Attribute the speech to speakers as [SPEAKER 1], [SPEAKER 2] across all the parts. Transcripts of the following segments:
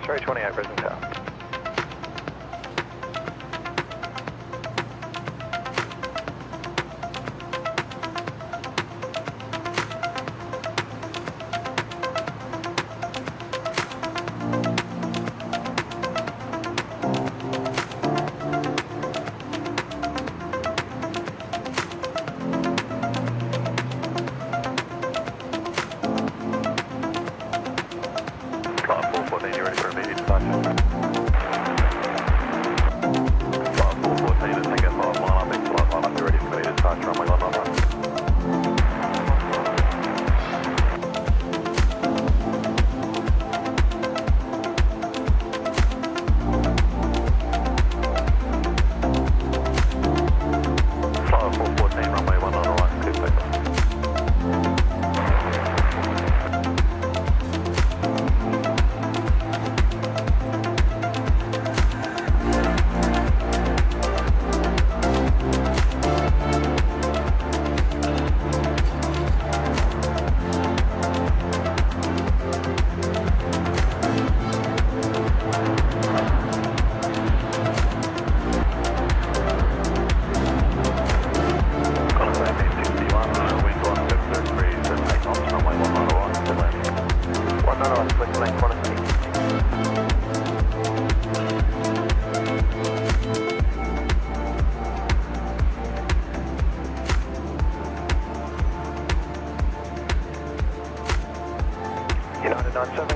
[SPEAKER 1] 328 Brisbane Tower.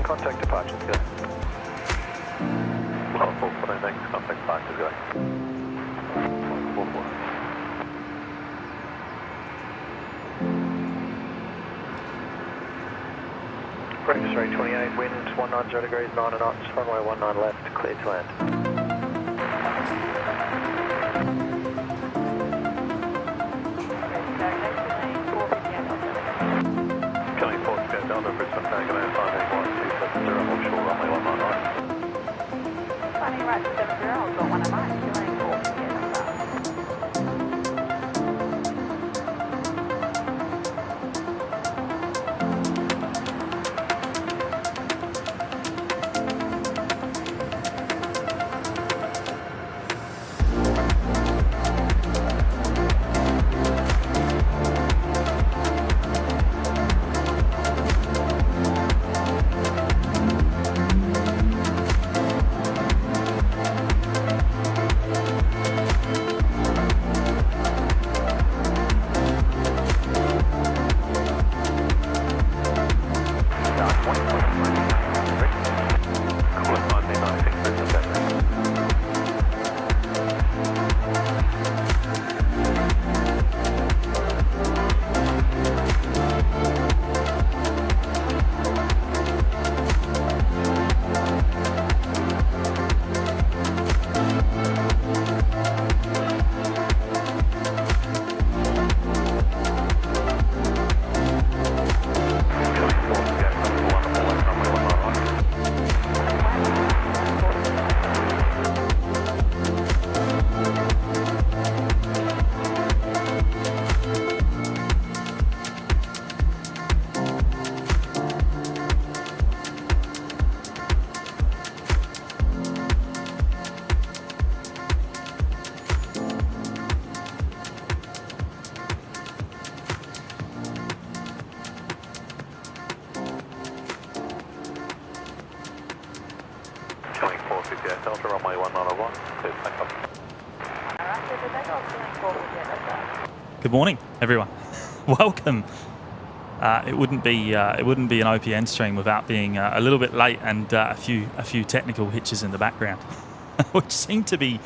[SPEAKER 1] Contact departures, go. Contact departures, go. Breaks 328, wind 190 degrees, 9 knots, runway 19 left, clear to land. Coming forward to go down to Brisbane, taking out 581 offshore, runway 19 right.
[SPEAKER 2] Running right to 70, I've got 109, 294,
[SPEAKER 1] Delta runway 1901, clear to take off.
[SPEAKER 3] Good morning, everyone. Welcome. It wouldn't be an OPN stream without being a little bit late and a few technical hitches in the background, which seem to be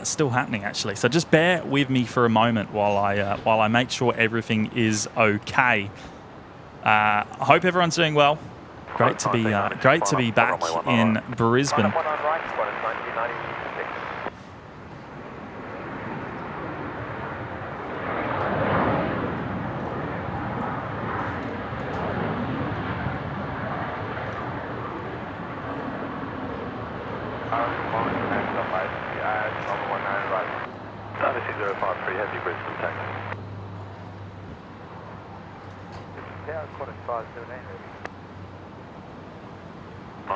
[SPEAKER 3] still happening actually. So just bear with me for a moment while I make sure everything is okay. I hope everyone's doing well. Great to be back in Brisbane.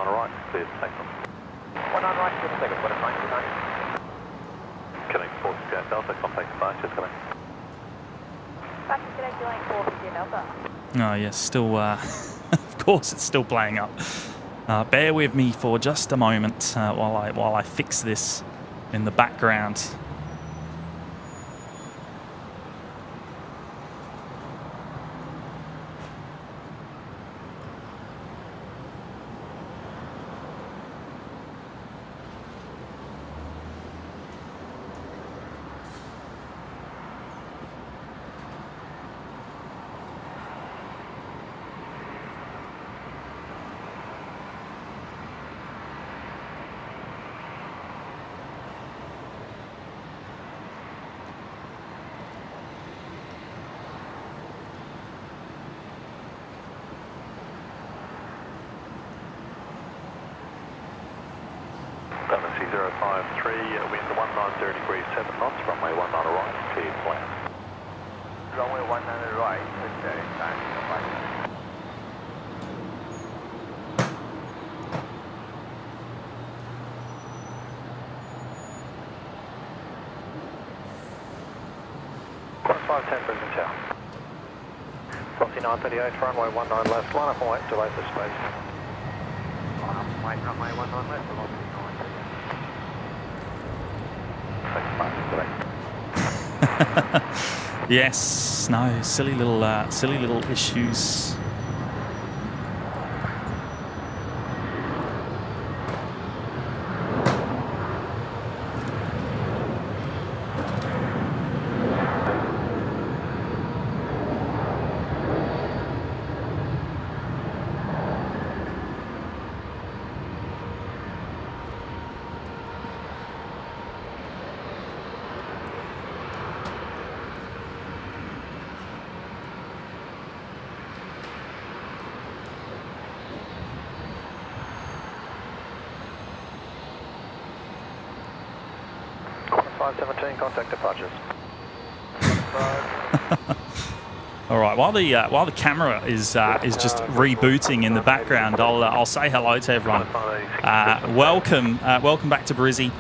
[SPEAKER 1] right, cleared to take them.
[SPEAKER 4] 19 right, good second, 19.
[SPEAKER 1] Killing 458 Delta, contact departures, killing.
[SPEAKER 2] Back to today, doing 450 Delta.
[SPEAKER 3] Oh yes, still. Of course, it's still playing up. Bear with me for just a moment while I fix this in the background.
[SPEAKER 1] C053, wind 190 degrees 7 knots, runway 19 right, cleared to land.
[SPEAKER 4] Runway 19 right, good time, bye.
[SPEAKER 1] Brisbane Tower. Foxy 938, runway 19 left, line up and wait, delay for space.
[SPEAKER 4] Line up and wait, runway 19 left, velocity 938.
[SPEAKER 3] Yes, no, silly little issues.
[SPEAKER 1] Qantas 517, contact departures.
[SPEAKER 3] All right. While the camera is just rebooting in the background, I'll say hello to everyone. Welcome back to Brizzy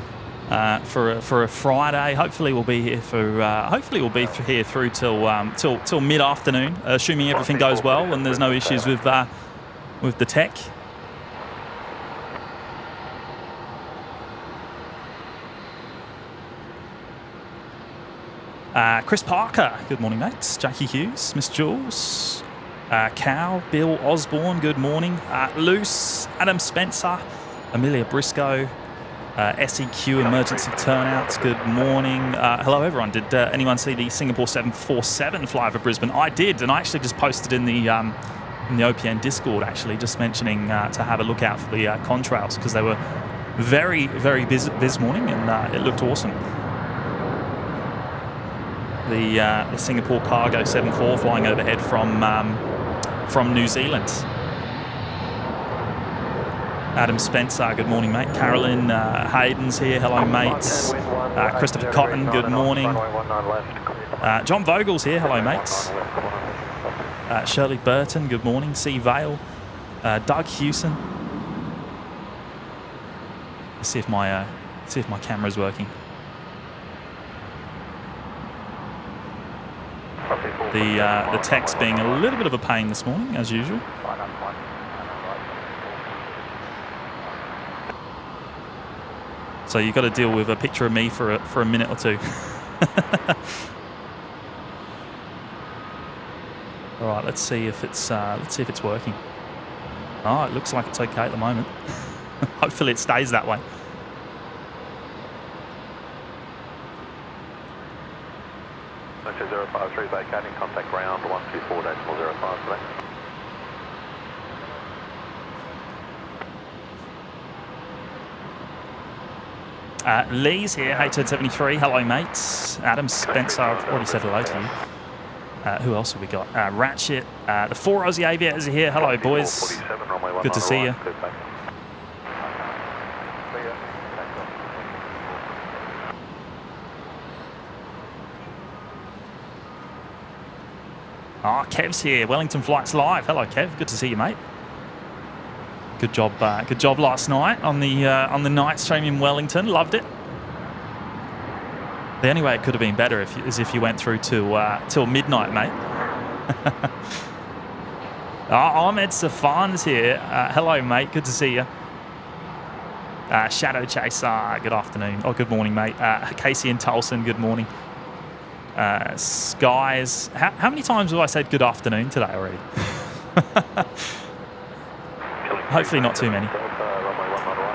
[SPEAKER 3] for a Friday. Hopefully we'll be here through till mid afternoon, assuming everything goes well and there's no issues with the tech. Chris Parker, good morning, mates. Jackie Hughes, Miss Jules, Cal, Bill Osborne, good morning. Luce, Adam Spencer, Amelia Briscoe, SEQ Emergency Turnouts, good morning. Hello, everyone. Did anyone see the Singapore 747 fly over Brisbane? I did, and I actually just posted in the OPN Discord, actually, just mentioning to have a look out for the contrails because they were very, very busy this morning, and it looked awesome. The Singapore Cargo 74 flying overhead from New Zealand. Adam Spencer, good morning, mate. Carolyn Hayden's here, hello, mates. Christopher Cotton, good morning. John Vogel's here, hello, mates. Shirley Burton, good morning. C. Vale, Doug Hewson. Let's see if my camera's working. The text being a little bit of a pain this morning, as usual. So you've got to deal with a picture of me for a minute or two. All right, let's see if it's working. Oh, it looks like it's okay at the moment. Hopefully it stays that way.
[SPEAKER 1] Okay, 053 vacating, contact ground 124.05 today.
[SPEAKER 3] Lee's here, H273, hello mates. Adam Spencer, I've already said hello to you. Who else have we got? Ratchet, the 4 Aussie Aviators are here, hello boys. Good to see you. Oh, Kev's here, Wellington Flights Live. Hello, Kev. Good to see you, mate. Good job last night on the night stream in Wellington. Loved it. The only way it could have been better is if you went through till midnight, mate. Ahmed Safan's here. Hello, mate. Good to see you. Shadow Chaser, good afternoon. Oh, good morning, mate. Casey and Tolson, good morning. Skies. How many times have I said good afternoon today already? Hopefully not too many.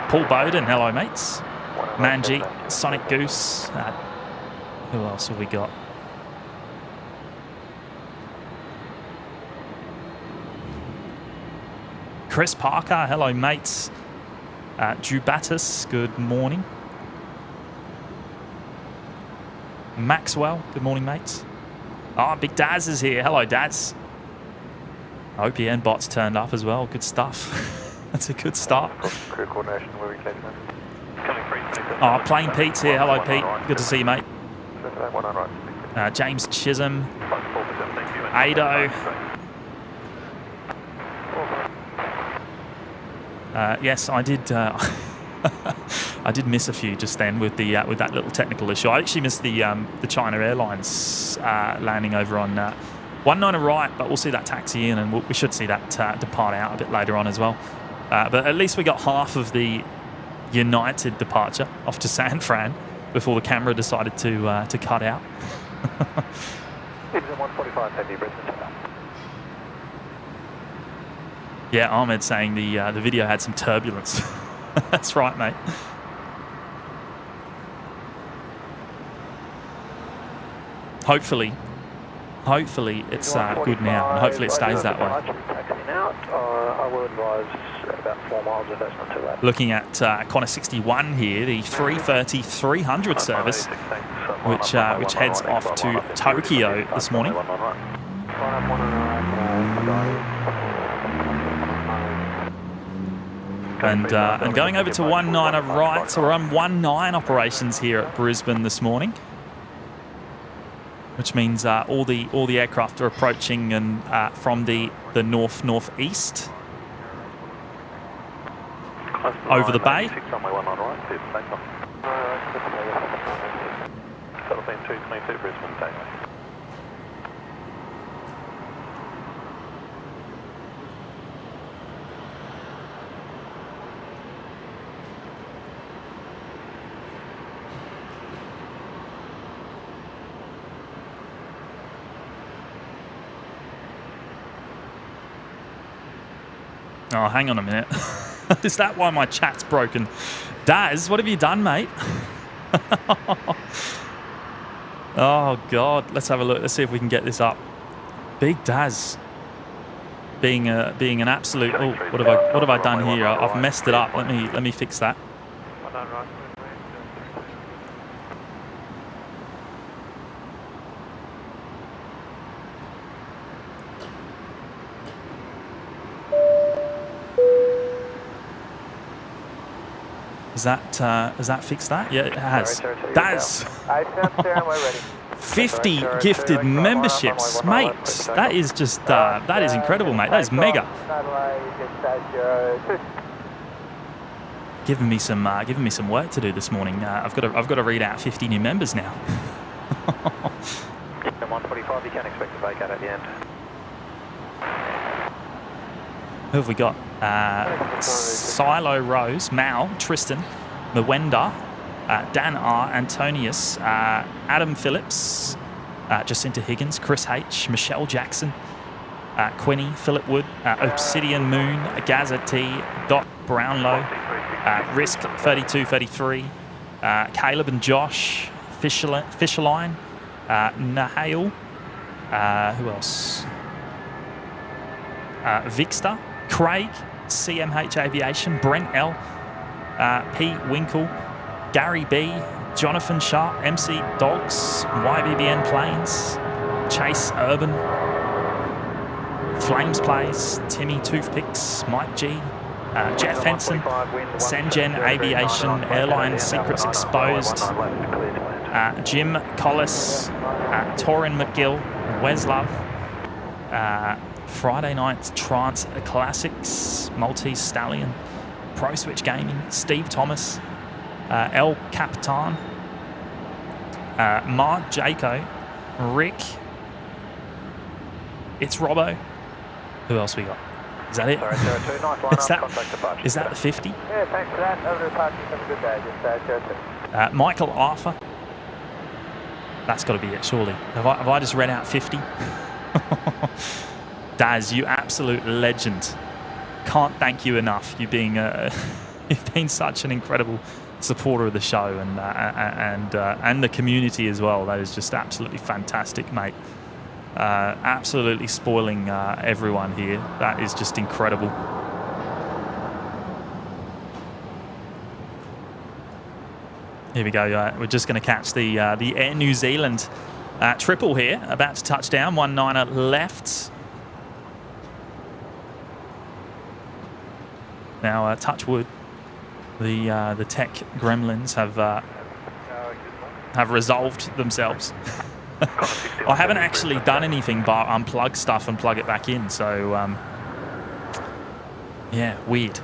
[SPEAKER 3] Paul Bowden, hello, mates. Manji, Sonic Goose. Who else have we got? Chris Parker, hello, mates. Jubatus, good morning. Maxwell, good morning, mates. Big Daz is here. Hello, Daz. OPN bots turned up as well. Good stuff. That's a good start.
[SPEAKER 4] Crew coordination, where we clear
[SPEAKER 3] Plain Pete's here. Hello, Pete. Good to see you, mate. James Chisholm. Ado. Yes, I did. I did miss a few just then with that little technical issue. I actually missed the China Airlines landing over on 19 right, but we'll see that taxi in, and we should see that depart out a bit later on as well. But at least we got half of the United departure off to San Fran before the camera decided to cut out.
[SPEAKER 4] 145 heavy Brisbane.
[SPEAKER 3] Yeah, Ahmed saying the video had some turbulence. That's right, mate. Hopefully it's good now, and hopefully it stays that way.
[SPEAKER 4] I will advise about 4 miles if that's not too late.
[SPEAKER 3] Looking at Qantas 61 here, the 330-300 service, which heads off to Tokyo this morning. And going over to 19 right, so we're on 19 operations here at Brisbane this morning, which means all the aircraft are approaching and from the northeast over the bay. Oh, hang on a minute. Is that why my chat's broken? Daz, what have you done, mate? Oh, God. Let's have a look. Let's see if we can get this up. Big Daz. Being an absolute... Oh, what have I done here? I've messed it up. Let me fix that. Has that fixed that? Yeah, it has. Daz! 50 gifted memberships, mate. That is just that is incredible, mate. That is mega. Giving me some work to do this morning. I've got to read out 50 new members now.
[SPEAKER 4] 145, you can expect to vacate at the end.
[SPEAKER 3] Who have we got? Silo Rose, Mal, Tristan, Mwenda, Dan R, Antonius, Adam Phillips, Jacinta Higgins, Chris H, Michelle Jackson, Quinny, Philip Wood, Obsidian Moon, Gaza T, Dot Brownlow, Risk 3233, Caleb and Josh, Fisherline, Nahail, who else? Vixter, Craig, CMH Aviation, Brent L, P. Winkle, Gary B, Jonathan Sharp, MC Dogs, YBBN Planes, Chase Urban, Flames Plays, Timmy Toothpicks, Mike G, Jeff Henson, Sengen Aviation, Airlines Secrets Exposed, Jim Collis, Torin McGill, Wes Love, Friday night Trance Classics, Maltese Stallion, Pro Switch Gaming, Steve Thomas, El Capitan, Mark Jaco, Rick. It's Robbo. Who else we got? Is that it?
[SPEAKER 4] Sorry, 02, nice line up, contact departure.
[SPEAKER 3] Is that the 50?
[SPEAKER 4] Yeah, thanks for that. Over to departure, have a good day. Just 02.
[SPEAKER 3] Michael Arthur. That's got to be it, surely. Have I just read out 50? Daz, you absolute legend. Can't thank you enough. You've been such an incredible supporter of the show and the community as well. That is just absolutely fantastic, mate. Absolutely spoiling everyone here. That is just incredible. Here we go. We're just going to catch the Air New Zealand triple here. About to touch down. 19er left. Now, touch wood. The tech gremlins have resolved themselves. I haven't actually done anything but unplug stuff and plug it back in. So, yeah, weird.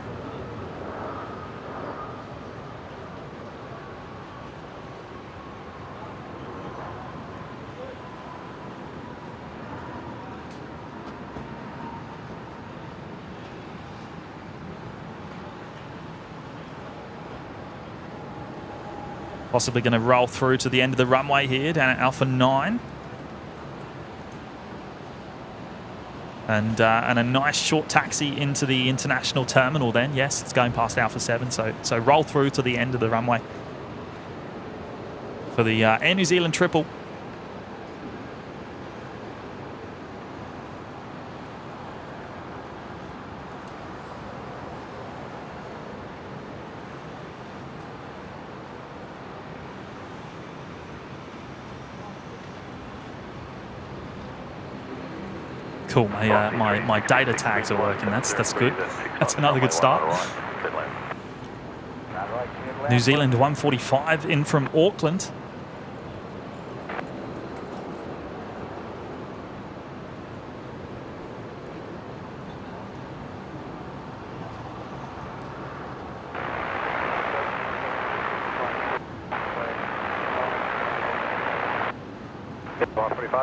[SPEAKER 3] Possibly going to roll through to the end of the runway here, down at Alpha 9. And a nice short taxi into the international terminal then. Yes, it's going past Alpha 7, so roll through to the end of the runway for the Air New Zealand triple. Cool, my data tags are working. That's good. That's another good start. New Zealand 145 in from Auckland.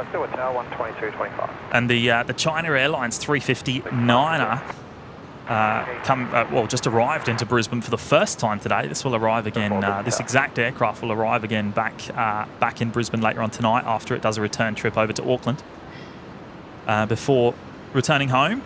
[SPEAKER 4] Still a tower 122.25.
[SPEAKER 3] And the China Airlines 350-9er just arrived into Brisbane for the first time today. This will arrive again. This exact aircraft will arrive again back in Brisbane later on tonight after it does a return trip over to Auckland before returning home.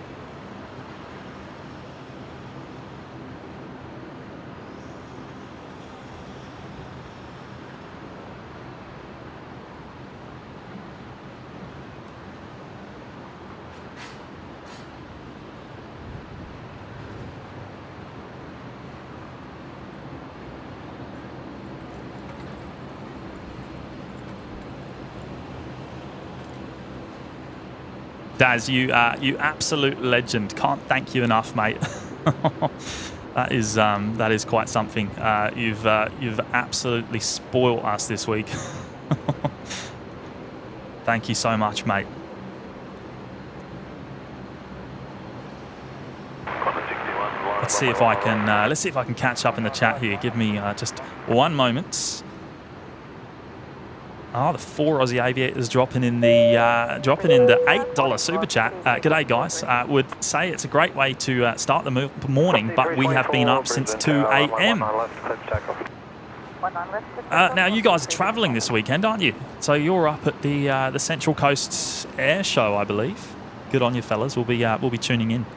[SPEAKER 3] Daz, you absolute legend. Can't thank you enough, mate. that is quite something. You've absolutely spoiled us this week. Thank you so much, mate. Let's see if I can catch up in the chat here. Give me just one moment. Oh, the 4 Aussie Aviators dropping in the $8 super chat. G'day, guys. Would say it's a great way to start the morning, but we have been up since 2 a.m. Now, you guys are travelling this weekend, aren't you? So you're up at the Central Coast Air Show, I believe. Good on you, fellas. We'll be tuning in.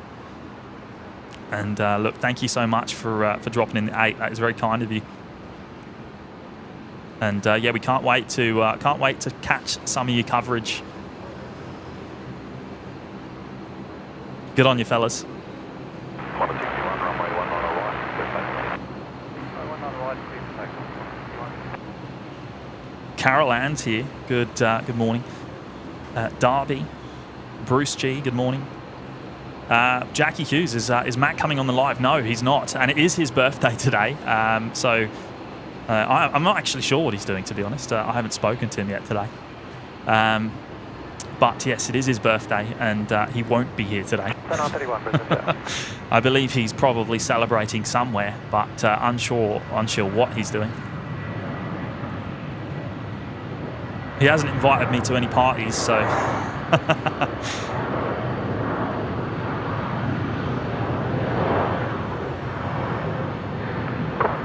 [SPEAKER 3] And look, thank you so much for dropping in the 8. That is very kind of you. And yeah, we can't wait to catch some of your coverage. Good on you, fellas. Carol Ann's here. Good morning. Darby, Bruce G. Good morning. Jackie Hughes, is Matt coming on the live? No, he's not, and it is his birthday today. So. I'm not actually sure what he's doing, to be honest. I haven't spoken to him yet today. But yes, it is his birthday, and he won't be here today.
[SPEAKER 4] 931 Brisbane, sir.
[SPEAKER 3] I believe he's probably celebrating somewhere, but unsure what he's doing. He hasn't invited me to any parties, so...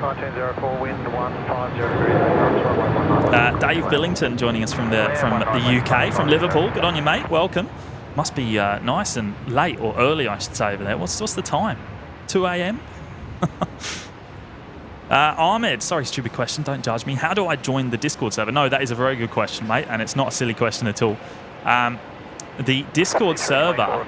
[SPEAKER 4] 1904, wind 150 degrees.
[SPEAKER 3] Dave Billington joining us from the UK, from Liverpool. Good on you, mate. Welcome. Must be nice and late, or early, I should say, over there. What's the time? 2 a.m. Ahmed, sorry, stupid question. Don't judge me. How do I join the Discord server? No, that is a very good question, mate, and it's not a silly question at all. The Discord server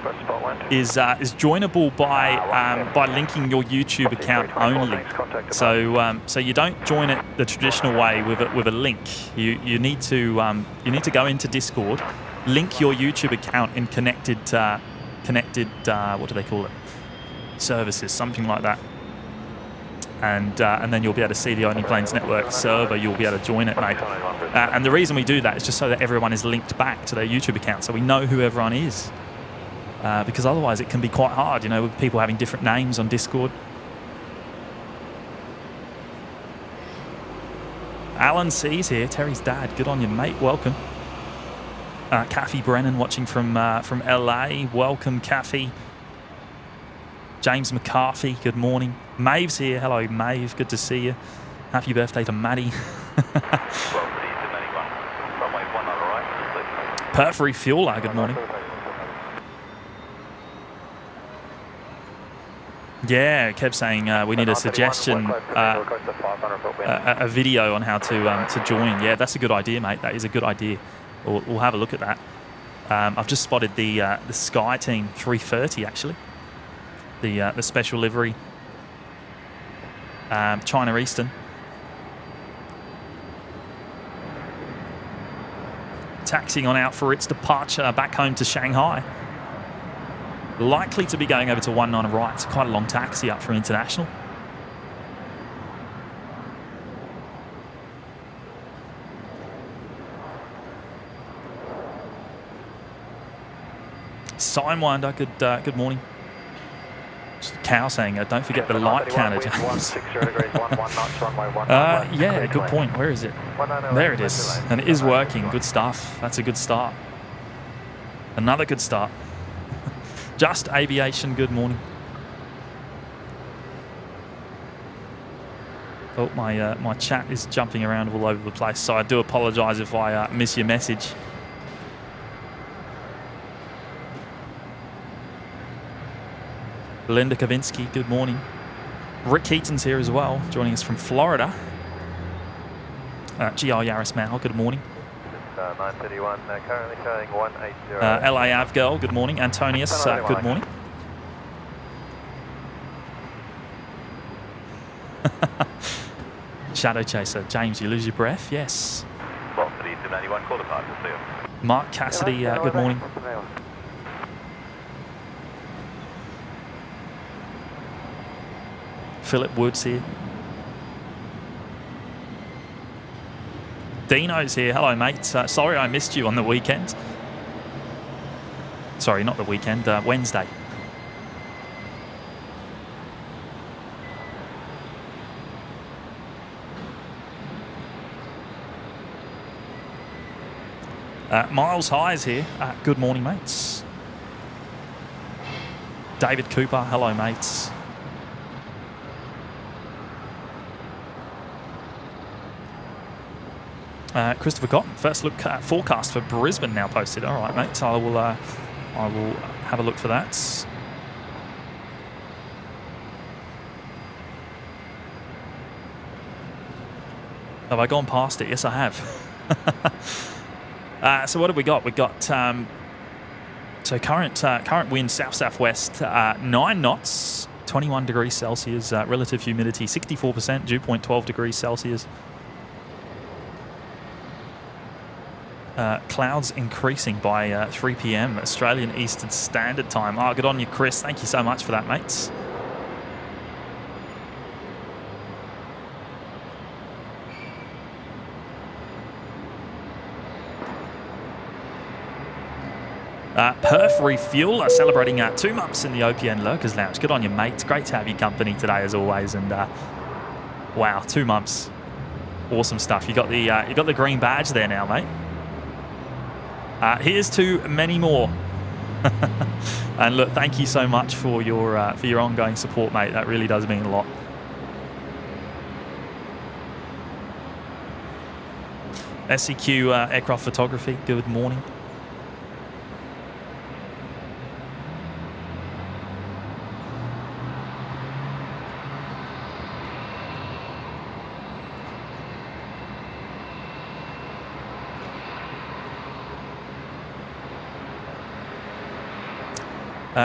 [SPEAKER 3] is joinable by linking your YouTube account only. So you don't join it the traditional way with a link. You need to go into Discord, link your YouTube account in connected what do they call it? Services, something like that. And then you'll be able to see the Only Planes Network server. You'll be able to join it, mate. And the reason we do that is just so that everyone is linked back to their YouTube account, so we know who everyone is. Because otherwise it can be quite hard, you know, with people having different names on Discord. Alan C's here, Terry's dad. Good on you, mate. Welcome. Kathy Brennan watching from LA. Welcome, Kathy. James McCarthy, good morning. Maeve's here. Hello, Maeve. Good to see you. Happy birthday to Maddie. Perth Refueler, good morning. Yeah, kept saying we need a suggestion, a video on how to join. Yeah, that's a good idea, mate. That is a good idea. We'll have a look at that. I've just spotted the Sky Team 330, actually. The special livery. China Eastern. Taxiing on out for its departure back home to Shanghai. Likely to be going over to 19 right. It's quite a long taxi up from international. Sidewinder, good morning. Just a cow saying, don't forget the light counter. Yeah, good point. Where is it? There it is. And it is working. Good stuff. That's a good start. Another good start. Just Aviation, good morning. Oh, my chat is jumping around all over the place, so I do apologise if I miss your message. Linda Kavinsky, good morning. Rick Heaton's here as well, joining us from Florida. GR Yaris Mal, good morning.
[SPEAKER 4] 931, currently showing 180.
[SPEAKER 3] LA Av Girl, good morning. Antonius, good morning. Shadow Chaser, James, you lose your breath? Yes. Mark Cassidy, good morning. Philip Woods here. Dino's here. Hello, mate. Sorry I missed you on the weekend. Sorry, not the weekend. Wednesday. Miles High's here. Good morning, mates. David Cooper. Hello, mates. Christopher Cotton, first look forecast for Brisbane now posted. All right, mate. So I will have a look for that. Have I gone past it? Yes, I have. So what have we got? We've got so current wind south-southwest 9 knots, 21 degrees Celsius, relative humidity 64%, dew point 12 degrees Celsius. Clouds increasing by 3 p.m. Australian Eastern Standard Time. Oh, good on you, Chris. Thank you so much for that, mates. Perth Refueler celebrating 2 months in the OPN Lurkers Lounge. Good on you, mate. It's great to have your company today, as always. And wow, 2 months, awesome stuff. You got the green badge there now, mate. Here's to many more. And look, thank you so much for your ongoing support, mate. That really does mean a lot. SEQ Aircraft Photography, good morning.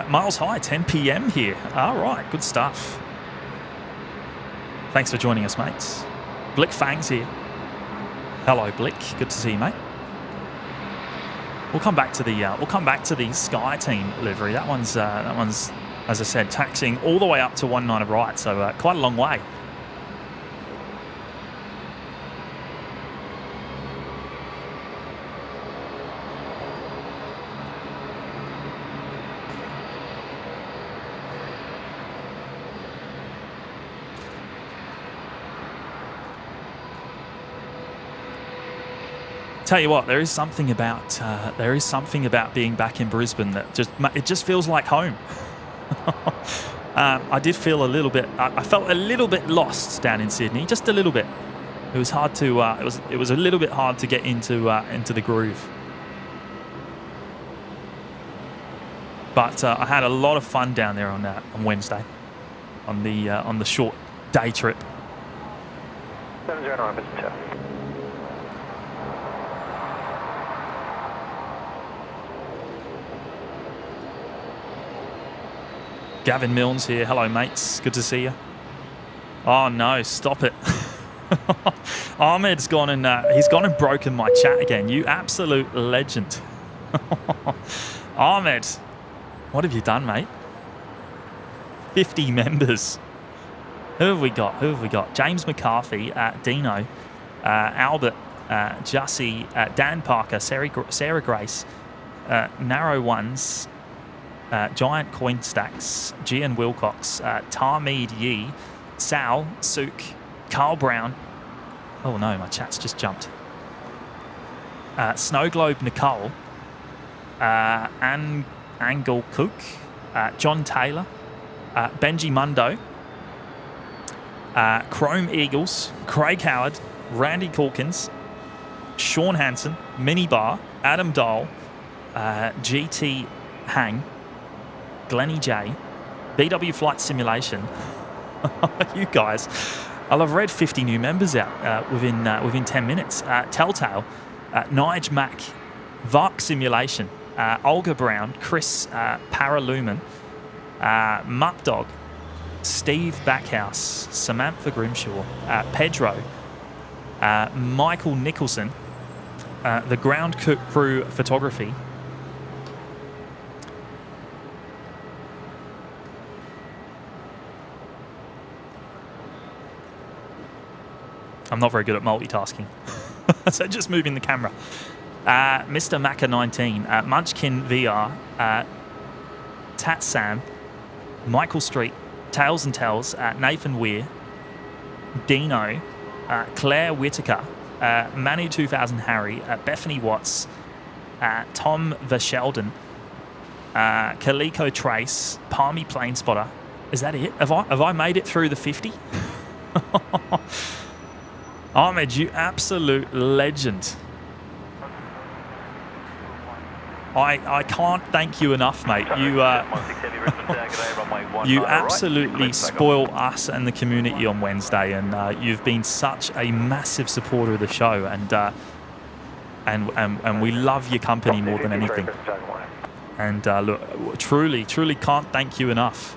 [SPEAKER 3] Miles high, 10 p.m. here. All right, good stuff. Thanks for joining us, mates. Blick Fangs here. Hello, Blick. Good to see you, mate. We'll come back to the Sky Team livery. That one's, as I said, taxiing all the way up to 19 right, so quite a long way. Tell you what, there is something about being back in Brisbane that just feels like home. I did feel a little bit. I felt a little bit lost down in Sydney, just a little bit. It was hard to. It was a little bit hard to get into the groove. But I had a lot of fun down there on Wednesday, on the short day trip.
[SPEAKER 4] 709, Mr. Chair.
[SPEAKER 3] Gavin Milnes here. Hello, mates. Good to see you. Oh no, stop it. Ahmed's gone and he's gone and broken my chat again. You absolute legend. Ahmed, what have you done, mate? 50 members. Who have we got? James McCarthy, Dino, Albert, Jussie, Dan Parker, Sarah Grace, Narrow Ones, Giant Coin Stacks, Gian Wilcox, Tarmeed Yee, Sal, Sook, Carl Brown. Oh no, my chat's just jumped. Snow Globe Nicole, Angle Cook, John Taylor, Benji Mundo, Chrome Eagles, Craig Howard, Randy Calkins, Sean Hansen, Minibar, Adam Dahl, GT Hang, Glennie J, BW Flight Simulation. You guys, I've read 50 new members out within 10 minutes. Telltale, Nige Mac, Vark Simulation, Olga Brown, Chris Paralumen, Muckdog, Steve Backhouse, Samantha Grimshaw, Pedro, Michael Nicholson, the Ground Crew Photography, I'm not very good at multitasking, so just moving the camera. Mr. Macca 19, Munchkin VR, Tat Sam, Michael Street, Tails and Tells, Nathan Weir, Dino, Claire Whitaker, Manu 2000 Harry, Bethany Watts, Tom Vesheldon, Kaliko Trace, Palmy Plane Spotter. Is that it? Have I made it through the 50? Ahmed, you absolute legend. I can't thank you enough, mate. You absolutely spoil us and the community on Wednesday, and you've been such a massive supporter of the show, and we love your company more than anything. And look, truly can't thank you enough,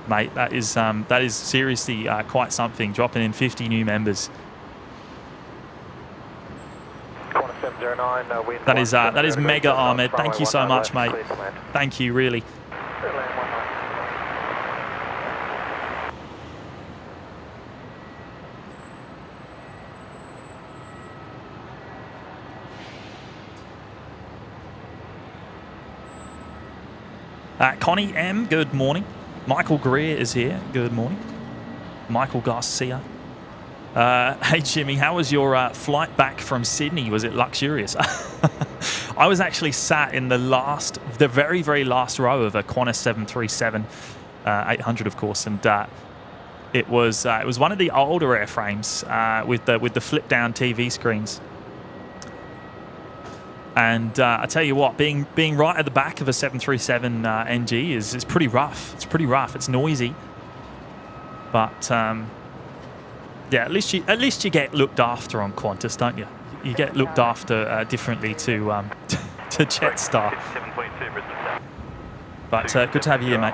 [SPEAKER 3] mate. That is seriously quite something. Dropping in 50 new members. That is mega, Ahmed. Thank you so much, mate. Thank you, really. Connie M, good morning. Michael Greer is here. Good morning. Michael Garcia. Hey, Jimmy, how was your flight back from Sydney? Was it luxurious? I was actually sat in the very, very last row of a Qantas 737 800, of course, and it was one of the older airframes with the flip-down TV screens. And I tell you what, being right at the back of a 737 NG is pretty rough. It's pretty rough. It's noisy, but yeah, at least you get looked after on Qantas, don't you? You get looked after differently to Jetstar. But good to have you here, mate.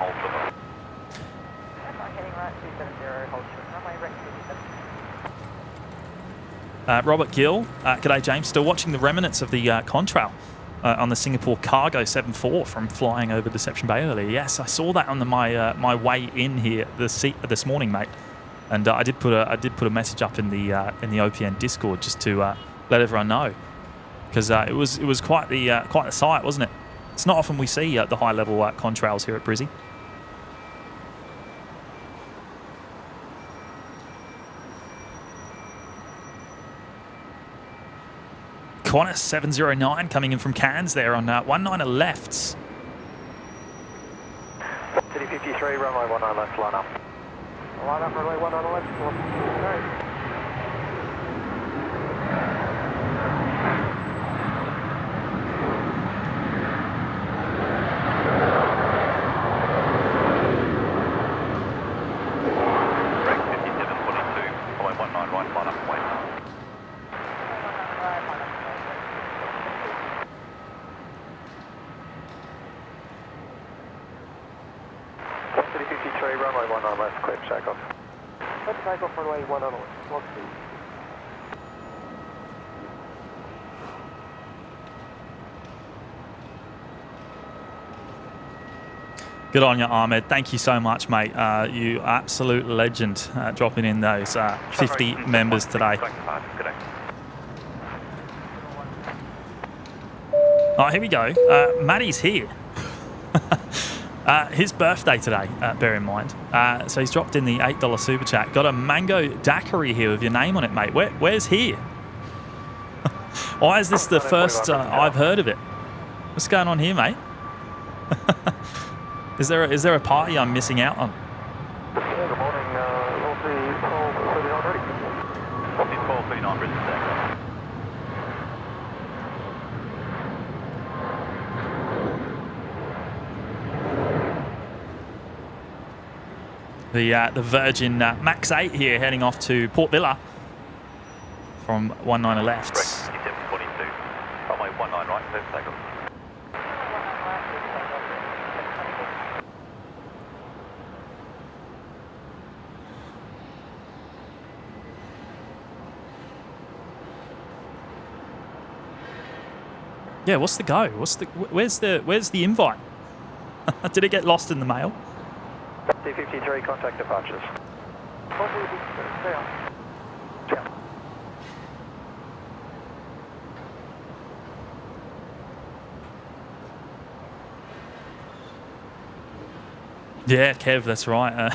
[SPEAKER 3] Robert Gill, g'day James. Still watching the remnants of the contrail on the Singapore Cargo 74 from flying over Deception Bay earlier. Yes, I saw that on my way in here this morning, mate. And I did put a message up in the OPN Discord just to let everyone know, because it was quite the sight, wasn't it? It's not often we see the high level contrails here at Brizzy. Qantas 709 coming in from Cairns there on 19 lefts.
[SPEAKER 4] City 53, runway 19 left, line up. Line up, runway 19 left, okay.
[SPEAKER 3] Good on you, Ahmed. Thank you so much, mate. You absolute legend dropping in those 50 members today. Oh, here we go. Matty's here. His birthday today, bear in mind. So he's dropped in the $8 super chat. Got a mango daiquiri here with your name on it, mate. Where's here? Why is this the first I've heard of it? What's going on here, mate? Is there a party I'm missing out on?
[SPEAKER 4] Good morning, we'll see 1239 ready.
[SPEAKER 1] 1239 Brisbane.
[SPEAKER 3] The Virgin Max 8 here heading off to Port Villa from 19 left.
[SPEAKER 1] 5722. Runway 19 right, clear for takeoff.
[SPEAKER 3] Yeah, what's the go? Where's the invite? Did it get lost in the mail?
[SPEAKER 4] D53, contact departures.
[SPEAKER 3] Yeah, Kev, that's right.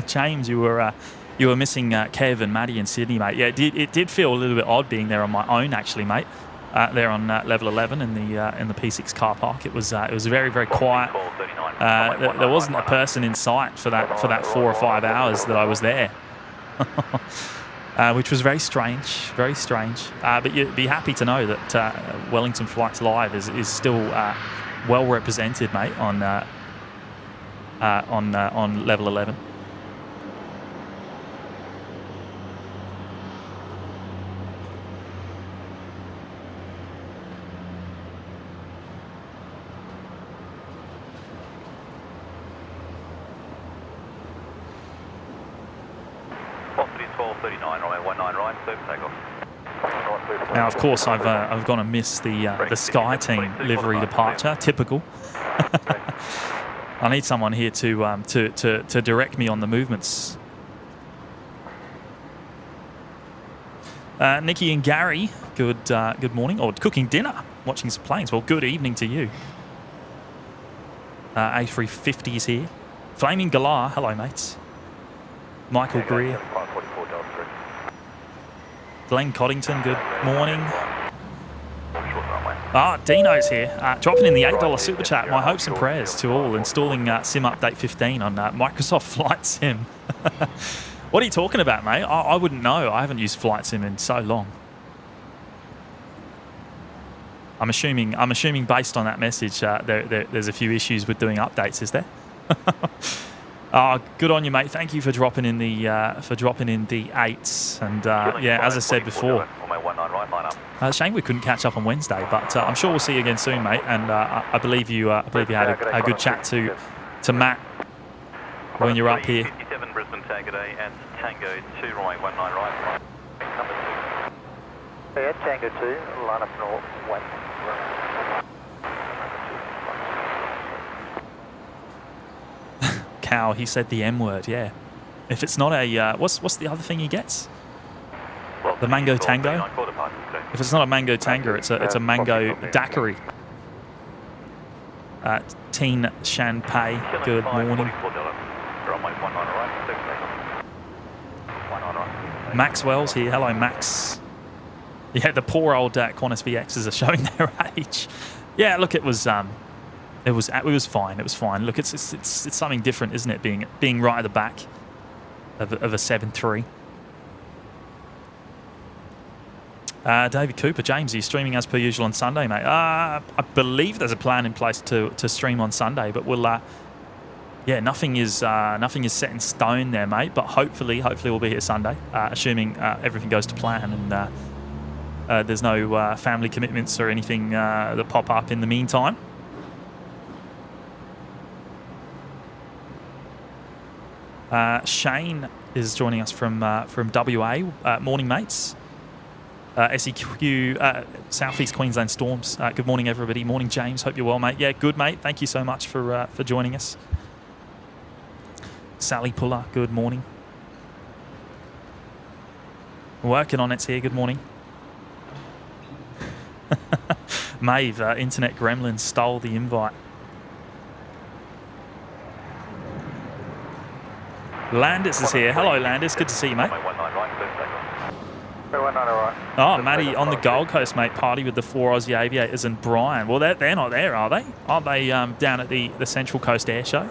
[SPEAKER 3] James, you were missing Kev and Maddie in Sydney, mate. Yeah, it did feel a little bit odd being there on my own, actually, mate. There on level 11 in the P6 car park. It was very, very quiet. There wasn't a person in sight for that 4 or 5 hours that I was there, which was very strange, very strange. But you'd be happy to know that Wellington Flights Live is still well represented, mate, on level 11. Now, of course, I've gone and missed the Sky Team livery departure. Typical. I need someone here to direct me on the movements. Nikki and Gary, good morning, or cooking dinner, watching some planes. Well, good evening to you. A350 is here. Flaming Galar, hello mates. Michael Greer.
[SPEAKER 1] 544 Delta 3.
[SPEAKER 3] Glenn Coddington, good morning.
[SPEAKER 1] Short runway.
[SPEAKER 3] Dino's here, dropping in the $8 super chat. My hopes and prayers to all installing Sim Update 15 on Microsoft Flight Sim. What are you talking about, mate? I wouldn't know. I haven't used Flight Sim in so long. I'm assuming based on that message, there's a few issues with doing updates, is there? Good on you, mate. Thank you for dropping in the 8s. And yeah, as I said before, shame we couldn't catch up on Wednesday, but I'm sure we'll see you again soon, mate. And I believe you had a good chat to Matt when you're up here.
[SPEAKER 1] 57 Brisbane Tango Day and Tango 2 runway 19 right. Number 2.
[SPEAKER 4] Yeah, Tango 2, line up north, west.
[SPEAKER 3] Cow, he said the M word, yeah. If it's not a, what's the other thing he gets?
[SPEAKER 1] Well,
[SPEAKER 3] The mango tango?
[SPEAKER 1] 39 quarter past today.
[SPEAKER 3] If it's not a mango tango, it's a mango daiquiri. Teen Shanpei, good morning.
[SPEAKER 1] 44 Delta. Runway 19 right. 19 right.
[SPEAKER 3] Maxwell's here, hello Max. Yeah, the poor old Qantas VXs are showing their age. Yeah, look, it was fine. It was fine. Look, it's something different, isn't it? Being right at the back of a 7.3. David Cooper, James, are you streaming as per usual on Sunday, mate? I believe there's a plan in place to stream on Sunday, but we'll. Yeah, nothing is set in stone there, mate. But hopefully we'll be here Sunday, assuming everything goes to plan and there's no family commitments or anything that pop up in the meantime. Shane is joining us from WA. Morning, mates. SEQ, Southeast Queensland Storms. Good morning, everybody. Morning, James. Hope you're well, mate. Yeah, good, mate. Thank you so much for joining us. Sally Puller, good morning. Working on it here. Good morning. Maeve, Internet Gremlins stole the invite. Landis is here. Hello, Landis. Good to see you, mate. Oh, Matty on the Gold Coast, mate. Party with the 4 Aussie Aviators and Brian. Well, they're not there, are they? Aren't they down at the Central Coast Air Show?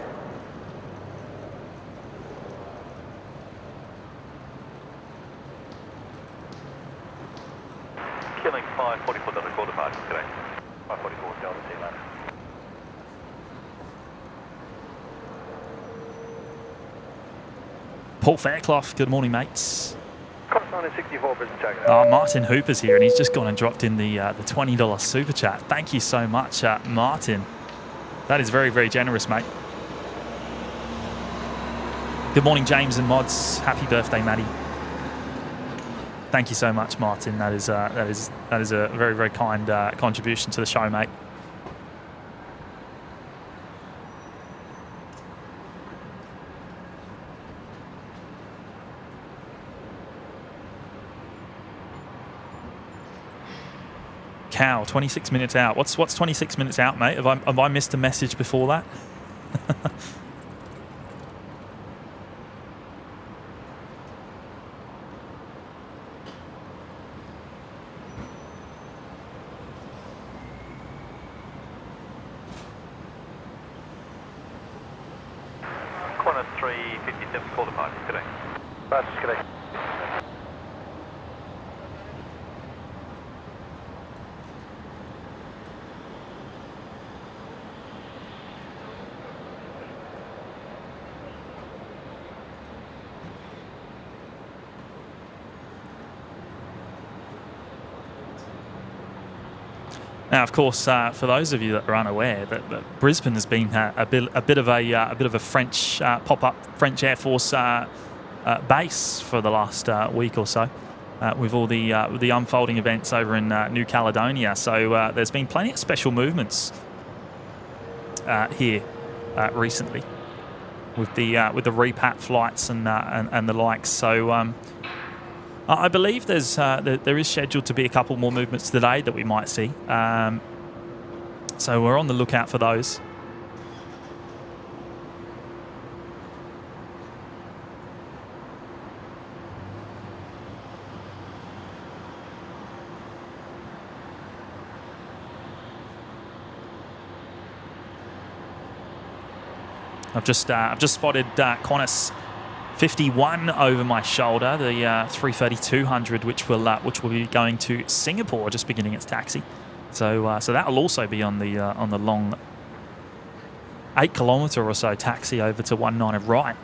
[SPEAKER 1] Killing 544 Delta quarter past today. 544 Delta, see you later.
[SPEAKER 3] Paul Fairclough, good morning, mates.
[SPEAKER 4] Qantas 64 Brisbane Tango.
[SPEAKER 3] Oh, Martin Hooper's here, and he's just gone and dropped in the $20 super chat. Thank you so much, Martin. That is very, very generous, mate. Good morning, James and Mods. Happy birthday, Maddie. Thank you so much, Martin. That is a very, very kind contribution to the show, mate. Cow, 26 minutes out. What's 26 minutes out, mate? Have I missed a message before that?
[SPEAKER 1] Qantas 357 quarter past today.
[SPEAKER 4] That's correct.
[SPEAKER 3] Now, of course, for those of you that are unaware, that Brisbane has been a bit of a French pop-up French Air Force base for the last week or so, with all the unfolding events over in New Caledonia. So there's been plenty of special movements here recently, with the repat flights and the likes. So. I believe there is scheduled to be a couple more movements today that we might see. So we're on the lookout for those. I've just spotted Qantas 51 over my shoulder, the 330-200, which will be going to Singapore, just beginning its taxi. So that will also be on the long 8 kilometre or so taxi over to 19 right.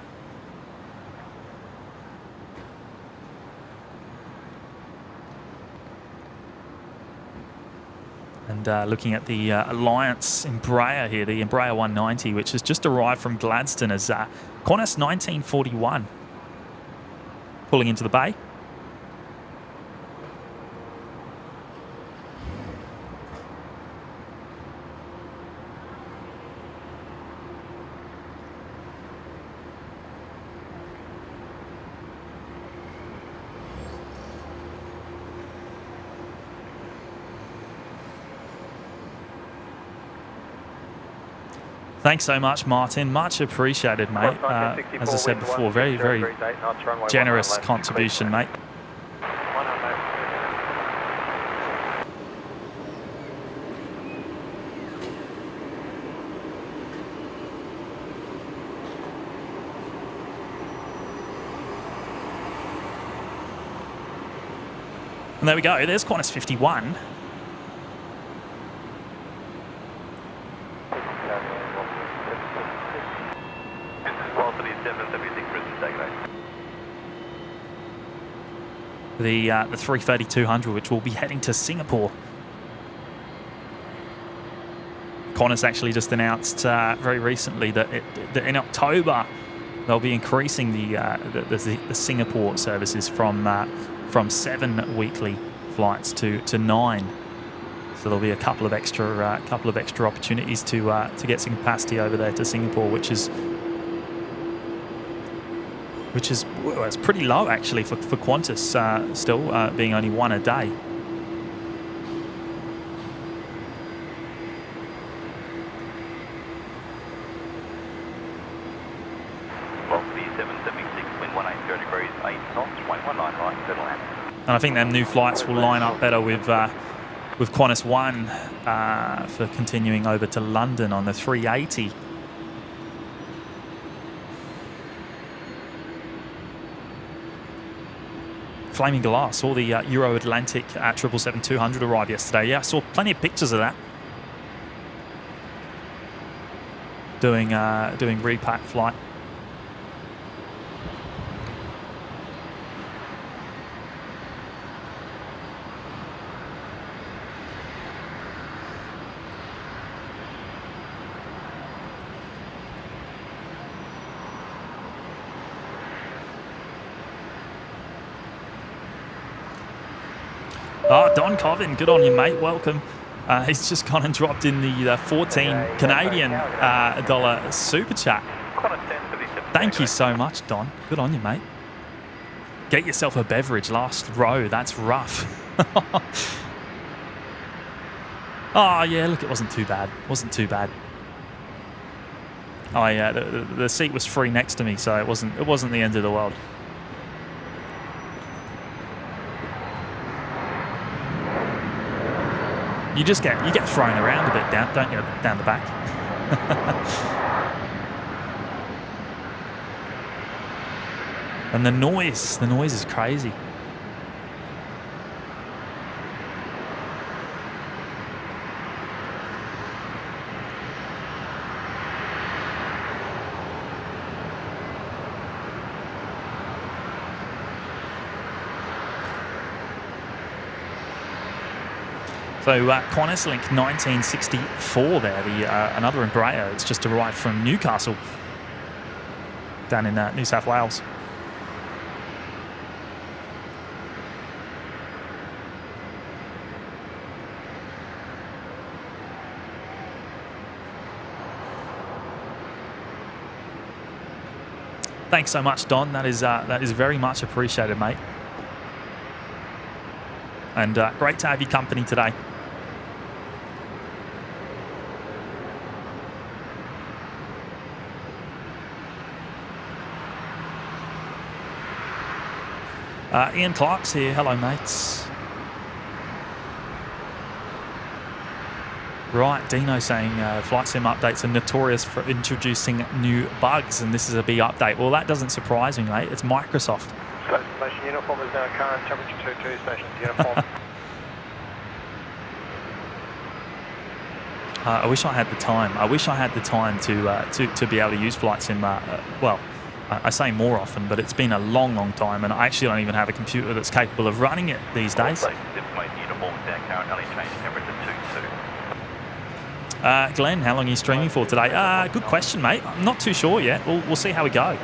[SPEAKER 3] And looking at the Alliance Embraer here, the Embraer 190, which has just arrived from Gladstone as Qantas 1941 pulling into the bay. Thanks so much, Martin. Much appreciated, mate. As I said before, very, very generous contribution, mate. And there we go. There's Qantas 51. The 330-200, which will be heading to Singapore. Qantas actually just announced very recently that in October they'll be increasing the Singapore services from 7 weekly flights to 9. So there'll be a couple of extra opportunities to get some capacity over there to Singapore, which is well, it's pretty low actually for Qantas, still being only 1 a day. And I think them new flights will line up better with Qantas 1 for continuing over to London on the 380. Flaming glass. All the Euro Atlantic 777-200 arrived yesterday. Yeah, I saw plenty of pictures of that. Doing repack flight. Oh, Don Covin, good on you, mate. Welcome. He's just gone and dropped in the 14 Canadian dollar super chat. Thank you so much, Don. Good on you, mate. Get yourself a beverage last row. That's rough. Oh, yeah, look, it wasn't too bad. Wasn't too bad. Oh, yeah, the seat was free next to me, so it wasn't the end of the world. You get thrown around a bit, don't you, down the back? And the noise is crazy. So Qantas Link 1964 there, another Embraer. It's just arrived from Newcastle down in New South Wales. Thanks so much, Don. That is very much appreciated, mate. And great to have your company today. Ian Clark's here. Hello, mates. Right, Dino saying flight sim updates are notorious for introducing new bugs, and this is a big update. Well, that doesn't surprise me, mate. It's Microsoft.
[SPEAKER 4] Station uniform is now current temperature 22, station uniform.
[SPEAKER 3] I wish I had the time. I wish I had the time to be able to use flight sim. Well, I say more often, but it's been a long, long time, and I actually don't even have a computer that's capable of running it these days.
[SPEAKER 1] Uniform is now current, only change temperature 22.
[SPEAKER 3] Glenn, how long are you streaming for today? Good question, mate. I'm not too sure yet. We'll see how we go.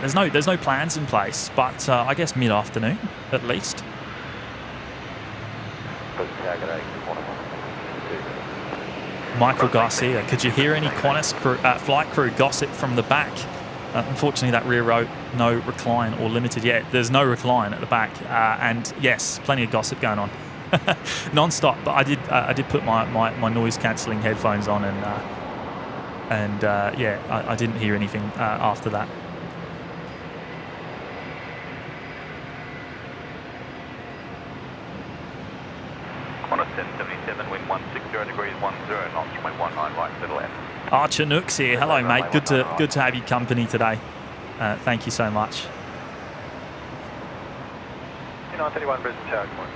[SPEAKER 3] There's no plans in place, but I guess mid-afternoon at least. Michael Garcia, could you hear any Qantas flight crew gossip from the back? Unfortunately, that rear row, no recline or limited yet. There's no recline at the back, and yes, plenty of gossip going on. Non-stop, but I did put my noise cancelling headphones on, and yeah, I didn't hear anything after that.
[SPEAKER 1] Qantas 777, wind 160 degrees 10 knots, runway 19 right to the left.
[SPEAKER 3] Archer Nooks here. Hello, mate. Good to have you company today. Thank you so much.
[SPEAKER 4] 931 Brisbane Tower, good morning.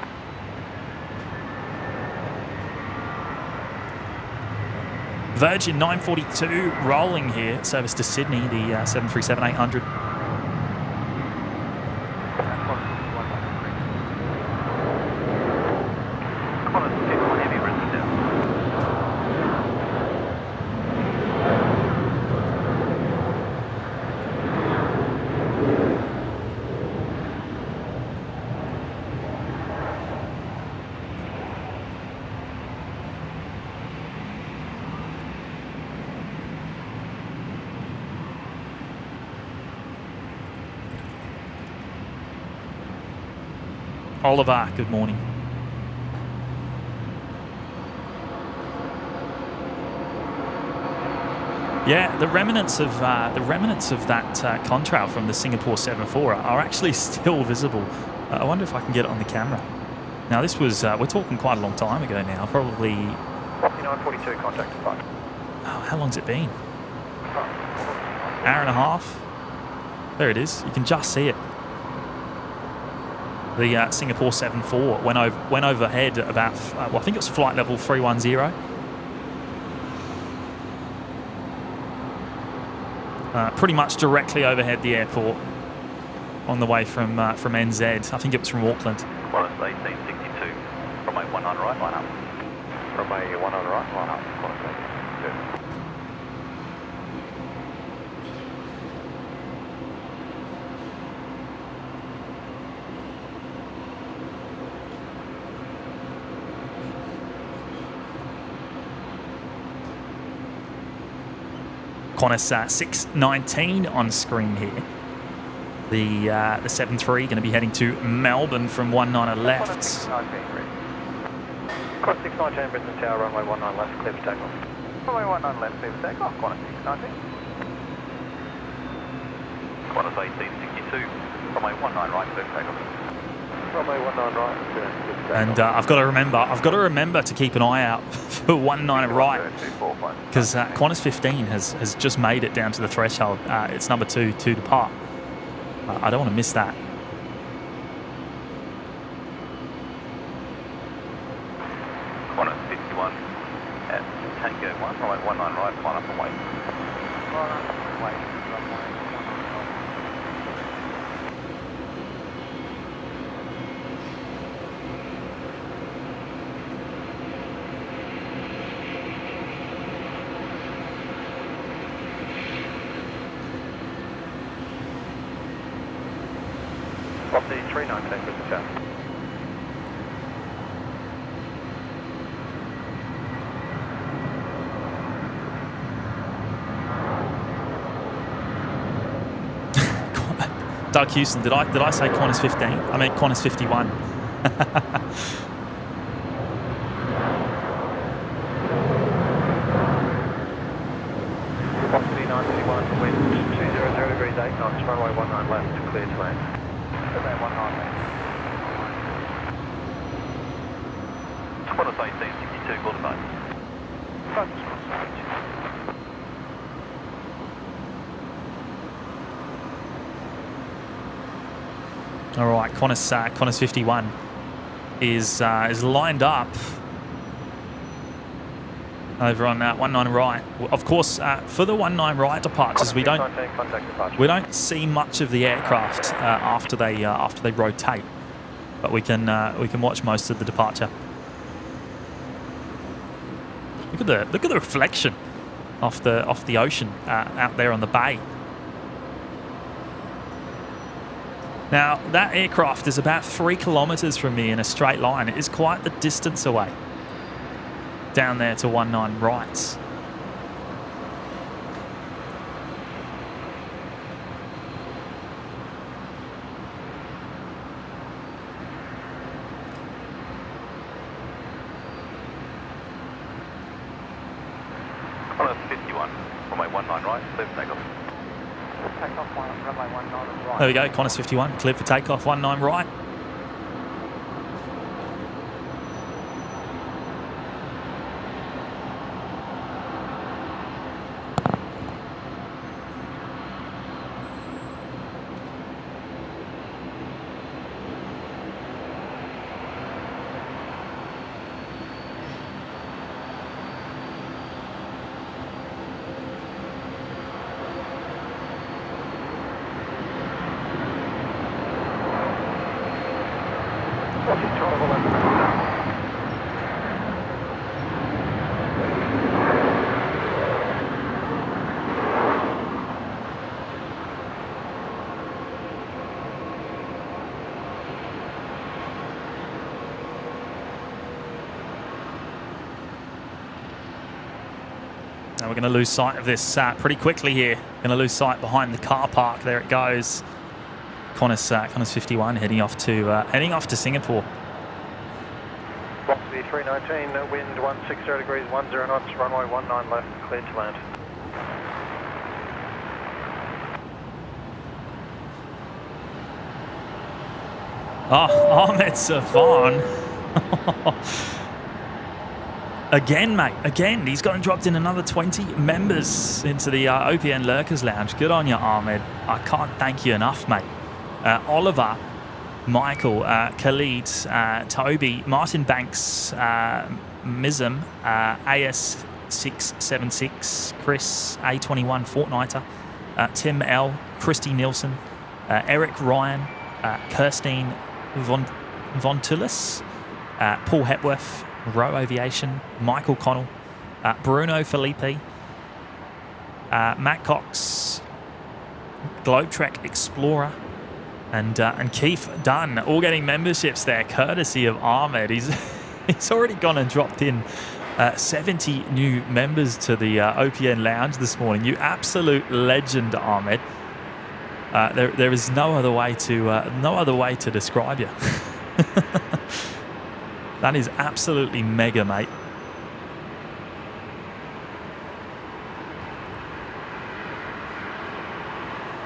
[SPEAKER 3] Virgin 942 rolling here, service to Sydney, the 737-800. Oliver, good morning. Yeah, the remnants of that contrail from the Singapore 74 are actually still visible. I wonder if I can get it on the camera. Now, this was we're talking quite a long time ago now, probably.
[SPEAKER 4] 942 contact spot.
[SPEAKER 3] Oh, how long's it been? Hour and a half. There it is. You can just see it. The Singapore 74 went overhead about, well, I think it was flight level 310. Pretty much directly overhead the airport on the way from NZ. I think it was from Auckland.
[SPEAKER 1] Qantas 1862, runway 19 right, line up.
[SPEAKER 4] Runway 19 right, line up. Qantas 1862.
[SPEAKER 3] Qantas 619 on screen here. The 73 going to be heading to Melbourne from 19 left.
[SPEAKER 4] Qantas 619 Brisbane Tower, runway 19 left, clear for takeoff. Runway 19 left, clear for takeoff. Qantas 619.
[SPEAKER 1] Qantas 1862, runway 19 right, clear for takeoff.
[SPEAKER 4] Runway 19 right, clear for takeoff.
[SPEAKER 3] And I've got to remember to keep an eye out for 19 right, because Qantas 15 has just made it down to the threshold. It's number 2 to depart. I don't want to miss that.
[SPEAKER 1] Qantas 51 at Tango 1, runway 19 right, line up and wait.
[SPEAKER 4] Off the 319 Brisbane Tower.
[SPEAKER 3] Doug Houston, did I say Qantas 15? I meant Qantas 51.
[SPEAKER 4] Velocity 931, wind 200 degrees 8 knots, runway 19 left, clear to land. Runway 19 left.
[SPEAKER 1] Qantas 1862, quarter
[SPEAKER 3] All right, Qantas 51 is lined up over on 19 right. Of course, for the 19 right departures, we don't see much of the aircraft after they rotate, but we can watch most of the departure. Look at the reflection off the ocean out there on the bay. Now, that aircraft is about 3 kilometres from me in a straight line. It is quite the distance away down there to 19 right.
[SPEAKER 1] Qantas 51, runway 19 right, clear for takeoff.
[SPEAKER 4] Takeoff one, runway 19 right.
[SPEAKER 3] There we go, Qantas 51, cleared for takeoff, 19 right. Now we're going to lose sight of this pretty quickly here. Going to lose sight behind the car park. There it goes. Qantas 51 heading off to Singapore.
[SPEAKER 4] Box B319, wind 160 degrees, 10 knots, runway 19 left, cleared to land.
[SPEAKER 3] Oh, Ahmed Safan. Again, mate. Again, he's gone and dropped in another 20 members into the OPN Lurkers Lounge. Good on you, Ahmed. I can't thank you enough, mate. Oliver, Michael, Khalid, Toby, Martin Banks, Mizam, AS676, Chris, A21 Fortnighter, Tim L, Christy Nielsen, Eric Ryan, Kirstine Vontulis, Paul Hepworth, Row Aviation, Michael Connell, Bruno Felipe, Matt Cox, Globetrek Explorer, and Keith Dunn, all getting memberships there, courtesy of Ahmed. He's already gone and dropped in 70 new members to the OPN Lounge this morning. You absolute legend, Ahmed. There is no other way to describe you. That is absolutely mega, mate.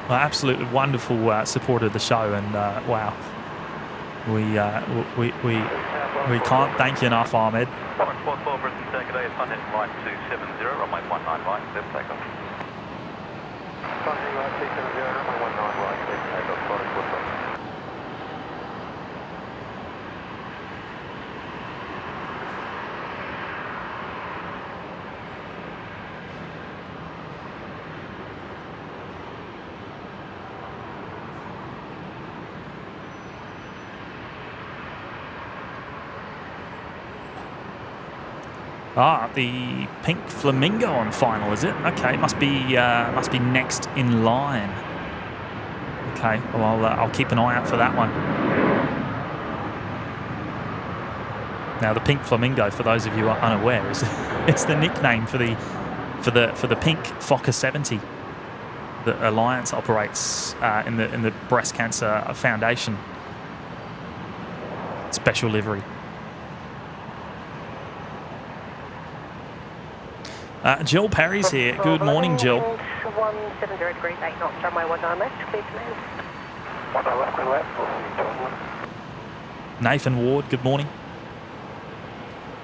[SPEAKER 3] Well, absolutely wonderful supporter of the show, and wow, we can't thank you enough, Ahmed.
[SPEAKER 1] 144 Brisbane International Airport, heading right 270, runway 19 right, clear for takeoff.
[SPEAKER 4] Runway right 270, runway 19 right, clear to takeoff, sorry, what's up?
[SPEAKER 3] Ah, the pink flamingo on final, is it? Okay, must be next in line. Okay, well I'll keep an eye out for that one. Now the pink flamingo, for those of you who are unaware, is it's the nickname for the pink Fokker 70 that Alliance operates in the Breast Cancer Foundation special livery. Jill Perry's here. Good morning, Jill.
[SPEAKER 2] 170 degrees, 8 knots, runway 19 left, clear to land.
[SPEAKER 4] 19 left, clear left.
[SPEAKER 3] Nathan Ward, good morning.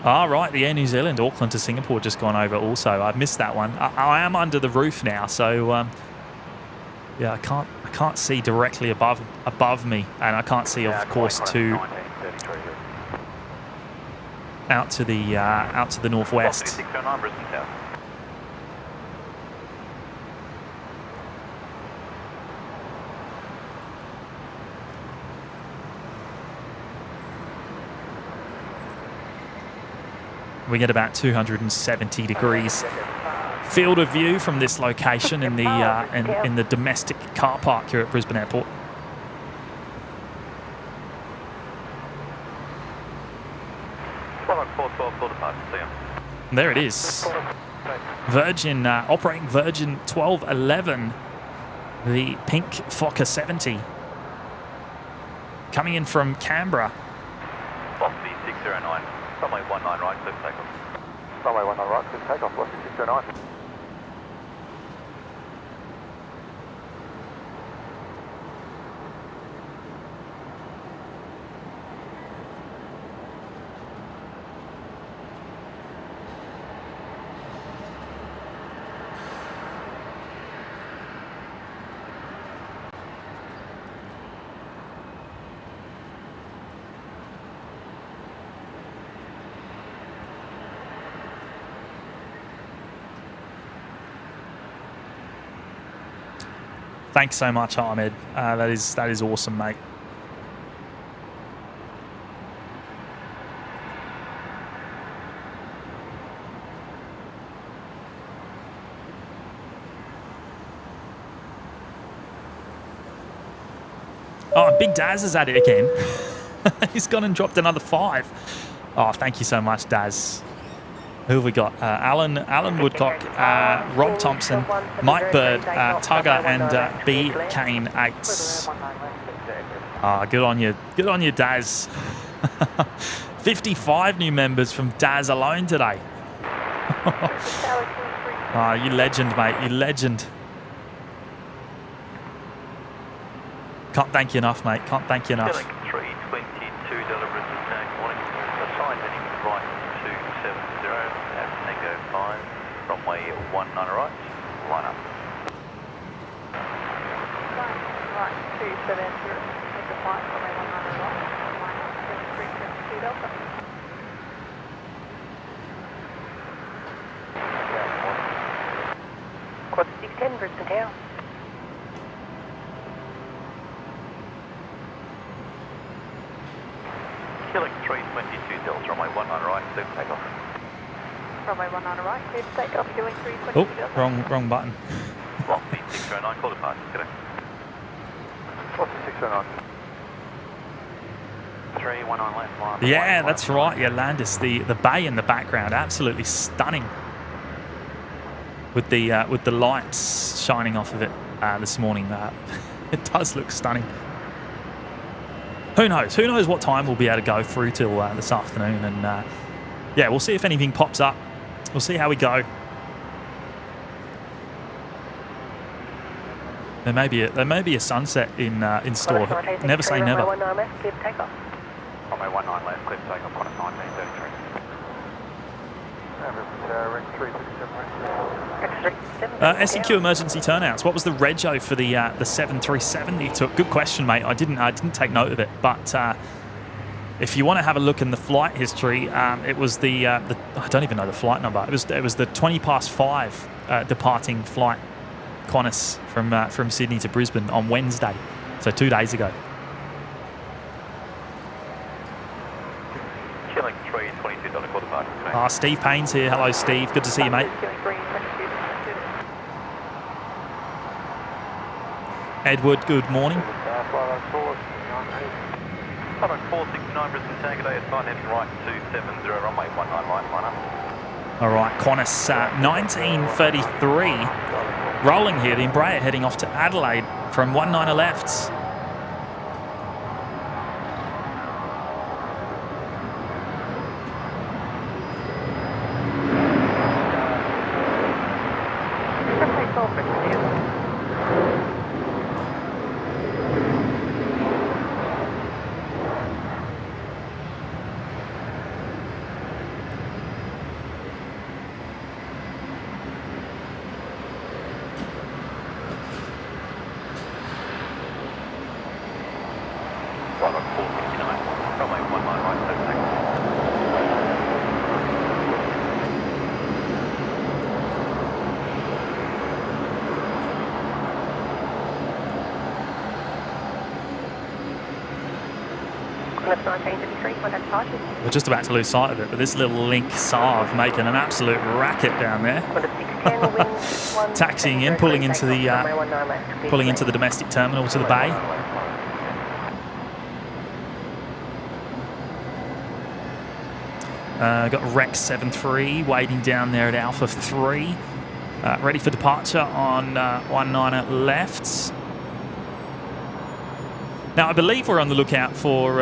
[SPEAKER 3] Ah, right, the Air New Zealand, Auckland to Singapore just gone over also. I've missed that one. I am under the roof now, so yeah, I can't see directly above me, and I can't see, of course, out to the northwest.
[SPEAKER 1] 609 Brisbane South.
[SPEAKER 3] We get about 270 degrees field of view from this location in the domestic car park here at Brisbane Airport. And there it is. Virgin operating Virgin 1211, the pink Fokker 70, coming in from Canberra.
[SPEAKER 1] Velocity 609, runway 19 right, clear for takeoff.
[SPEAKER 4] Runway 19 right, clear for takeoff, velocity 609.
[SPEAKER 3] Thanks so much, Ahmed. That is awesome, mate. Oh, Big Daz is at it again. He's gone and dropped another 5. Oh, thank you so much, Daz. Who have we got? Alan Woodcock, Rob Thompson, Mike Bird, Tugger, and B. Kane 8. Ah, good on you, Daz. 55 new members from Daz alone today. Ah, you legend, mate. You legend. Can't thank you enough, mate. Can't thank you enough.
[SPEAKER 1] 322 deliveries this morning. Assign heading right 270 at Tango 5, runway 19 right, line up.
[SPEAKER 2] Right, 270, Tango 5, runway 19 right, line up, 322 Delta. Quad 610, Brisbane Town.
[SPEAKER 1] Killing 322 Delta, runway 19 right, clear for takeoff.
[SPEAKER 2] Runway 19 right, clear for takeoff, doing 322
[SPEAKER 3] Oh,
[SPEAKER 2] Delta.
[SPEAKER 3] wrong button.
[SPEAKER 1] Velocity 609, call departure, g'day.
[SPEAKER 4] Velocity 609.
[SPEAKER 1] 319 left, line.
[SPEAKER 3] Yeah, that's right. Yeah, Landis, the bay in the background, absolutely stunning. With the lights shining off of it this morning, it does look stunning. Who knows? Who knows what time we'll be able to go through till this afternoon? And yeah, we'll see if anything pops up. We'll see how we go. There may be a sunset in store. Never say never.
[SPEAKER 2] Runway 19 left, clear for takeoff.
[SPEAKER 1] Runway 19 left, clear for takeoff, Qantas 1933.
[SPEAKER 4] Ring 367.
[SPEAKER 3] SEQ emergency turnouts. What was the rego for the 737 that you took? Good question, mate. I didn't take note of it. But if you want to have a look in the flight history, it was the I don't even know the flight number. It was the 5:20 departing flight, Qantas from Sydney to Brisbane on Wednesday, so 2 days ago.
[SPEAKER 1] Killing 322 Delta, call departure, g'day.
[SPEAKER 3] Ah, Steve Payne's here. Hello, Steve. Good to see you, mate. Edward, good morning.
[SPEAKER 1] Runway 469 Brisbane Town, g'day, assign heading right 270, runway 19 right, line up.
[SPEAKER 3] All right, Qantas 1933 rolling here. The Embraer heading off to Adelaide from 19 left.
[SPEAKER 2] Qantas 1933, contact departure.
[SPEAKER 3] We're just about to lose sight of it, but this little link Saab making an absolute racket down there.
[SPEAKER 2] Qantas 610, wind 1.
[SPEAKER 3] Taxiing in, pulling into the domestic terminal to the bay. Got Rex 73 waiting down there at Alpha 3. Ready for departure on 19 left. Now, I believe we're on the lookout for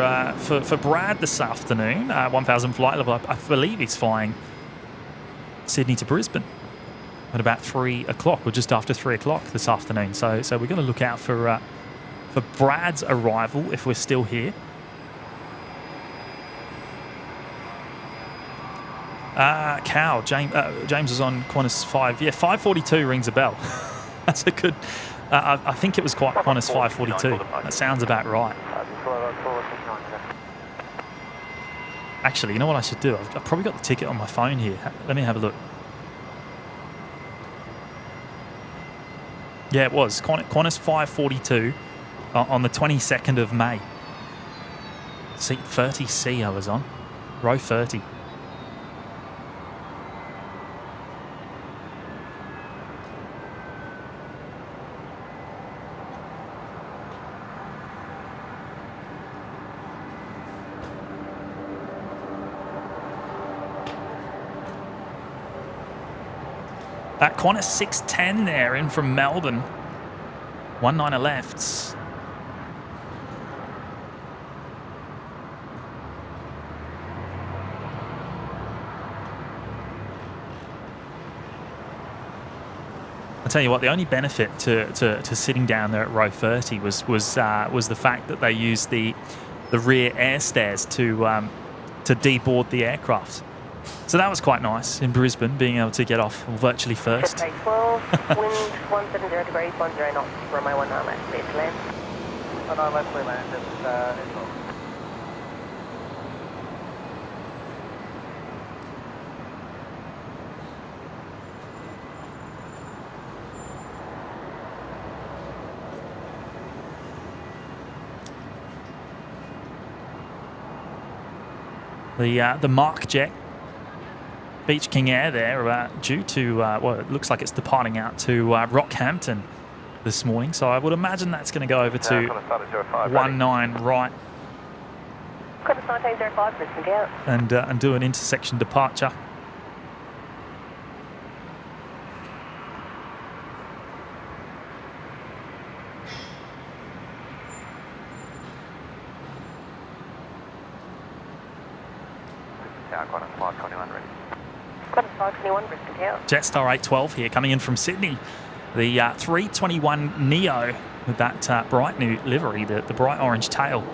[SPEAKER 3] Brad this afternoon. 1000 flight level. I believe he's flying Sydney to Brisbane at about 3 o'clock, or just after 3 o'clock this afternoon. So we're going to look out for Brad's arrival if we're still here. James was on Qantas 5. Yeah, 542 rings a bell. That's a good. I think it was quite Qantas 542. That sounds about right. Actually, you know what I should do? I've probably got the ticket on my phone here. Let me have a look. Yeah, it was Qantas 542 on the 22nd of May. Seat 30C I was on. Row 30. Qantas 610 there in from Melbourne. 19 lefts. I'll tell you what, the only benefit to sitting down there at row 30 was the fact that they used the rear air stairs to deboard the aircraft. So that was quite nice in Brisbane, being able to get off virtually first.
[SPEAKER 2] Okay, 12, wind 170 degrees, 10 knots, runway 19 left, clear to land.
[SPEAKER 4] 19 left, clear land, it's off.
[SPEAKER 3] The Mark Jet Beach King Air there due to, well, it looks like it's departing out to Rockhampton this morning. So I would imagine that's going to go over to 19 right.
[SPEAKER 2] Qantas 1905, Brisbane out.
[SPEAKER 3] And do an intersection departure.
[SPEAKER 4] Qantas 521 ready.
[SPEAKER 2] Qantas 521, Brisbane Tower.
[SPEAKER 3] Jetstar 812 here, coming in from Sydney. The 321 Neo with that bright new livery, the bright orange tail.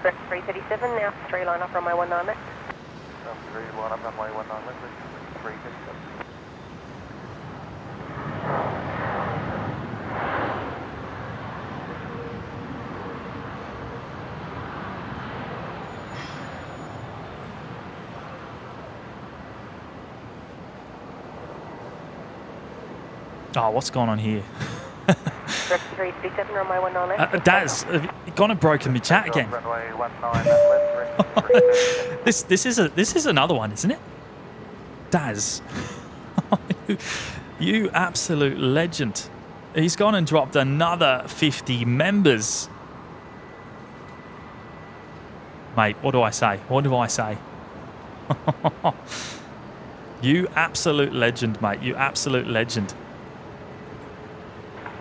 [SPEAKER 2] Rex 337, now 3 line up runway 19 left.
[SPEAKER 4] 3 line up runway 19 left, 337.
[SPEAKER 3] Oh, what's going on here?
[SPEAKER 2] Rex 337, runway 19 left.
[SPEAKER 3] Daz, have you gone and broken my chat again?
[SPEAKER 4] Runway 19 left,
[SPEAKER 3] This is another one, isn't it? Daz, you absolute legend. He's gone and dropped another 50 members. Mate, what do I say? What do I say? You absolute legend, mate. You absolute legend.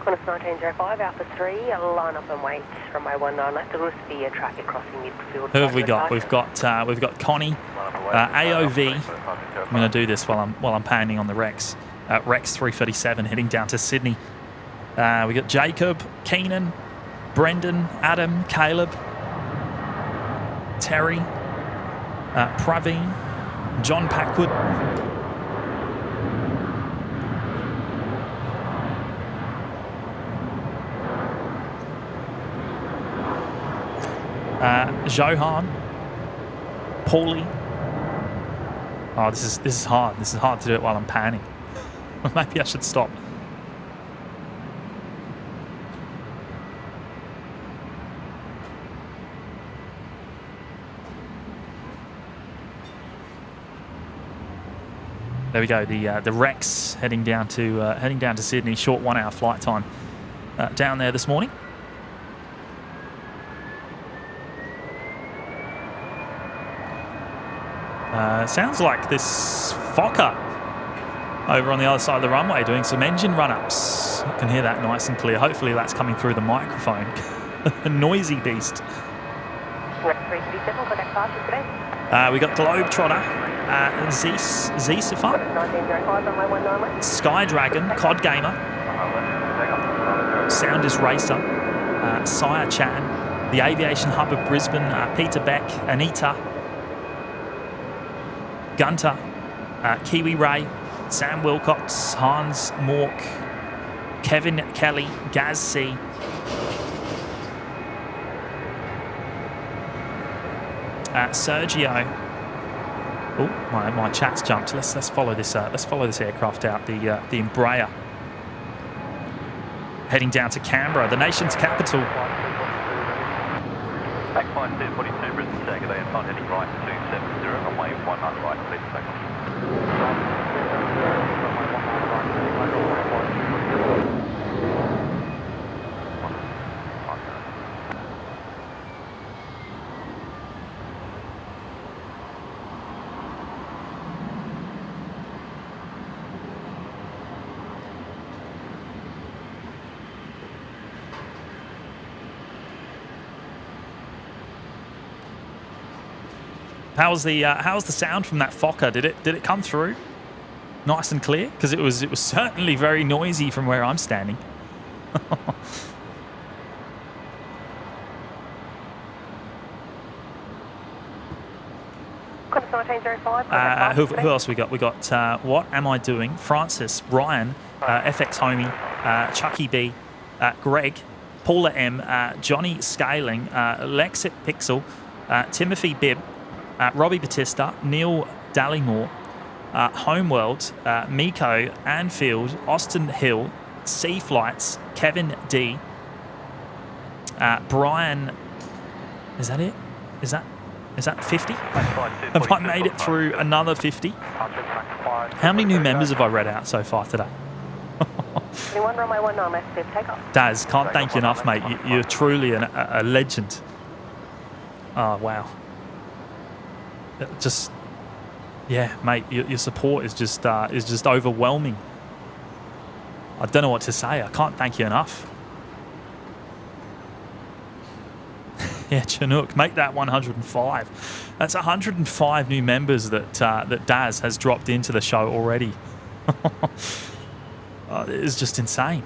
[SPEAKER 2] Qantas 1905, Alpha 3, line up and wait runway 19 left. There will be a traffic crossing midfield.
[SPEAKER 3] Who have we got? We've got Connie, AOV. I'm going to do this while I'm pounding on the Rex. Rex 337 heading down to Sydney. We got Jacob, Keenan, Brendan, Adam, Caleb, Terry, Praveen, John Packwood. Johan, Paulie. Oh, this is hard. This is hard to do it while I'm panning. Maybe I should stop. There we go. The Rex heading down to Sydney. Short 1 hour flight time down there this morning. Sounds like this Fokker over on the other side of the runway doing some engine run-ups. I can hear that nice and clear. Hopefully that's coming through the microphone. A noisy beast. We got Globetrotter, Zesifa, Sky Dragon, Cod Gamer, Sounders Racer, Sire Chan, the Aviation Hub of Brisbane, Peter Beck, Anita, Gunter, Kiwi Ray, Sam Wilcox, Hans Mork, Kevin Kelly, Gaz C, Sergio. Oh, my chat's jumped. Let's follow this. Let's follow this aircraft out. The Embraer heading down to Canberra, the nation's capital.
[SPEAKER 1] Back 5242 Brisbane Tag today and front heading right 270 runway 19 right, please take off.
[SPEAKER 3] How's the sound from that Fokker? Did it come through nice and clear? Because it was certainly very noisy from where I'm standing. Who else we got? We got What Am I Doing? Francis, Ryan, FX Homie, Chucky B, Greg, Paula M, Johnny Scaling, Lexit Pixel, Timothy Bibb, Robbie Batista, Neil Dallymore, Homeworld, Miko, Anfield, Austin Hill, Sea Flights, Kevin D, Brian. Is that it? Is that 50? Have I made it through another 50? How many new members have I read out so far today? Daz, can't thank you enough, mate. You're truly a legend. Oh, wow. Just, yeah, mate, your support is just overwhelming. I don't know what to say. I can't thank you enough. Yeah, Chinook, make that 105. That's 105 new members that Daz has dropped into the show already. It's just insane.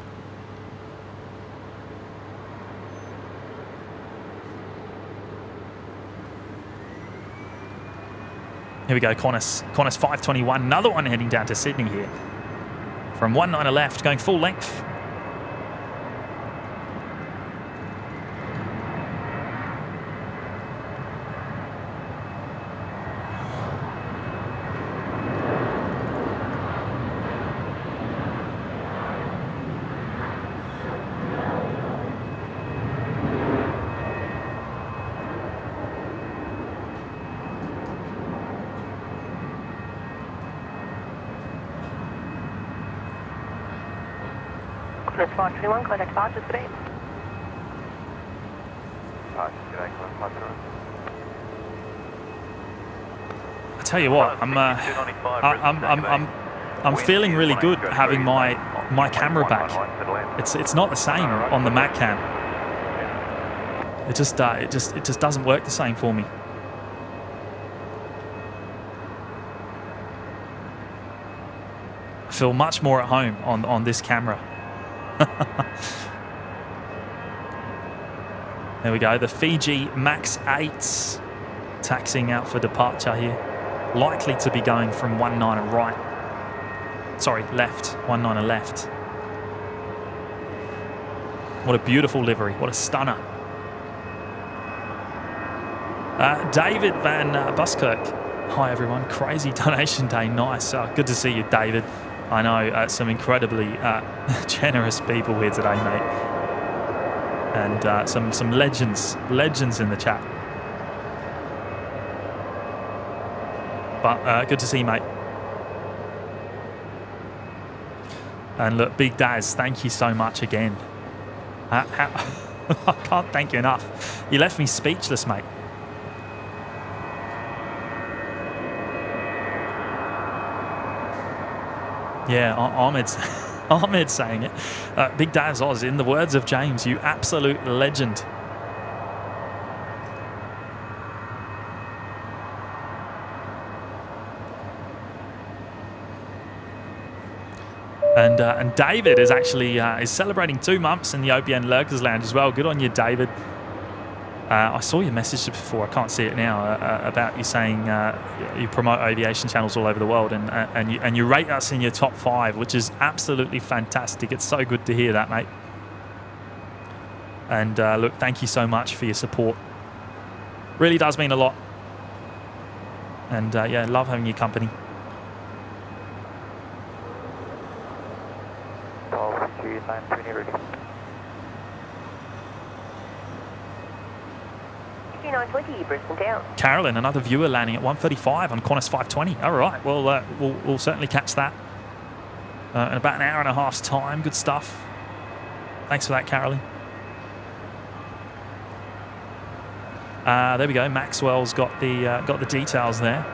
[SPEAKER 3] Here we go, Qantas 521, another one heading down to Sydney here. From 19 left, going full length.
[SPEAKER 2] Qantas 521, contact departure today.
[SPEAKER 3] I tell you what, I'm feeling really good having my camera back. It's not the same on the Mac cam. It just doesn't work the same for me. I feel much more at home on this camera. There we go, the Fiji Max 8s taxiing out for departure here. Likely to be going from 19 right. Sorry, left. 19 left. What a beautiful livery. What a stunner. David Van Buskirk. Hi, everyone. Crazy donation day. Nice. Good to see you, David. I know some incredibly generous people here today, mate. And some legends in the chat. But good to see you, mate. And look, Big Daz, thank you so much again. I can't thank you enough. You left me speechless, mate. Yeah, Ahmed's saying it. Big Daz Oz, in the words of James, you absolute legend. And David is actually is celebrating 2 months in the OPN Lurkers Lounge as well. Good on you, David. I saw your message before. I can't see it now about you saying you promote aviation channels all over the world and you rate us in your top 5, which is absolutely fantastic. It's so good to hear that, mate. And look, thank you so much for your support. Really does mean a lot. And yeah, love having your company. Carolyn, another viewer landing at 1:35 on Qantas 520. All right, well, we'll certainly catch that in about an hour and a half's time. Good stuff. Thanks for that, Carolyn. There we go. Maxwell's got the details there.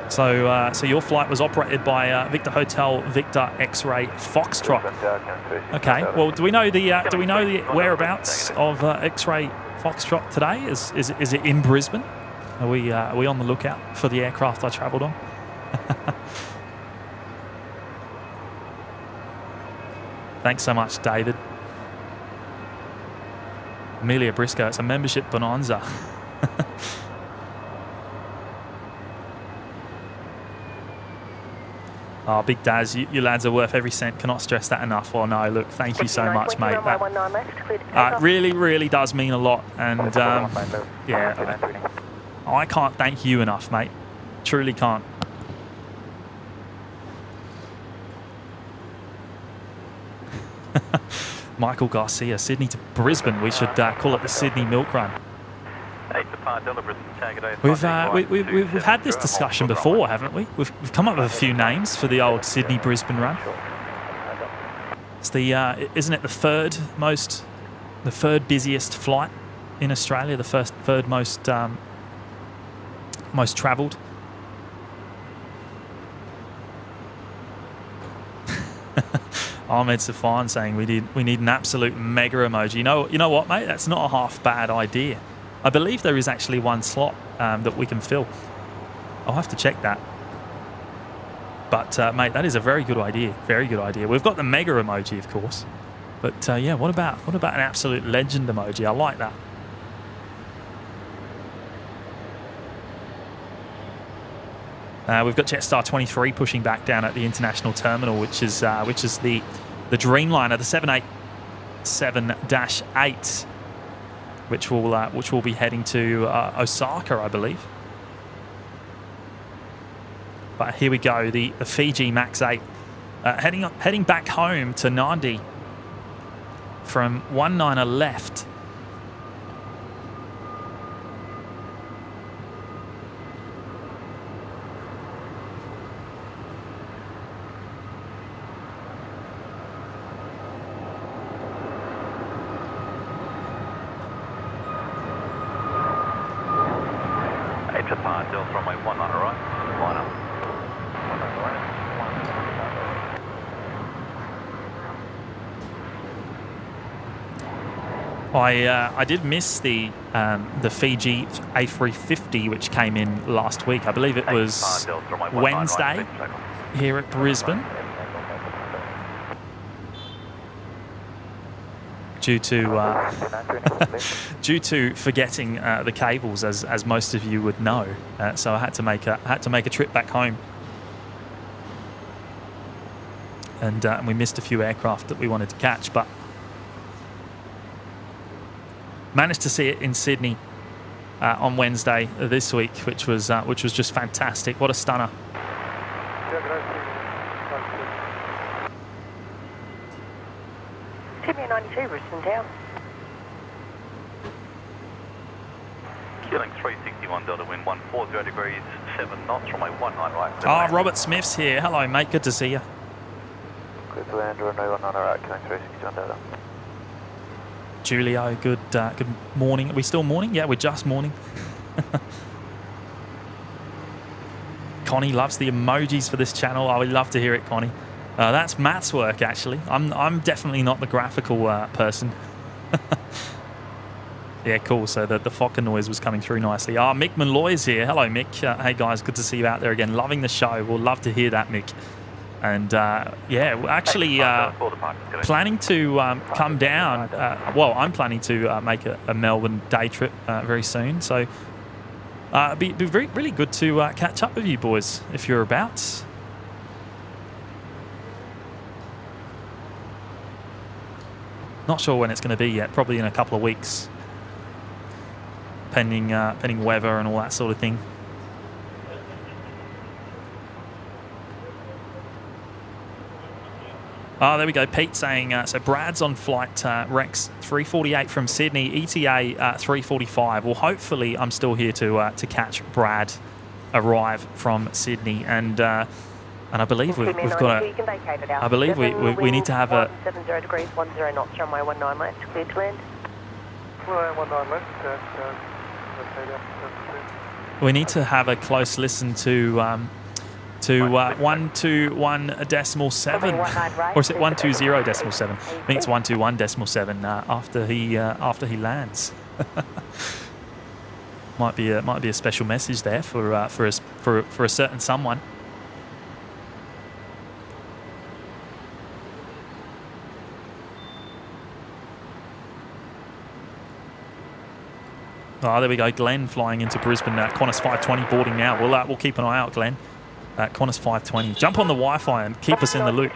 [SPEAKER 3] So, so your flight was operated by Victor Hotel Victor X-Ray Foxtrot. Okay. Well, do we know the whereabouts of X-Ray Foxtrot today? Is it in Brisbane? Are we on the lookout for the aircraft I travelled on? Thanks so much, David. Amelia Briscoe, it's a membership bonanza. Oh, Big Daz, you lads are worth every cent. Cannot stress that enough. Oh, no, look, thank you so much, mate. That really, really does mean a lot. And, yeah, I can't thank you enough, mate. Truly can't. Michael Garcia, Sydney to Brisbane. We should call it the Sydney Milk Run. We've had this discussion before, haven't we? We've come up with a few names for the old Sydney-Brisbane run. It's the isn't it the third busiest flight in Australia? The third most travelled. Ahmed Safan saying we need an absolute mega emoji. You know what, mate? That's not a half bad idea. I believe there is actually one slot that we can fill. I'll have to check that. But, mate, that is a very good idea. Very good idea. We've got the mega emoji, of course. But, yeah, what about an absolute legend emoji? I like that. We've got Jetstar 23 pushing back down at the international terminal, which is the Dreamliner, the 787-8. Which will be heading to Osaka, I believe. But here we go, the Fiji Max 8 heading back home to Nandi from 19er left.
[SPEAKER 1] Runway 19 right, line up.
[SPEAKER 3] I did miss the Fiji A350 which came in last week. I believe it was Wednesday here at Brisbane. Due to forgetting the cables, as most of you would know, so I had to make a trip back home, and we missed a few aircraft that we wanted to catch. But Managed to see it in Sydney on Wednesday this week, which was just fantastic. What a stunner!
[SPEAKER 5] Sydney 92, Brisbane down.
[SPEAKER 1] Killing 361 Delta wind 140 degrees 7 knots, runway 19 right.
[SPEAKER 3] Ah, Robert Smith's here. Hello, mate. Good to see you.
[SPEAKER 4] Clear to land, runway 19 right, killing 361 Delta.
[SPEAKER 3] Julio, good morning. Are we still morning? Yeah, we're just morning. Connie loves the emojis for this channel. I would love to hear it, Connie. That's Matt's work, actually. I'm definitely not the graphical person. Yeah, cool. So the Fokker noise was coming through nicely. Mick Malloy's here. Hello, Mick. Hey, guys. Good to see you out there again. Loving the show. We'll love to hear that, Mick. And, yeah, we're actually planning to come down. Well, I'm planning to make a Melbourne day trip very soon. So it'd be really good to catch up with you boys if you're about. Not sure when it's going to be yet. Probably in a couple of weeks. Pending weather and all that sort of thing. Oh, there we go. Pete saying, so Brad's on flight Rex 348 from Sydney, ETA 345. Well, hopefully I'm still here to catch Brad arrive from Sydney. And I believe we've got a... I believe we need to have a...
[SPEAKER 5] 70 degrees, 10 knots, runway 19 left, clear to land.
[SPEAKER 4] Runway 19 left,
[SPEAKER 3] we need to have a close listen to 121.7, or is it 120.7? I think it's 121.7 after he lands. might be a special message there for a certain someone. Oh, there we go. Glenn flying into Brisbane. Qantas 520 boarding now. We'll keep an eye out, Glenn. Qantas 520. Jump on the Wi-Fi and keep us in the loop.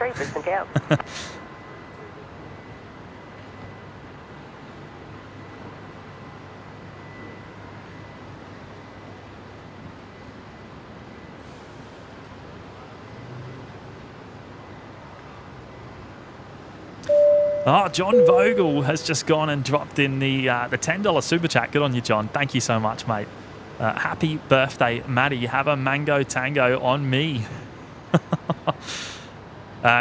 [SPEAKER 3] John Vogel has just gone and dropped in the $10 super chat. Good on you, John. Thank you so much, mate. Happy birthday, Maddie. Have a mango tango on me.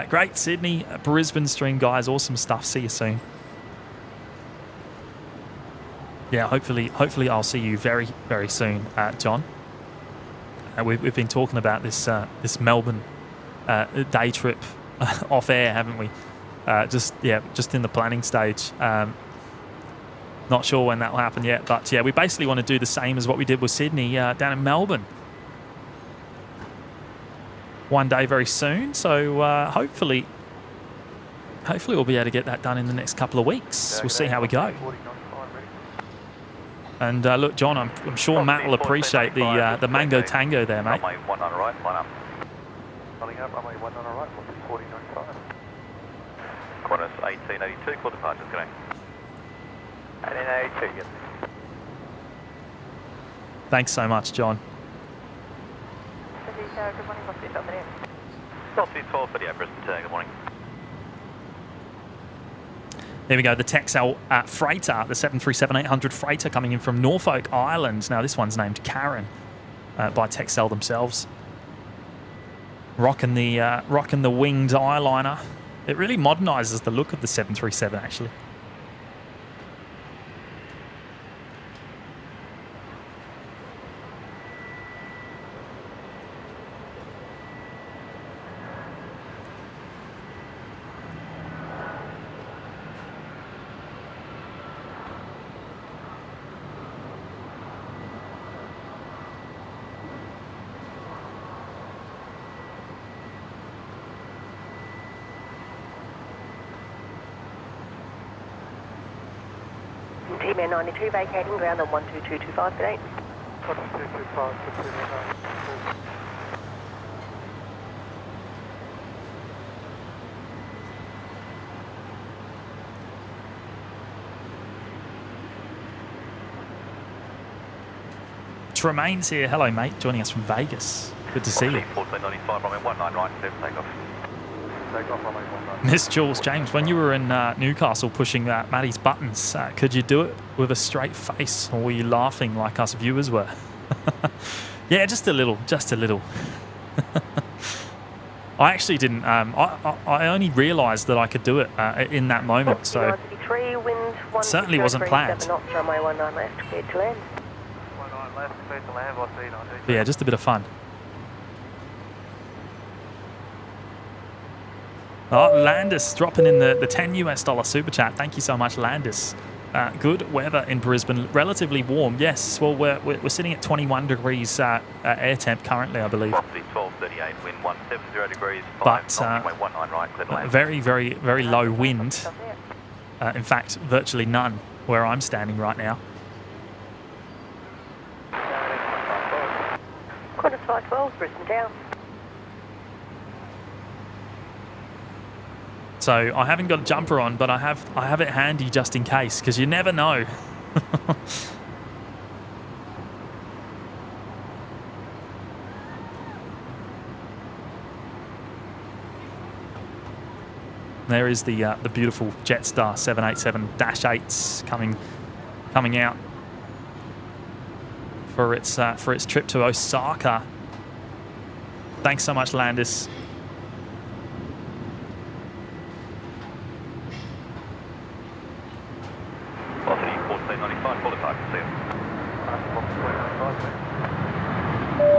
[SPEAKER 3] Great Sydney, Brisbane stream, guys. Awesome stuff. See you soon. Yeah, hopefully I'll see you very, very soon, John. We've been talking about this Melbourne day trip off air, haven't we? Just in the planning stage. Not sure when that will happen yet, but yeah, we basically want to do the same as what we did with Sydney down in Melbourne. One day very soon, so hopefully we'll be able to get that done in the next couple of weeks. We'll see how we go. And look, John, I'm sure Matt will appreciate the mango tango there, mate.
[SPEAKER 1] Runway 19 right, line up.
[SPEAKER 4] Running up, runway 19 right, 4095.
[SPEAKER 1] Qantas A280, call departures, connect. 1882, yes.
[SPEAKER 3] Thanks so much, John.
[SPEAKER 2] Good morning, what's the top of
[SPEAKER 1] Velocity 1230, Brisbane turn, good morning.
[SPEAKER 3] There we go, the Texel freighter, the 737-800 freighter coming in from Norfolk Island. Now this one's named Karen by Texel themselves. Rocking the winged eyeliner. It really modernises the look of the 737, actually.
[SPEAKER 5] Team 92 vacating ground on 12225 today.
[SPEAKER 4] 12225 for Team 92.
[SPEAKER 3] Tremaine's here. Hello, mate. Joining us from Vegas. Good to see you.
[SPEAKER 1] 1495, runway 19 right, clear for takeoff.
[SPEAKER 4] Takeoff runway 19.
[SPEAKER 3] Miss Jules, James, when you were in Newcastle pushing Maddie's buttons, could you do it with a straight face, or were you laughing like us viewers were? Yeah, just a little. I actually didn't. I only realised that I could do it in that moment, so it certainly wasn't planned.
[SPEAKER 5] Runway 19 left, cleared to land.
[SPEAKER 4] 19 left, clear to land, what's the
[SPEAKER 3] But yeah, just a bit of fun. Oh, Landis dropping in the $10 US super chat. Thank you so much, Landis. Good weather in Brisbane, relatively warm. Yes, well, we're sitting at 21 degrees air temp currently, I believe.
[SPEAKER 1] Property 1238, wind 170 degrees,
[SPEAKER 3] But
[SPEAKER 1] 5 runway 19 right, clear to land.
[SPEAKER 3] very, very, very low wind. In fact, virtually none where I'm standing right now.
[SPEAKER 5] Qantas 512, Brisbane down.
[SPEAKER 3] So I haven't got a jumper on, but I have it handy just in case, because you never know. There is the beautiful Jetstar 787-8s coming out for its trip to Osaka. Thanks so much, Landis.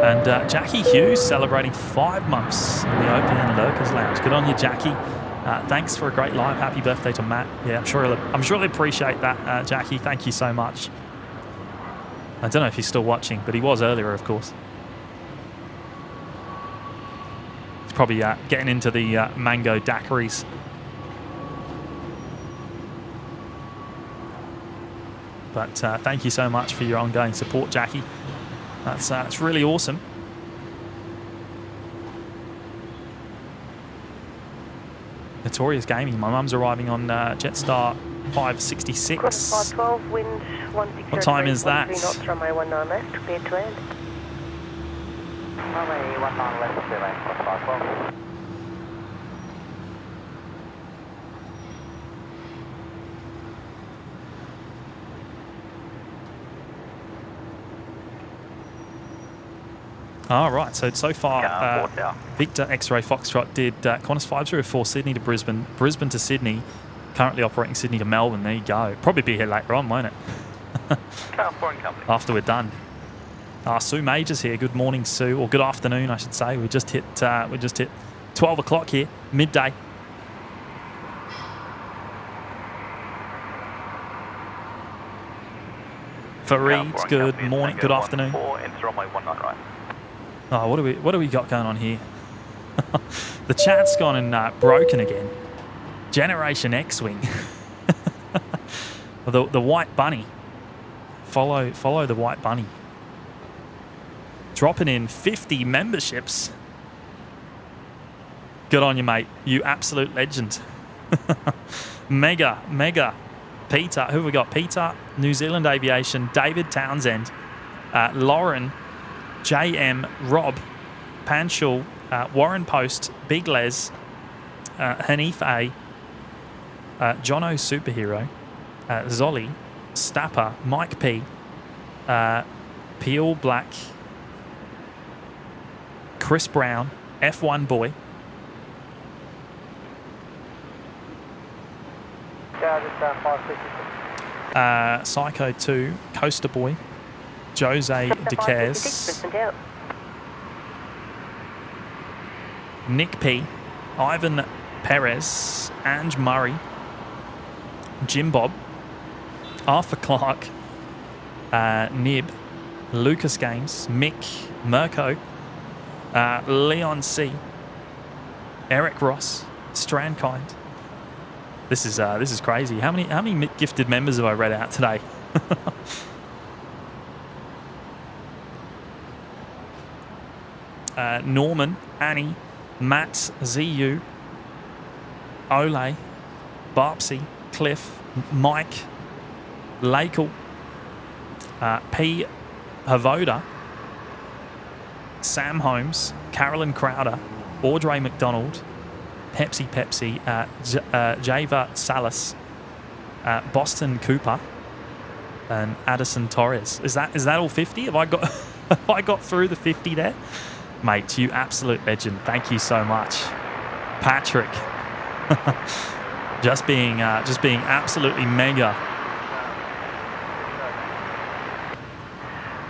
[SPEAKER 3] And Jackie Hughes celebrating 5 months in the OPN Lurkers Lounge. Good on you, Jackie. Thanks for a great live. Happy birthday to Matt. Yeah, I'm sure he'll appreciate that, Jackie. Thank you so much. I don't know if he's still watching, but he was earlier, of course. He's probably getting into the mango daiquiris. But thank you so much for your ongoing support, Jackie. That's really awesome. Notorious Gaming. My mum's arriving on Jetstar 566.
[SPEAKER 5] Qantas 512, wind 160.
[SPEAKER 3] What time is that?
[SPEAKER 5] Knots, runway 19 left, cleared to land.
[SPEAKER 4] Runway 19 left, clear land, Qantas 512.
[SPEAKER 3] All right, so far, Victor X-Ray Foxtrot did Qantas 504 Sydney to Brisbane, Brisbane to Sydney, currently operating Sydney to Melbourne. There you go. Probably be here later on, won't it? After we're done. Sue Majors here. Good morning, Sue, or good afternoon, I should say. We just hit 12 o'clock here, midday. Fareed, good morning, good afternoon. Oh, what do we got going on here? The chat's gone and broken again. Generation X-Wing. the white bunny. Follow the white bunny. Dropping in 50 memberships. Good on you, mate. You absolute legend. Mega. Peter, who have we got? Peter, New Zealand Aviation, David Townsend, Lauren, JM, Rob, Panchul, Warren Post, Big Les, Hanif A, Jono Superhero, Zolly, Stapper, Mike P, Peel Black, Chris Brown, F1 Boy, Psycho 2, Coaster Boy, Jose DeCares, Nick P, Ivan Perez, Ange Murray, Jim Bob, Arthur Clark, Nib, Lucas Games, Mick, Mirko, Leon C, Eric Ross, Strandkind. This is crazy. How many gifted members have I read out today? Norman, Annie, Matt, ZU, Ole, Barpsy, Cliff, Mike, Lakel, P, Havoda, Sam Holmes, Carolyn Crowder, Audrey McDonald, Pepsi, Java Salas, Boston Cooper, and Addison Torres. Is that all 50? Have I got have I got through the 50 there? Mate, you absolute legend. Thank you so much. Patrick. just being absolutely mega.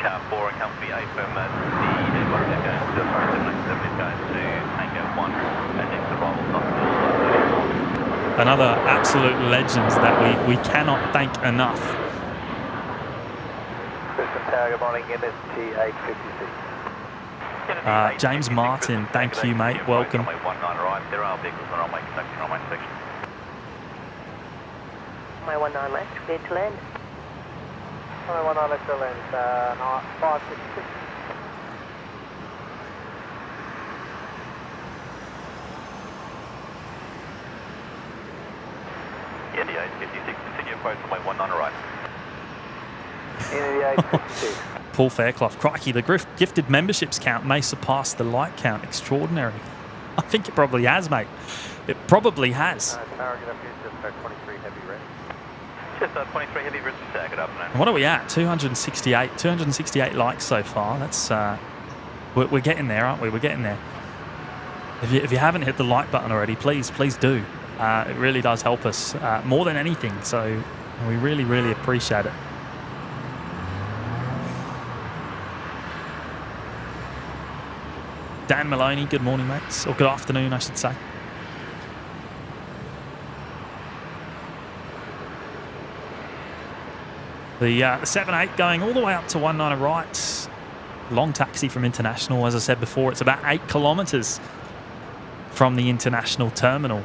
[SPEAKER 1] Car 4 and company A400M, the airport is going to 787 is going to Tango 1 and next arrival not
[SPEAKER 3] Another absolute legend that we cannot thank enough.
[SPEAKER 4] Brisbane Tower, good morning, MST 856.
[SPEAKER 3] James Martin, thank you, mate. Welcome.
[SPEAKER 1] Runway 19 right, there are vehicles on runway conducting runway inspection.
[SPEAKER 5] Runway 19 left, clear to land.
[SPEAKER 4] Runway 19 left to land, 556.
[SPEAKER 1] Yeah, the 856, continue approach runway 19 right.
[SPEAKER 4] In the 856.
[SPEAKER 3] Paul Fairclough. Crikey, the gifted memberships count may surpass the light count. Extraordinary. I think it probably has, mate. It probably has.
[SPEAKER 4] Tower, good afternoon, just 23 heavy red.
[SPEAKER 1] Just 23 heavy Brisbane Tower, good afternoon.
[SPEAKER 3] And what are we at? 268 likes so far. That's we're getting there, aren't we? We're getting there. If you haven't hit the like button already, please do. It really does help us more than anything. So we really appreciate it. Dan Maloney, good morning, mates. Or good afternoon, I should say. The 7-8 going all the way up to 19 right. Long taxi from International. As I said before, it's about 8 kilometres from the International Terminal.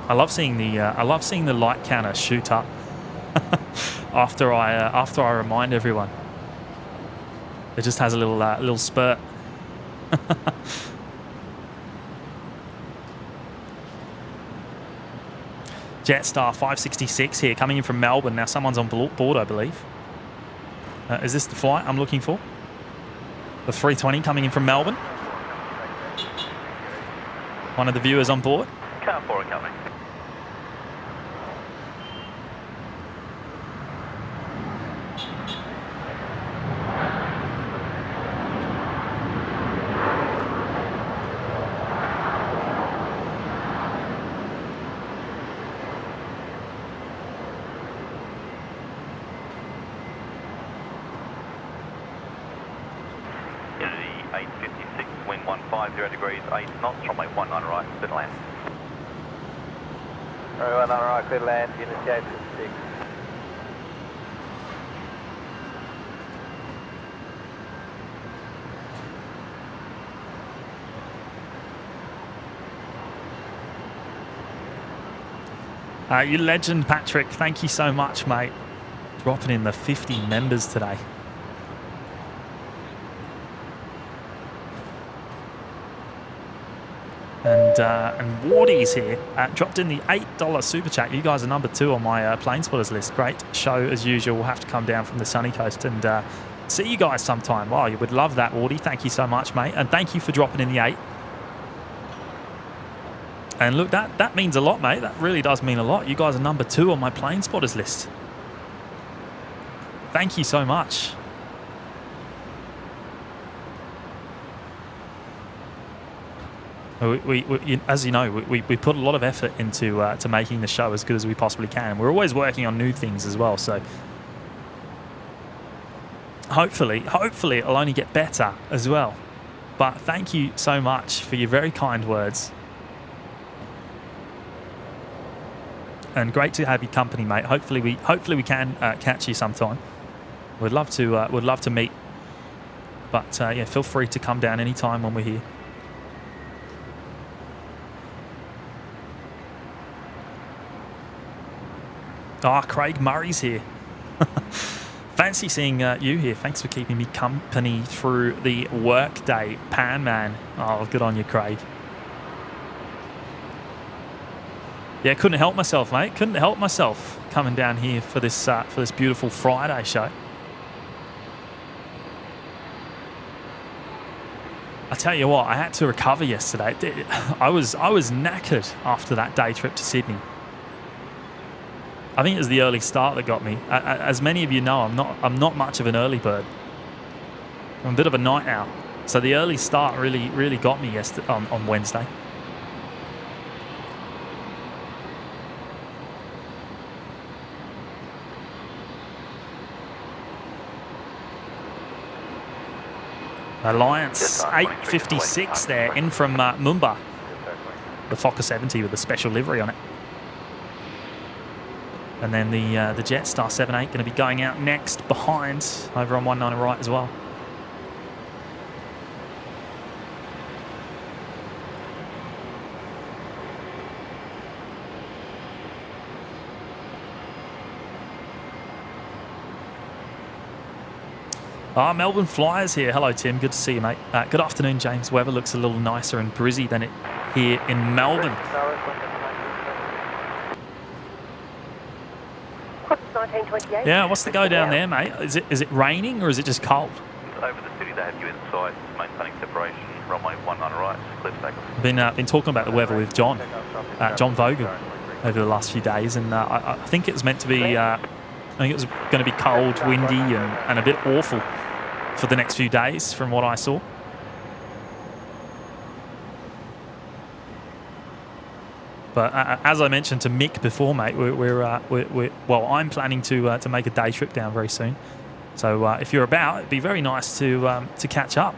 [SPEAKER 3] I love seeing the light counter shoot up after I remind everyone. It just has a little spurt. Jetstar 566 here, coming in from Melbourne. Now someone's on board, I believe. Is this the flight I'm looking for? The 320 coming in from Melbourne. One of the viewers on board.
[SPEAKER 1] Car 4 coming. Unity 856, wind 150 degrees, 8 knots, runway 19 right, clear to land.
[SPEAKER 4] Runway 19 right, clear to land, Unity 856.
[SPEAKER 3] You legend, Patrick. Thank you so much, mate. Dropping in the 50 members today. And Wardy's here. Dropped in the $8 super chat. You guys are number 2 on my plane spotters list. Great show as usual. We'll have to come down from the sunny coast and see you guys sometime. Wow, you would love that, Wardy. Thank you so much, mate. And thank you for dropping in the 8. And look, that means a lot, mate. That really does mean a lot. You guys are number 2 on my plane spotters list. Thank you so much. As you know, we put a lot of effort into to making the show as good as we possibly can. We're always working on new things as well. So hopefully it'll only get better as well. But thank you so much for your very kind words. And great to have your company, mate. Hopefully we can catch you sometime. Would love to meet. But yeah, feel free to come down anytime when we're here. Ah, Craig Murray's here. Fancy seeing you here. Thanks for keeping me company through the work day, Pan Man. Oh, good on you, Craig. Yeah, couldn't help myself, mate. Couldn't help myself coming down here for this beautiful Friday show. I tell you what, I had to recover yesterday. I was knackered after that day trip to Sydney. I think it was the early start that got me. As many of you know, I'm not much of an early bird. I'm a bit of a night owl. So the early start really got me yesterday on Wednesday. Alliance 856 there, in from Mumbai. The Fokker 70 with a special livery on it. And then the Jetstar 78 going to be going out next behind over on 19 right as well. Melbourne Flyers here. Hello, Tim. Good to see you, mate. Good afternoon, James. Weather looks a little nicer and brizzy than it here in Melbourne. Yeah, what's the go down there, mate? Is it raining or is it just cold?
[SPEAKER 1] Over the city, they have you inside, maintaining separation. Runway 19 right, clear for takeoff.
[SPEAKER 3] Been talking about the weather with John Vogel over the last few days, and I think it was meant to be. I think it was going to be cold, windy, and a bit awful for the next few days, from what I saw. But as I mentioned to Mick before, mate, well, I'm planning to make a day trip down very soon. So if you're about, it'd be very nice to catch up.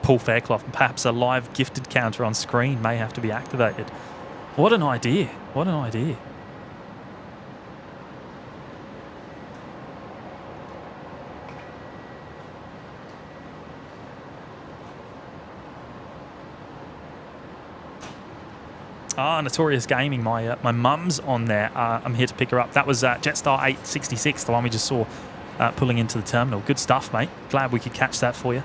[SPEAKER 3] Paul Fairclough, perhaps a live gifted counter on screen may have to be activated. What an idea. What an idea. Notorious Gaming. My mum's on there. I'm here to pick her up. That was Jetstar 866, the one we just saw pulling into the terminal. Good stuff, mate. Glad we could catch that for you.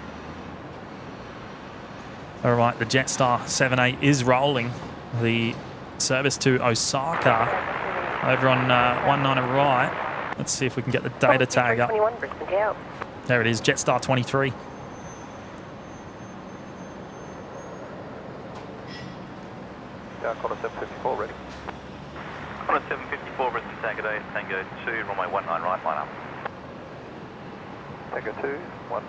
[SPEAKER 3] All right, the Jetstar 78 is rolling. The service to Osaka over on 19 right. Let's see if we can get the data tag up. There it is, Jetstar 23.
[SPEAKER 4] Qantas 754 ready.
[SPEAKER 1] Qantas 754, Brisbane Tango 2, runway 19 right, line up.
[SPEAKER 4] Tango 2, 19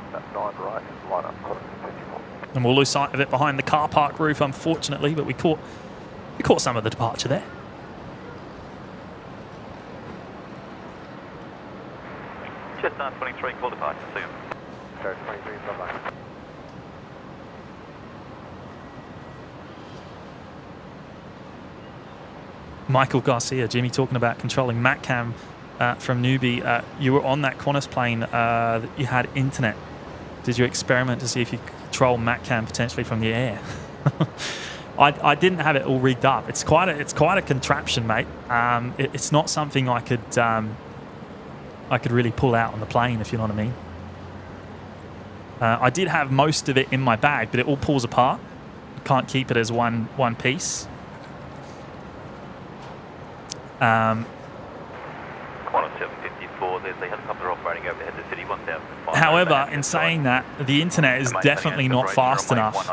[SPEAKER 4] right, line up, Qantas 754.
[SPEAKER 3] And we'll lose sight of it behind the car park roof, unfortunately, but we caught some of the departure there.
[SPEAKER 1] Jetstar 23, call departure, see you.
[SPEAKER 4] Go 23, bye-bye.
[SPEAKER 3] Michael Garcia, Jimmy, talking about controlling MATCAM from Newbie. You were on that Qantas plane, you had internet. Did you experiment to see if you could control MATCAM potentially from the air? I didn't have it all rigged up. It's quite a contraption, mate. It's not something I could really pull out on the plane, if you know what I mean. I did have most of it in my bag, but it all pulls apart. You can't keep it as one piece.
[SPEAKER 1] Qantas 754, there's the helicopter operating over the head of the city, 1,005.
[SPEAKER 3] However, in saying that, the internet is definitely not fast enough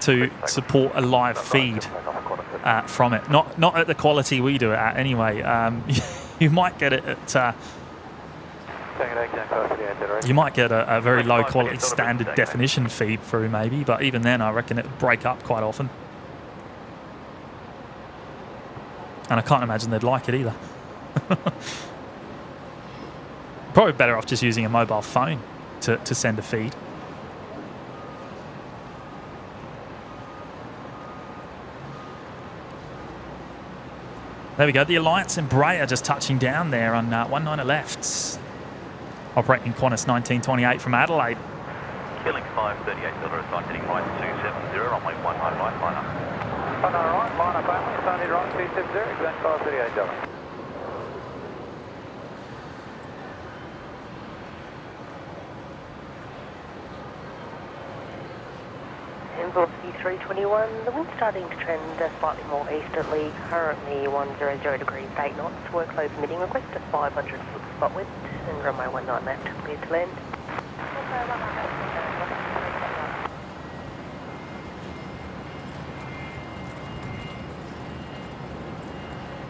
[SPEAKER 3] to support a live feed from it. Not at the quality we do it at, anyway. You might get it at. You might get a very low quality standard definition feed through, maybe, but even then, I reckon it would break up quite often. And I can't imagine they'd like it either. Probably better off just using a mobile phone to send a feed. There we go. The Alliance Embraer just touching down there on 19 left. Operating Qantas 1928 from Adelaide.
[SPEAKER 1] Killing 538 Delta, assign heading right 270, runway 19 right, line up.
[SPEAKER 4] 19 right, line up only, assign heading right 270, exact 538 Delta.
[SPEAKER 5] Velocity 321, the wind starting to trend slightly more easterly, currently 100 degrees 8 knots, workload permitting, request at 500 foot spot width, and runway 19 left, clear to land.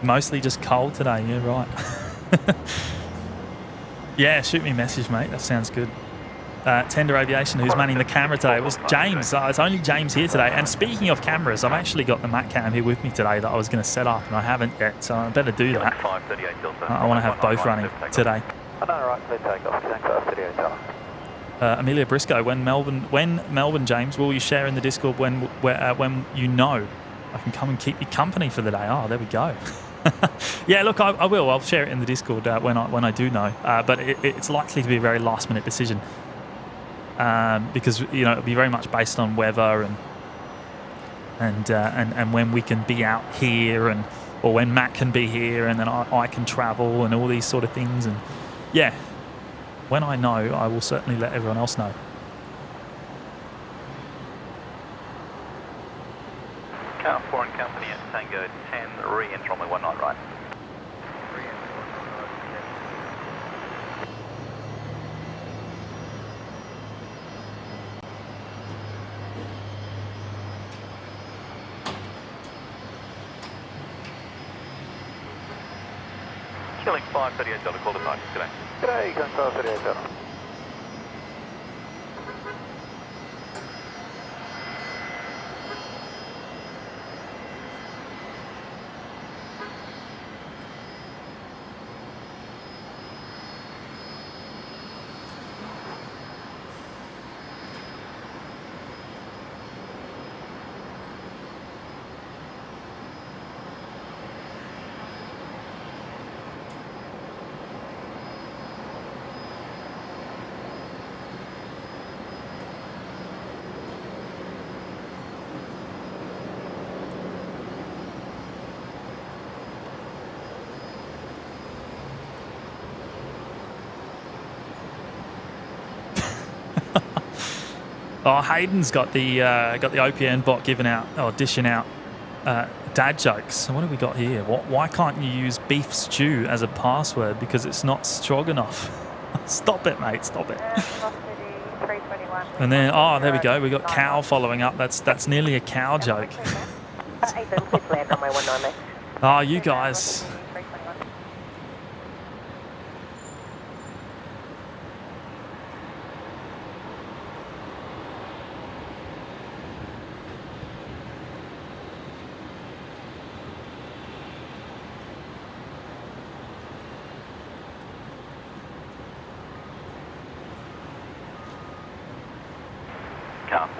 [SPEAKER 3] Mostly just cold today, yeah, right. Yeah, shoot me a message, mate. That sounds good. Tender Aviation, who's manning the camera today? It was James. It's only James here today. And speaking of cameras, I've actually got the Mac cam here with me today that I was going to set up, and I haven't yet, so I better do that. I want to have both running today.
[SPEAKER 4] 19 right, clear takeoff, exact 538 Delta.
[SPEAKER 3] Amelia Briscoe, when Melbourne, James, will you share in the Discord when you know I can come and keep you company for the day? Oh, there we go. Yeah, look, I will. I'll share it in the Discord when I do know. But it's likely to be a very last-minute decision because it'll be very much based on weather and when we can be out here or when Matt can be here and then I can travel and all these sort of things. And yeah, when I know, I will certainly let everyone else know.
[SPEAKER 1] Car foreign company at Tango 10, re-enter runway 19 right. Killing 538 Delta, call departure today.
[SPEAKER 4] G'day, going 538 Delta.
[SPEAKER 3] Oh, Hayden's got the OPN bot dishing out dad jokes. So what have we got here? Why can't you use beef stew as a password? Because it's not strong enough. Stop it, mate. Stop it. And then, there we go. We got cow following up. That's nearly a cow joke. Oh, you guys.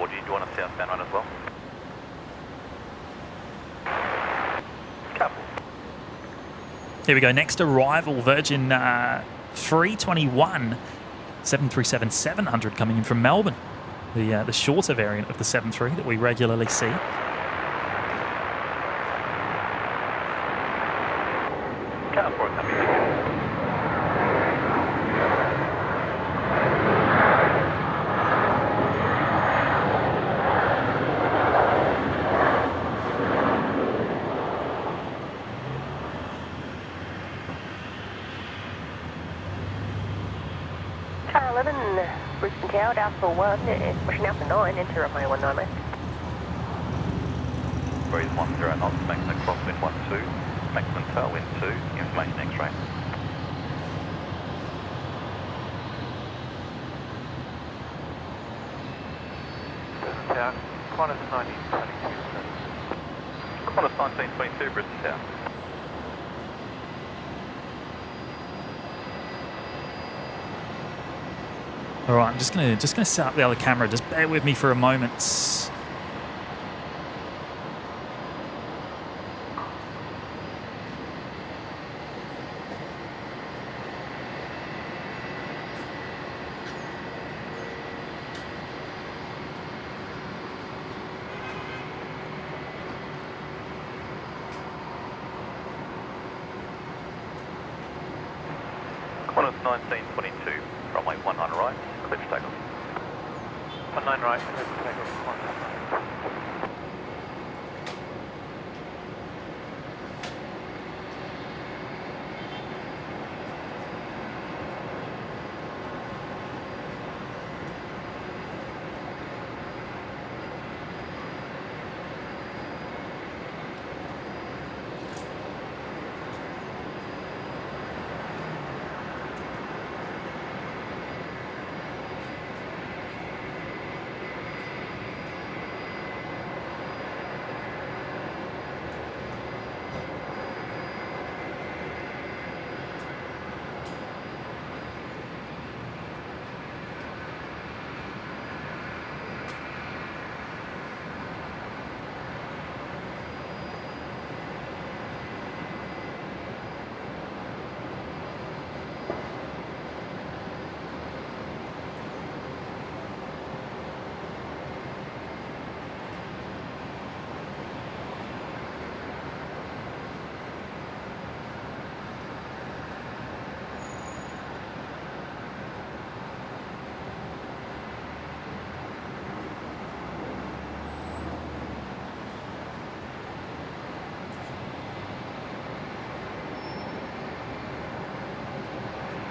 [SPEAKER 1] Do you want a southbound one as well? Couple.
[SPEAKER 3] Here we go. Next arrival, Virgin 321 737-700 coming in from Melbourne. The shorter variant of the 73 that we regularly see.
[SPEAKER 1] Car 4 coming in.
[SPEAKER 5] Brisbane Tower, Alpha 1, pushing Alpha 9, enter runway 19 left.
[SPEAKER 1] Breeze 10 knots, maximum crosswind 12, maximum tailwind 2, information X-ray.
[SPEAKER 4] Brisbane Tower, Qantas 1922.
[SPEAKER 1] Qantas 1922, Brisbane Tower.
[SPEAKER 3] All right, I'm just gonna set up the other camera. Just bear with me for a moment.
[SPEAKER 1] 1922, runway 19 right, clear for takeoff.
[SPEAKER 4] 19 right, clear for takeoff.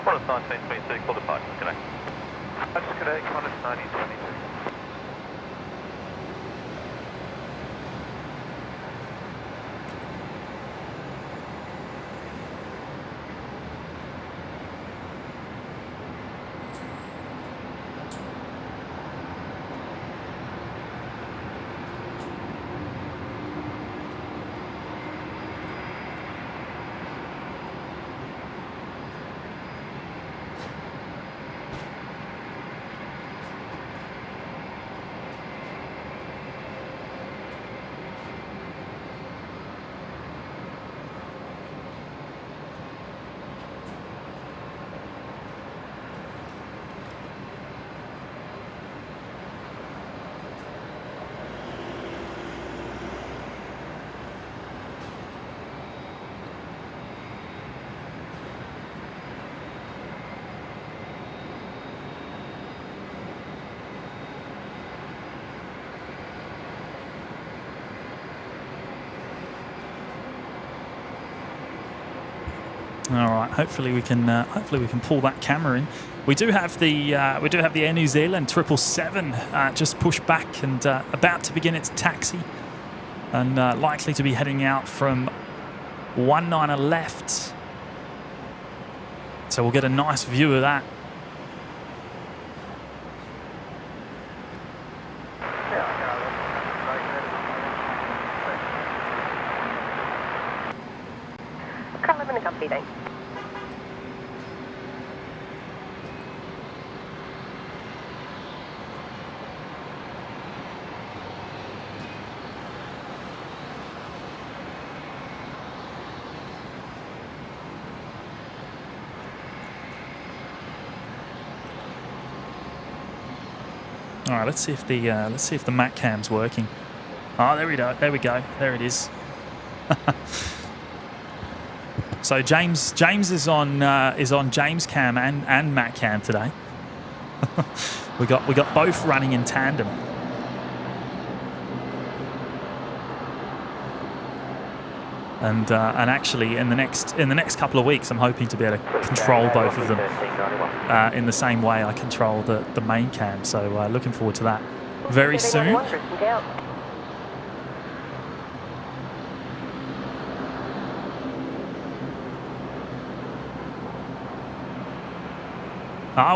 [SPEAKER 1] Qantas 1922, call departure, connect.
[SPEAKER 4] Qantas connect, Qantas 1922.
[SPEAKER 3] All right. Hopefully we can pull that camera in. We do have the Air New Zealand 777 just pushed back and about to begin its taxi, and likely to be heading out from 19 left. So we'll get a nice view of that. All right, let's see if the Mac cam's working. Oh, there we go. There it is. So James is on James cam and Mac cam today. we got both running in tandem. And actually in the next couple of weeks, I'm hoping to be able to control both of them in the same way I control the main cam. So looking forward to that very soon.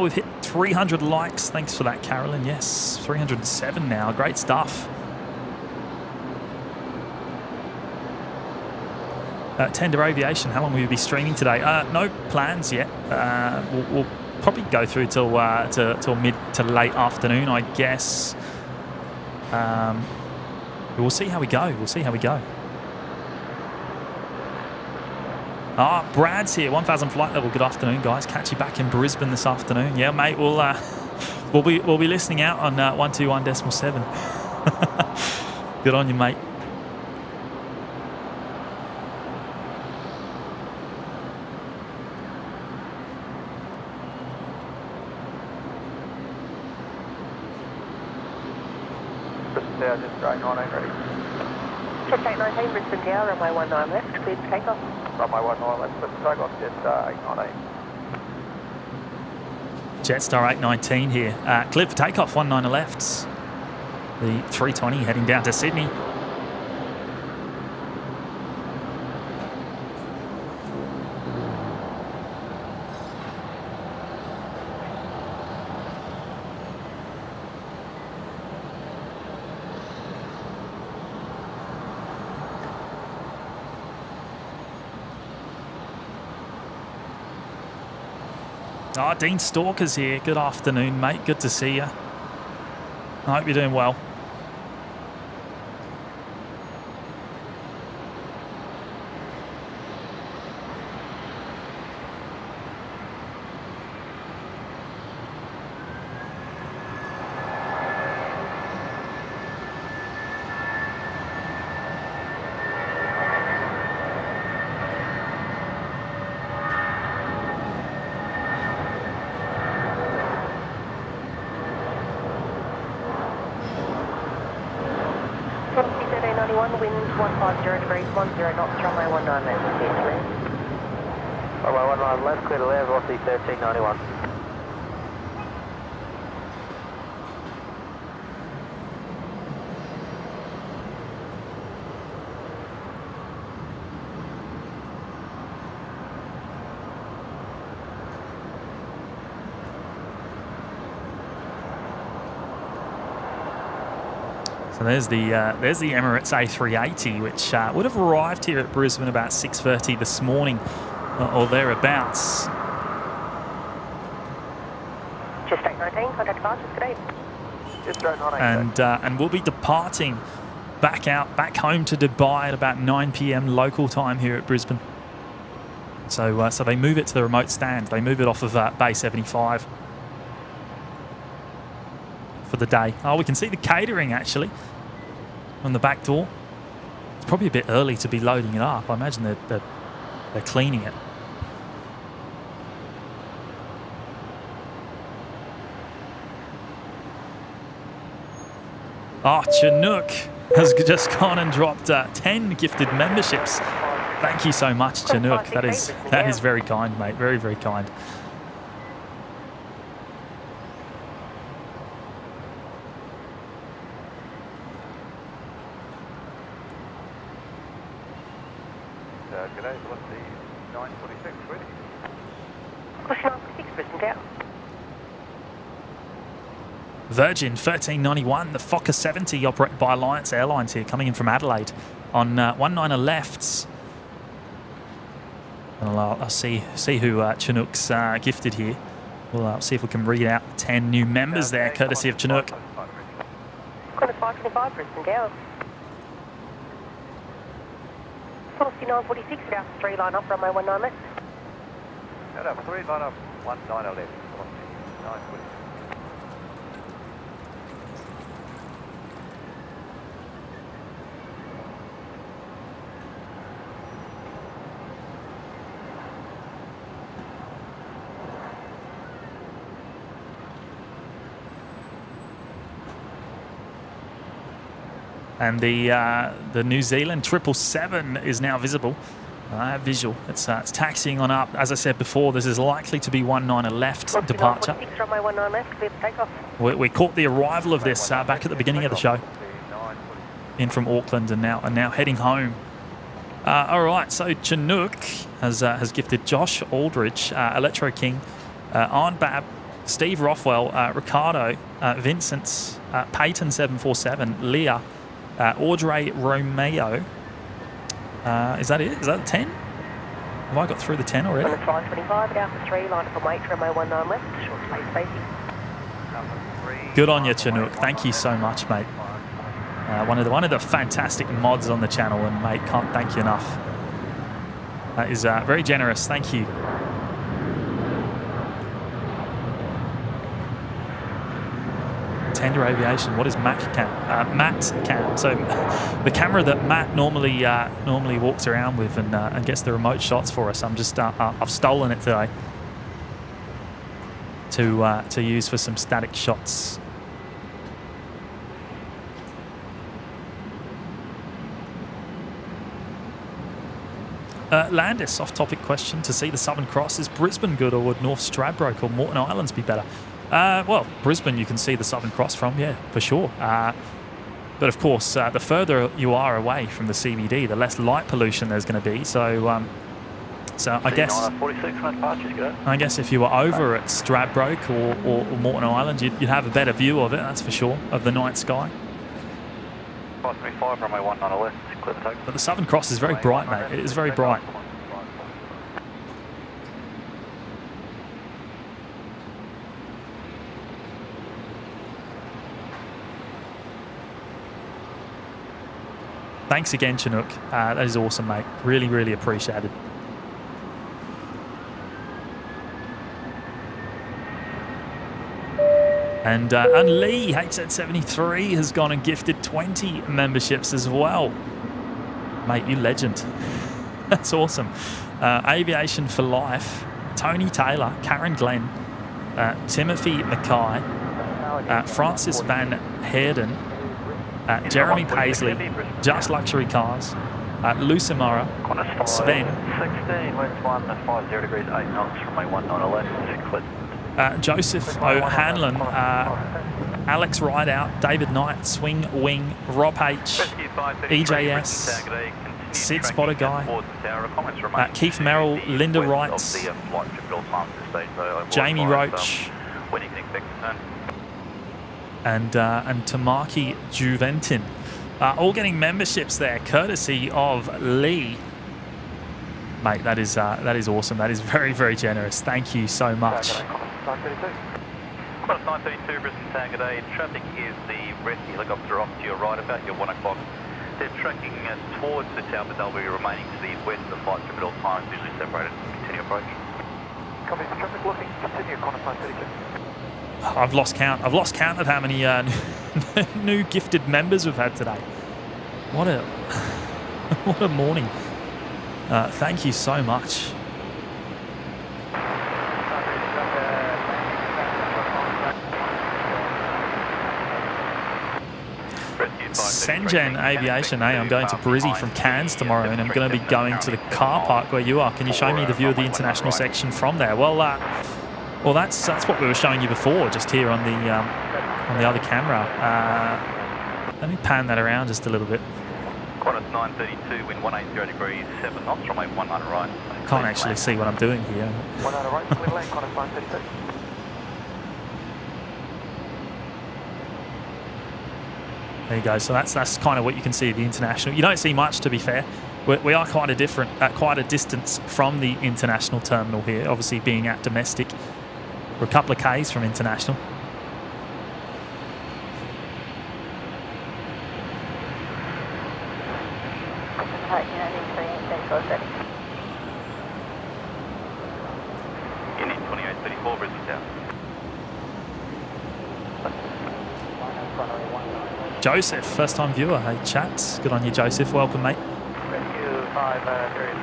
[SPEAKER 3] We've hit 300 likes. Thanks for that, Carolyn. Yes, 307 now. Great stuff. Tender Aviation, how long will you be streaming today? No plans yet. We'll probably go through till mid to late afternoon, I guess. We'll see how we go. Brad's here, 1000 flight level. Good afternoon, guys. Catch you back in Brisbane this afternoon. Yeah, mate. We'll be listening out on 121.7. Good on you, mate.
[SPEAKER 4] Tower, just 819 ready.
[SPEAKER 5] Just 819 Brisbane Tower, runway 19 left, cleared for takeoff.
[SPEAKER 4] Runway 19 left, cleared for takeoff, Jetstar 819.
[SPEAKER 3] Jetstar 819 here. Cleared for takeoff, 19 left. The 320 heading down to Sydney. Oh, Dean Stalker's here. Good afternoon, mate. Good to see you. I hope you're doing well.
[SPEAKER 5] Wind 150 degrees, 10 knots, runway 19 left, clear to land.
[SPEAKER 4] Runway 19 left, clear to land, velocity 1391.
[SPEAKER 3] So there's the Emirates A380, which would have arrived here at Brisbane about 6:30 this morning, or thereabouts.
[SPEAKER 5] Just 819, contact departures, good day.
[SPEAKER 4] Just 819.
[SPEAKER 3] And we'll be departing back home to Dubai at about 9 p.m. local time here at Brisbane. So they move it to the remote stand. They move it off of Bay 75 for the day. Oh, we can see the catering actually on the back door. It's probably a bit early to be loading it up. I imagine they're cleaning it. Oh, Chinook has just gone and dropped 10 gifted memberships. Thank you so much, Chinook. That is very kind, mate. Very, very kind.
[SPEAKER 4] G'day, velocity 946, ready.
[SPEAKER 5] Question 946, Brisbane Tower.
[SPEAKER 3] Virgin 1391, the Fokker 70 operated by Alliance Airlines here, coming in from Adelaide on 19 lefts. And I'll see who Chinook's gifted here. We'll see if we can read out 10 new members there, courtesy of Chinook.
[SPEAKER 5] Qantas 525, Brisbane Tower. Velocity 946, South 3 line up, runway 19 left.
[SPEAKER 4] Head up, 3 line up, 19 left, velocity 946.
[SPEAKER 3] And the New Zealand 777 is now visible. Visual. It's taxiing on up. As I said before, this is likely to be 19 left departure.
[SPEAKER 5] Runway 19 left, clear for takeoff.
[SPEAKER 3] We caught the arrival of this back at the beginning of the show, in from Auckland, and now heading home. All right, so Chinook has gifted Josh Aldridge, Electro King, Arn Bab, Steve Rothwell, Ricardo, Vincent, Peyton 747, Leah, Audrey Romeo. Is that it? Is that 10? Have I got through the 10 already?
[SPEAKER 5] On the 525 at Alpha 3, line up and wait for runway 19 left, short space spacing.
[SPEAKER 3] Good on you, Chinook. Thank you so much, mate. One of the fantastic mods on the channel, and mate, can't thank you enough. That is very generous. Thank you. Tender Aviation. What is Matt Cam? So the camera that Matt normally walks around with and gets the remote shots for us. I've stolen it today to use for some static shots. Landis, off-topic question. To see the Southern Cross, is Brisbane good, or would North Stradbroke or Moreton Islands be better? Well, Brisbane you can see the Southern Cross from, yeah, for sure. But of course, the further you are away from the CBD, the less light pollution there's going to be. So I guess if you were over at Stradbroke or Moreton Island, you'd have a better view of it, that's for sure, of the night sky.
[SPEAKER 1] 535, runway 19 left, clear the take.
[SPEAKER 3] But the Southern Cross is very bright, mate. It is very bright. Thanks again, Chinook. That is awesome, mate. Really, really appreciated. And Lee, HZ73, has gone and gifted 20 memberships as well. Mate, you legend. That's awesome. Aviation for Life, Tony Taylor, Karen Glenn, Timothy Mackay, Francis Van Heerden, Jeremy Paisley, Just Luxury Cars, Lucimara, Sven,
[SPEAKER 1] 16, winds 50 degrees, 8 knots, runway 19 left, clear.
[SPEAKER 3] Joseph O'Hanlon, Alex Rideout, David Knight, Swing Wing, Rob H, EJS, Sid Spotter Guy, Keith Merrill, Linda Wrights, Jamie Roach, and Tamaki Juventin. All getting memberships there, courtesy of Lee. Mate, that is awesome. That is very, very generous. Thank you so much.
[SPEAKER 1] Qantas 932, Brisbane Town, g'day. Traffic is the rescue helicopter off to your right about your 1 o'clock. They're tracking towards the tower, but they'll be remaining to the west. The flight trip at all times, usually separated. Continue approach.
[SPEAKER 4] Copy, the traffic looking. Continue, Qantas 932.
[SPEAKER 3] I've lost count. I've lost count of how many new gifted members we've had today. What a what a morning. Thank you so much. Sengen Aviation, I'm going to Brizzy from Cairns tomorrow, and I'm going to be going to the car park where you are. Can you show me the view of the international section from there? Well, that's what we were showing you before, just here on the other camera. Let me pan that around just a little bit.
[SPEAKER 1] Qantas 932, wind 180 degrees, 7 knots, runway 19 right.
[SPEAKER 3] Can't actually see what I'm doing here.
[SPEAKER 4] 19 right, clear lane, Qantas 932.
[SPEAKER 3] There you go. So that's kind of what you can see of the international. You don't see much, to be fair. We are quite a distance from the international terminal here. Obviously, being at domestic, we're a couple of k's from international.
[SPEAKER 1] Guinea 2834, Brisbane Town.
[SPEAKER 3] Joseph, first time viewer. Hey, chats. Good on you, Joseph. Welcome, mate.
[SPEAKER 4] Rescue 533,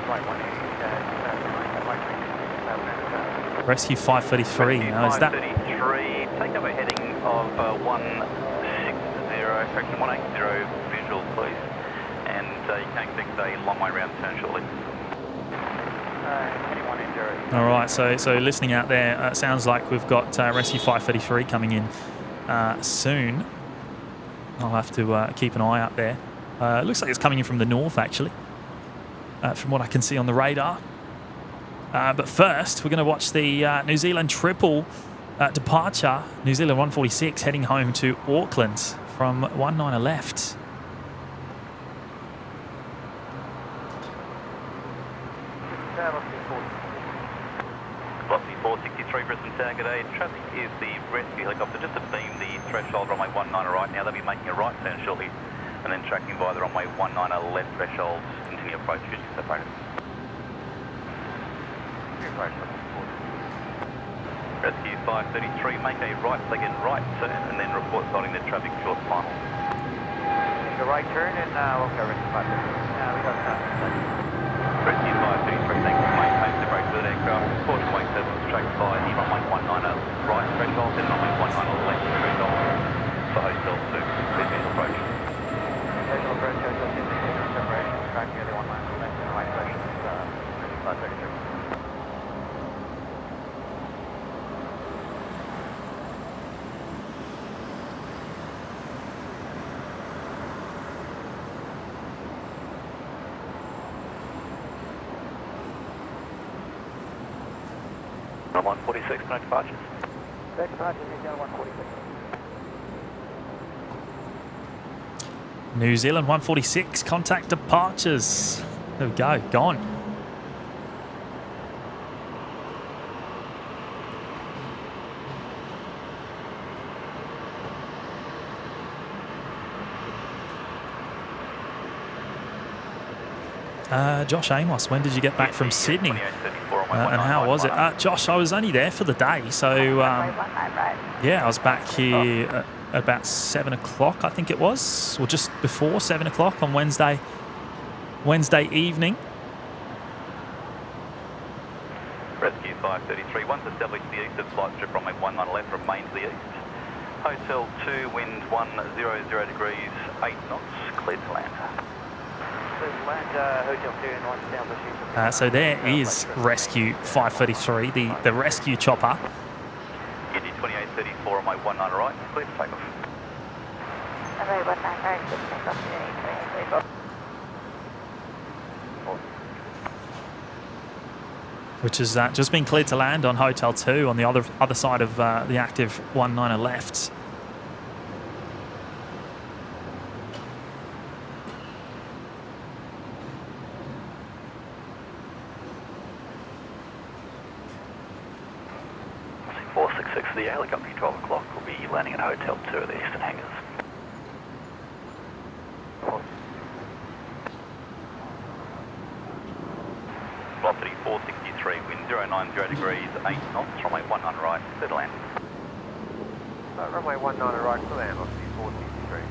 [SPEAKER 4] flight 180,
[SPEAKER 3] Rescue 533. Now, is that?
[SPEAKER 1] 533, take over heading of 180 visual, please. And you can expect a long way round turn shortly.
[SPEAKER 3] All right, so listening out there, it sounds like we've got Rescue 533 coming in soon. I'll have to keep an eye out there. It looks like it's coming in from the north, actually, from what I can see on the radar. But first, we're going to watch the New Zealand triple departure. New Zealand 146 heading home to Auckland from 19 left.
[SPEAKER 1] Velocity 463, Brisbane Town, g'day. Traffic is the rescue helicopter just to beam the threshold runway 19 right now. They'll be making a right turn shortly and then tracking by the runway 19 left threshold. Continue approach, usually separated. Rescue 533, make a right second right turn and then report starting the traffic short final.
[SPEAKER 4] The right turn and we'll go Rescue 533. We got that.
[SPEAKER 1] Rescue 533, thanks for maintaining the brake good aircraft. Caution wake 7 was tracked by the runway 19 right threshold, then runway 19 left threshold for hotel 2. Please visual approach.
[SPEAKER 4] Visual approach, hotel 2, separation. tracking early 19 left in right direction, 533.
[SPEAKER 1] I'm on 46, no departures.
[SPEAKER 4] Next departure, New Zealand 146.
[SPEAKER 3] New Zealand 146, contact departures. There we go, gone. Josh Amos, when did you get back from Sydney? And how was it? Josh, I was only there for the day, so yeah, I was back here at about 7 o'clock, I think it was, or just before 7 o'clock on Wednesday evening.
[SPEAKER 1] Rescue 533, once established to the east of flight strip runway 19 left, remain to the east. Hotel 2, wind 100 degrees, 8 knots, cleared to land.
[SPEAKER 3] So there is Rescue 533, the rescue chopper.
[SPEAKER 1] Guinea 2834 on my 19 right, clear to takeoff.
[SPEAKER 3] Which has just been cleared to land on Hotel 2 on the other side of the active 19 left.
[SPEAKER 1] The helicopter 12 o'clock will be landing at Hotel 2 at the eastern hangars. Velocity 463, wind 090 degrees, 8 knots, runway 19 right, clear to land.
[SPEAKER 4] Runway 19 right, clear to land, velocity 463.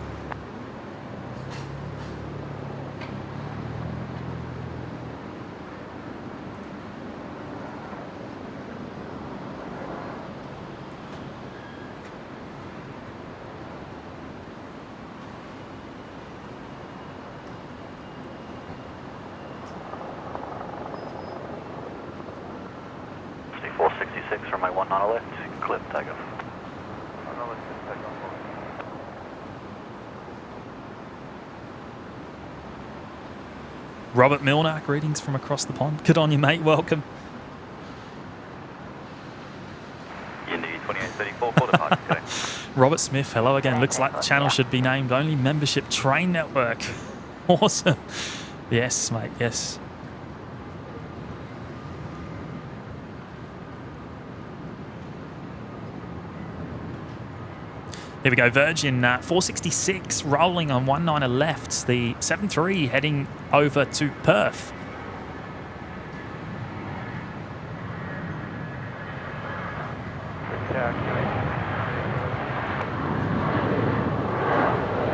[SPEAKER 1] Runway 19 left, clear to takeoff.
[SPEAKER 3] Robert Milner, greetings from across the pond. Good on you, mate. Welcome.
[SPEAKER 1] Guinea 2834, for departure today.
[SPEAKER 3] Robert Smith, hello again. Looks like the channel should be named Only Membership Train Network. Awesome. Yes, mate, yes. Here we go, Virgin 466 rolling on 19 left, the 73 heading over to Perth.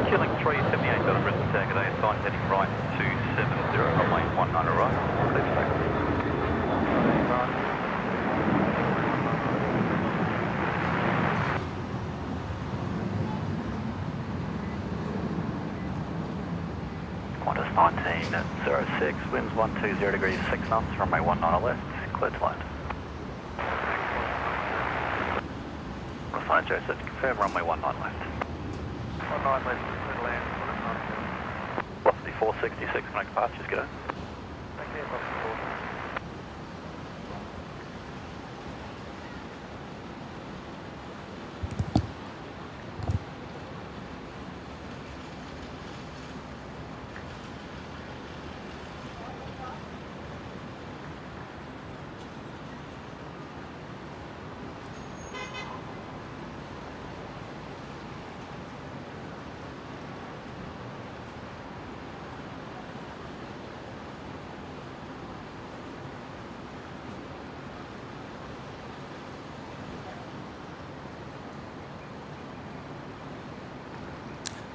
[SPEAKER 1] Killing 378 out of Brisbane Tower today, sign heading right 270, runway 19 right, clear to takeoff. Qantas 1906, winds 120 degrees, 6 knots, runway 19 left, clear to land. Refine Joseph, confirm runway 19 left.
[SPEAKER 4] 19 left, clear to land.
[SPEAKER 1] Velocity 466, no departures, go.
[SPEAKER 4] Thank you, velocity 4.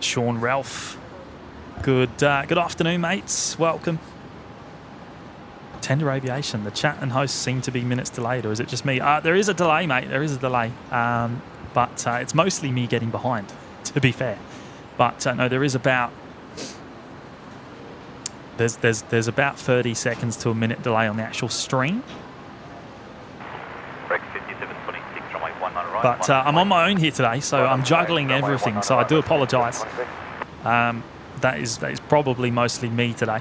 [SPEAKER 3] Sean Ralph, good afternoon, mates. Welcome. Tender Aviation, the chat and host seem to be minutes delayed, or is it just me? There is a delay, mate. There is a delay, but it's mostly me getting behind, to be fair. But no, there is about There's about 30 seconds to a minute delay on the actual stream.
[SPEAKER 1] Break 5726, runway 19 right.
[SPEAKER 3] But I'm on my own here today, so I'm juggling everything. So I do apologise. That is probably mostly me today.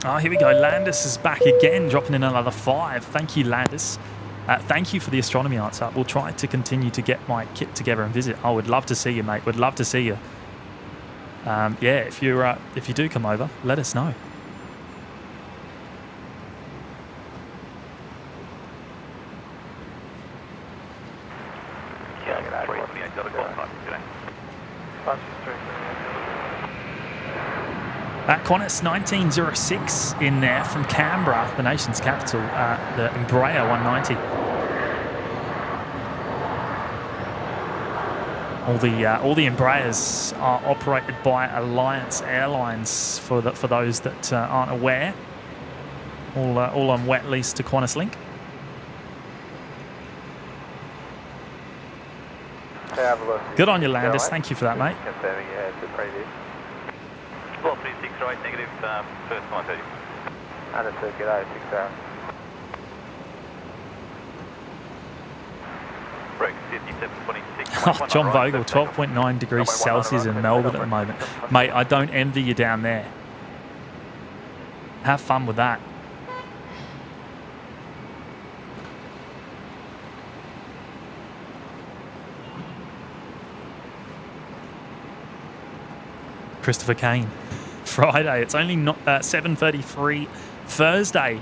[SPEAKER 3] Oh, here we go. Landis is back again, dropping in another 5. Thank you, Landis. Thank you for the astronomy answer. We'll try to continue to get my kit together and visit. I would love to see you, mate. Would love to see you. Yeah, if you do come over, let us know. Qantas 1906 in there from Canberra, the nation's capital, the Embraer 190. All the Embraers are operated by Alliance Airlines. For those that aren't aware, all on wet lease to Qantas Link. Good on you, Landis. Thank you for that, mate.
[SPEAKER 4] Confirming, yeah, it's the previous.
[SPEAKER 1] Well, 36 right, negative, first 930.
[SPEAKER 4] Understood, g'day, 6 hours.
[SPEAKER 1] Break 5726.
[SPEAKER 3] Oh, John Vogel, 12.9 degrees Celsius in Melbourne at the moment. Mate, I don't envy you down there. Have fun with that. Christopher Kane. Friday. It's only not 7:33 Thursday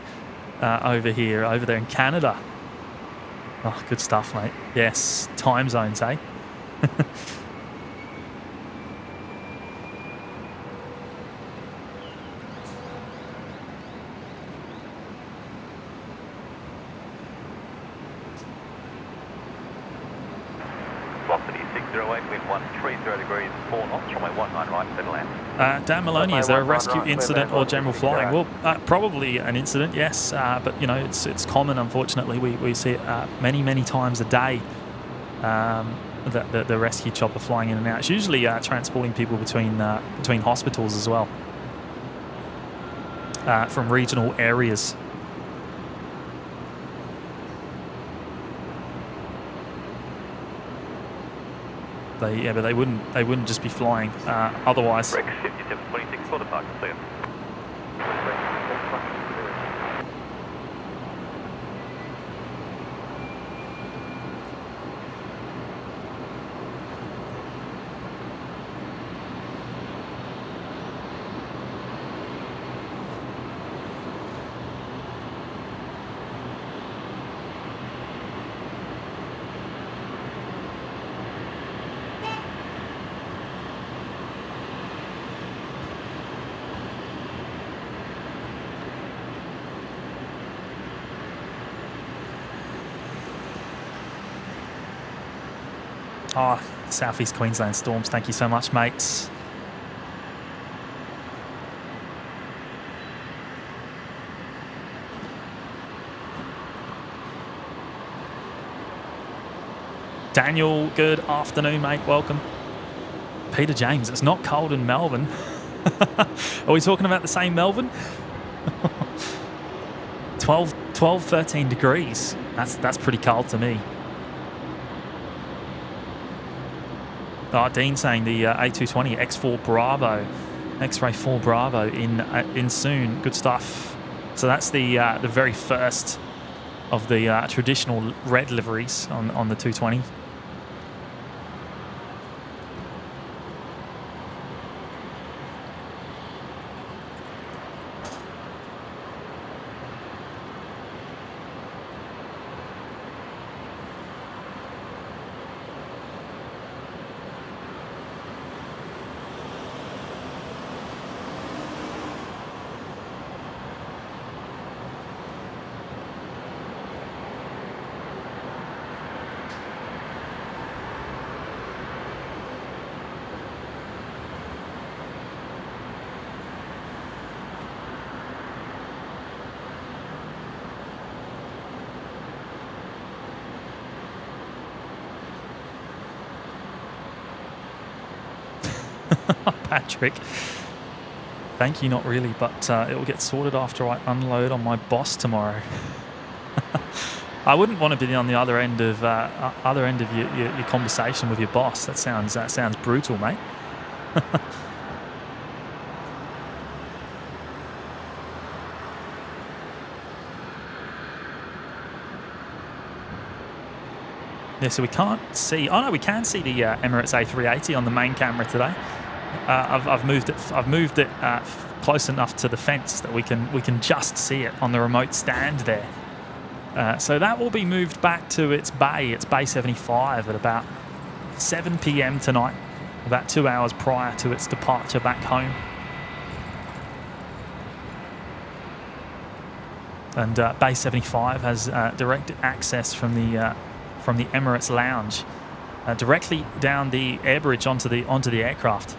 [SPEAKER 3] over there in Canada. Oh, good stuff, mate. Yes, time zones, eh?
[SPEAKER 1] Velocity 608, wind 130 degrees, 4 knots, runway 19 right, clear to land.
[SPEAKER 3] Dan Maloney, is there a rescue incident or general flying? Well, probably an incident, yes. But, you know, it's common, unfortunately. We see it many times a day, the rescue chopper flying in and out. It's usually transporting people between hospitals as well, from regional areas. But they wouldn't just be flying otherwise.
[SPEAKER 1] Break 5726, for the park, see you.
[SPEAKER 3] Oh, Southeast Queensland storms. Thank you so much, mates. Daniel, good afternoon, mate. Welcome. Peter James, it's not cold in Melbourne. Are we talking about the same Melbourne? 12, 13 degrees. That's pretty cold to me. Oh, Dean saying the A220 X4 Bravo, X-Ray 4 Bravo in soon. Good stuff. So that's the very first of the traditional red liveries on the 220. Patrick. Thank you, not really, but it will get sorted after I unload on my boss tomorrow. I wouldn't want to be on the other end of your conversation with your boss. That sounds brutal, mate. Yeah, so we can't see. Oh no, we can see the Emirates A380 on the main camera today. I've moved it close enough to the fence that we can just see it on the remote stand there. So that will be moved back to its bay 75 at about 7 p.m. tonight, about 2 hours prior to its departure back home. And bay 75 has direct access from the Emirates lounge directly down the air bridge onto the aircraft.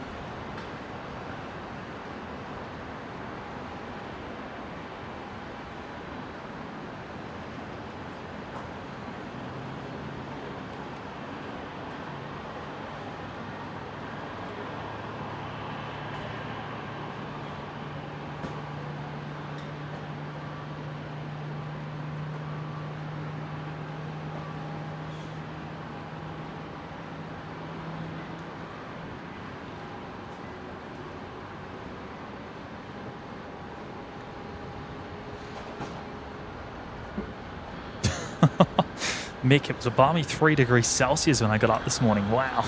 [SPEAKER 3] Mick, it was a balmy 3 degrees Celsius when I got up this morning. Wow.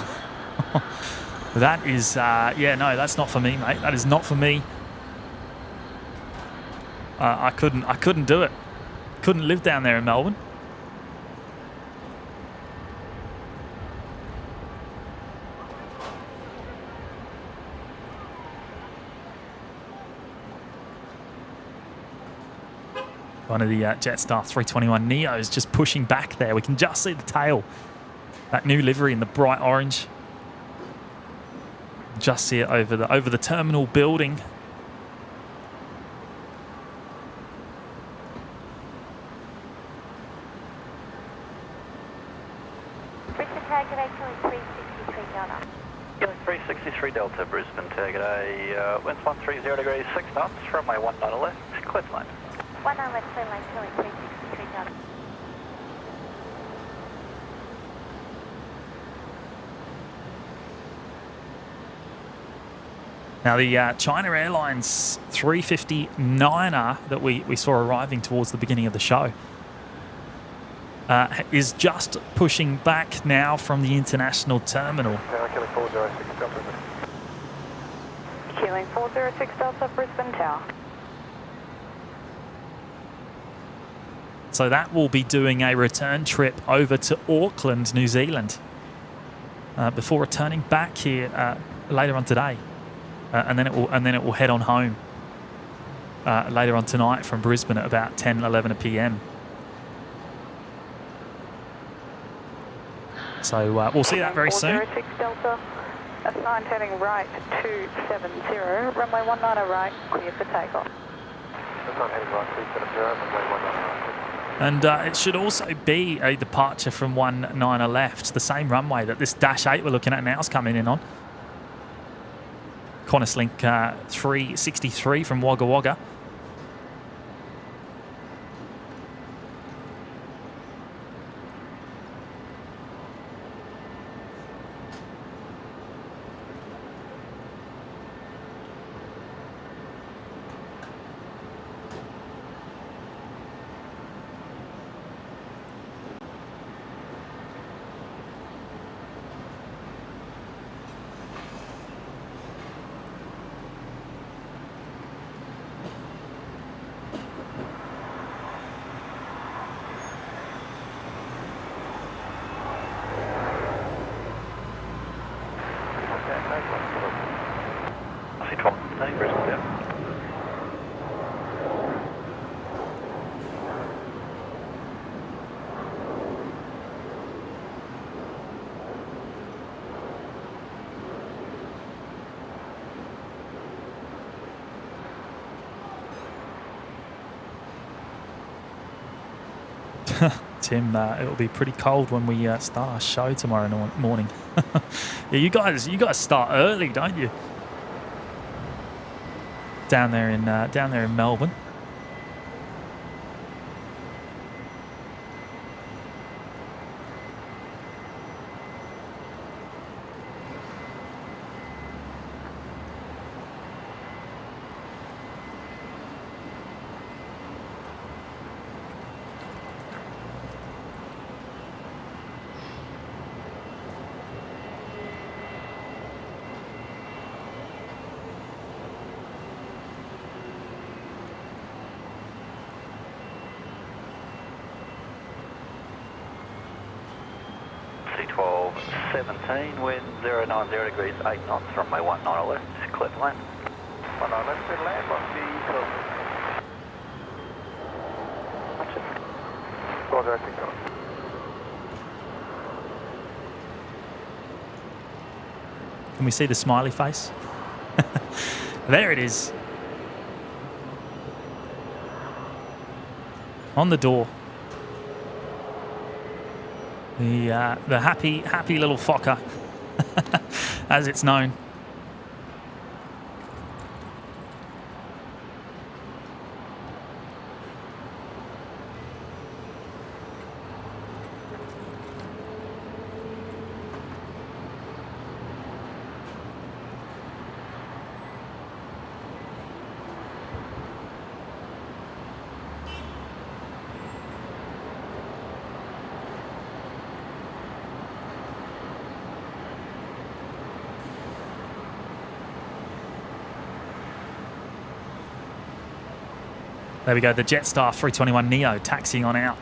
[SPEAKER 3] That is, yeah, no, that's not for me, mate. That is not for me. I couldn't do it. Couldn't live down there in Melbourne. One of the Jetstar 321 Neos just pushing back there. We can just see the tail. That new livery in the bright orange. Just see it over the terminal building.
[SPEAKER 2] Brisbane target A 363 Delta.
[SPEAKER 4] Yeah, 363 Delta, Brisbane target A, winds 130 degrees, 6 knots, runway 19 left, clear to land.
[SPEAKER 2] 19 left, clear line, 363 Delta.
[SPEAKER 3] Now the China Airlines 350-9er that we saw arriving towards the beginning of the show is just pushing back now from the international terminal.
[SPEAKER 4] Killing 406 Delta.
[SPEAKER 2] Killing 406 Delta, Brisbane Tower.
[SPEAKER 3] So that will be doing a return trip over to Auckland, New Zealand, before returning back here later on today, and then it will head on home later on tonight from Brisbane at about 10-11 p.m. So we'll see that very soon.
[SPEAKER 2] 406 Delta, S9 turning right 270, runway 19 right, clear for takeoff.
[SPEAKER 4] S9 heading right 270, runway 19 right.
[SPEAKER 3] And it should also be a departure from 19 left, the same runway that this Dash 8 we're looking at now is coming in on. Qantas Link 363 from Wagga Wagga. Tim, it'll be pretty cold when we start our show tomorrow morning. Yeah, you guys start early, don't you? down there in Melbourne.
[SPEAKER 1] C-1217, wind 090 degrees, 8 knots, runway 19 left, clear to land.
[SPEAKER 4] 19 left, clear to land on C-12. Roger, I think so.
[SPEAKER 3] Can we see the smiley face? There it is. On the door. The happy little Fokker, as it's known. There we go, the Jetstar 321neo taxiing on out.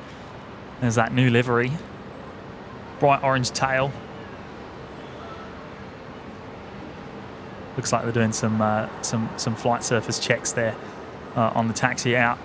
[SPEAKER 3] There's that new livery. Bright orange tail. Looks like they're doing some flight surface checks there on the taxi out.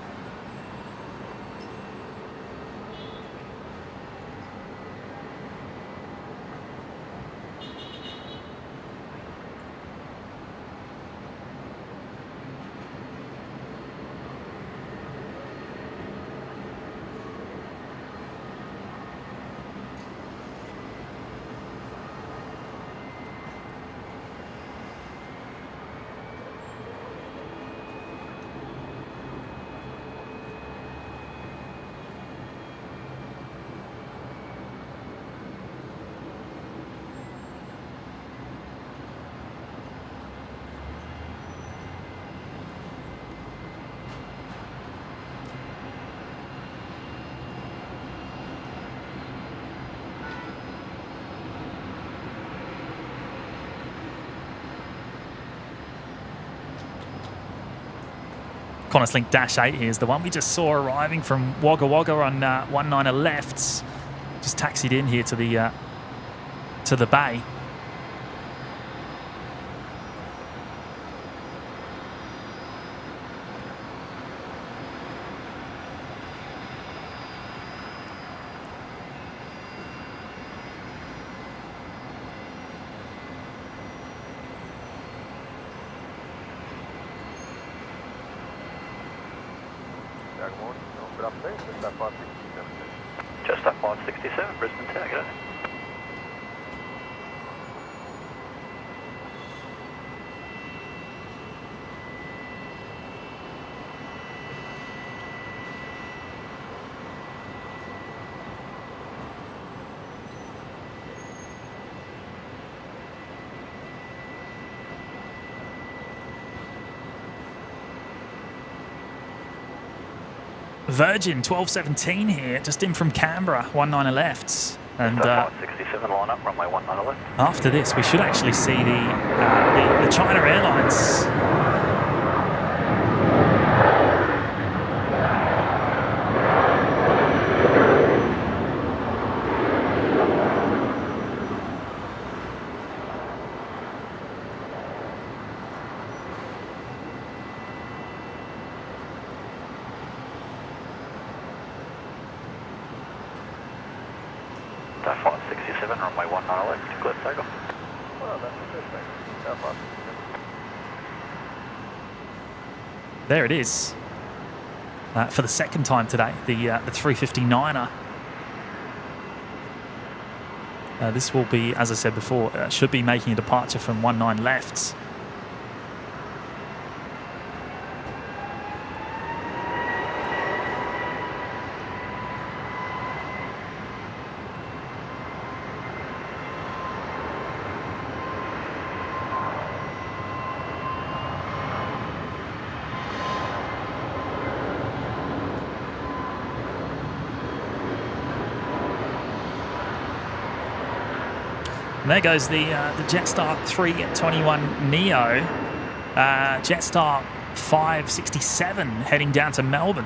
[SPEAKER 3] Qantas Link Dash 8 here is the one we just saw arriving from Wagga Wagga on 19 lefts. Just taxied in here to the bay.
[SPEAKER 1] Just up 567, Brisbane Tower, g'day.
[SPEAKER 3] Virgin 1217 here, just in from Canberra, 19 left. And
[SPEAKER 1] 567 line up, runway 19 left.
[SPEAKER 3] After this, we should actually see the China Airlines.
[SPEAKER 1] That 567, runway 19 left, clear takeoff.
[SPEAKER 4] Well, that's interesting. That 567.
[SPEAKER 3] There it is. For the second time today, the 359er. This will be, as I said before, should be making a departure from 19 lefts. And there goes the Jetstar 321 Neo, Jetstar 567 heading down to Melbourne.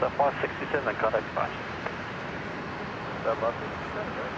[SPEAKER 4] So 567 and contact departure. So 567, right?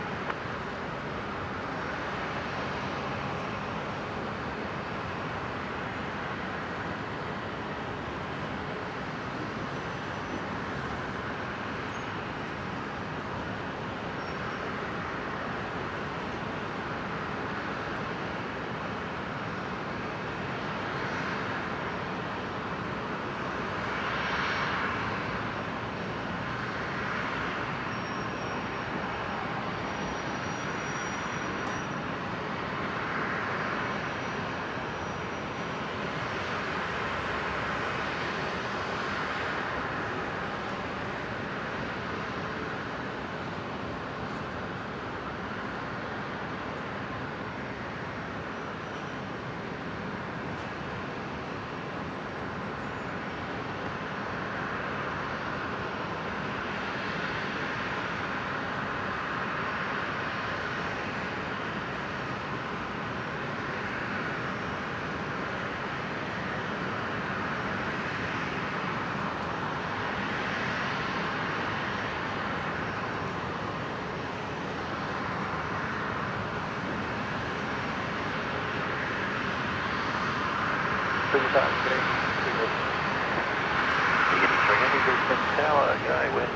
[SPEAKER 4] Brisbane Tower, okay, wind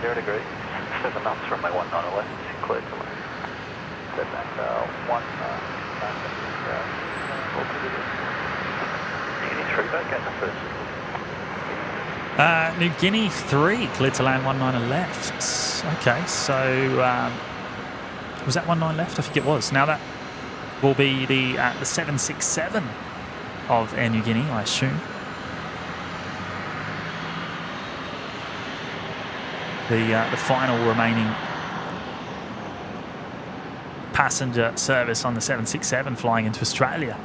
[SPEAKER 4] 10 degrees, 7 knots from my 19 left, clear to land. Set back 1 Guinea 3 back at the first.
[SPEAKER 3] New Guinea 3, clear to land 19 left. Okay, so was that 19 left? I think it was. Now that will be the 767 of Air New Guinea, I assume. The final remaining passenger service on the 767 flying into Australia.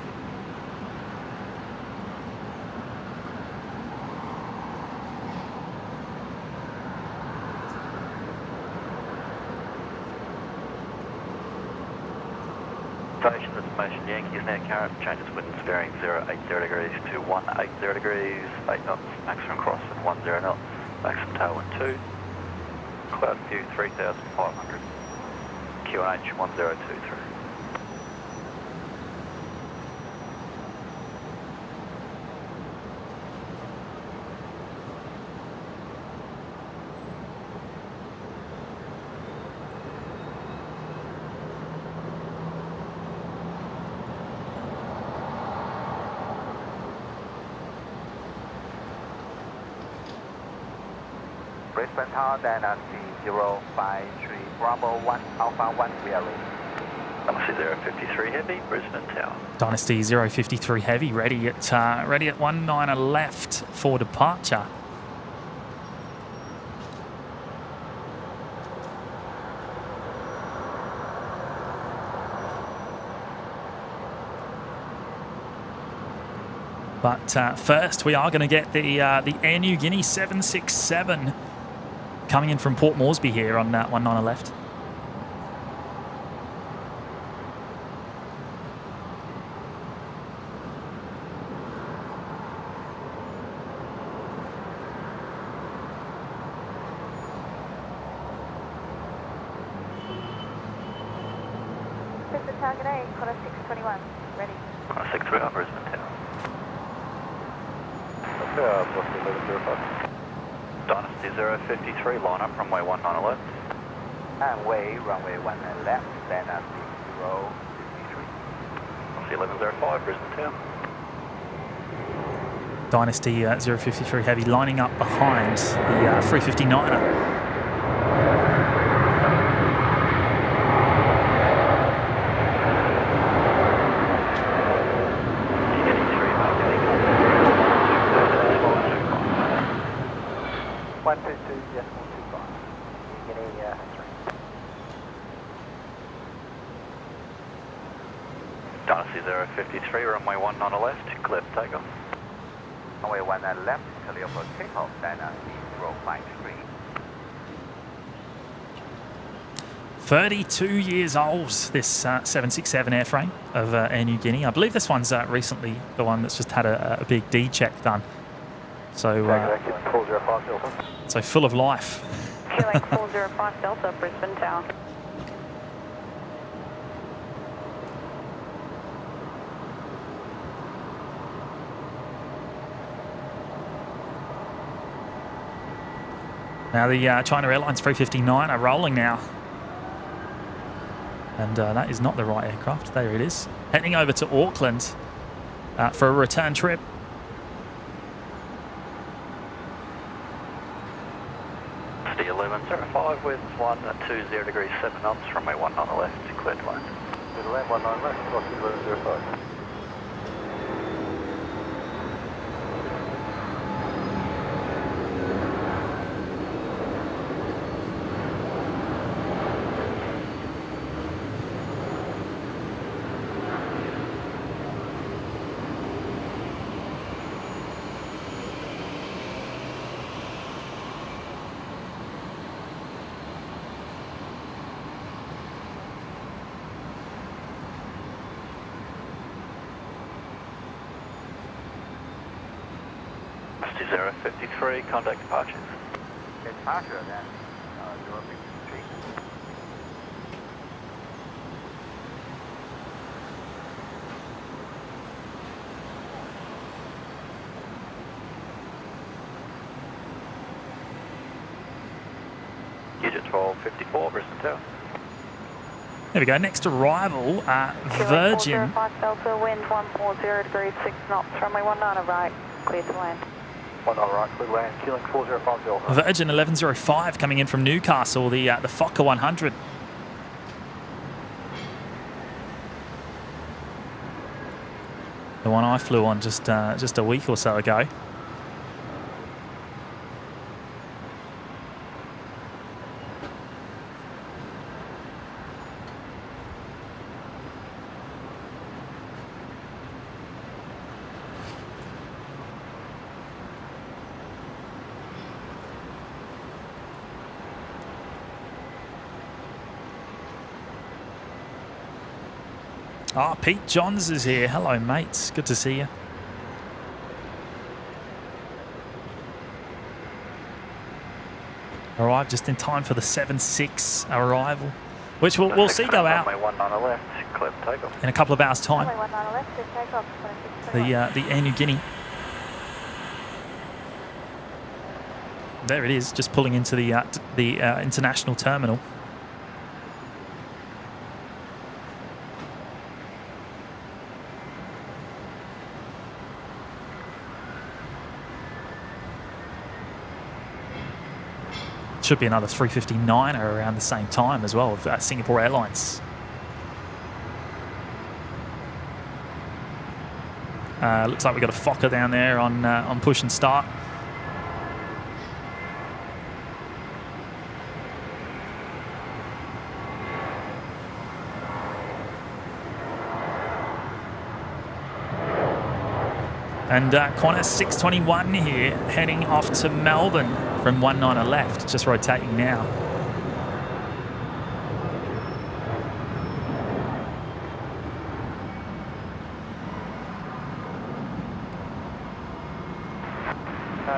[SPEAKER 4] Station, this is Motion Yankees now current, changes winds bearing 080 degrees to 180 degrees, 8 knots, maximum cross and 10 knots, maximum tailwind 2, cloud view 3,500, QNH 1023.
[SPEAKER 6] Brisbane Tower, Dynasty 053, Bravo 1, Alpha 1, we are ready.
[SPEAKER 4] Dynasty 053 Heavy, Brisbane Tower.
[SPEAKER 3] Dynasty 053 Heavy ready at 19 left for departure. But first, we are going to get the Air New Guinea 767 coming in from Port Moresby here on 19 left.
[SPEAKER 2] Brisbane target A, Qantas 621, ready.
[SPEAKER 4] Qantas 621, Brisbane Tower. Dynasty 053, line up, runway 19 left.
[SPEAKER 6] Runway 19 left, Dynasty 053.
[SPEAKER 4] Dynasty 1105, Brisbane Tower.
[SPEAKER 3] Dynasty 053 Heavy lining up behind the 359er.
[SPEAKER 6] 122, yes, 125. Guinea,
[SPEAKER 4] Dynasty 053, runway 19 left, clear for takeoff.
[SPEAKER 6] Runway 19 left, clear for takeoff, Dynasty 053.
[SPEAKER 3] 32 years old, this 767 airframe of Air Niugini. I believe this one's recently the one that's just had a big D check done. So, so full of life.
[SPEAKER 2] Queuing 405 Delta, Brisbane Tower.
[SPEAKER 3] Now the China Airlines 359 are rolling now. And that is not the right aircraft. There it is. Heading over to Auckland for a return trip.
[SPEAKER 4] The 1105 with 120 degrees 7 knots, runway 19 left, clear to land.
[SPEAKER 6] To the land 19 left, cross 1105.
[SPEAKER 4] Dynasty 053, contact departures.
[SPEAKER 6] Departure then, 053.
[SPEAKER 4] Digit 1254, Brisbane Tower.
[SPEAKER 3] There we go. Next arrival, Virgin.
[SPEAKER 2] 405 Delta, wind 140 degrees 6 knots, runway 19 right, clear to land.
[SPEAKER 6] 19 right, clear land, killing 405 Delta.
[SPEAKER 3] Virgin 1105 coming in from Newcastle, the Fokker 100. The one I flew on just a week or so ago. Ah, Pete Johns is here. Hello, mates. Good to see you. Arrived just in time for the 7-6 arrival, which we'll see go out
[SPEAKER 4] Runway 19 left, clear for takeoff.
[SPEAKER 3] in a couple of hours' time.
[SPEAKER 2] Runway 19 left, clear takeoff, 2621.
[SPEAKER 3] The Air Niugini. There it is, just pulling into the international terminal. Should be another 359er around the same time as well of Singapore Airlines. Looks like we've got a Fokker down there on push and start. And Qantas 621 here, heading off to Melbourne from 19 left, just rotating now.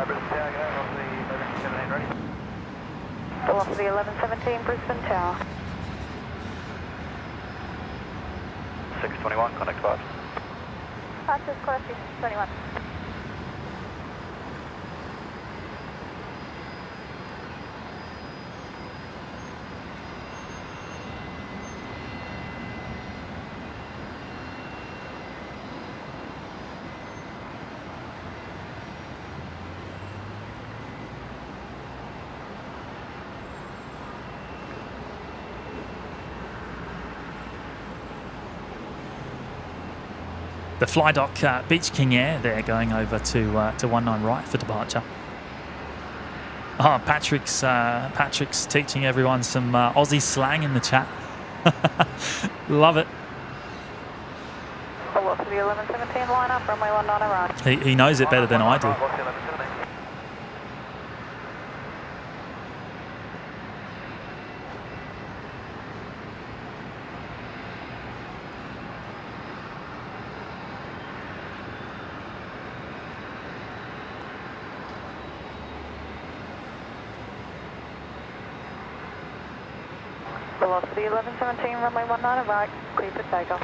[SPEAKER 6] Brisbane Tower, going off the 1117 ready.
[SPEAKER 2] Velocity 1117, Brisbane Tower.
[SPEAKER 4] 621, contact departure.
[SPEAKER 2] Departures, Qantas 621.
[SPEAKER 3] The Flydock Beach King Air there going over to 19 right for departure. Oh, Patrick's teaching everyone some Aussie slang in the chat. Love it.
[SPEAKER 2] Velocity 1117, line up, runway 19 right.
[SPEAKER 3] He knows it better than I do.
[SPEAKER 2] Velocity 1117, runway 19 right, clear for takeoff.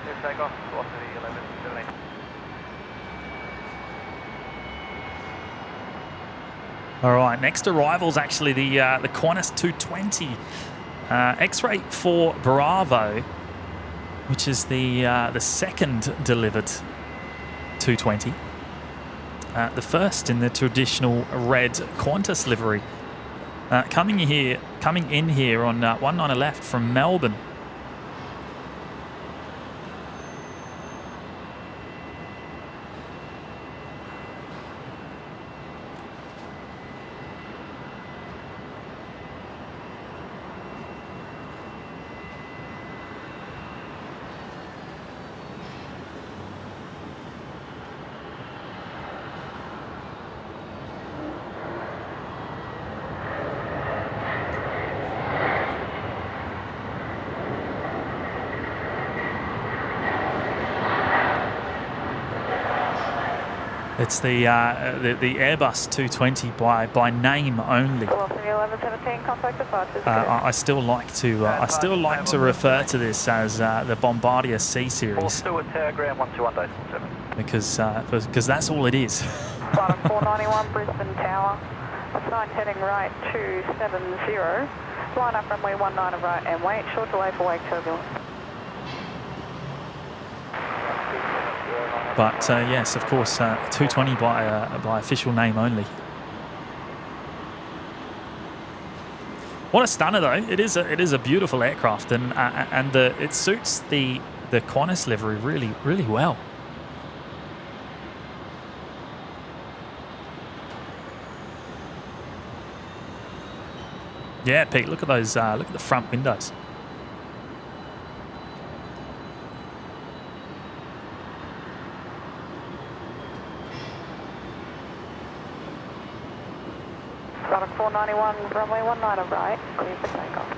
[SPEAKER 6] Clear takeoff, velocity 1117.
[SPEAKER 3] All right, next arrival's actually the Qantas A220, X-ray 4 Bravo, which is the second delivered 220, the first in the traditional red Qantas livery. Coming in here on 19 left from Melbourne. It's the Airbus 220 by name only.
[SPEAKER 2] Velocity 1117, contact departures.
[SPEAKER 3] I still like to refer to this as the Bombardier C series
[SPEAKER 4] Stewart Tower, ground 121.7.
[SPEAKER 3] because that's all it is.
[SPEAKER 2] Bottom 491, Brisbane Tower. Sign heading right 270. Line up runway 19 right and wait. Short delay for wake turbulence.
[SPEAKER 3] But yes, of course, 220 by official name only. What a stunner, though! It is a beautiful aircraft, and it suits the Qantas livery really well. Yeah, Pete, look at those. Look at the front windows.
[SPEAKER 2] Bottom 491, runway 19 right, clear for takeoff.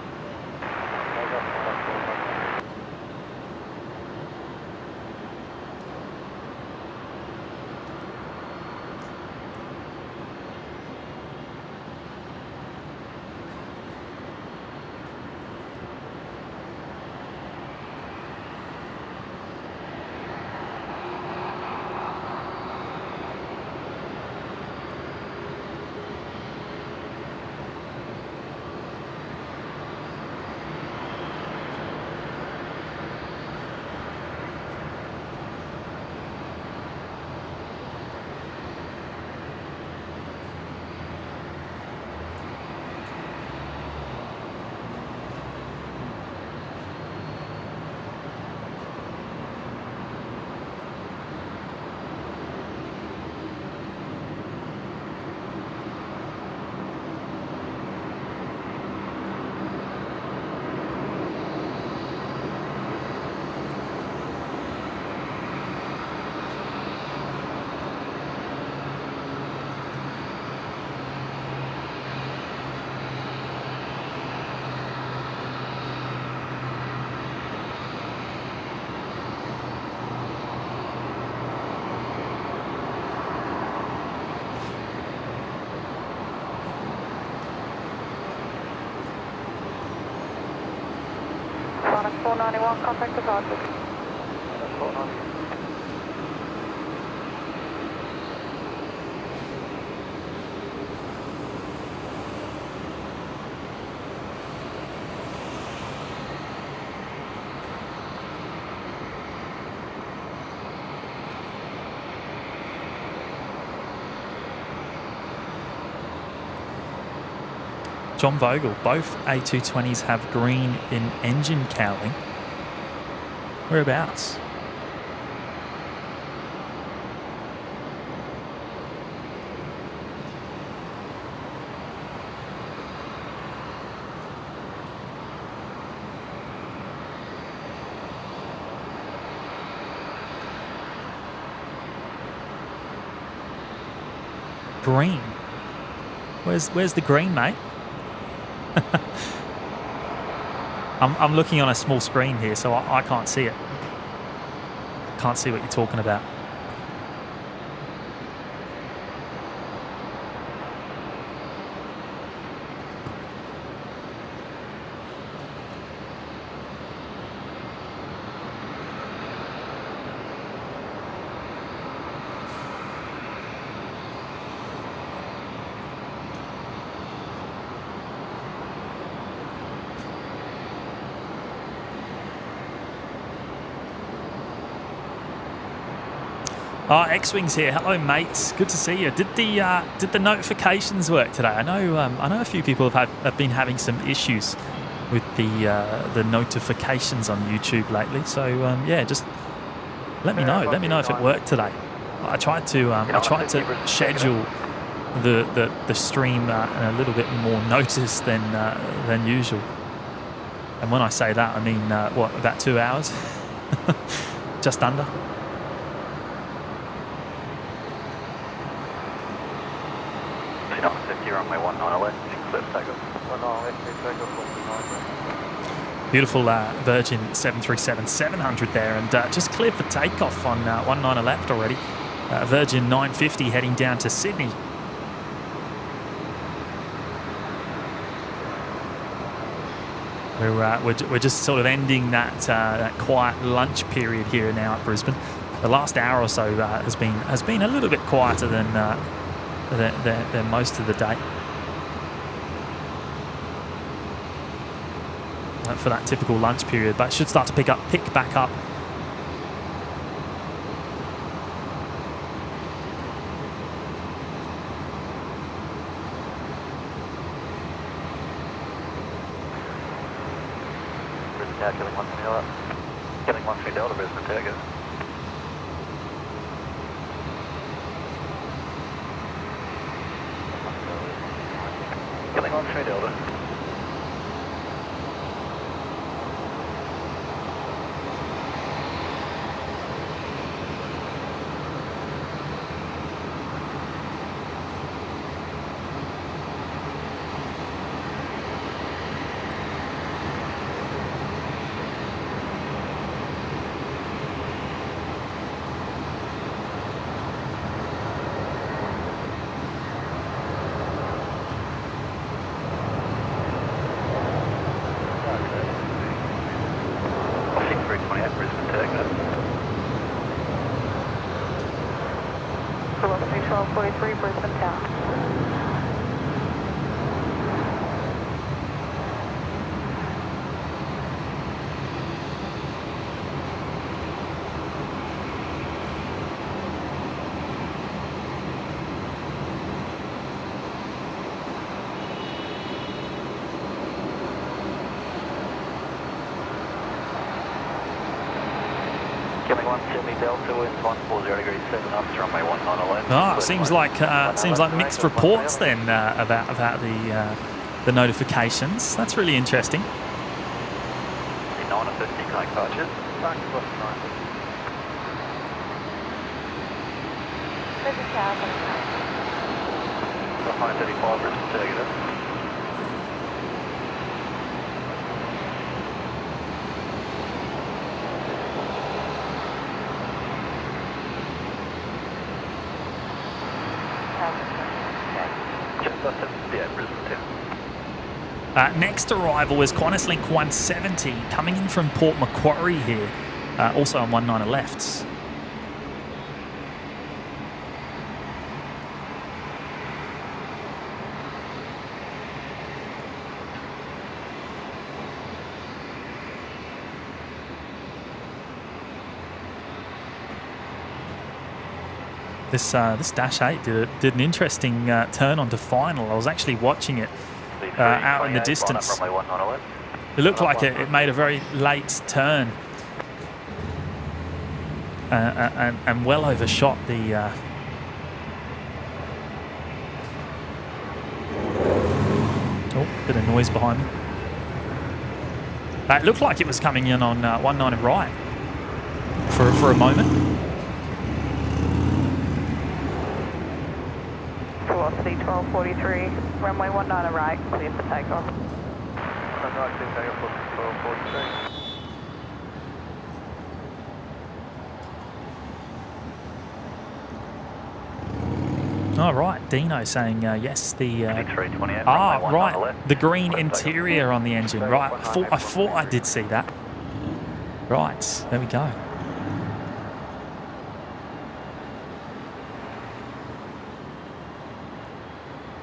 [SPEAKER 2] Bottom 491, contact departures.
[SPEAKER 3] John Vogel, both A220s have green in engine cowling. Whereabouts? Green. Where's the green, mate? I'm looking on a small screen here, so I can't see it. Can't see what you're talking about. Oh, X-Wings here. Hello, mates. Good to see you. Did the notifications work today? I know a few people have been having some issues with the notifications on YouTube lately. So yeah, just let me know. Let me know if it worked today. I tried to schedule the stream in a little bit more notice than usual. And when I say that, I mean what, about 2 hours, just under.
[SPEAKER 4] Runway 19 left, clear for takeoff.
[SPEAKER 3] Beautiful Virgin 737-700 there, and just cleared for takeoff on 19 left already. Virgin 950 heading down to Sydney. We're just sort of ending that quiet lunch period here now at Brisbane. The last hour or so has been a little bit quieter than most of the day. For that typical lunch period, but it should start to pick back up.
[SPEAKER 4] Brisbane Tower, killing 13 Delta. Killing 13 Delta, Brisbane Tower, go. Killing 13 Delta.
[SPEAKER 2] Velocity 1243, Brisbane Tower.
[SPEAKER 4] Killing 170 Delta, winds 140 degrees 7 knots, runway 19 left.
[SPEAKER 3] Oh, seems like mixed reports then about the notifications. That's really interesting.
[SPEAKER 4] 950 connect departures.
[SPEAKER 2] Brisbane Tower,
[SPEAKER 4] 935 Brisbane Tower.
[SPEAKER 3] Next arrival is Qantas Link 170 coming in from Port Macquarie here, also on 19 left. This Dash 8 did an interesting turn onto final. I was actually watching it out in the distance. It looked like it made a very late turn and well overshot the oh, bit of noise behind me. It looked like it was coming in on 19 right for a moment.
[SPEAKER 2] velocity 1243, runway 19 right, clear for takeoff.
[SPEAKER 4] Runway clear for takeoff, 1243.
[SPEAKER 3] All right, Dino saying yes. The
[SPEAKER 1] A328.
[SPEAKER 3] right, the green interior on the engine. Right, I thought I did see that. Right, there we go.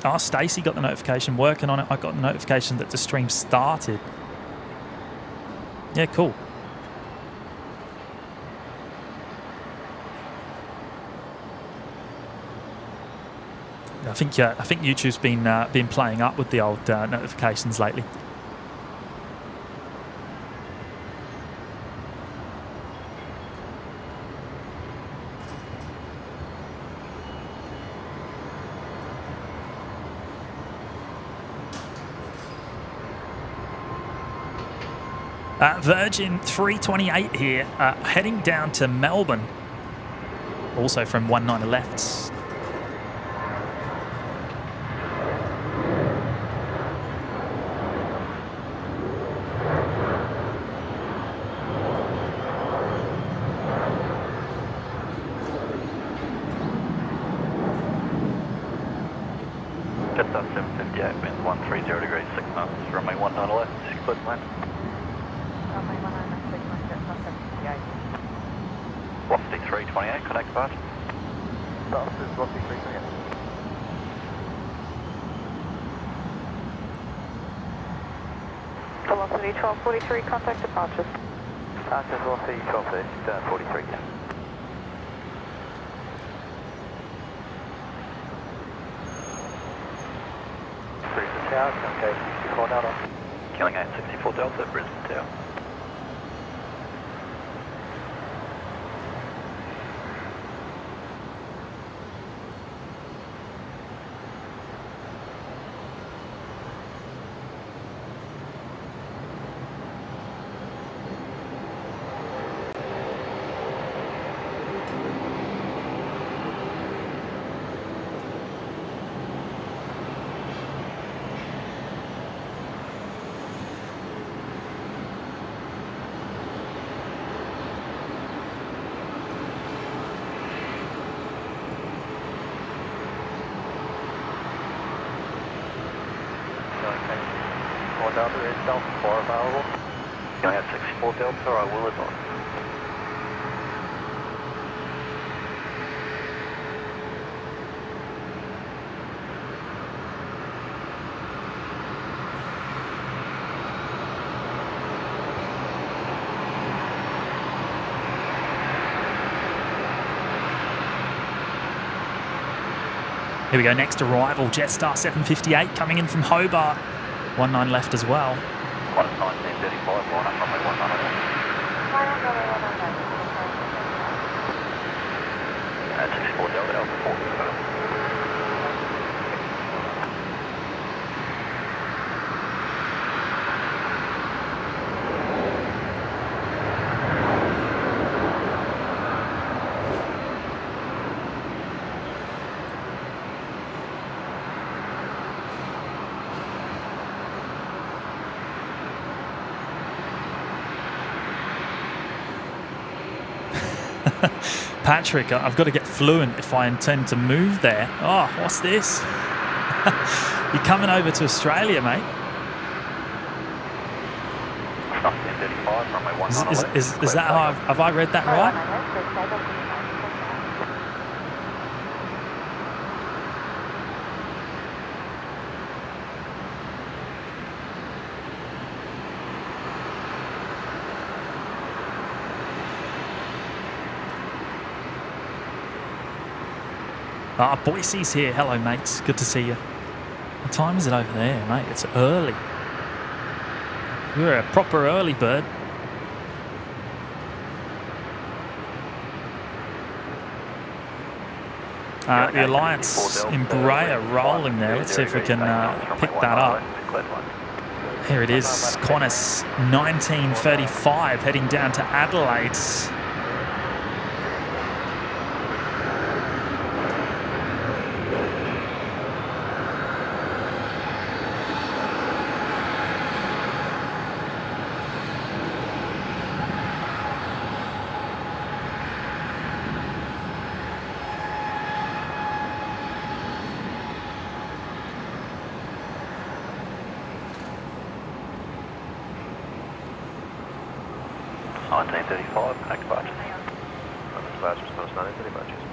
[SPEAKER 3] Oh, Stacey got the notification. Working on it. I got the notification that the stream started. Yeah, cool. I think YouTube's been playing up with the old notifications lately. Virgin 328 here, heading down to Melbourne. Also from 19 left.
[SPEAKER 4] Jetstar 758, wind 130 degrees, 6 knots, runway 19 left, clear to land.
[SPEAKER 2] Runway 19 left, 6 knots, Jetstar 758.
[SPEAKER 4] Velocity 328, connect part.
[SPEAKER 6] Velocity 328.
[SPEAKER 2] Velocity 1243, contact departures.
[SPEAKER 6] Velocity 1243, yeah. Brisbane Tower, okay, 64 Delta.
[SPEAKER 4] Killing 864 Delta, Brisbane Tower.
[SPEAKER 6] Delta is Delta 4 available.
[SPEAKER 4] Can I have 64 Delta, I will advise.
[SPEAKER 3] Here we go, next arrival, Jetstar 758 coming in from Hobart. 19 left as well.
[SPEAKER 4] 1935, line up runway 19 left. And 64 Delta, Alpha 4.
[SPEAKER 3] Patrick, I've got to get fluent if I intend to move there. Oh, what's this? You're coming over to Australia, mate.
[SPEAKER 4] 1935, runway 19 left.
[SPEAKER 3] Is that how have I read that right? Boise's here. Hello, mates. Good to see you. What time is it over there, mate? It's early. You're a proper early bird. The Alliance Embraer rolling there. Let's see if we can pick that up. Here it is. Qantas 1935 heading down to Adelaide.
[SPEAKER 4] 1935, connect departures.
[SPEAKER 6] Departures, minus 19 departures.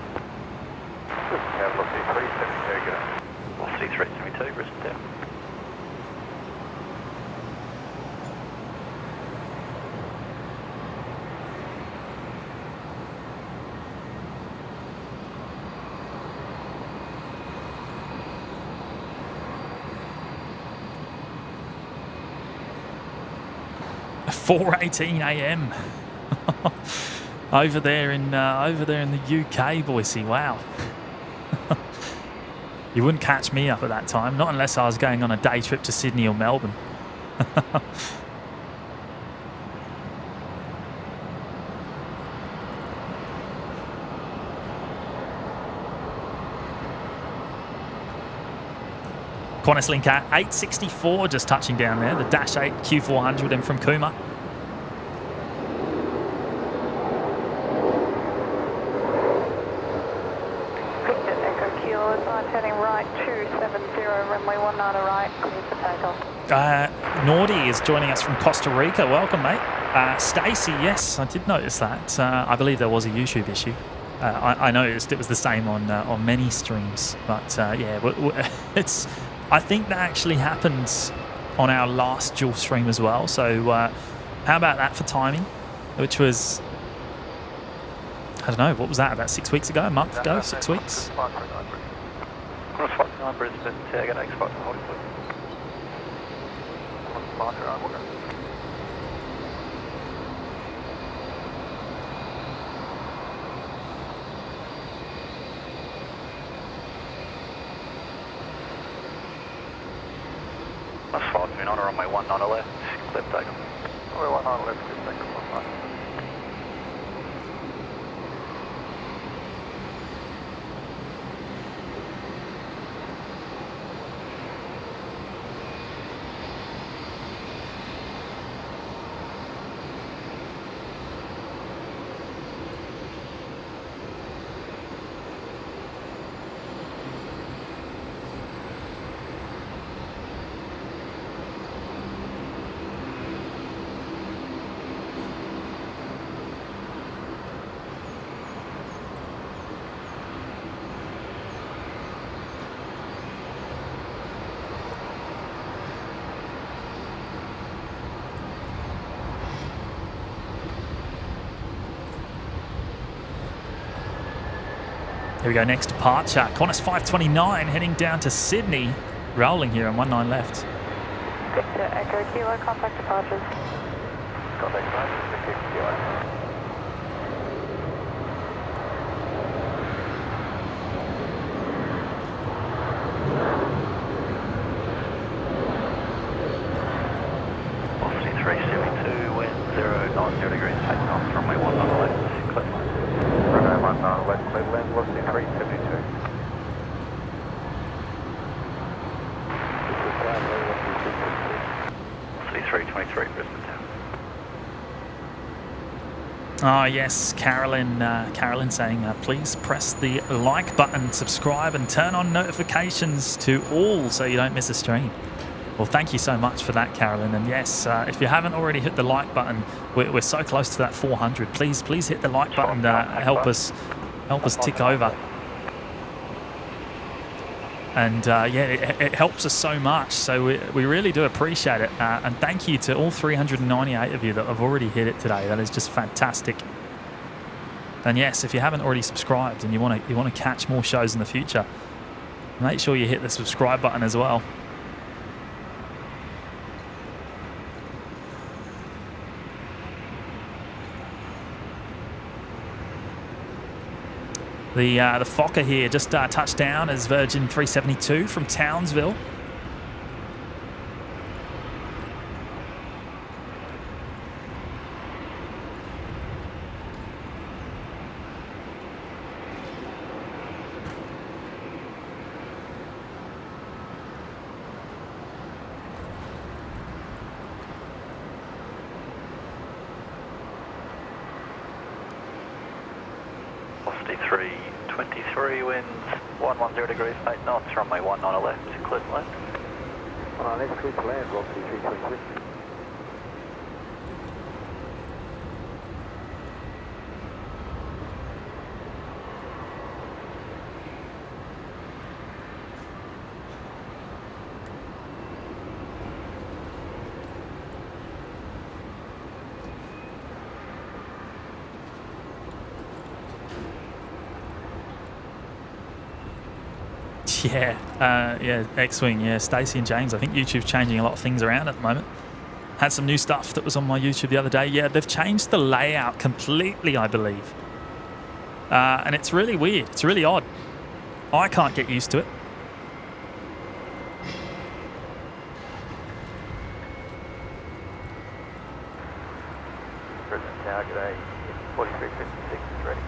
[SPEAKER 6] Brisbane Tower, velocity 372, go.
[SPEAKER 4] Velocity 372, Brisbane Tower.
[SPEAKER 3] At 4:18 a.m. over there in the UK, Boise. Wow. You wouldn't catch me up at that time, not unless I was going on a day trip to Sydney or Melbourne. Qantas Link at 864 just touching down there, the Dash 8 Q400M from Kuma.
[SPEAKER 2] Victor Echo Kilo, sign heading right 270, runway 19 right, clear for takeoff.
[SPEAKER 3] Nordy is joining us from Costa Rica. Welcome, mate. Stacey, yes, I did notice that. I believe there was a YouTube issue. I noticed it was the same on many streams, but yeah, it's. I think that actually happened on our last dual stream as well. So how about that for timing? Which was, I don't know, what was that, about 6 weeks ago, a month ago, 6 weeks?
[SPEAKER 4] Qantas 59, Brisbane Tower, go next, 540 foot. That's 529 on my 19 left, clear takeoff.
[SPEAKER 6] Runway 19 left, clear takeoff.
[SPEAKER 3] Here we go, next departure. Qantas 529 heading down to Sydney. Rolling here on 19 left.
[SPEAKER 2] Victor Echo Kilo, contact departures.
[SPEAKER 6] Contact departures, Victor Kilo.
[SPEAKER 4] Velocity 372, wind 090 degrees, taking off from my 19 left, clear.
[SPEAKER 6] Runway 19 left, clear land, velocity 372.
[SPEAKER 4] Velocity 323, Brisbane Tower.
[SPEAKER 3] Oh yes, Carolyn saying, please press the like button, subscribe and turn on notifications to all so you don't miss a stream. Well, thank you so much for that, Carolyn. And yes, if you haven't already hit the like button, we're so close to that 400. Please hit the like button. Help us tick over. And yeah, it helps us so much. So we really do appreciate it. And thank you to all 398 of you that have already hit it today. That is just fantastic. And yes, if you haven't already subscribed and you want to catch more shows in the future, make sure you hit the subscribe button as well. The Fokker here just touched down as Virgin 372 from Townsville.
[SPEAKER 4] Velocity 323, winds 110 degrees, 8 knots, runway 19 left, clear to land.
[SPEAKER 6] 19 left, clear to land, velocity 323.
[SPEAKER 3] Yeah, X-Wing, yeah, Stacey and James. I think YouTube's changing a lot of things around at the moment. Had some new stuff that was on my YouTube the other day. Yeah, they've changed the layout completely, I believe. And it's really weird. It's really odd. I can't get used to it.
[SPEAKER 4] Brisbane Tower, g'day. 4356 is ready.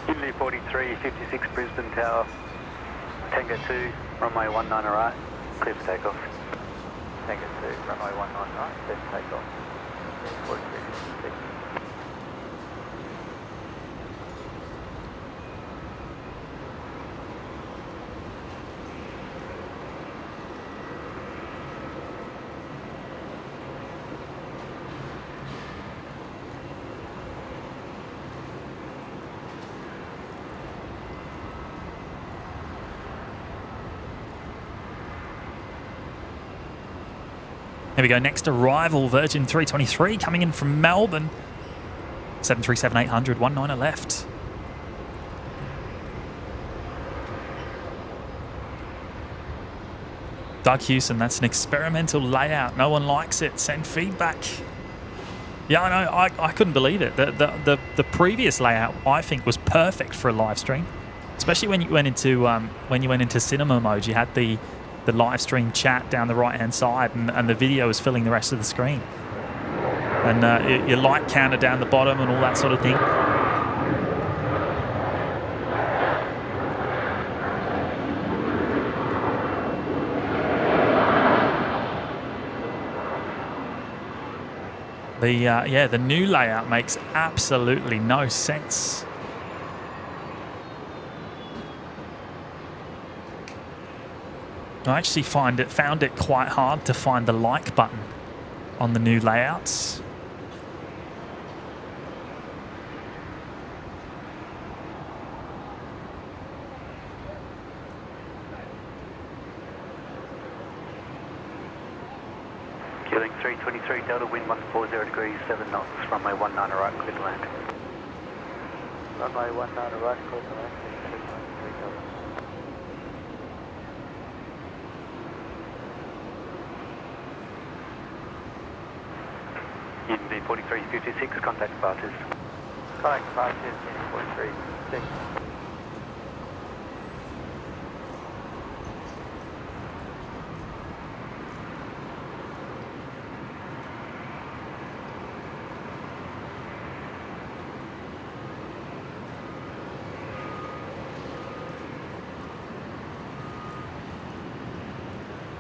[SPEAKER 4] Guinea 4356 Brisbane Tower. Tango 2, runway 19 right, clear for takeoff. Tango 2, runway 19 right, clear for takeoff. 4356.
[SPEAKER 3] Here we go, next arrival, Virgin 323 coming in from Melbourne. 737-800, 19er left. Doug Hewson, that's an experimental layout. No one likes it. Send feedback. Yeah, I know. I couldn't believe it. The previous layout, I think, was perfect for a live stream, especially when you went into cinema mode. You had the live stream chat down the right hand side, and the video was filling the rest of the screen, and your light counter down the bottom and all that sort of thing. The new layout makes absolutely no sense. I actually found it quite hard to find the like button on the new layouts.
[SPEAKER 4] Killing 323 Delta, wind 140 degrees, 7 knots, runway 19 right, clear to land. Runway 19 right, clear to land. Unity 4356, contact departures. Contact departures, Unity 4356.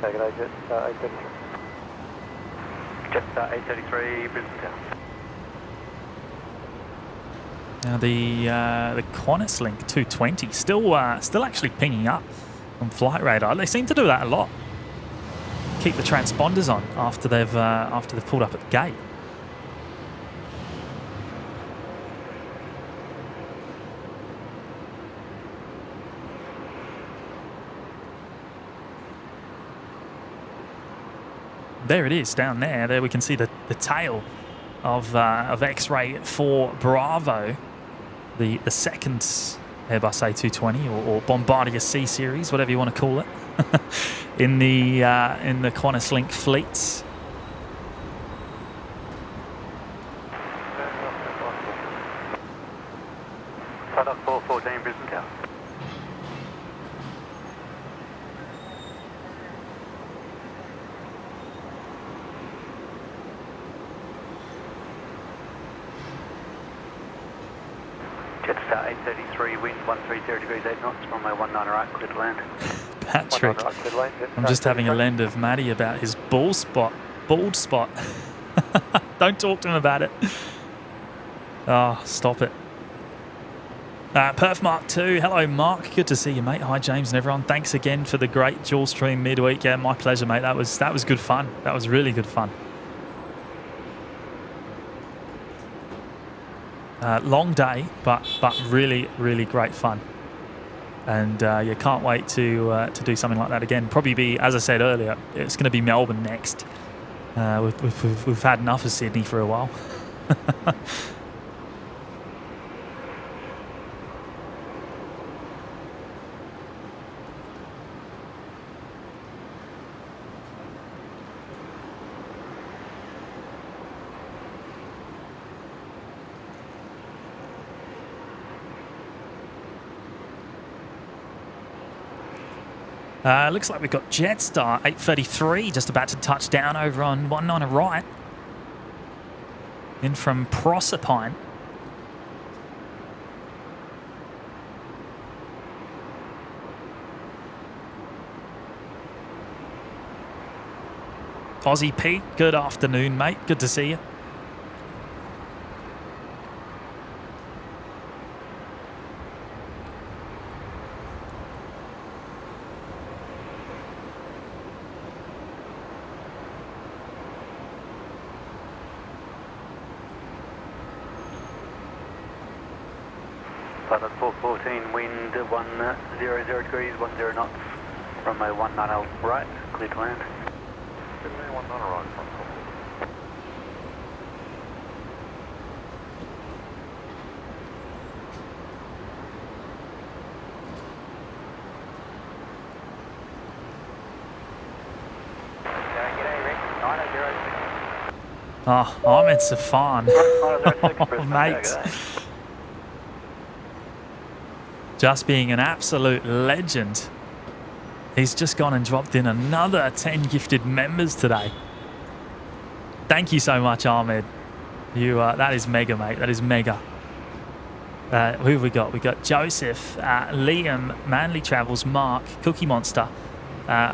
[SPEAKER 4] Take it, Jet 833. Jet 833, Brisbane Tower.
[SPEAKER 3] Now the Qantas Link 220 still actually pinging up on flight radar. They seem to do that a lot. Keep the transponders on after they've pulled up at the gate. There it is down there. There we can see the tail of X-Ray 4 Bravo, the second Airbus A220 or Bombardier C series, whatever you want to call it, in the Qantas Link fleets.
[SPEAKER 4] Paddock 414, Brisbane Tower. Jetstar 833, wind 130 degrees 8 knots, runway 19 right, clear to land.
[SPEAKER 3] Patrick,
[SPEAKER 4] right, clear to land.
[SPEAKER 3] I'm just having a lend of Matty about his bald spot. Don't talk to him about it. Oh, stop it. Perf Mark 2, hello Mark, good to see you mate. Hi James and everyone, thanks again for the great dual stream midweek. Yeah, my pleasure mate, that was good fun. That was really good fun. Long day, but really, really great fun. And you can't wait to do something like that again. Probably be, as I said earlier, it's going to be Melbourne next. We've had enough of Sydney for a while. Looks like we've got Jetstar 833 just about to touch down over on 19 right. In from Proserpine. Aussie Pete, good afternoon, mate. Good to see you.
[SPEAKER 4] Pilot 414, wind 100 degrees, 10 knots, runway 19 right, clear to land. Runway 19 right, front call.
[SPEAKER 3] Oh, Ahmed Safan. Oh, mate. Just being an absolute legend. He's just gone and dropped in another 10 gifted members today. Thank you so much, Ahmed. That is mega, mate. That is mega. Who have we got? We got Joseph, Liam, Manly Travels, Mark, Cookie Monster,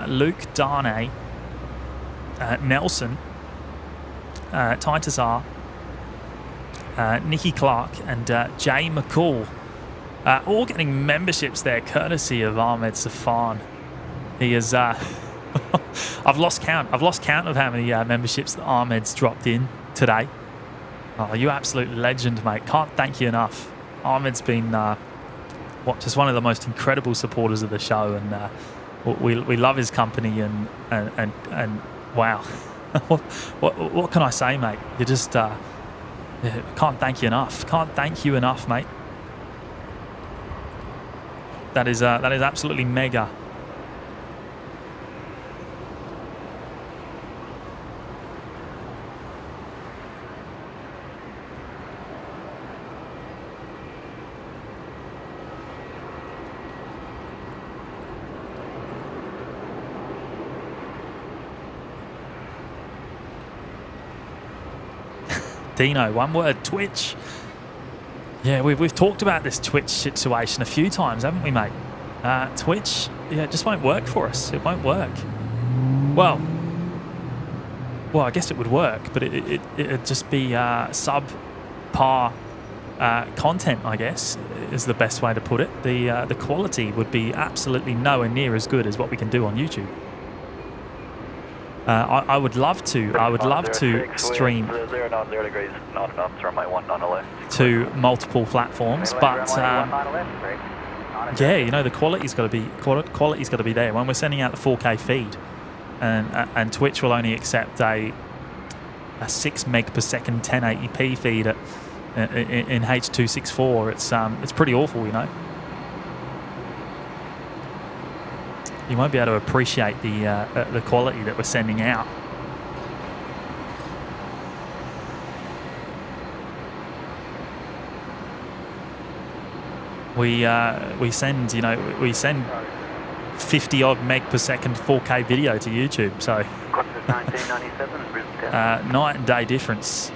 [SPEAKER 3] Luke Darnay, Nelson, Titus R, Nikki Clark, and Jay McCall. All getting memberships there, courtesy of Ahmed Safan. He is. I've lost count. I've lost count of how many memberships that Ahmed's dropped in today. Oh, you absolute legend, mate. Can't thank you enough. Ahmed's been just one of the most incredible supporters of the show, and we love his company and wow. what can I say, mate? You just can't thank you enough. Can't thank you enough, mate. That is absolutely mega. Dino, one word, Twitch. Yeah, we've talked about this Twitch situation a few times, haven't we, mate? Twitch, yeah, it just won't work for us. It won't work. Well, I guess it would work, but it'd just be subpar content, I guess, is the best way to put it. The quality would be absolutely nowhere near as good as what we can do on YouTube. I would love to stream to multiple platforms, but yeah, you know, the quality's got to be there when we're sending out the 4K feed, and Twitch will only accept a 6 meg per second 1080p feed in H.264. It's pretty awful, you know. You won't be able to appreciate the quality that we're sending out. We send 50 odd meg per second 4K video to YouTube, so 1997 night and day difference.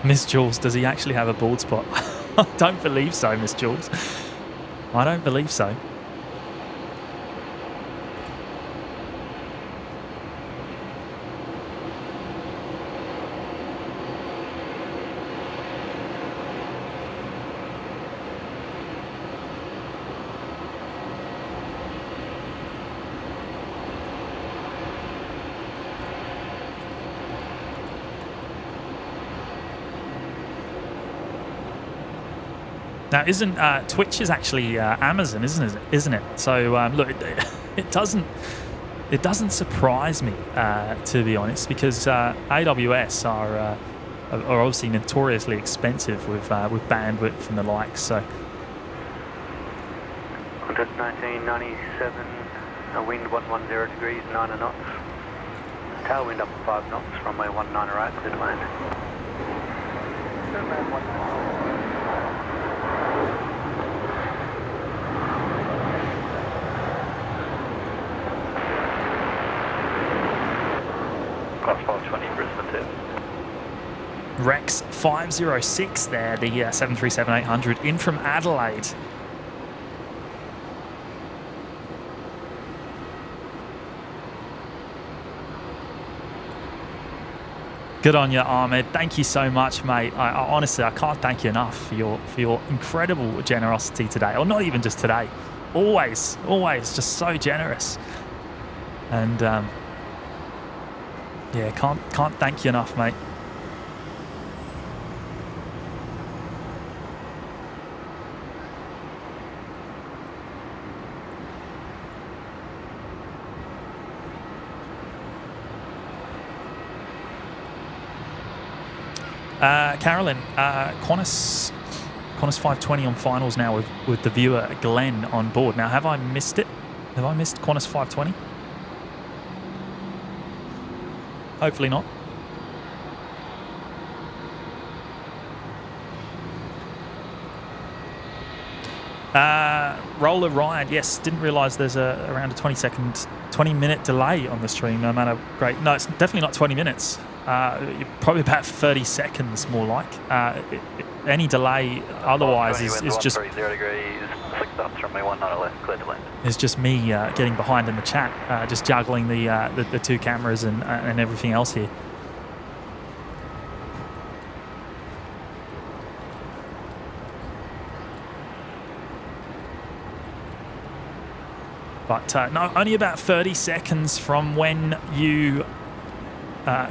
[SPEAKER 3] Miss Jules, does he actually have a bald spot? I don't believe so, Miss Jules. I don't believe so. Now, isn't Twitch is actually Amazon, isn't it? So look, it doesn't surprise me, to be honest, because AWS are obviously notoriously expensive with bandwidth and the likes. So.
[SPEAKER 4] Qantas 1997, wind 110 degrees, 9 knots. Tailwind up 5 knots, runway 19 right, clear to land. Class 520, Brisbane 2.
[SPEAKER 3] Rex 506 there, the 737-800 in from Adelaide. Good on you, Ahmed. Thank you so much, mate. I honestly, I can't thank you enough for your incredible generosity today, or not even just today. Always just so generous. And yeah, can't thank you enough, mate. Carolyn, Qantas 520 on finals now with the viewer Glenn on board. Now, have I missed it? Have I missed Qantas 520? Hopefully not. Roller Ryan, yes, didn't realise there's around a 20-minute delay on the stream. No matter, great. No, it's definitely not 20 minutes. Probably about 30 seconds more like. Any delay otherwise is just
[SPEAKER 4] 130 degrees, 6 knots, runway 19 left, clear to land.
[SPEAKER 3] It's just me getting behind in the chat, just juggling the two cameras and everything else here. But no, only about 30 seconds from when you,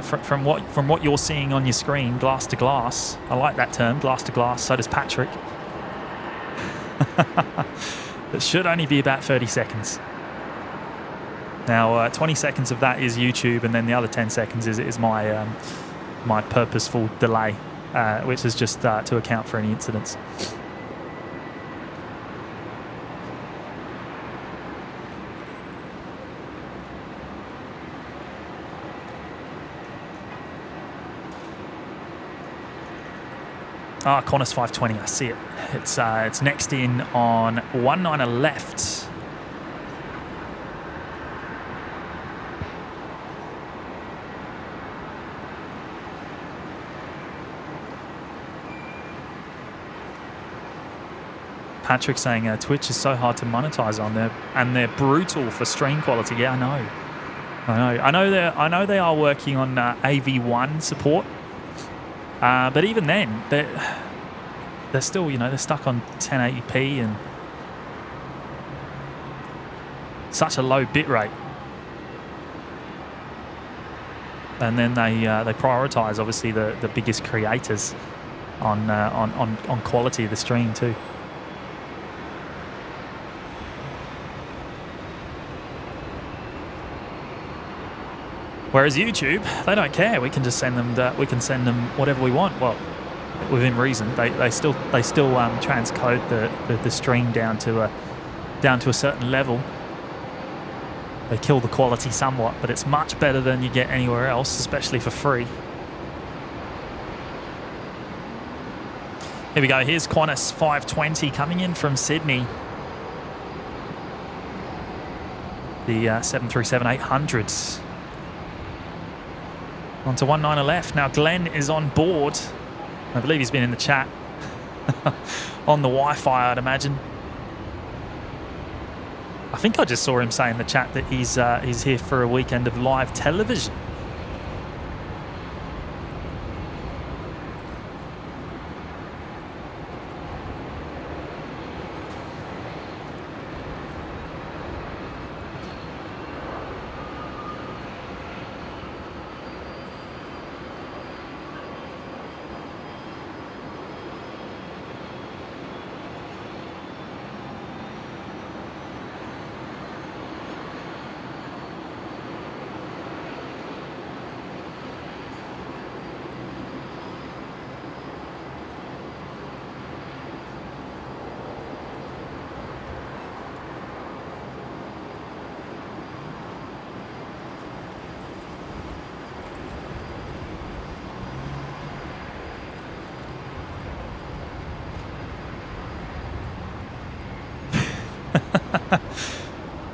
[SPEAKER 3] from what you're seeing on your screen, glass to glass. I like that term, glass to glass. So does Patrick. It should only be about 30 seconds. Now, 20 seconds of that is YouTube, and then the other 10 seconds is my my purposeful delay, which is just to account for any incidents. Qantas 520, I see it. It's next in on 19 left. Patrick saying Twitch is so hard to monetize on there, and they're brutal for stream quality. Yeah, I know they are working on AV1 support. But even then, they're still, they're stuck on 1080p and such a low bit rate. And then they prioritise obviously the biggest creators on quality of the stream too. Whereas YouTube, they don't care. We can just send them whatever we want. Well, within reason. They still transcode the stream down to a certain level. They kill the quality somewhat, but it's much better than you get anywhere else, especially for free. Here we go. Here's Qantas 520 coming in from Sydney. The 737-800s. On to 19 left. Now Glenn is on board. I believe he's been in the chat. On the Wi-Fi, I'd imagine. I think I just saw him say in the chat that he's here for a weekend of live television.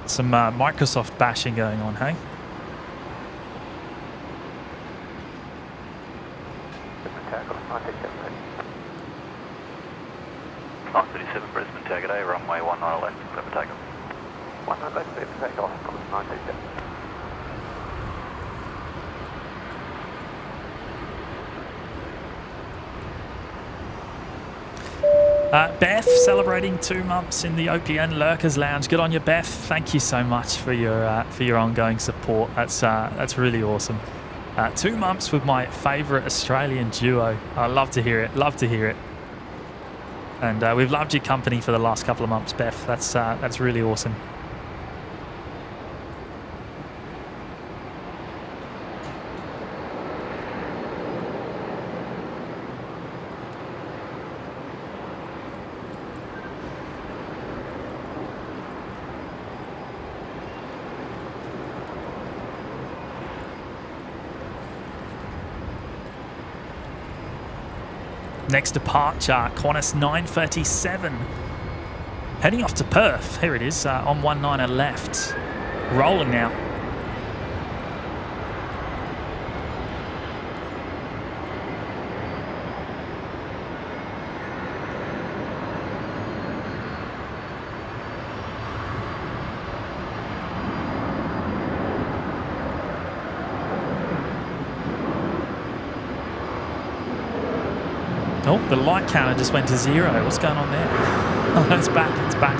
[SPEAKER 3] Some Microsoft bashing going on, hey?
[SPEAKER 4] Nine 37 Brisbane target A, runway 19 left, clear for takeoff.
[SPEAKER 6] 19 left, clear for takeoff, 937.
[SPEAKER 3] Beth, celebrating 2 months in the OPN Lurkers Lounge. Good on you, Beth. Thank you so much for your ongoing support. That's really awesome. 2 months with my favourite Australian duo. I love to hear it. Love to hear it. And we've loved your company for the last couple of months, Beth. That's really awesome. Next departure, Qantas 937. Heading off to Perth. Here it is, on 19 left. Rolling now. Oh, the light counter just went to 0. What's going on there? Oh, it's back. It's back.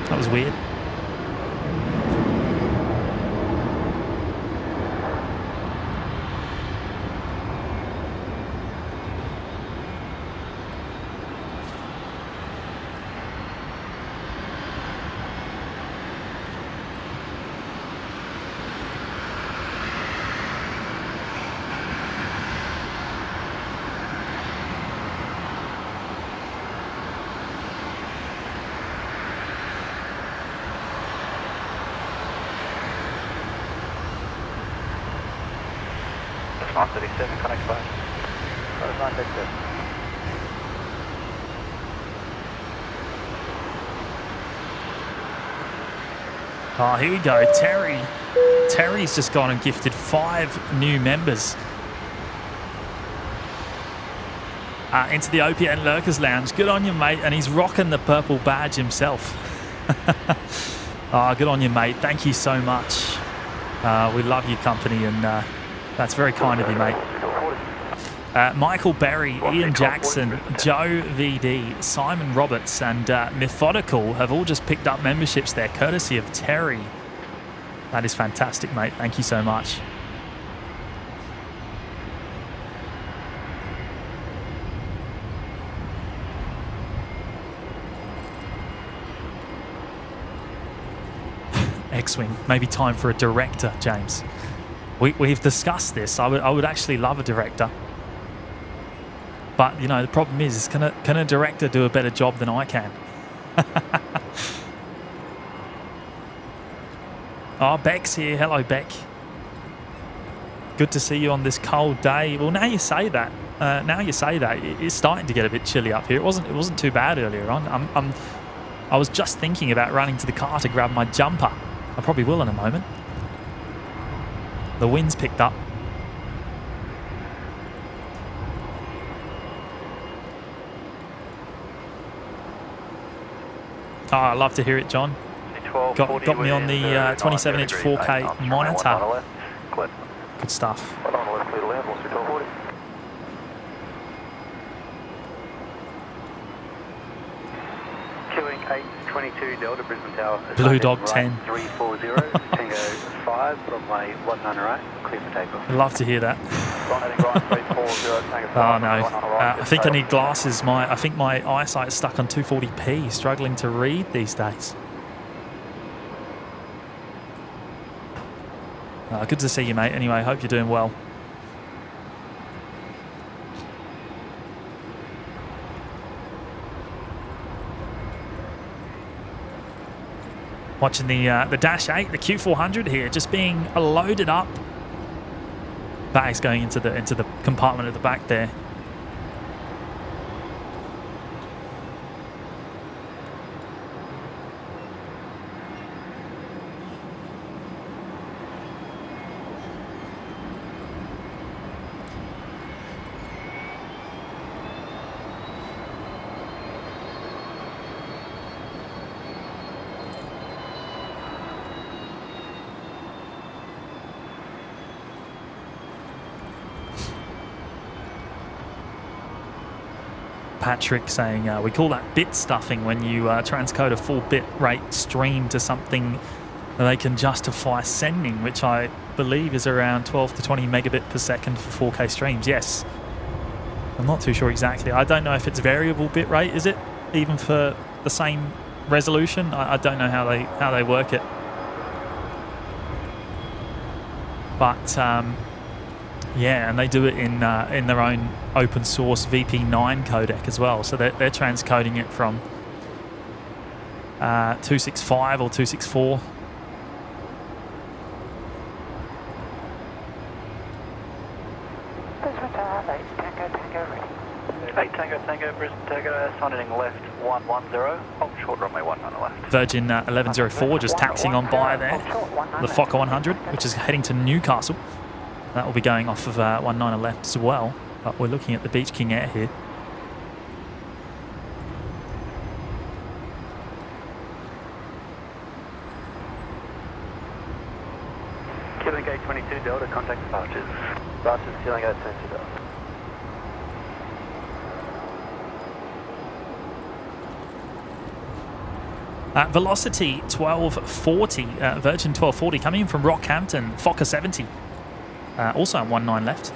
[SPEAKER 3] That was weird.
[SPEAKER 4] That's 937, connect back.
[SPEAKER 6] That's 937.
[SPEAKER 3] Oh, here we go. Terry's just gone and gifted 5 new members into the OPN Lurkers Lounge. Good on you, mate. And he's rocking the purple badge himself. Oh, good on you, mate. Thank you so much. We love your company, and that's very kind of you, mate. Michael Berry, Ian Jackson, Joe VD, Simon Roberts, and Methodical have all just picked up memberships there, courtesy of Terry. That is fantastic, mate. Thank you so much. X-Wing, maybe time for a director, James. We've discussed this. I would actually love a director. But, you know, the problem is can a director do a better job than I can? Oh, Beck's here. Hello, Beck. Good to see you on this cold day. Well, now you say that. It's starting to get a bit chilly up here. It wasn't too bad earlier on. I was just thinking about running to the car to grab my jumper. I probably will in a moment. The wind's picked up. Oh, I love to hear it, John. Got me on the 27-inch 4K monitor. Good stuff.
[SPEAKER 4] Queuing 822 Delta, Brisbane Tower.
[SPEAKER 3] Blue Dog 10.
[SPEAKER 4] 340, Tango 5, runway 19 right, clear for takeoff.
[SPEAKER 3] I love to hear that. Oh no, I think I need glasses. I think my eyesight is stuck on 240p, struggling to read these days. Good to see you, mate. Anyway, hope you're doing well. Watching the Dash 8, the Q400 here, just being loaded up. Bags going into the compartment at the back there. Patrick saying we call that bit stuffing when you transcode a full bit rate stream to something that they can justify sending, which I believe is around 12 to 20 megabit per second for 4K streams. Yes. I'm not too sure exactly. I don't know if it's variable bit rate, is it? Even for the same resolution? I don't know how they work it. But yeah, and they do it in their own open source VP9 codec as well. So they're transcoding it from 265 or 264.
[SPEAKER 4] Tango, Brisbane Tango, signing left 110, hold short runway 19 left.
[SPEAKER 3] Virgin 1104 just taxiing on by there. The Fokker 100, which is heading to Newcastle. That will be going off of 19 left as well. But we're looking at the Beach King Air here.
[SPEAKER 4] Killing Gate 22 Delta, contact departures. Departures, Killing Gate 22 Delta.
[SPEAKER 3] Velocity 1240, Virgin 1240 coming in from Rockhampton, Fokker 70, also on 19 left.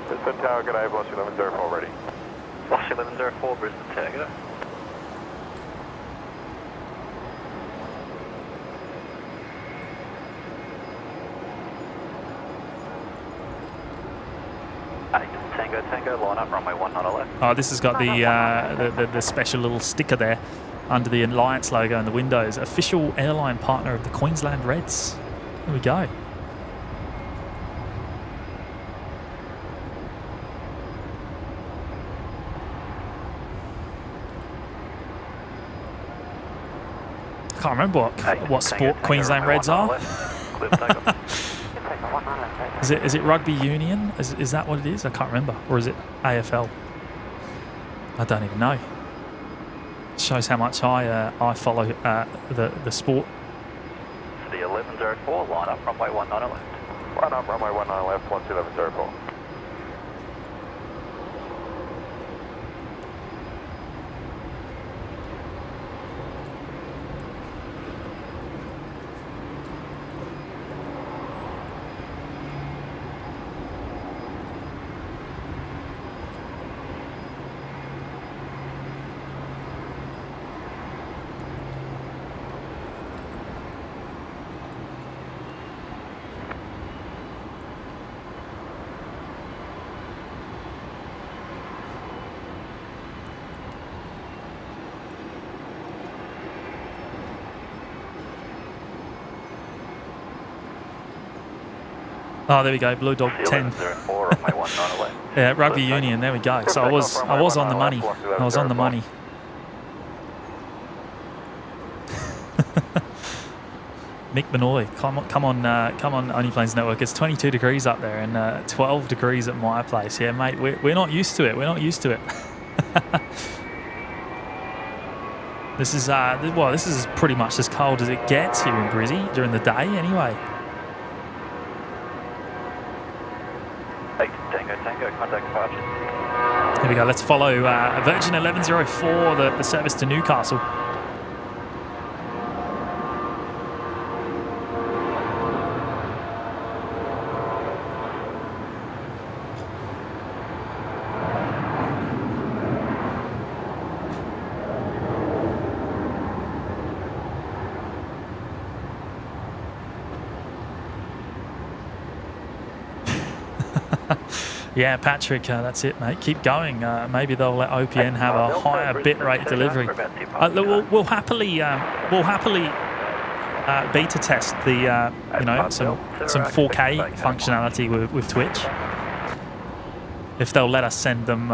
[SPEAKER 7] Brisbane Tower, good day, Velocity 1104 ready.
[SPEAKER 4] Velocity 1104, Brisbane Tango. Tango, line up, runway 19 left.
[SPEAKER 3] Oh, this has got the special little sticker there under the Alliance logo in the windows. Official airline partner of the Queensland Reds. There we go. I can't remember what sport Queensland Reds are. Is it rugby union? Is that what it is? I can't remember. Or is it AFL? I don't even know. It shows how much I follow the sport.
[SPEAKER 4] So the 1104, line up, runway 19 left.
[SPEAKER 7] Line up, runway 19 left, Velocity 1104.
[SPEAKER 3] Oh, there we go, Blue Dog 10. Yeah, rugby union, there we go. So I was on the money. I was on the money. Mick Benoy, come on, Only Planes Network. It's 22 degrees up there and 12 degrees at my place. Yeah, mate, we're not used to it. We're not used to it. This is pretty much as cold as it gets here in Brizzy during the day, anyway.
[SPEAKER 4] Tango, contact departure.
[SPEAKER 3] Here we go. Let's follow Virgin 1104, the service to Newcastle. Yeah, Patrick, that's it, mate. Keep going. Maybe they'll let OPN have a higher bitrate delivery. We'll happily beta test the some 4K functionality with Twitch. If they'll let us send them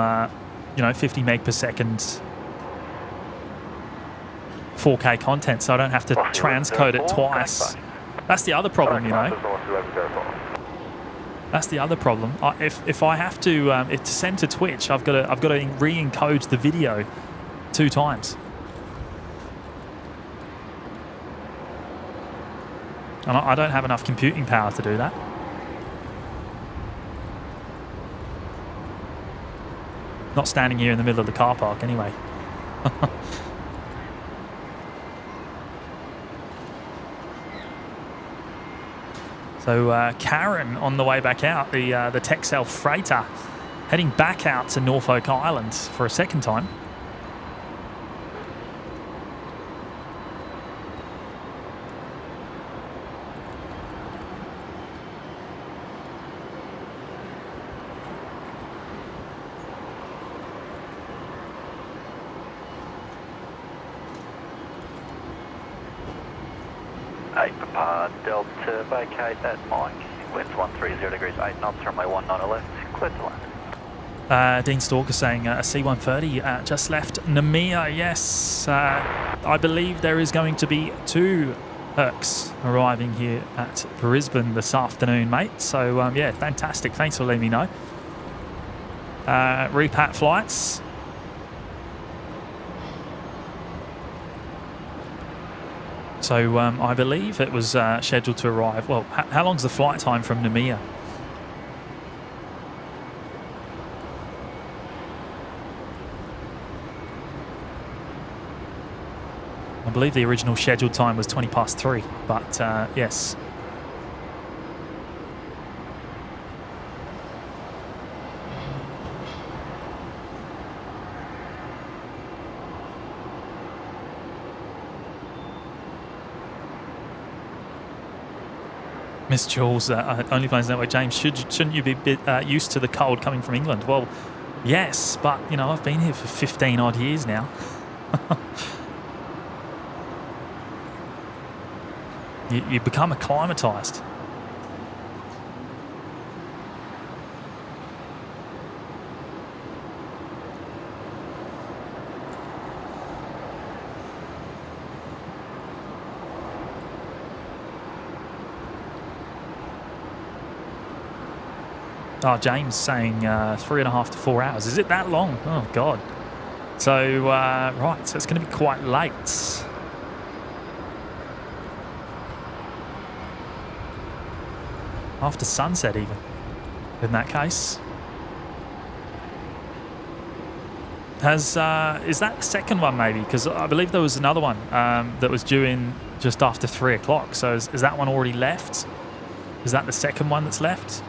[SPEAKER 3] 50 meg per second 4K content, so I don't have to transcode it twice. That's the other problem, That's the other problem. If I have to send to Twitch, I've got to re-encode the video 2 times, and I don't have enough computing power to do that. Not standing here in the middle of the car park anyway. So Karen on the way back out, the Texel freighter, heading back out to Norfolk Island for a second time.
[SPEAKER 4] Delta, vacate that Mike. Winds 130 degrees, 8 knots, runway 19 left, clear to land.
[SPEAKER 3] Dean Stalker saying a C-130 just left Namia. Yes, I believe there is going to be 2 Hercs arriving here at Brisbane this afternoon, mate. So, yeah, fantastic. Thanks for letting me know. Repat flights. So I believe it was scheduled to arrive. Well, how long's the flight time from Namia? I believe the original scheduled time was 3:20, but yes. Miss Jules, Only Planes Network, James, shouldn't you be a bit used to the cold coming from England? Well, yes, but, you know, I've been here for 15 odd years now. you become acclimatised. Oh, James saying 3.5 to 4 hours. Is it that long? Oh, God. So, right, so it's going to be quite late. After sunset, even, in that case. Is that the second one, maybe? Because I believe there was another one that was due in just after 3 o'clock. So is that one already left? Is that the second one that's left?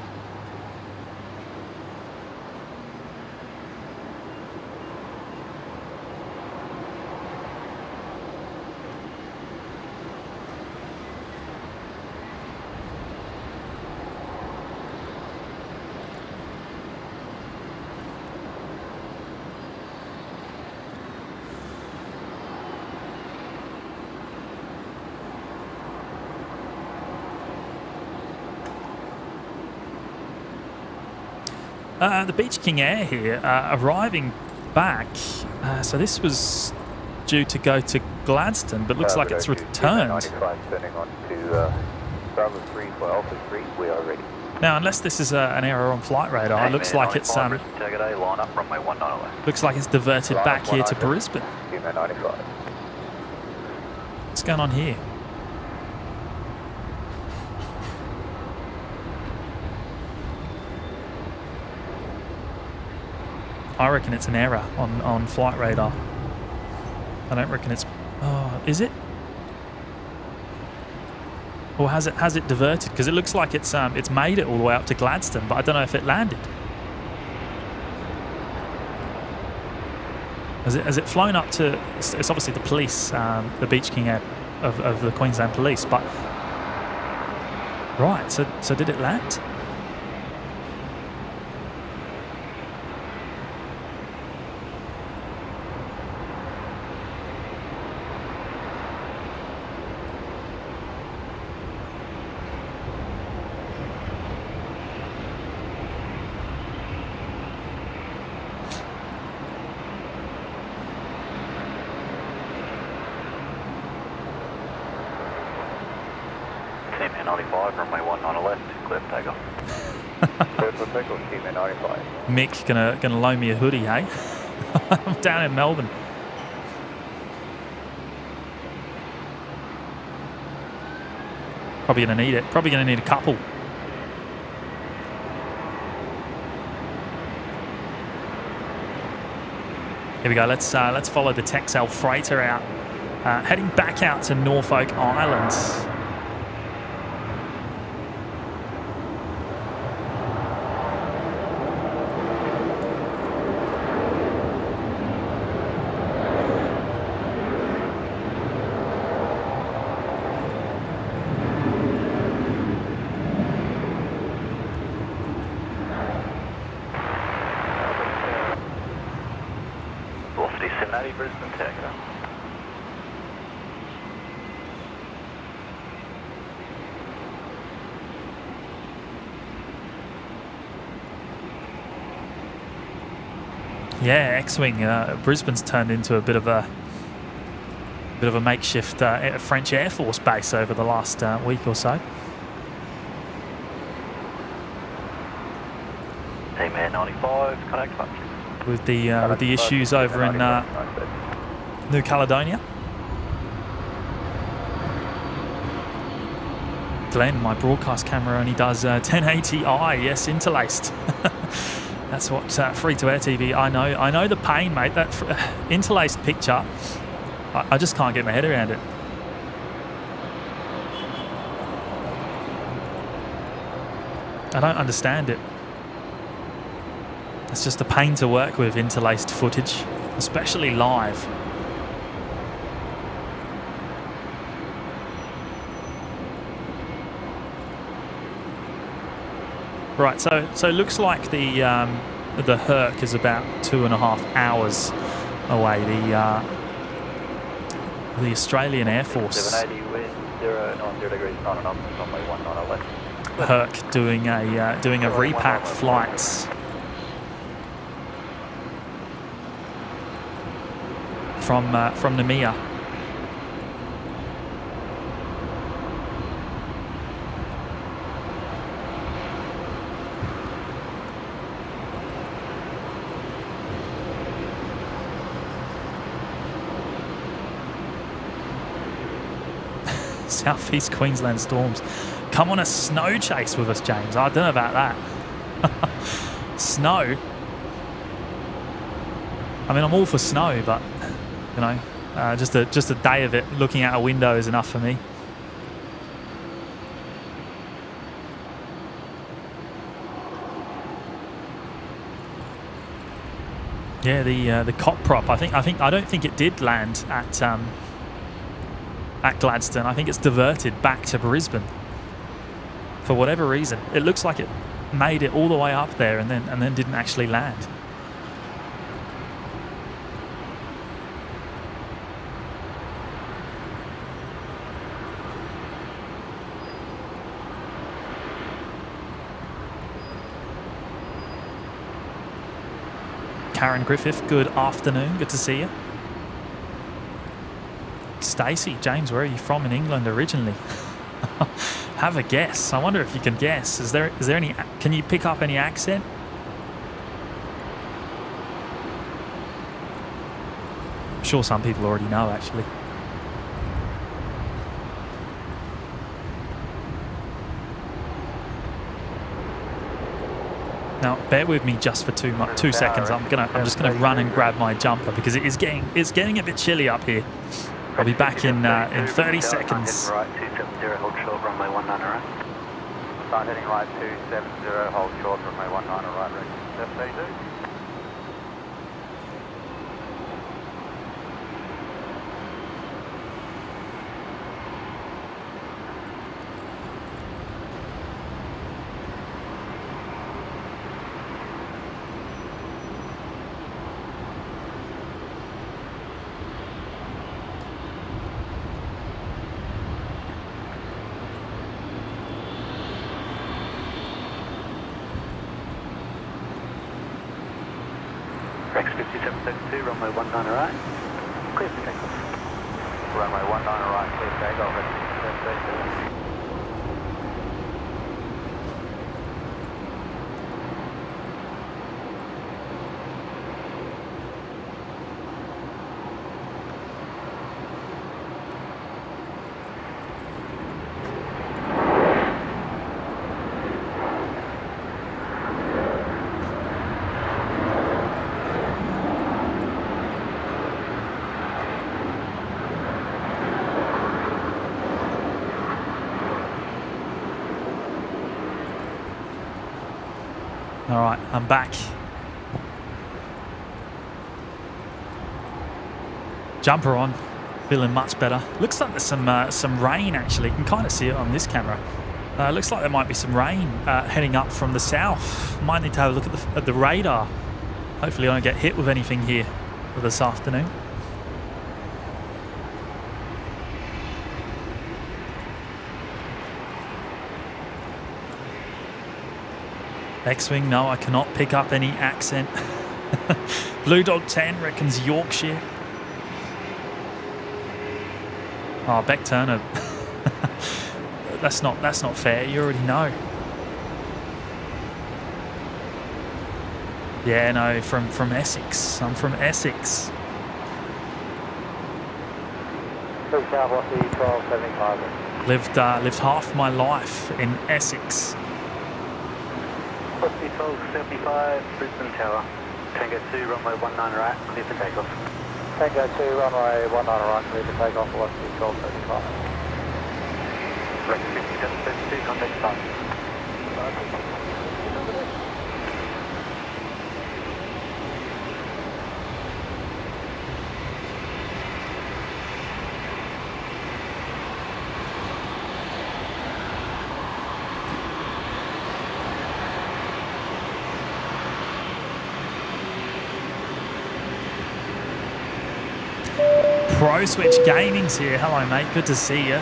[SPEAKER 3] The Beach King Air here arriving back. So this was due to go to Gladstone, but looks like it's returned.
[SPEAKER 6] 95 turning on to Bravo 3 for Alpha 3. We are ready.
[SPEAKER 3] Now, unless this is an error on flight radar, it looks like it's
[SPEAKER 4] line up, runway 19 left.
[SPEAKER 3] looks like it's diverted back here to Brisbane.
[SPEAKER 6] 95.
[SPEAKER 3] What's going on here? I reckon it's an error on flight radar. I don't reckon it's... Oh, is it? Or has it diverted? Because it looks like it's made it all the way up to Gladstone, but I don't know if it landed. Has it flown up to... It's obviously the police, the Beach King Air of the Queensland Police, but... Right, so did it land?
[SPEAKER 4] Runway 19 left, clear for takeoff.
[SPEAKER 6] Clear for takeoff, team 95.
[SPEAKER 3] Mick gonna loan me a hoodie, hey? I'm down in Melbourne. Probably gonna need it. Probably gonna need a couple. Here we go. Let's follow the Texel freighter out, heading back out to Norfolk Island.
[SPEAKER 4] Brisbane Takeoff.
[SPEAKER 3] Yeah, X-wing. Brisbane's turned into a bit of a makeshift French Air Force base over the last week or so.
[SPEAKER 4] Team Air 95, contact punch.
[SPEAKER 3] With the issues over in New Caledonia. Glenn, my broadcast camera only does 1080i. Yes, interlaced. That's what free-to-air TV. I know the pain, mate. That interlaced picture. I just can't get my head around it. I don't understand it. It's just a pain to work with, interlaced footage, especially live. Right, so it looks like the Herc is about 2.5 hours away. The Australian Air Force
[SPEAKER 4] 780 wind 090 degrees 9 knots, runway 19 left.
[SPEAKER 3] Herc doing a repack flight from Namibia. Southeast Queensland storms. Come on a snow chase with us, James. I don't know about that. Snow. I mean, I'm all for snow, but you know, just a day of it looking out a window is enough for me. Yeah, the cot prop. I don't think it did land at Gladstone. I think it's diverted back to Brisbane for whatever reason. It looks like it made it all the way up there and then didn't actually land. Karen Griffith, good afternoon. Good to see you. Stacey, James, where are you from in England originally? Have a guess. I wonder if you can guess. Is there any? Can you pick up any accent? I'm sure some people already know, actually. Now, bear with me just for 2 seconds. I'm just gonna run and grab my jumper because it's getting a bit chilly up here. I'll be back in 30 seconds.
[SPEAKER 4] Right 270, hold short, runway 19 right.
[SPEAKER 6] Start heading right 270, hold short, runway 19 right, left 32.
[SPEAKER 4] Rex 5732, runway 19 right. Clear for takeoff.
[SPEAKER 6] Runway 19 right, clear takeoff, left 32.
[SPEAKER 3] All right, I'm back. Jumper on, feeling much better. Looks like there's some rain actually. You can kind of see it on this camera. Looks like there might be some rain heading up from the south. Might need to have a look at the radar. Hopefully I don't get hit with anything here for this afternoon. X-Wing, no, I cannot pick up any accent. Blue Dog 10 reckons Yorkshire. Oh, Beck Turner. That's not fair. You already know. Yeah, no, from Essex. I'm from Essex. Lived half my life in Essex.
[SPEAKER 4] 1275, Brisbane Tower. Tango 2, runway 19 right, clear for takeoff.
[SPEAKER 6] Tango 2, runway 19 right, clear for takeoff, velocity 1275.
[SPEAKER 4] Record 5732, contact start.
[SPEAKER 3] Pro Switch Gaming's here. Hello, mate. Good to see you.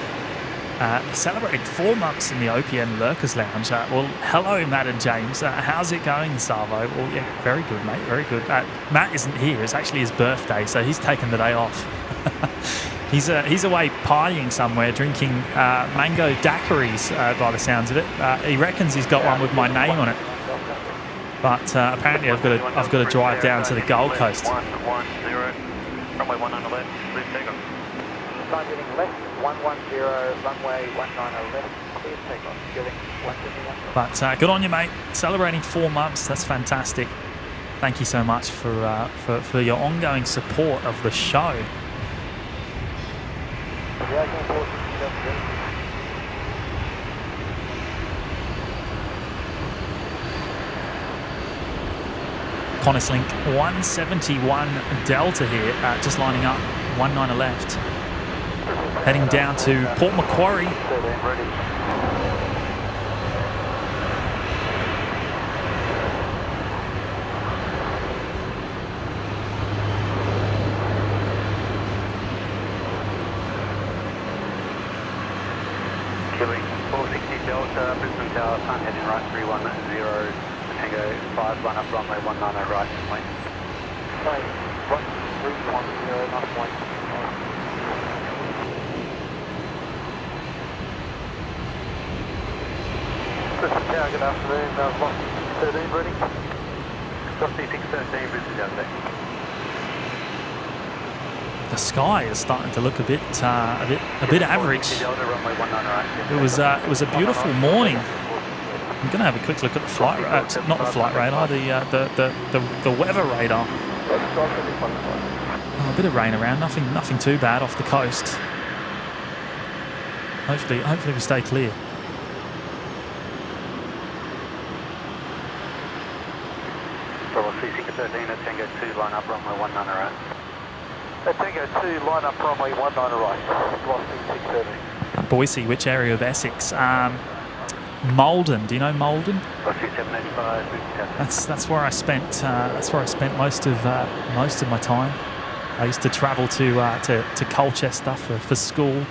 [SPEAKER 3] Celebrating 4 months in the OPN Lurkers Lounge. Well, hello, Matt and James. How's it going, Savo? Well, yeah, very good, mate. Very good. Matt isn't here. It's actually his birthday, so he's taken the day off. He's away partying somewhere, drinking mango daiquiris, by the sounds of it. He reckons he's got one with my name on it. But apparently, I've got to drive down to the Gold Coast.
[SPEAKER 4] 110, runway 19 left, clear takeoff.
[SPEAKER 6] Time getting left, 110, runway 19 left, clear takeoff. Getting 171.
[SPEAKER 3] But good on you, mate. Celebrating 4 months. That's fantastic. Thank you so much for your ongoing support of the show. Qantas Link 171 Delta here, just lining up 19 left. Heading down to Port Macquarie.
[SPEAKER 4] Killing 460 Delta, Brisbane Tower, sun heading right 310, Tango 5, line up runway 19 right, point.
[SPEAKER 6] Right, 310, not point. Brisbane Tower, good afternoon, velocity 13 ready.
[SPEAKER 4] Velocity 613, Brisbane Tower.
[SPEAKER 3] The sky is starting to look a bit average. It was a beautiful morning. I'm going to have a quick look at the flight, not the flight radar, the weather radar. Oh, a bit of rain around, nothing too bad off the coast. Hopefully we stay clear.
[SPEAKER 4] Velocity 613 at Tango 2, line up runway 19 right.
[SPEAKER 6] At Tango 2, line up runway 19 right, velocity 613.
[SPEAKER 3] Boise, which area of Essex? Malden. Do you know Malden?
[SPEAKER 4] Velocity 785,
[SPEAKER 3] That's where I spent. That's where I spent most of my time. I used to travel to Colchester for school.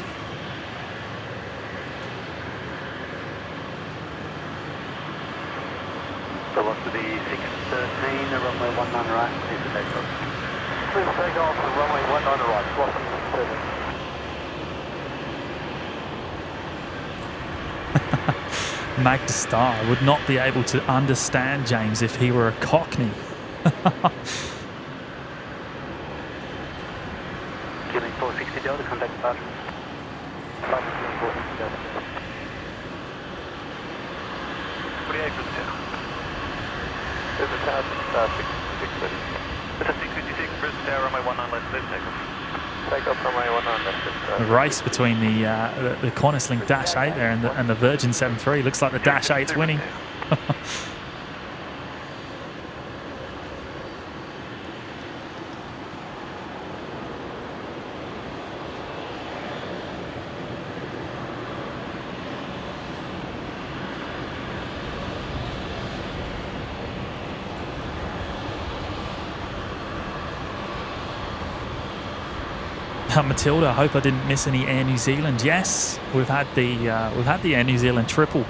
[SPEAKER 4] Velocity 613, runway 19 right, please take off.
[SPEAKER 6] Please take off the runway 19 right, velocity 613.
[SPEAKER 3] Magda Star would not be able to understand James if he were a Cockney.
[SPEAKER 4] Killing 460 Delta, contact departure.
[SPEAKER 6] There's a tower 630.
[SPEAKER 4] It's a 656, Brisbane Tower, runway 19 left, please take off.
[SPEAKER 6] Take off runway 19 left.
[SPEAKER 3] A race between the Qantas Link Dash 8 there and the Virgin 73. Looks like the Dash 8's winning. Matilda, I hope I didn't miss any Air New Zealand. Yes, we've had the Air New Zealand triple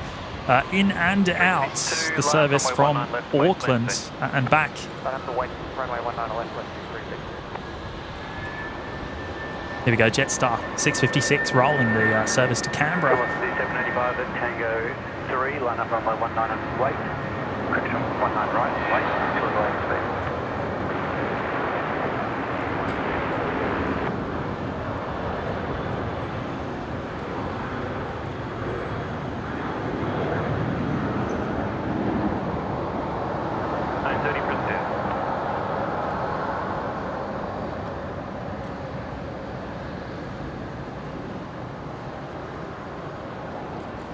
[SPEAKER 3] in and out the service from Auckland and back.
[SPEAKER 6] I have to wait. Runway 19 left, left 236.
[SPEAKER 3] Here we go, Jetstar 656 rolling the service to Canberra.
[SPEAKER 4] Velocity 785 at Tango 3, line up runway 19 and wait. Correction, 19 right, wait, short delay speed.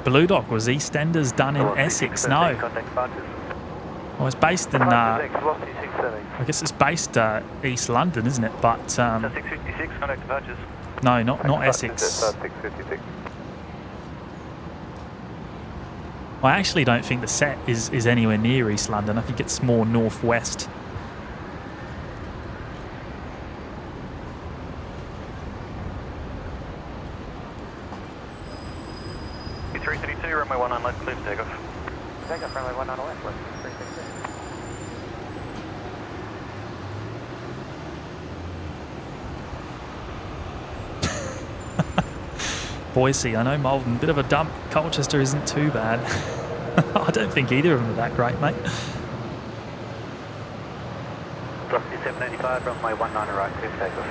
[SPEAKER 3] Blue Dog, was EastEnders done in Essex? No. Well, it's based in, I guess it's based East London, isn't it? But
[SPEAKER 4] 656, contact departures.
[SPEAKER 3] no, not Essex.
[SPEAKER 7] 656.
[SPEAKER 3] I actually don't think the set is anywhere near East London. I think it's more northwest.
[SPEAKER 4] A332, runway 19 left, clear for takeoff.
[SPEAKER 6] Takeoff, runway 19 left, left 336.
[SPEAKER 3] Boise, I know Malvern, bit of a dump. Colchester isn't too bad. I don't think either of them are that great, mate.
[SPEAKER 4] Velocity 785, runway 19 right, clear for takeoff.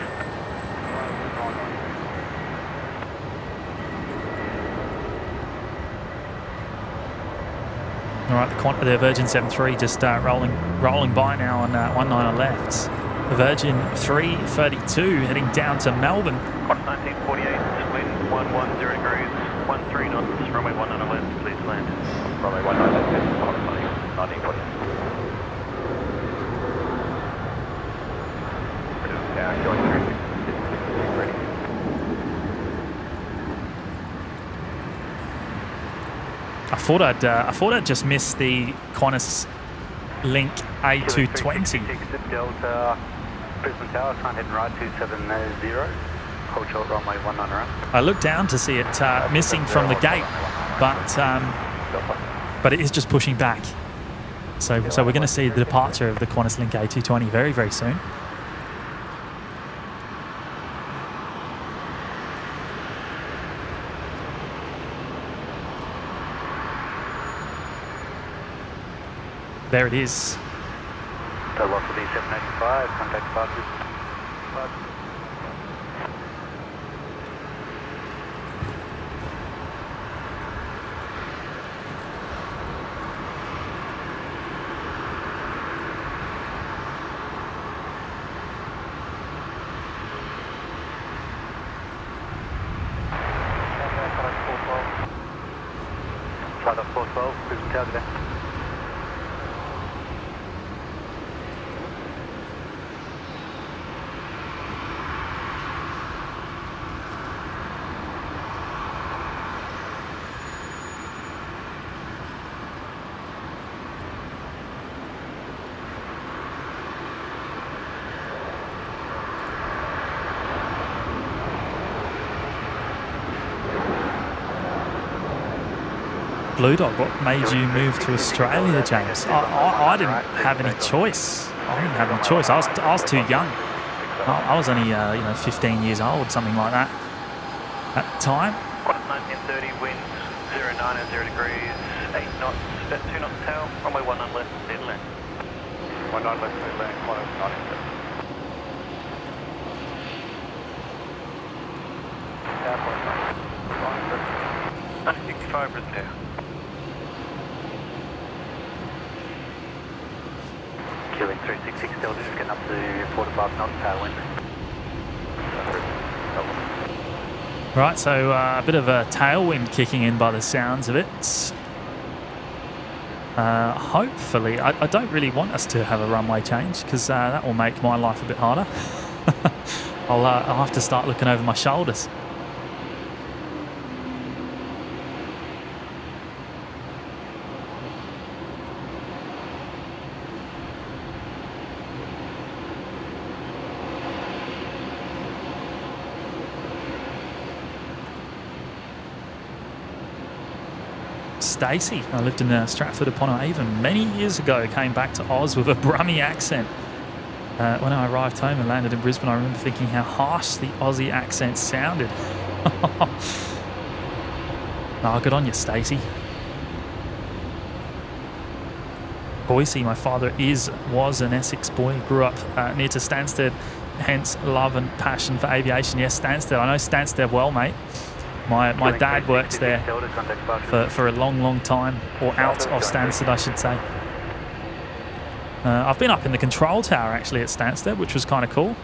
[SPEAKER 3] All right, the Virgin 73 just rolling by now on 19 left. The Virgin 332 heading down to Melbourne.
[SPEAKER 4] Qantas 1948, wind 110 degrees, 13 knots, runway 19 left, please land.
[SPEAKER 7] Runway 19 left, Qantas 1948. Yeah, going through. Ready.
[SPEAKER 3] I thought I'd just missed the Qantas Link A220.
[SPEAKER 4] Delta, Brisbane Tower, climb heading right 270, hold short runway 19 right.
[SPEAKER 3] I looked down to see it missing from the gate, but it is just pushing back. So we're going to see the departure of the Qantas Link A220 very, very soon. There it is.
[SPEAKER 4] Velocity 785, contact departures. Flight off 412, Brisbane Tower, today.
[SPEAKER 3] Blue Dog, what made you move to Australia, James? I didn't have any choice. I didn't have any choice. I was too young. I was only 15 years old, something like that at the time.
[SPEAKER 4] Qantas 1930, wind 090 degrees, 8 knots, about 2 knots tail, runway 19 left, clear to land. 19 left, clear to land, Qantas 19 65, Brisbane Tower. Killing 366 Delta, just getting up to 45 knots, tailwind.
[SPEAKER 3] Right, so a bit of a tailwind kicking in by the sounds of it. Hopefully, I don't really want us to have a runway change because that will make my life a bit harder. I'll have to start looking over my shoulders. Stacey. I lived in Stratford-upon-Avon many years ago. Came back to Oz with a Brummie accent. When I arrived home and landed in Brisbane, I remember thinking how harsh the Aussie accent sounded. Oh, good on you, Stacey. Boise, my father was an Essex boy. Grew up near to Stansted, hence love and passion for aviation. Yes, Stansted. I know Stansted well, mate. My dad works there for a long time, or out of Stansted, I should say. I've been up in the control tower actually at Stansted, which was kind of cool.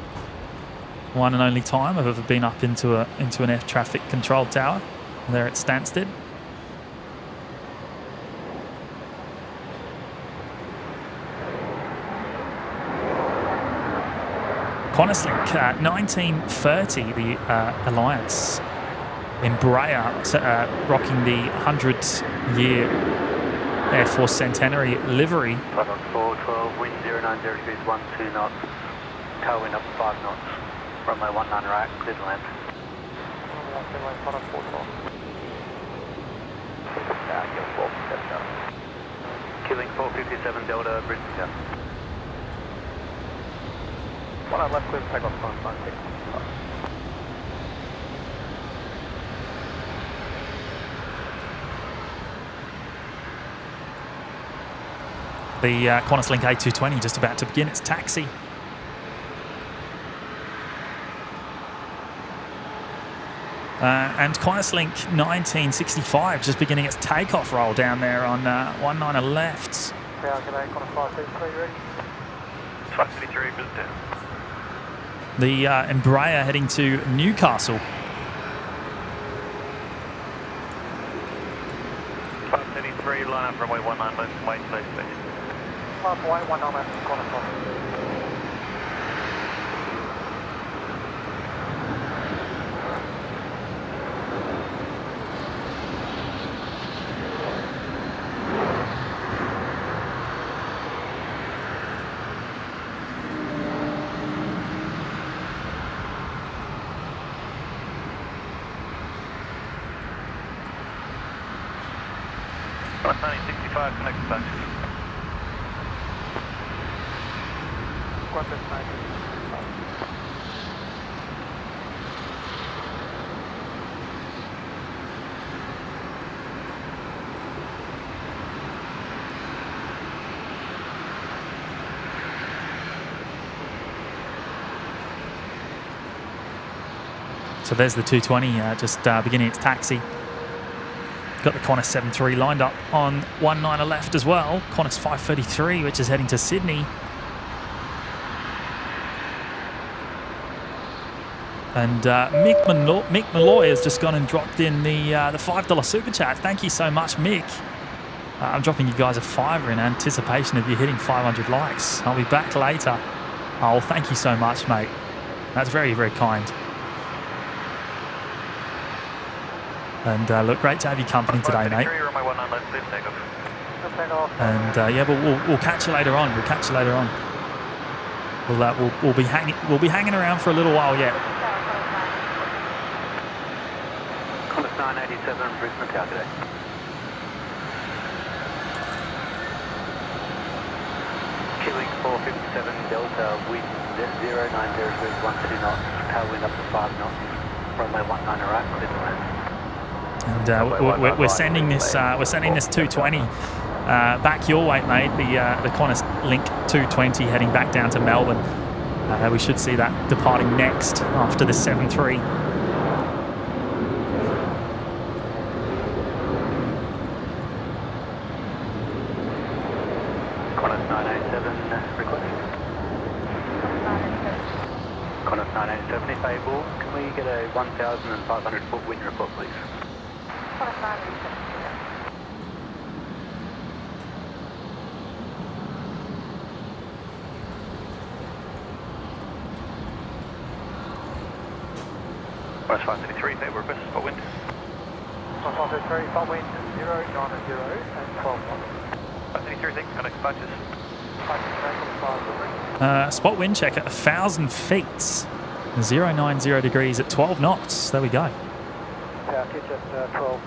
[SPEAKER 3] One and only time I've ever been up into an air traffic control tower there at Stansted. QantasLink 1930, the Alliance Embraer, rocking the 100-year Air Force Centenary livery.
[SPEAKER 4] 412, wind 090 degrees, 12 knots, tailwind up to 5 knots, runway 19 right, clear to land. Killing 457 Delta, Brisbane down. 1 on left, clear to take off, fine, 6.
[SPEAKER 3] The QantasLink A220 just about to begin its taxi. And QantasLink 1965 just beginning its takeoff roll down there on 19 left. The Embraer heading to Newcastle.
[SPEAKER 4] 533, line up runway 19 left, wait space station. Runway 19 left, Qantas. Qantas 1965, connect to taxi. Qantas 1965.
[SPEAKER 3] So there's the 220 just beginning its taxi. Got the Qantas 73 lined up on 19 left as well. Qantas 533, which is heading to Sydney. And Mick Malloy has just gone and dropped in the $5 super chat. Thank you so much, Mick. I'm dropping you guys a $5 in anticipation of you hitting 500 likes. I'll be back later. Oh, thank you so much, mate. That's very, very kind. And look, great to have you company today, mate. And yeah, but we'll catch you later on. We'll catch you later on. We'll be hanging around for a little while yet.
[SPEAKER 4] Qantas 987, Brisbane tower today. Killing 457 Delta, wind 090 degrees, 12 knots, tailwind up to 5 knots, runway 19 right, clear to land.
[SPEAKER 3] And we're sending this 220 back your way, mate. The QantasLink 220 heading back down to Melbourne. We should see that departing next after the 73.
[SPEAKER 4] Qantas 987 request. Qantas 987, if able, can we get a 1,500 foot wind report, please?
[SPEAKER 2] Qantas 987.
[SPEAKER 4] Qantas 533, favour request, spot wind.
[SPEAKER 6] Qantas 533, spot wind 090 and 12 knots.
[SPEAKER 4] 533, thanks, connect dispatches.
[SPEAKER 3] Spot wind check at 1,000 feet. 090 degrees at 12 knots. There we go.
[SPEAKER 6] Tower pitch at 12:57.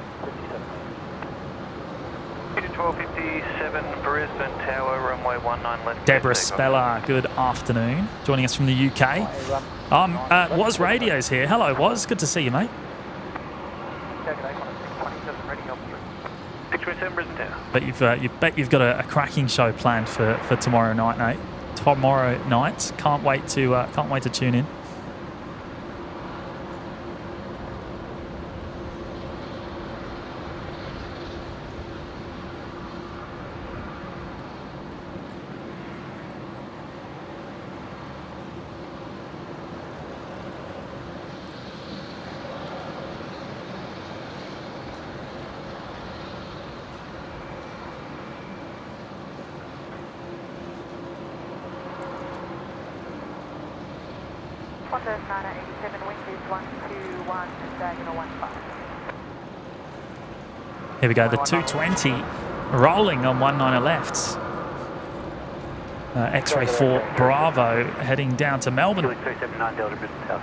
[SPEAKER 4] Unit 1257, Brisbane Tower, runway 19 left.
[SPEAKER 3] Deborah Speller, good afternoon. Joining us from the UK. Was Radio's here. Hello, Was. Good to see you, mate. Bet you've got a cracking show planned for tomorrow night, mate. Tomorrow night. Can't wait to tune in.
[SPEAKER 2] Qantas 987, wind is 121, diagonal 15.
[SPEAKER 3] Here we go, the 220 rolling on 19 left. X-ray 4 Bravo heading down to Melbourne.
[SPEAKER 4] 379 Delta Brisbane Tower.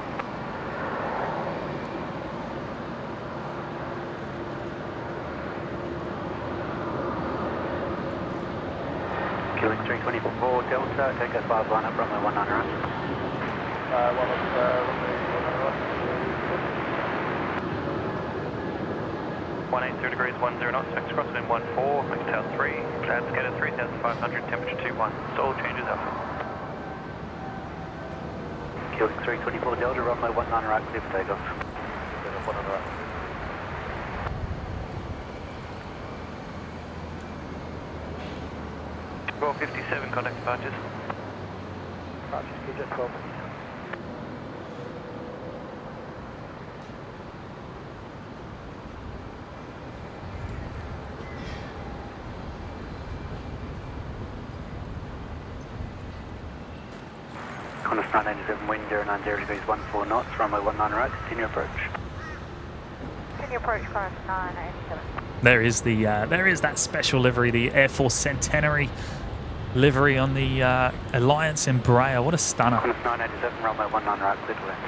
[SPEAKER 4] Killing 324 Delta, take us 5 line up, runway 19 right. 180 degrees, 10 knots, next crossing in 14, next tail 3, cloud scatter 3,500, temperature 21, stall changes up. Killing 324 Delta, runway 19 right, clear for takeoff. 19 right. Well, 57, contact departures. Departures, just 12. Qantas 987, wind 090 degrees, 14 knots, runway 19 right, continue approach.
[SPEAKER 2] Continue approach, Qantas 987.
[SPEAKER 3] There is that special livery, the Air Force Centenary livery on the Alliance Embraer. What a stunner.
[SPEAKER 4] Qantas 987, runway 19 right, clear to land.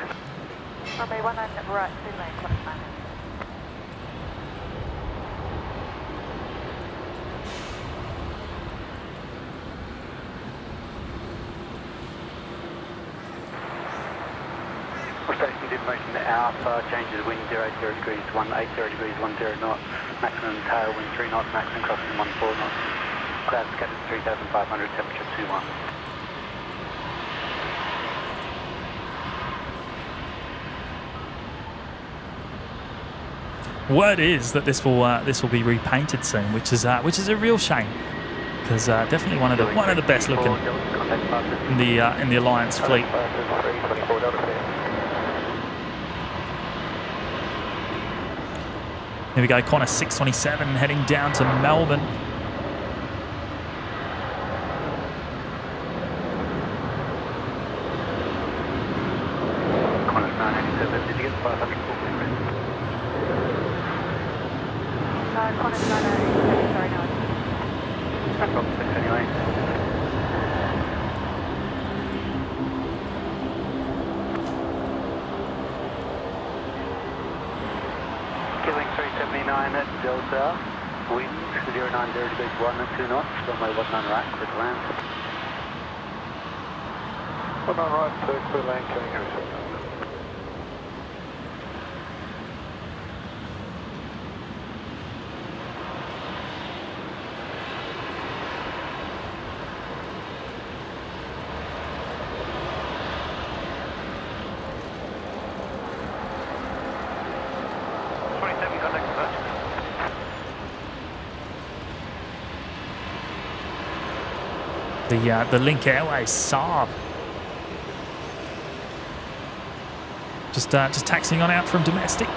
[SPEAKER 2] Runway 19 right, clear to land, Qantas 987.
[SPEAKER 4] Stations information, Alpha, changes wind 080 degrees, 180 degrees, 10 knots, maximum tailwind 3 knots, maximum crossing 14 knots, cloud scattered 3,500, temperature 21.
[SPEAKER 3] Word is that this will be repainted soon, which is a real shame, because definitely one of the best looking in the Alliance fleet. Here we go, Qantas 627 heading down to Melbourne.
[SPEAKER 4] Qantas 987, did you get the 500 full
[SPEAKER 2] Qantas 987, sorry, no.
[SPEAKER 4] Back up 6 anyway. Killing 379 at Delta, wind 090 degrees, 1 and 2 knots, runway 19 right, clear to land. 19 right, clear to land, killing everything.
[SPEAKER 3] The Link Airways Saab. Just taxiing on out from domestic.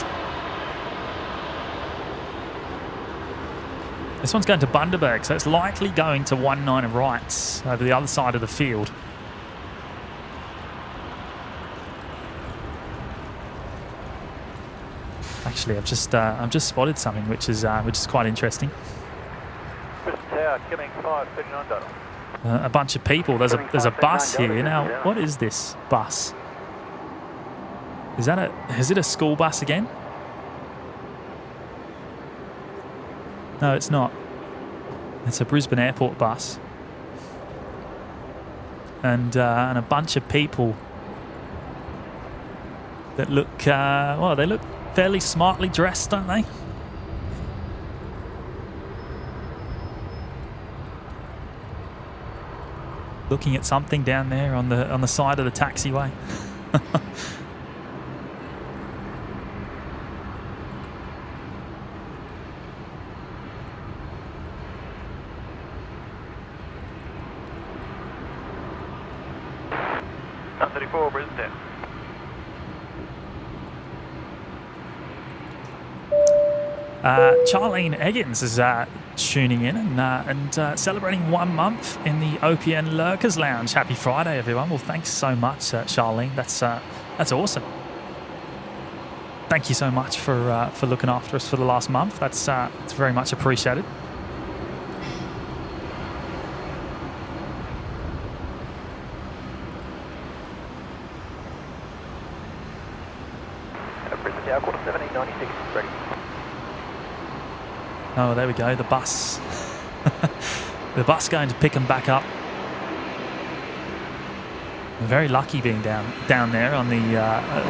[SPEAKER 3] This one's going to Bundaberg, so it's likely going to 19 right over the other side of the field. Actually, I've just spotted something which is quite interesting.
[SPEAKER 6] Brisbane Tower, killing 539 Delta.
[SPEAKER 3] A bunch of people. There's a bus here now. What is this bus? Is it a school bus again? No, it's not. It's a Brisbane Airport bus. And a bunch of people that look, well, they look fairly smartly dressed, don't they? Looking at something down there on the side of the taxiway.
[SPEAKER 4] Brisbane.
[SPEAKER 3] Charlene Eggins is tuning in and celebrating 1 month in the OPN Lurkers Lounge. Happy Friday, everyone. Well, thanks so much, Charlene. That's awesome. Thank you so much for looking after us for the last month. It's very much appreciated.
[SPEAKER 4] Brisbane Tower, quarter 1796, ready.
[SPEAKER 3] Oh, there we go. The bus. The bus going to pick them back up. We're very lucky being down there on the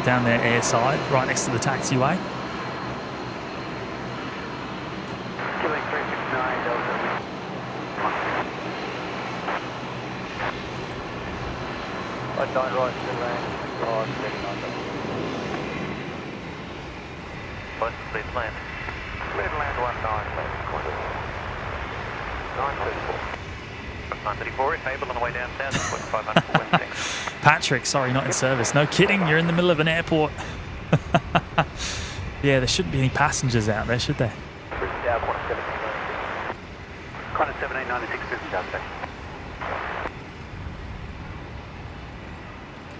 [SPEAKER 3] down their air side, right next to the taxiway.
[SPEAKER 6] Killing 369 Delta.
[SPEAKER 4] Right, 9 right, still land. Oh, 39 Delta. License please land.
[SPEAKER 7] Clear to land 19, Qantas. 934.
[SPEAKER 4] 934, if able on the way down south, 500 for wind, thanks.
[SPEAKER 3] Patrick, sorry, not in service. No kidding, you're in the middle of an airport. Yeah, there shouldn't be any passengers out there, should there?
[SPEAKER 4] Brisbane Tower, quarter 1796.
[SPEAKER 6] Qantas 1796, Brisbane Tower, thanks.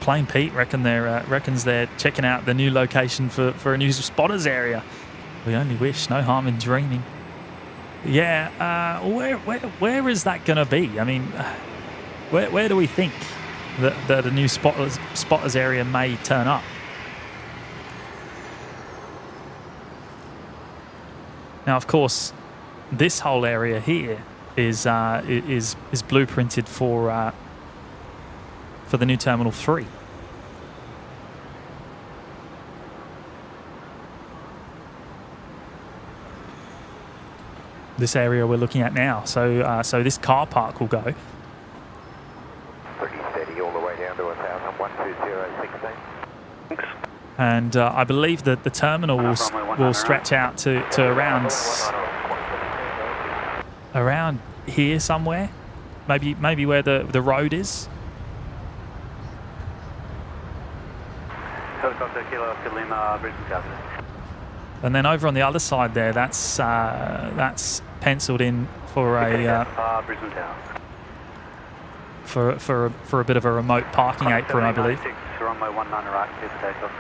[SPEAKER 3] Plain Pete reckons they're checking out the new location for a new spotters area. We only wish, no harm in dreaming. Yeah, where is that going to be? I mean, where do we think that a new spotters area may turn up? Now, of course, this whole area here is blueprinted for the new Terminal 3. This area we're looking at now. So this car park will go.
[SPEAKER 7] Pretty steady all the way down to 1,000, 12016.
[SPEAKER 4] Thanks.
[SPEAKER 3] And I believe that the terminal will stretch out to around here somewhere. Maybe where the road is.
[SPEAKER 6] Helicopter Kilo Oscar Lima, Brisbane Tower.
[SPEAKER 3] And then over on the other side there, that's penciled in for a
[SPEAKER 6] Brisbane Tower.
[SPEAKER 3] for a bit of a remote parking apron, I believe.
[SPEAKER 6] Runway 19 right, clear for takeoff.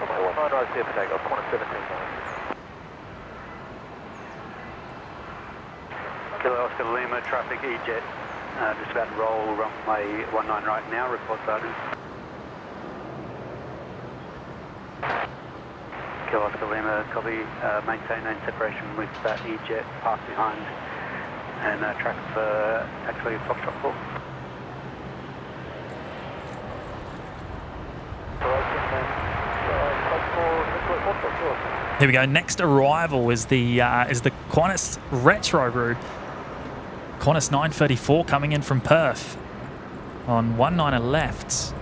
[SPEAKER 4] Runway 19 right, clear for takeoff, corner 17.
[SPEAKER 6] Kilo Oscar Lima, traffic E-Jet, just about to roll runway 19 right now, report started. Kilo Oscar Lima, copy, maintain lane separation with that E-Jet, pass behind, and track for actually Foxtrot 4.
[SPEAKER 3] Here we go. Next arrival is the Qantas retro route. Qantas 934 coming in from Perth on 19 left.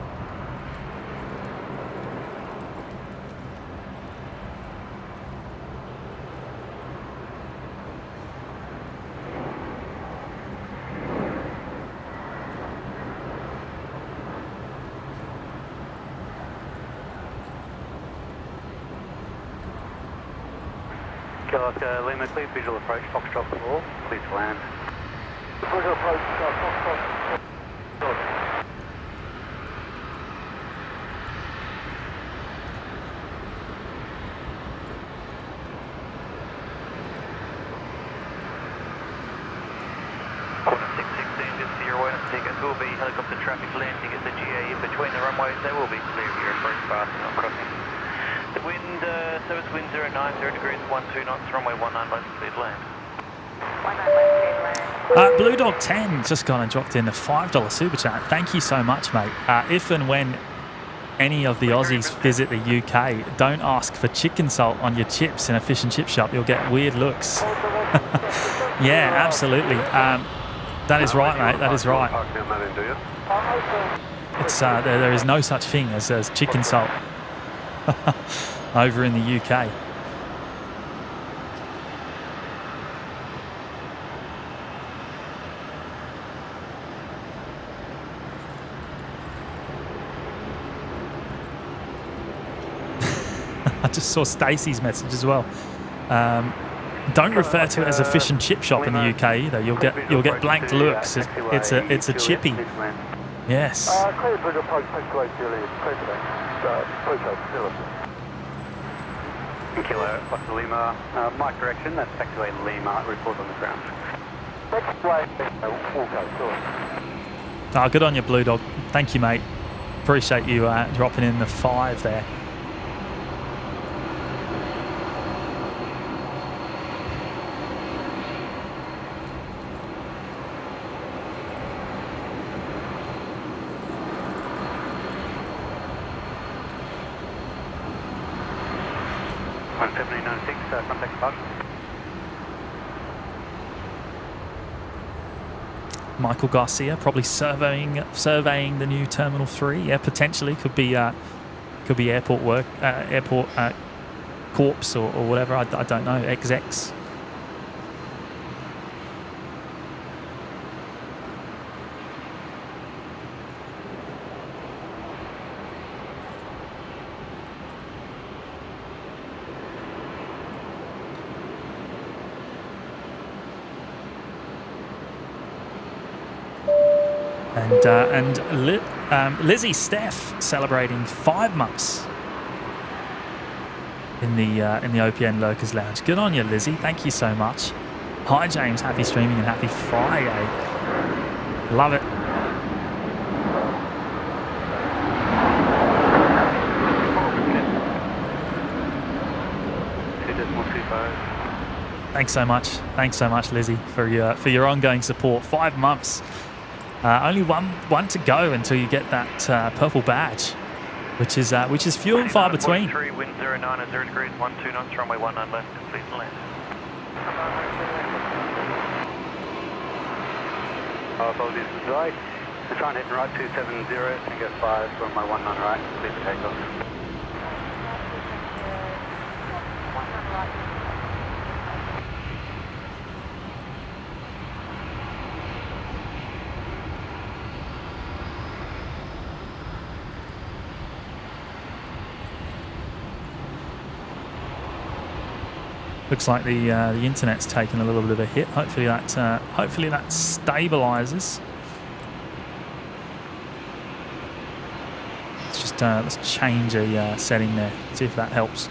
[SPEAKER 6] Kilo Oscar Lima, clear visual approach, Foxtrot 4, clear to land.
[SPEAKER 4] Visual approach, Foxtrot.
[SPEAKER 1] Quarter 616, just for your awareness tickets, will be helicopter traffic landing at the GA in between the runways. They will be clear of your approach path and not crossing. The wind, service wind 090 degrees, 12 knots, runway 19 left, clear to land.
[SPEAKER 2] 19 left, clear to land.
[SPEAKER 3] Blue Dog 10 just gone and dropped in a $5 super chat. Thank you so much, mate. If and when any of the Aussies visit the UK, don't ask for chicken salt on your chips in a fish and chip shop. You'll get weird looks. Yeah, absolutely. That is right, mate. That is right. It's there is no such thing as chicken salt over in the UK. I just saw Stacey's message as well. Don't refer to it as a fish and chip shop in the UK either. You'll get blanked looks. It's a chippy. Yes.
[SPEAKER 6] Kilo Foxtrot Lima, Mike direction. That's taxiway Lima. Report on the ground.
[SPEAKER 3] Oh, good on you, Blue Dog. Thank you, mate. Appreciate you dropping in the 5 there. Michael Garcia probably surveying the new Terminal 3. Yeah, potentially could be airport work, airport corps or whatever. I don't know. XX. And Lizzie Steph celebrating 5 months in the OPN Lurkers Lounge. Good on you, Lizzie. Thank you so much. Hi, James. Happy streaming and happy Friday. Love it. Thanks so much, Lizzie, for your ongoing support. 5 months. Only one to go until you get that purple badge, which is few and far between.
[SPEAKER 4] Wind 09 at 0 degrees, 12 knots, runway 19 left, complete and land.
[SPEAKER 6] Apologies, this is right. We're trying to hit right 270, Tango 5, runway 19 right, complete for takeoff.
[SPEAKER 3] Looks like the internet's taken a little bit of a hit. Hopefully that stabilises. Let's change a setting there. See if that helps.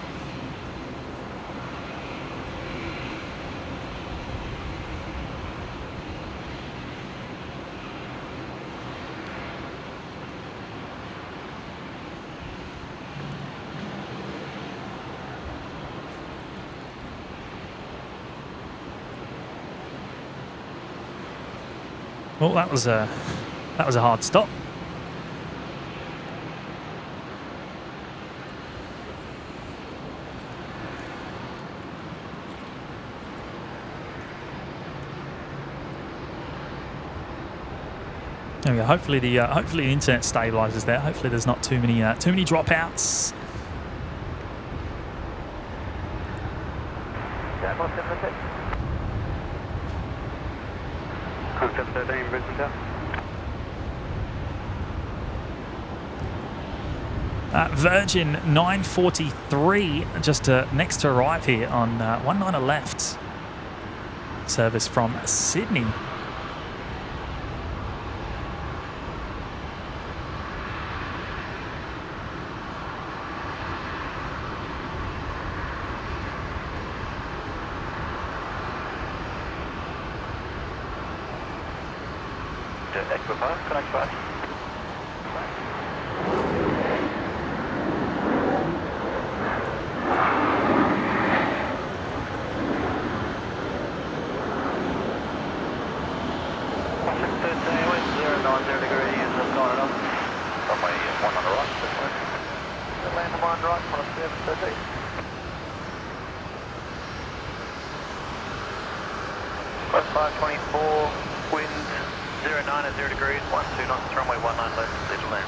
[SPEAKER 3] Well, that was a hard stop. There we go. Hopefully the internet stabilises there. Hopefully there's not too many dropouts.
[SPEAKER 6] Concept 13, Brisbane Tower.
[SPEAKER 3] Virgin 943 just next to arrive here on 19 left. Service from Sydney.
[SPEAKER 4] 1 right, Qantas A220.
[SPEAKER 6] Plus 524, wind 09 at 0 degrees, 12 knots, runway 19 left, clear to land.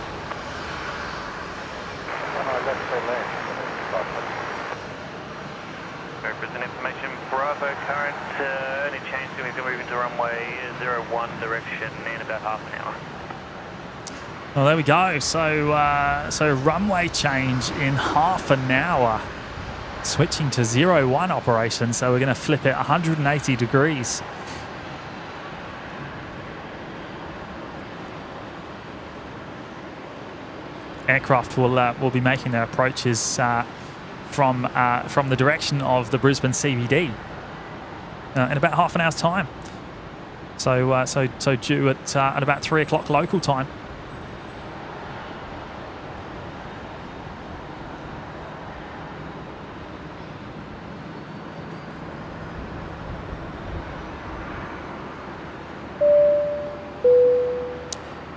[SPEAKER 4] 19 left, clear land.
[SPEAKER 6] Brisbane information, Bravo current, only change is going to move into runway 01 direction in about half an hour.
[SPEAKER 3] Well, there we go. So runway change in half an hour. Switching to 01 operation, so we're going to flip it 180 degrees. Aircraft will be making their approaches from the direction of the Brisbane CBD in about half an hour's time. So due at about 3 o'clock local time.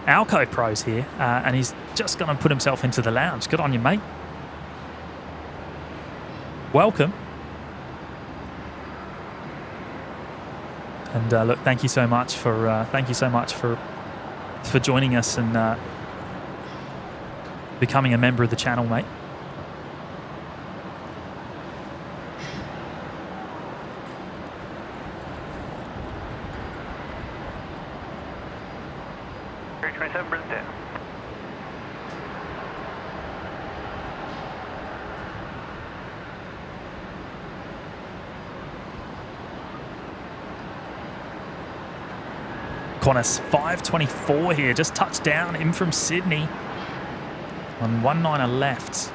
[SPEAKER 3] Alco Pro's here, and he's just going to put himself into the lounge. Good on you, mate. Welcome. And look, thank you so much for joining us and becoming a member of the channel, mate. Qantas 524 here, just touched down in from Sydney on 19 left.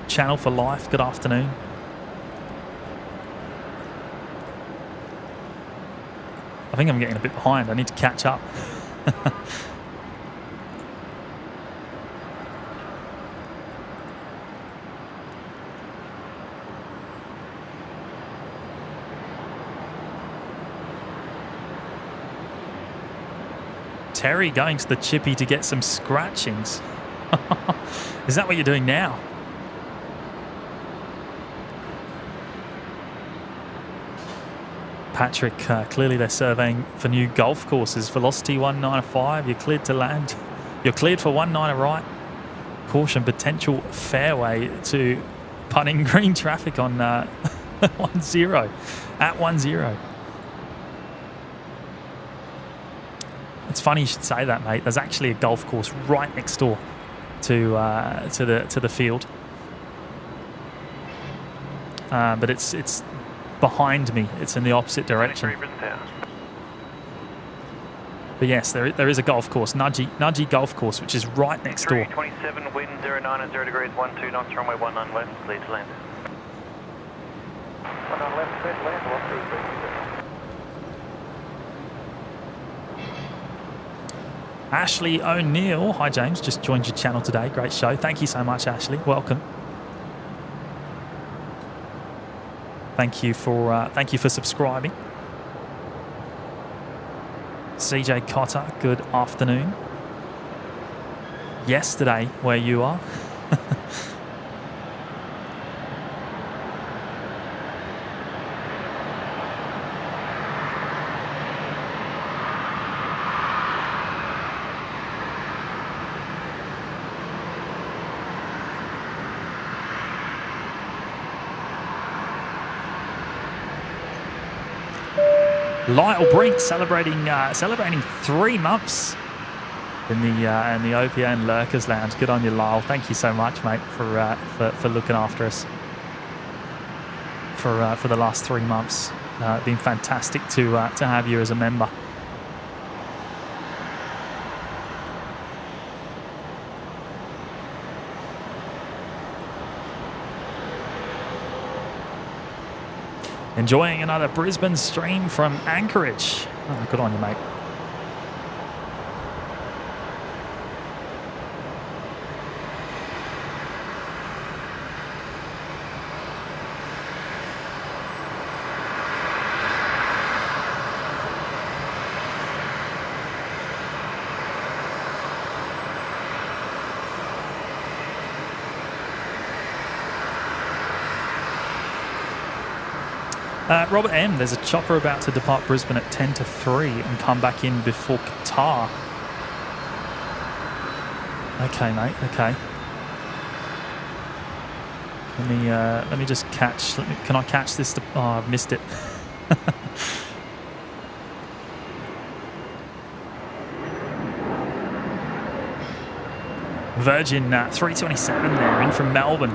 [SPEAKER 3] Channel for Life, good afternoon. I think I'm getting a bit behind. I need to catch up. Terry going to the chippy to get some scratchings. Is that what you're doing now? Patrick, clearly they're surveying for new golf courses. Velocity 195, you're cleared to land. You're cleared for 19 right. Caution, potential fairway to putting green traffic on 10, at 10. It's funny you should say that, mate. There's actually a golf course right next door to the field. But it's behind me. It's in the opposite direction. But yes, there is a golf course, Nudgee Golf Course, which is right next door.
[SPEAKER 6] 27, wind 09 at 0 degrees, 12 knots, runway 19 left, clear to land.
[SPEAKER 4] 19 left, clear to land, 123.
[SPEAKER 3] Ashley O'Neill, hi James, just joined your channel today. Great show. Thank you so much, Ashley. Welcome. Thank you for subscribing. CJ Cotter, good afternoon. Yesterday, where you are. Lyle Brink celebrating 3 months in the OPN Lurkers Lounge. Good on you, Lyle. Thank you so much, mate, for looking after us for the last 3 months. Been fantastic to have you as a member. Enjoying another Brisbane stream from Anchorage. Oh, good on you, mate. Robert M, there's a chopper about to depart Brisbane at 10 to 3 and come back in before Qatar. Okay, mate, okay. Let me just catch, can I catch this? Oh, I've missed it. Virgin 327 there, in from Melbourne.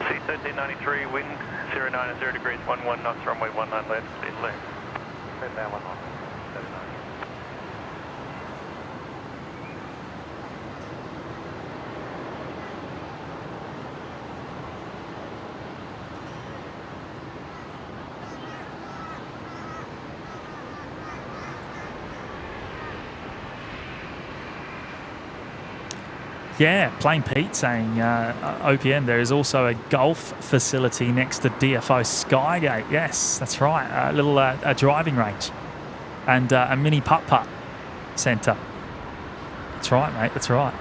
[SPEAKER 4] C-1393, wind 090 degrees, 11 knots, runway 19 left, speed left. Right down 11, 79.
[SPEAKER 3] Yeah, Plain Pete saying OPM, there is also a golf facility next to DFO Skygate. Yes, that's right. A little a driving range and a mini putt-putt centre. That's right, mate. That's right.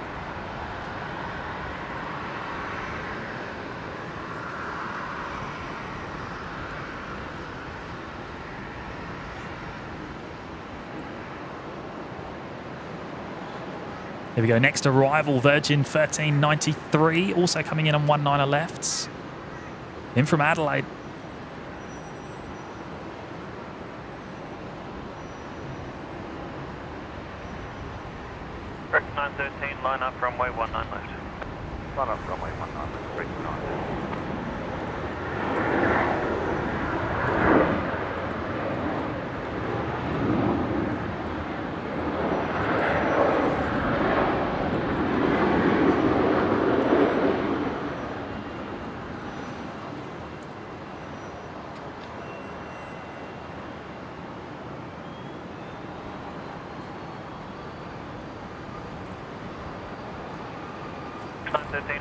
[SPEAKER 3] There we go. Next arrival, Virgin 1393, also coming in on 19 lefts. In from Adelaide.
[SPEAKER 4] Correct 913, line up runway 19 left. Line up runway 19 left, correct 913.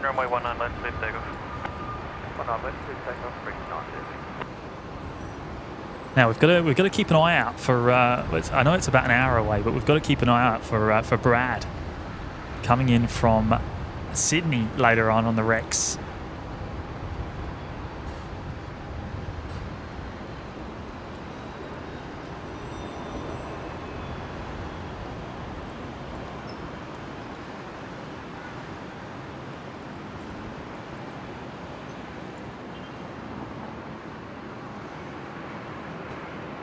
[SPEAKER 4] Runway 19 left, clear takeoff. 19 left, clear takeoff, bring 913.
[SPEAKER 3] Now we've got to keep an eye out for. I know it's about an hour away, but we've got to keep an eye out for Brad coming in from Sydney later on the Rex.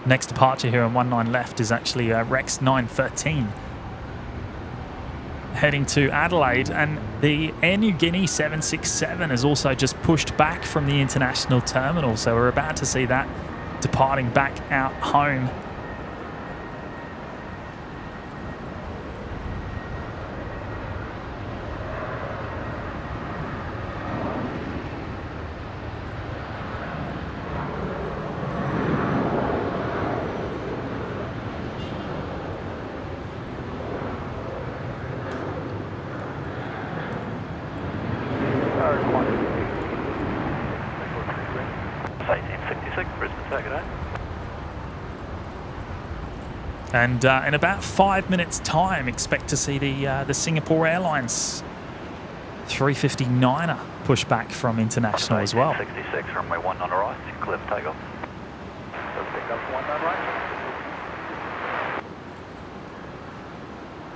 [SPEAKER 3] Next departure here on 19 left is actually Rex 913 heading to Adelaide, and the Air Guinea 767 has also just pushed back from the international terminal, so we're about to see that departing back out home. And in about 5 minutes' time, expect to see the Singapore Airlines 359er push back from international as well.
[SPEAKER 4] 66, runway 19 right, clear for takeoff. So pick up 19 right.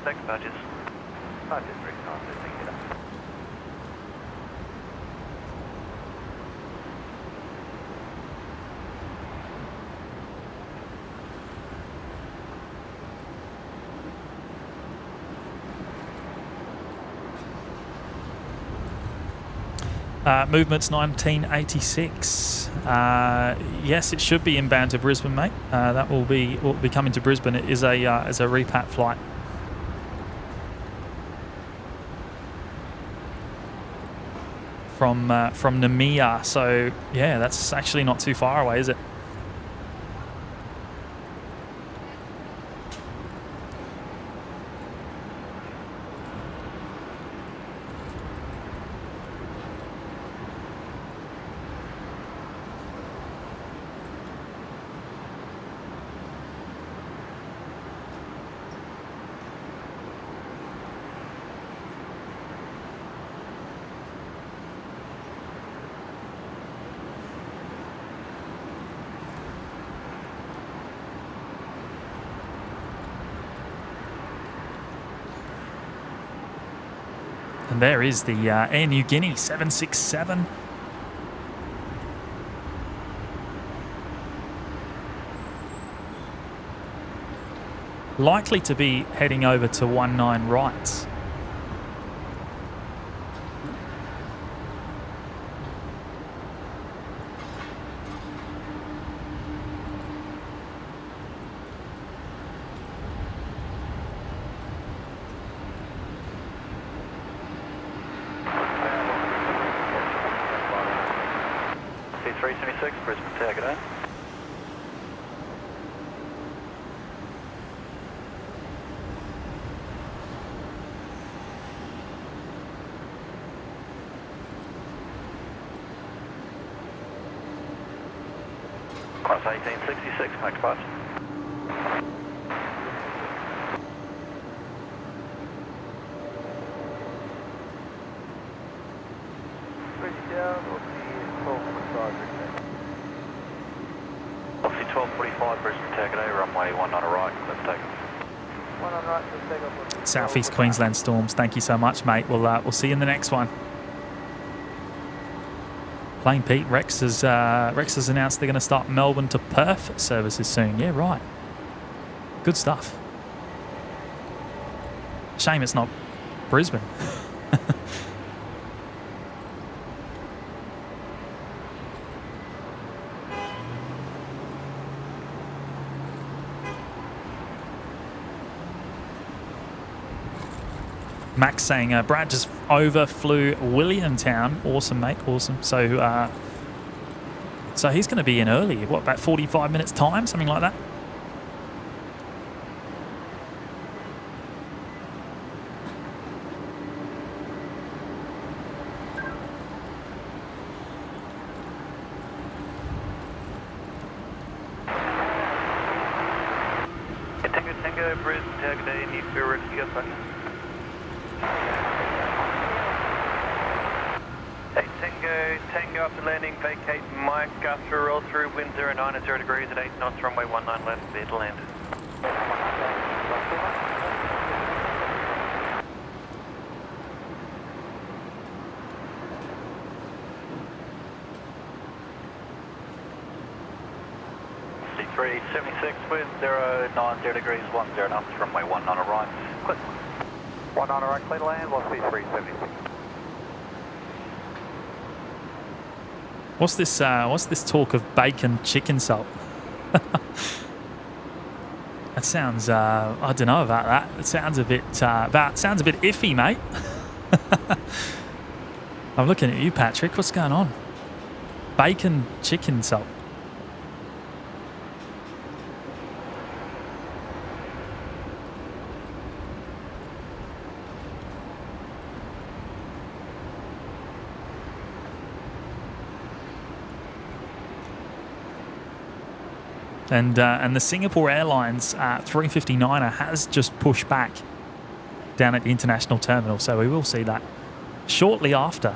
[SPEAKER 4] Thanks, badges. Badges, 3 get up.
[SPEAKER 3] Movement's 1986. Yes, it should be inbound to Brisbane, mate. That will be coming to Brisbane. It is a repat flight. From Namia, so yeah, that's actually not too far away, is it? And there is the Air New Guinea 767. Likely to be heading over to 19 right.
[SPEAKER 4] C376, Brisbane Tower, good day. Qantas 1866, next pass. Obviously 1245, Brisbane Tower, good day, runway 19 right, let's take off. 19 right, let's take off.
[SPEAKER 3] Southeast Queensland Storms, thank you so much, mate. We'll see you in the next one. Plain Pete, Rex has announced they're going to start Melbourne to Perth services soon. Yeah, right. Good stuff. Shame it's not Brisbane. Max saying, Brad just overflew Williamtown. Awesome, mate. Awesome. So he's going to be in early. What, about 45 minutes time? Something like that?
[SPEAKER 4] Tango, Brisbane Tower, good day, need fuel rescue, yes, sir. Tango after landing, vacate Mike, after roll through, wind 09 at 0 degrees at 8 knots, runway 19 left, clear to land. C376 with 090 degrees, 10 knots, runway 19 right, clear. 19 right, clear to land, lost C376.
[SPEAKER 3] What's this talk of bacon chicken salt? That sounds I don't know about that. It sounds a bit sounds a bit iffy, mate. I'm looking at you, Patrick. What's going on? Bacon chicken salt. And the Singapore Airlines 359er has just pushed back down at the international terminal, so we will see that shortly after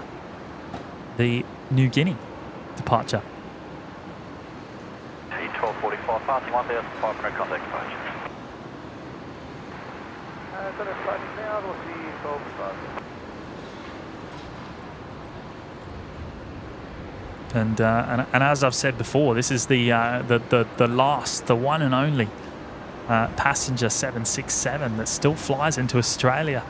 [SPEAKER 3] the New Guinea departure.
[SPEAKER 4] T1245, passing 1,500 contact approach. Got a flight now, we'll see 1245.
[SPEAKER 3] And as I've said before, this is the last, the one and only passenger 767 that still flies into Australia.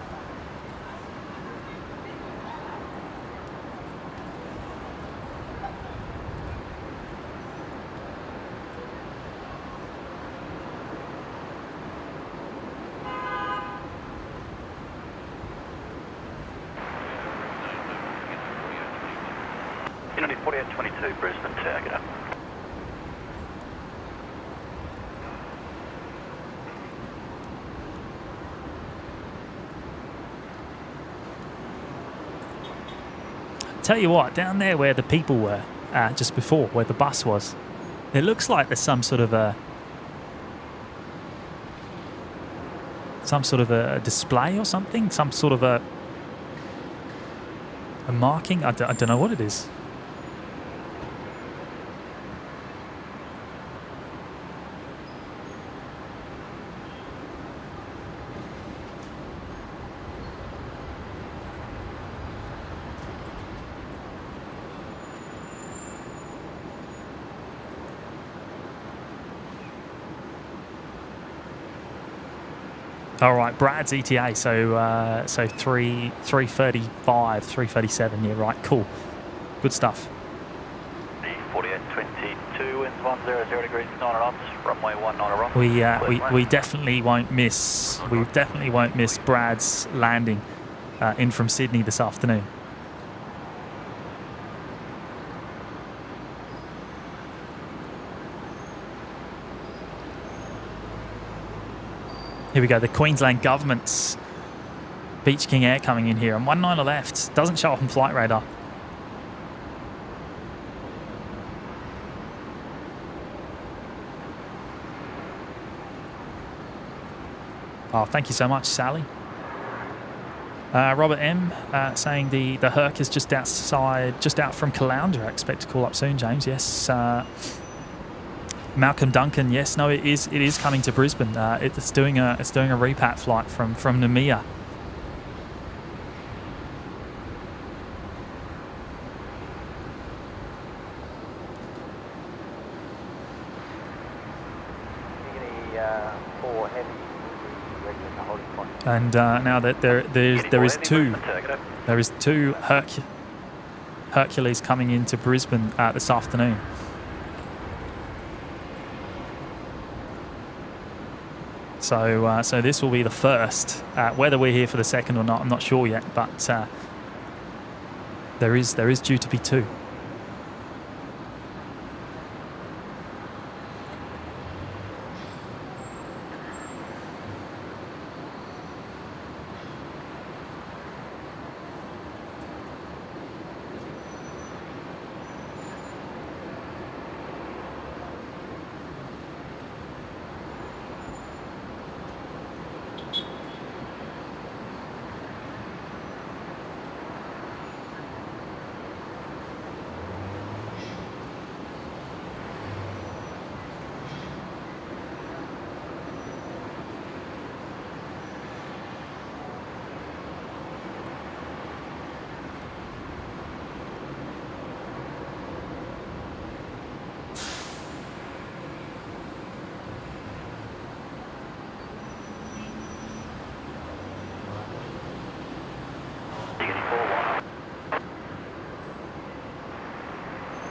[SPEAKER 4] A22 Brisbane Tower, good day.
[SPEAKER 3] Tell you what, down there where the people were just before, where the bus was, it looks like there's some sort of a display or something, some sort of a marking. I don't know what it is. All right, Brad's ETA, so 335, 337. Yeah, right, cool, good stuff.
[SPEAKER 4] The 4822 winds 100 degrees 9 knots, runway 19 right.
[SPEAKER 3] We definitely won't miss. We definitely won't miss Brad's landing in from Sydney this afternoon. Here we go, the Queensland Government's Beach King Air coming in here, and 19 left, doesn't show up on flight radar. Oh, thank you so much, Sally. Robert M saying the Herc is just outside, just out from Caloundra. I expect to call up soon, James. Yes. Malcolm Duncan, yes, no, it is coming to Brisbane. It's doing a repat flight from Namia. And now that there is two Hercules coming into Brisbane this afternoon. So this will be the first. Whether we're here for the second or not, I'm not sure yet. But there is due to be two.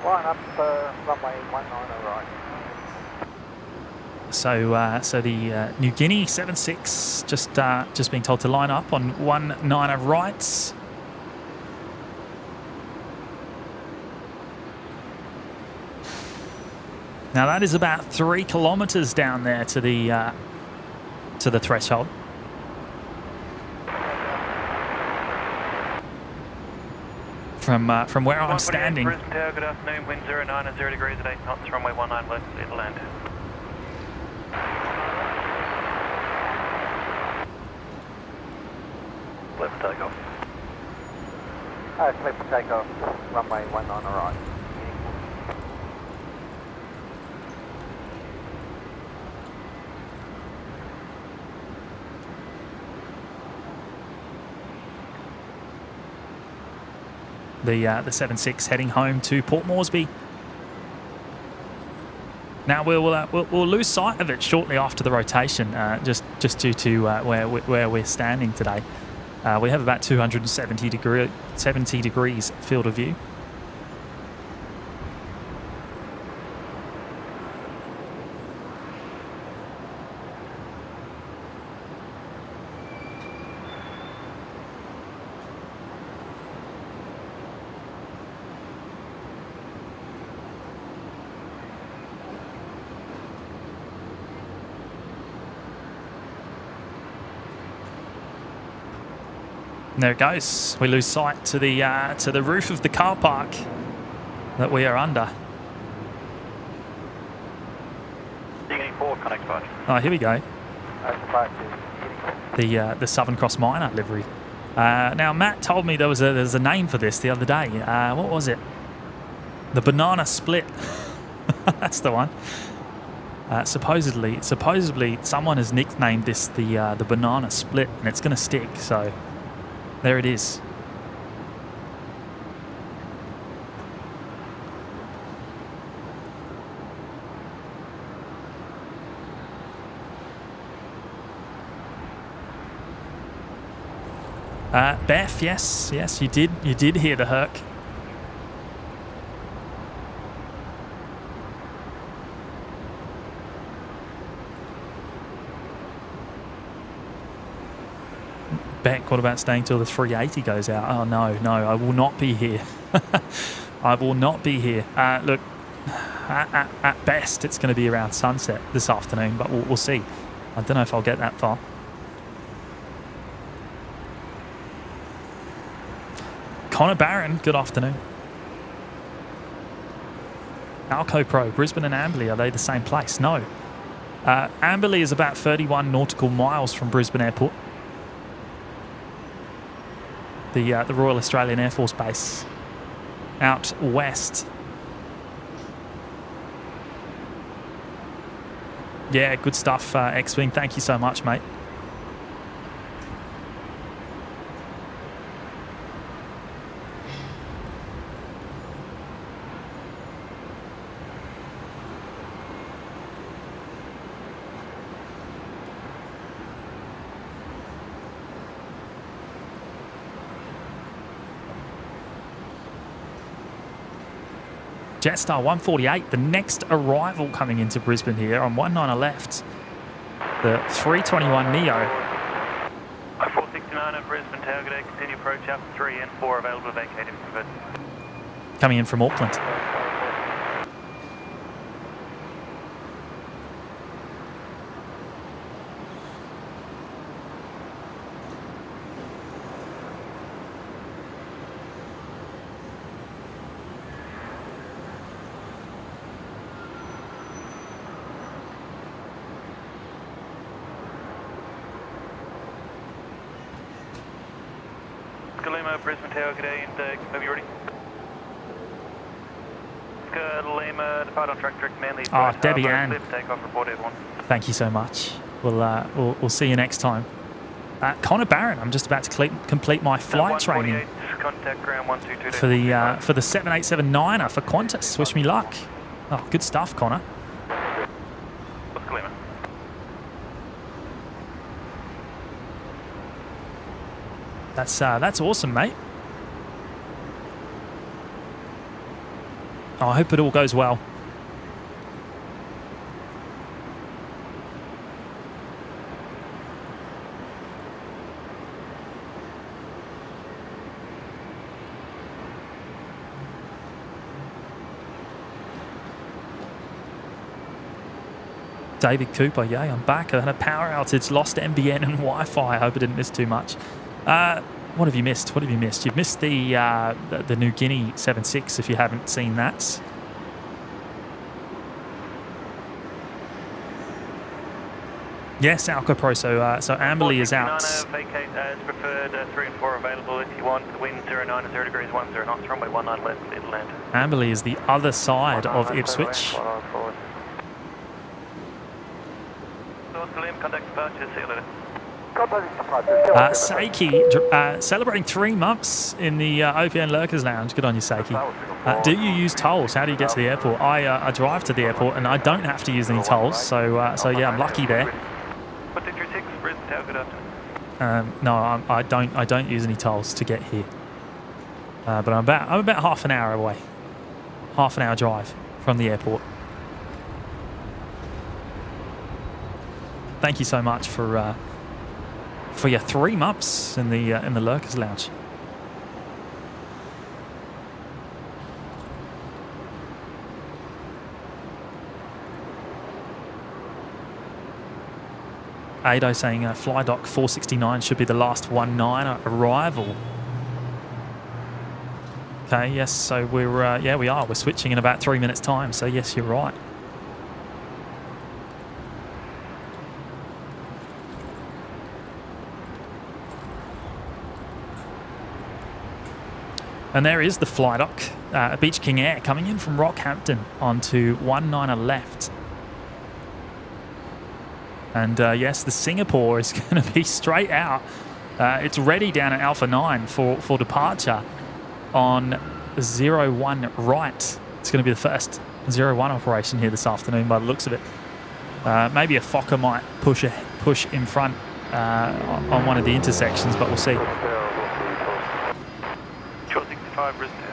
[SPEAKER 6] Line up runway 19 right.
[SPEAKER 3] So the New Guinea 76 just being told to line up on 19 right. Now that is about 3 kilometres down there to the threshold. From where I'm standing.
[SPEAKER 8] Brisbane Tower, good afternoon. Wind 09 and 0 degrees at 8 knots. Runway 19 left, clear to land.
[SPEAKER 4] Clear for takeoff.
[SPEAKER 6] Clear for takeoff. Runway 19 right.
[SPEAKER 3] The 76 heading home to Port Moresby. Now we'll lose sight of it shortly after the rotation, just due to where we're standing today. We have about 270 degrees field of view. There it goes. We lose sight to the roof of the car park that we are under.
[SPEAKER 4] Guinea 4, connect approach.
[SPEAKER 3] Oh, here we go. The Southern Cross Miner livery. Now, Matt told me there's a name for this the other day. What was it? The banana split. That's the one. Supposedly, someone has nicknamed this the banana split, and it's going to stick. So, there it is. Beth, yes, you did hear the Herc. Beck, what about staying till the 380 goes out? Oh no, I will not be here. I will not be here. Look, at best, it's going to be around sunset this afternoon, but we'll see. I don't know if I'll get that far. Connor Barron, good afternoon. Alco Pro, Brisbane and Amberley, are they the same place? No. Amberley is about 31 nautical miles from Brisbane Airport. The Royal Australian Air Force Base out west. Yeah, good stuff, X-Wing. Thank you so much, mate. Jetstar 148, the next arrival coming into Brisbane here on 19 left. The 321 Neo.
[SPEAKER 8] 469 at Brisbane Tower, good day. Continue approach up 3 and 4 available to vacate if preferred.
[SPEAKER 3] Coming in from Auckland.
[SPEAKER 8] Brisbane Tower, good day, and are you ready? Lima, depart on track direct Manly.
[SPEAKER 3] Debbie Ann.
[SPEAKER 8] Takeoff, report everyone.
[SPEAKER 3] Thank you so much. We'll see you next time. Connor Barron, I'm just about to complete my flight training
[SPEAKER 8] contact ground 122
[SPEAKER 3] for the 787-9er for Qantas. Wish me luck. Oh, good stuff, Connor.
[SPEAKER 8] Lima.
[SPEAKER 3] That's awesome, mate. Oh, I hope it all goes well. David Cooper, yeah, I'm back. I had a power outage, lost NBN and Wi-Fi. I hope I didn't miss too much. What have you missed? What have you missed? You've missed the New Guinea 76 if you haven't seen that. Yes, Alco Pro. So Amberley is out.
[SPEAKER 8] Vacate as preferred. 3 and 4 available if you want. The wind 09 and 0 degrees 10 knots. Runway 19 left. It'll land. Amberley
[SPEAKER 3] is the other side of Ipswich.
[SPEAKER 8] Contact departure. See you later.
[SPEAKER 3] Seiki, celebrating 3 months in the OPN Lurkers Lounge. Good on you, Seiki. Do you use tolls? How do you get to the airport? I drive to the airport and I don't have to use any tolls. So yeah, I'm lucky there.
[SPEAKER 8] What did your 6 Brisbane Tower, good afternoon?
[SPEAKER 3] No, I don't use any tolls to get here. But I'm about half an hour away. Half an hour drive from the airport. Thank you so much for your 3 months in the Lurkers Lounge. Ado saying fly dock 469 should be the last 19er arrival. Okay, yes, so we're, yeah, we are. We're switching in about 3 minutes' time, so yes, you're right. And there is the fly dock, Beach King Air coming in from Rockhampton onto 19er left. And yes, the Singapore is going to be straight out. It's ready down at Alpha 9 for departure on 01 right. It's going to be the first 01 operation here this afternoon by the looks of it. Maybe a Fokker might push in front on one of the intersections, but we'll see.
[SPEAKER 8] Short 65, Brisbane.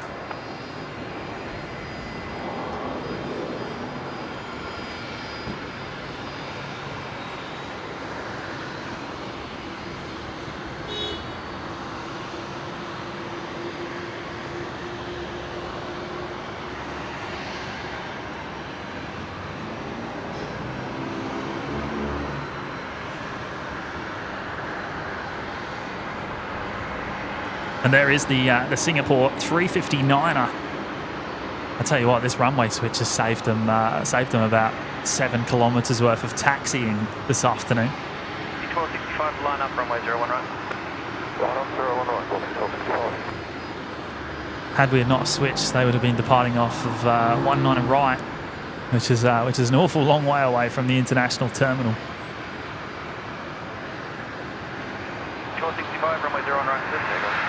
[SPEAKER 3] And there is the Singapore 359er. I tell you what, this runway switch has saved them about 7 kilometres worth of taxiing this afternoon.
[SPEAKER 8] 1265, line up, runway 01 right.
[SPEAKER 7] Line up, 01 right, 1265.
[SPEAKER 3] Had we not switched, they would have been departing off of 19 right, which is an awful long way away from the international terminal.
[SPEAKER 8] 1265, runway 01 right, clear takeoff.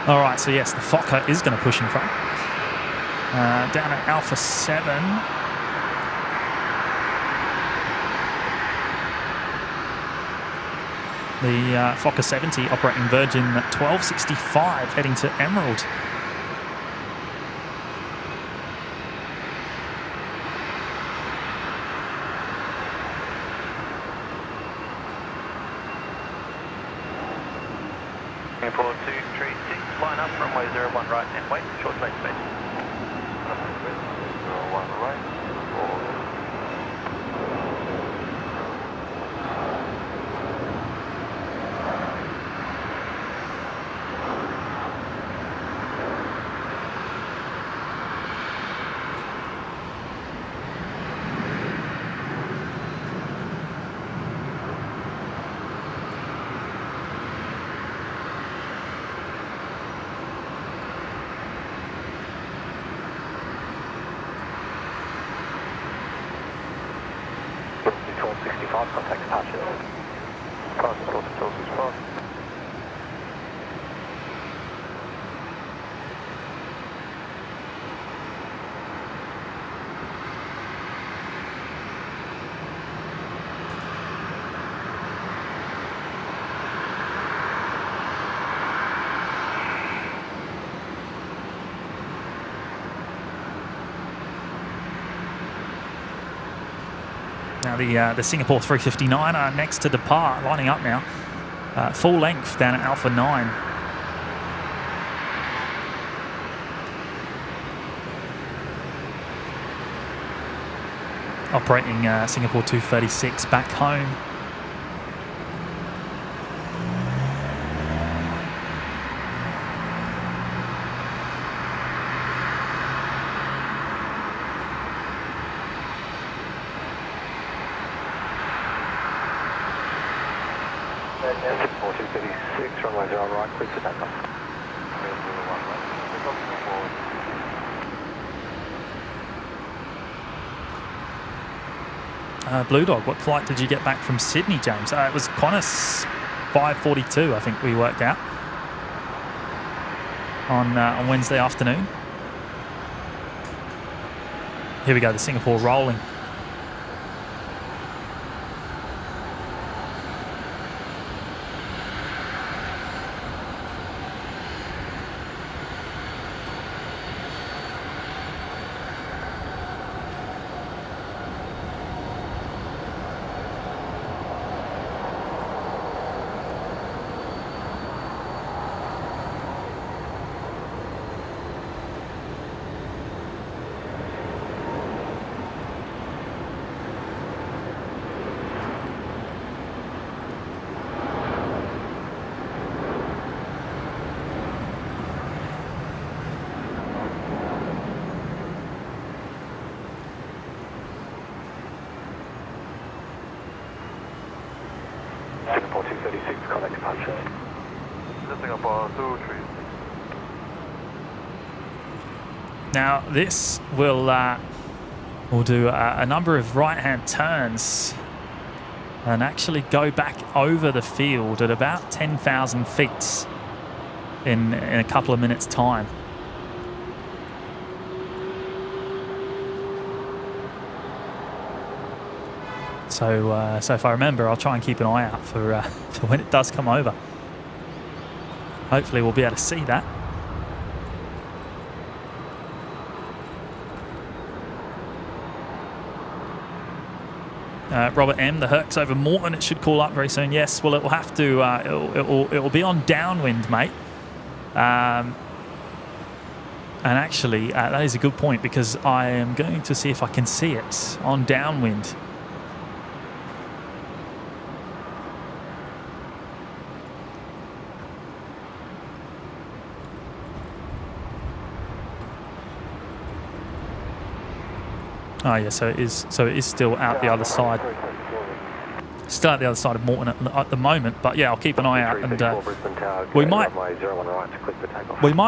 [SPEAKER 3] All right, so yes, the Fokker is going to push in front. Down at Alpha 7. The Fokker 70 operating Virgin 1265 heading to Emerald.
[SPEAKER 8] Singapore 236, line up, runway 01 right and wait, short lane space.
[SPEAKER 7] 01 right, contact departure. Pass the 1265.
[SPEAKER 3] Now the Singapore 359 are next to depart, lining up now. Full length down at Alpha 9. Operating Singapore 236 back home.
[SPEAKER 7] Singapore 236, runway 01 right, clear to takeoff.
[SPEAKER 3] Blue Dog, what flight did you get back from Sydney, James? It was Qantas 542, I think we worked out, on Wednesday afternoon. Here we go, the Singapore rolling.
[SPEAKER 7] 36, contact departure.
[SPEAKER 4] Setting up our 236.
[SPEAKER 3] Now this will we'll do a number of right-hand turns and actually go back over the field at about 10,000 feet in a couple of minutes' time. So, so if I remember, I'll try and keep an eye out for when it does come over. Hopefully we'll be able to see that. Robert M, the Herc's over Morton. It should call up very soon. Yes, well, it will have to. It will be on downwind, mate. And actually, that is a good point because I am going to see if I can see it on downwind. Oh yeah, so it is still out the other side. Still out the other side of Morton at the moment, but yeah, I'll keep an eye out, and we might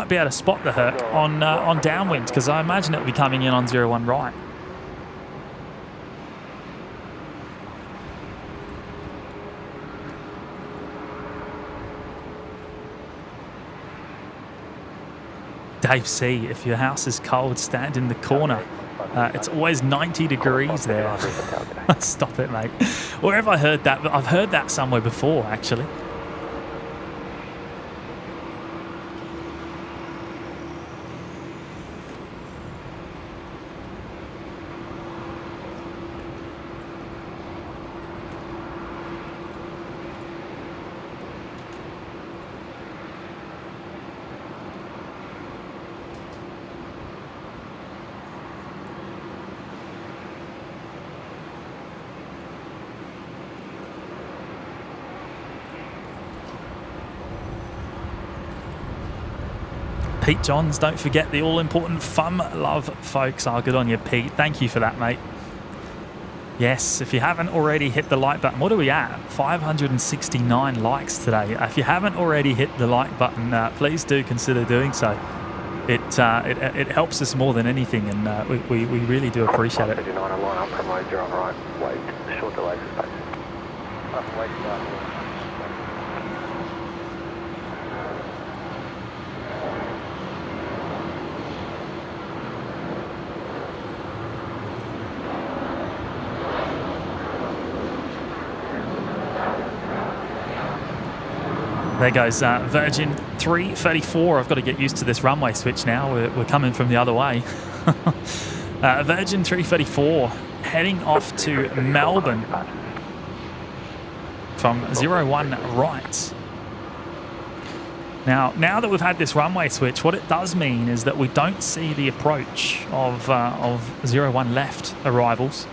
[SPEAKER 3] be able to spot the Herc on downwind because I imagine it'll be coming in on 01 right. Dave C, if your house is cold, stand in the corner. It's always 90 degrees there. Stop it, mate. Where have I heard that? I've heard that somewhere before, actually. Pete Johns, don't forget the all-important FUM love, folks. Oh, good on you, Pete. Thank you for that, mate. Yes, if you haven't already hit the like button, what are we at? 569 likes today. If you haven't already hit the like button, please do consider doing so. It helps us more than anything, and we really do appreciate it.
[SPEAKER 7] 39 on line up from right, you're on right. Wait, short delay for space. Wait,
[SPEAKER 3] There goes Virgin 334. I've got to get used to this runway switch now. We're coming from the other way. Virgin 334 heading off to Melbourne from 01 right. Now that we've had this runway switch, what it does mean is that we don't see the approach of 01 left arrivals,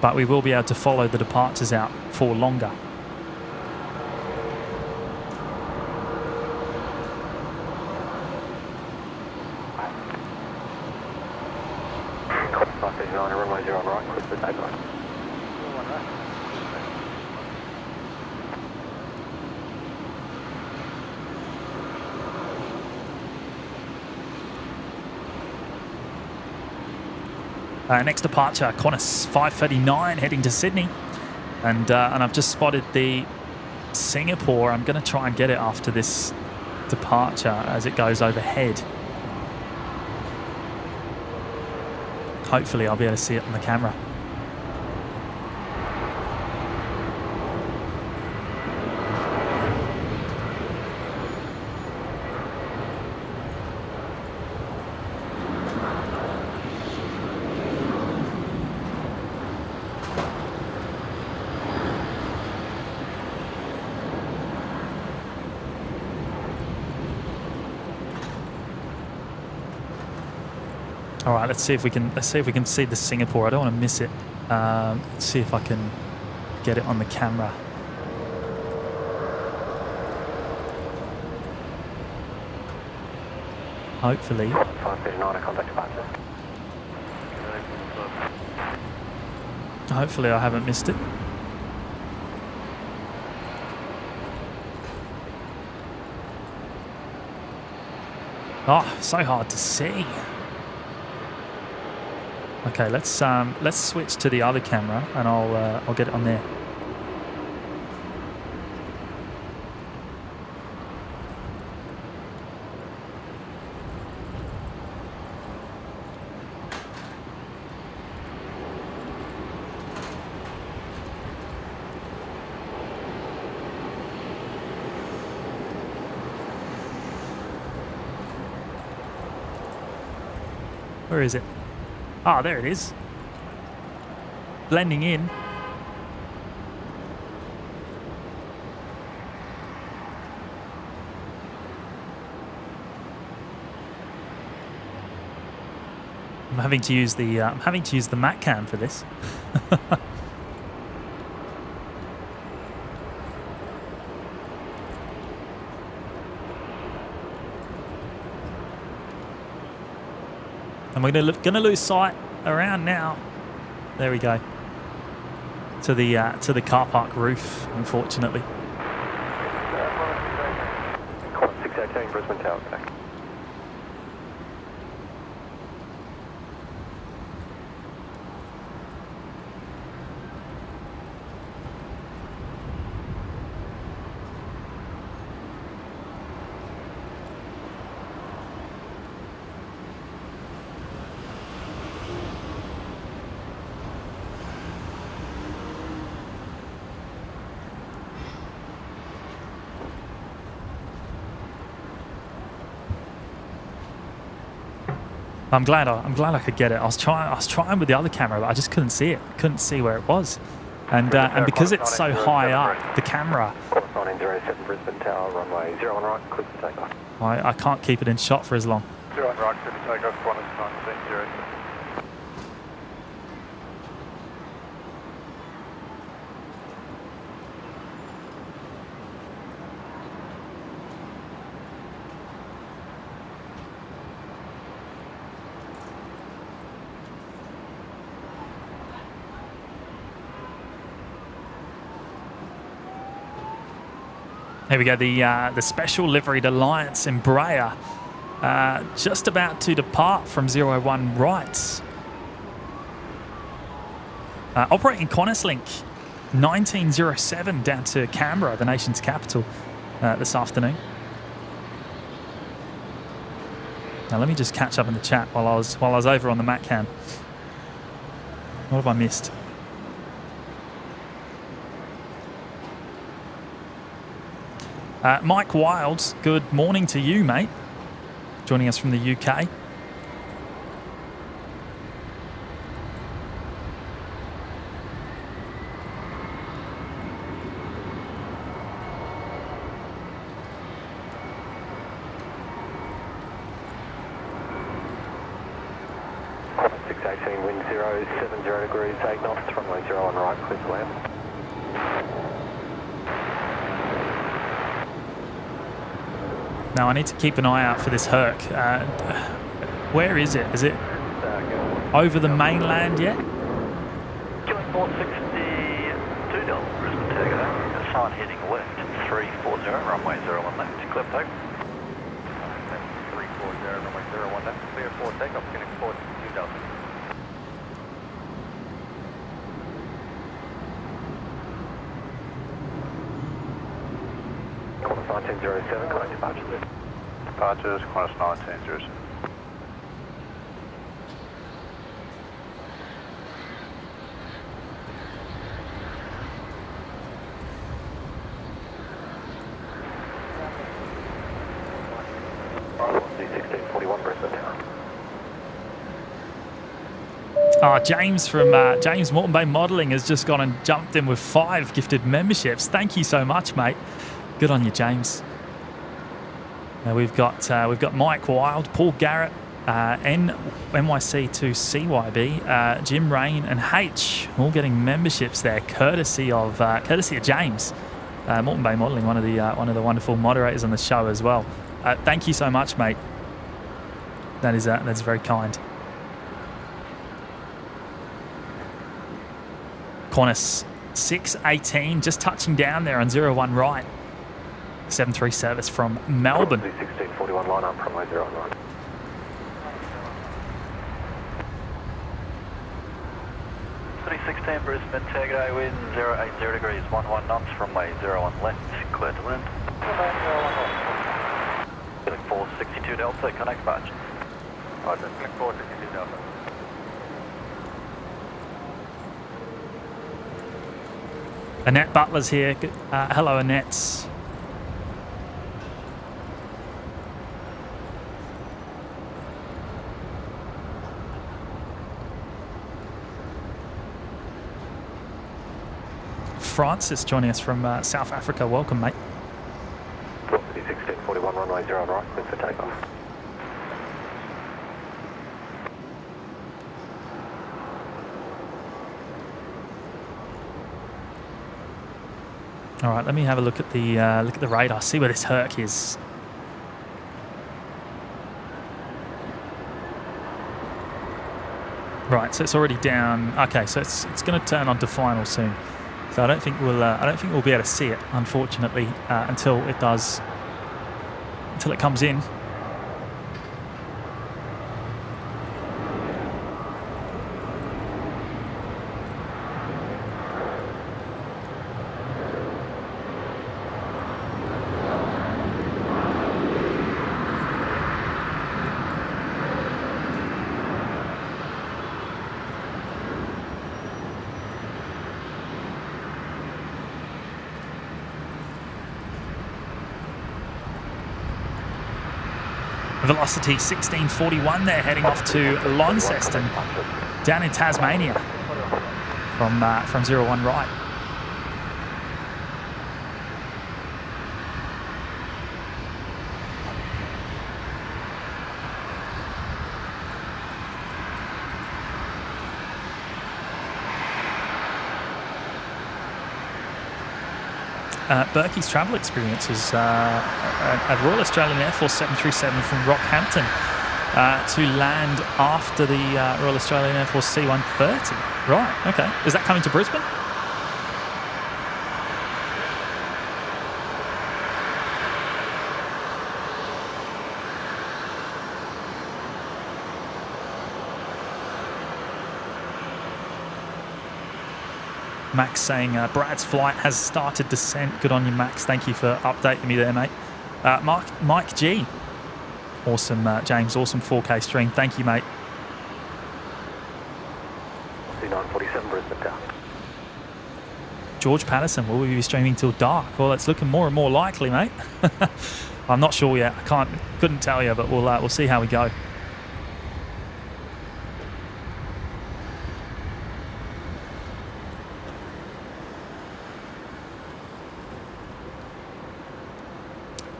[SPEAKER 3] but we will be able to follow the departures out for longer. Next departure, Qantas 539 heading to Sydney, and I've just spotted the Singapore. I'm going to try and get it after this departure as it goes overhead. Hopefully I'll be able to see it on the camera. All right, let's see if we can see the Singapore. I don't want to miss it. Let's see if I can get it on the camera. Hopefully.
[SPEAKER 7] 539, contact departure.
[SPEAKER 3] Hopefully I haven't missed it. Oh, so hard to see. Okay, let's switch to the other camera, and I'll get it on there. Where is it? Ah, there it is. Blending in. I'm having to use the Mac cam for this. And we're gonna lose sight around now. There we go. To the car park roof, unfortunately.
[SPEAKER 7] Qantas 618 Brisbane Tower back.
[SPEAKER 3] I'm glad I could get it. I was trying with the other camera, but I just couldn't see it. Couldn't see where it was, and because it's so high up, the camera.
[SPEAKER 7] Qantas 1907 Brisbane Tower, runway 01 right, clear for takeoff.
[SPEAKER 3] I can't keep it in shot for as long.
[SPEAKER 7] 01 right, clear for takeoff, Qantas 1907.
[SPEAKER 3] Here we go, the special liveried Alliance Embraer, just about to depart from 01 right. Operating Qantas Link 1907 down to Canberra, the nation's capital, this afternoon. Now let me just catch up in the chat while I was over on the Mac cam. What have I missed? Mike Wild, good morning to you, mate. Joining us from the UK.
[SPEAKER 7] Qantas 618, wind 070 degrees, 8 knots, runway 01 right, clear to land.
[SPEAKER 3] Now I need to keep an eye out for this Herc. Where is it? Is it over the mainland yet?
[SPEAKER 4] Joint 462 Delta, Brisbane Takeoff. Sign heading left, 340, runway 01 left, clear for takeoff.
[SPEAKER 7] 340, runway 01 left, clear for takeoff, Phoenix 462 Delta. Qantas 1907, connect departure list.
[SPEAKER 6] Departures, Qantas 1907.
[SPEAKER 7] C1641 Brisbane Tower.
[SPEAKER 3] James from James Moreton Bay Modelling has just gone and jumped in with 5 gifted memberships. Thank you so much, mate. Good on you, James. Now we've got Mike Wild, Paul Garrett, NYC2CYB, Jim Rain, and H, all getting memberships there, courtesy of James, Moreton Bay Modelling, one of the wonderful moderators on the show as well. Thank you so much, mate. That's very kind. Qantas 618 just touching down there on 01 right. 73 service from Melbourne.
[SPEAKER 7] 1641, line up, runway 09.
[SPEAKER 4] Brisbane, target wind 080 degrees, 11 knots, runway 01 left, clear to land. 462 Delta, connect badge. Roger, 462 Delta.
[SPEAKER 3] Annette Butler's here. Hello, Annette. Francis joining us from South Africa. Welcome, mate.
[SPEAKER 7] 1641, runway 0 right, clear for takeoff.
[SPEAKER 3] All right, let me have a look at the radar. See where this Herc is. Right, so it's already down. Okay, so it's going to turn onto final soon. So I don't think we'll be able to see it, unfortunately, until it comes in. Velocity 1641 there, heading off to Launceston down in Tasmania from 01 right. Berkey's travel experiences at Royal Australian Air Force 737 from Rockhampton to land after the Royal Australian Air Force C-130. Right, okay. Is that coming to Brisbane? Max saying Brad's flight has started descent. Good on you, Max. Thank you for updating me there, mate. Mike G. Awesome, James. Awesome 4K stream. Thank you, mate.
[SPEAKER 7] C947 Brisbane down.
[SPEAKER 3] George Patterson, will we be streaming till dark? Well, it's looking more and more likely, mate. I'm not sure yet. Couldn't tell you, but we'll see how we go.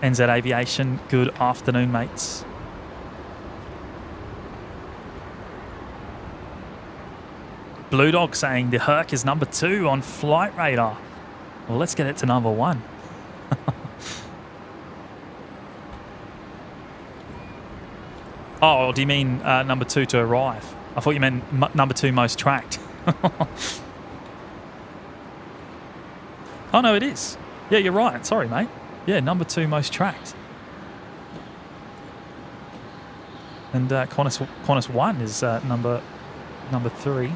[SPEAKER 3] NZ Aviation, good afternoon, mates. Blue Dog saying the Herc is number 2 on flight radar. Well, let's get it to number 1. Oh, do you mean number 2 to arrive? I thought you meant number 2 most tracked. Oh, no, it is. Yeah, you're right. Sorry, mate. Yeah, number 2 most tracked. And Qantas 1 is number 3.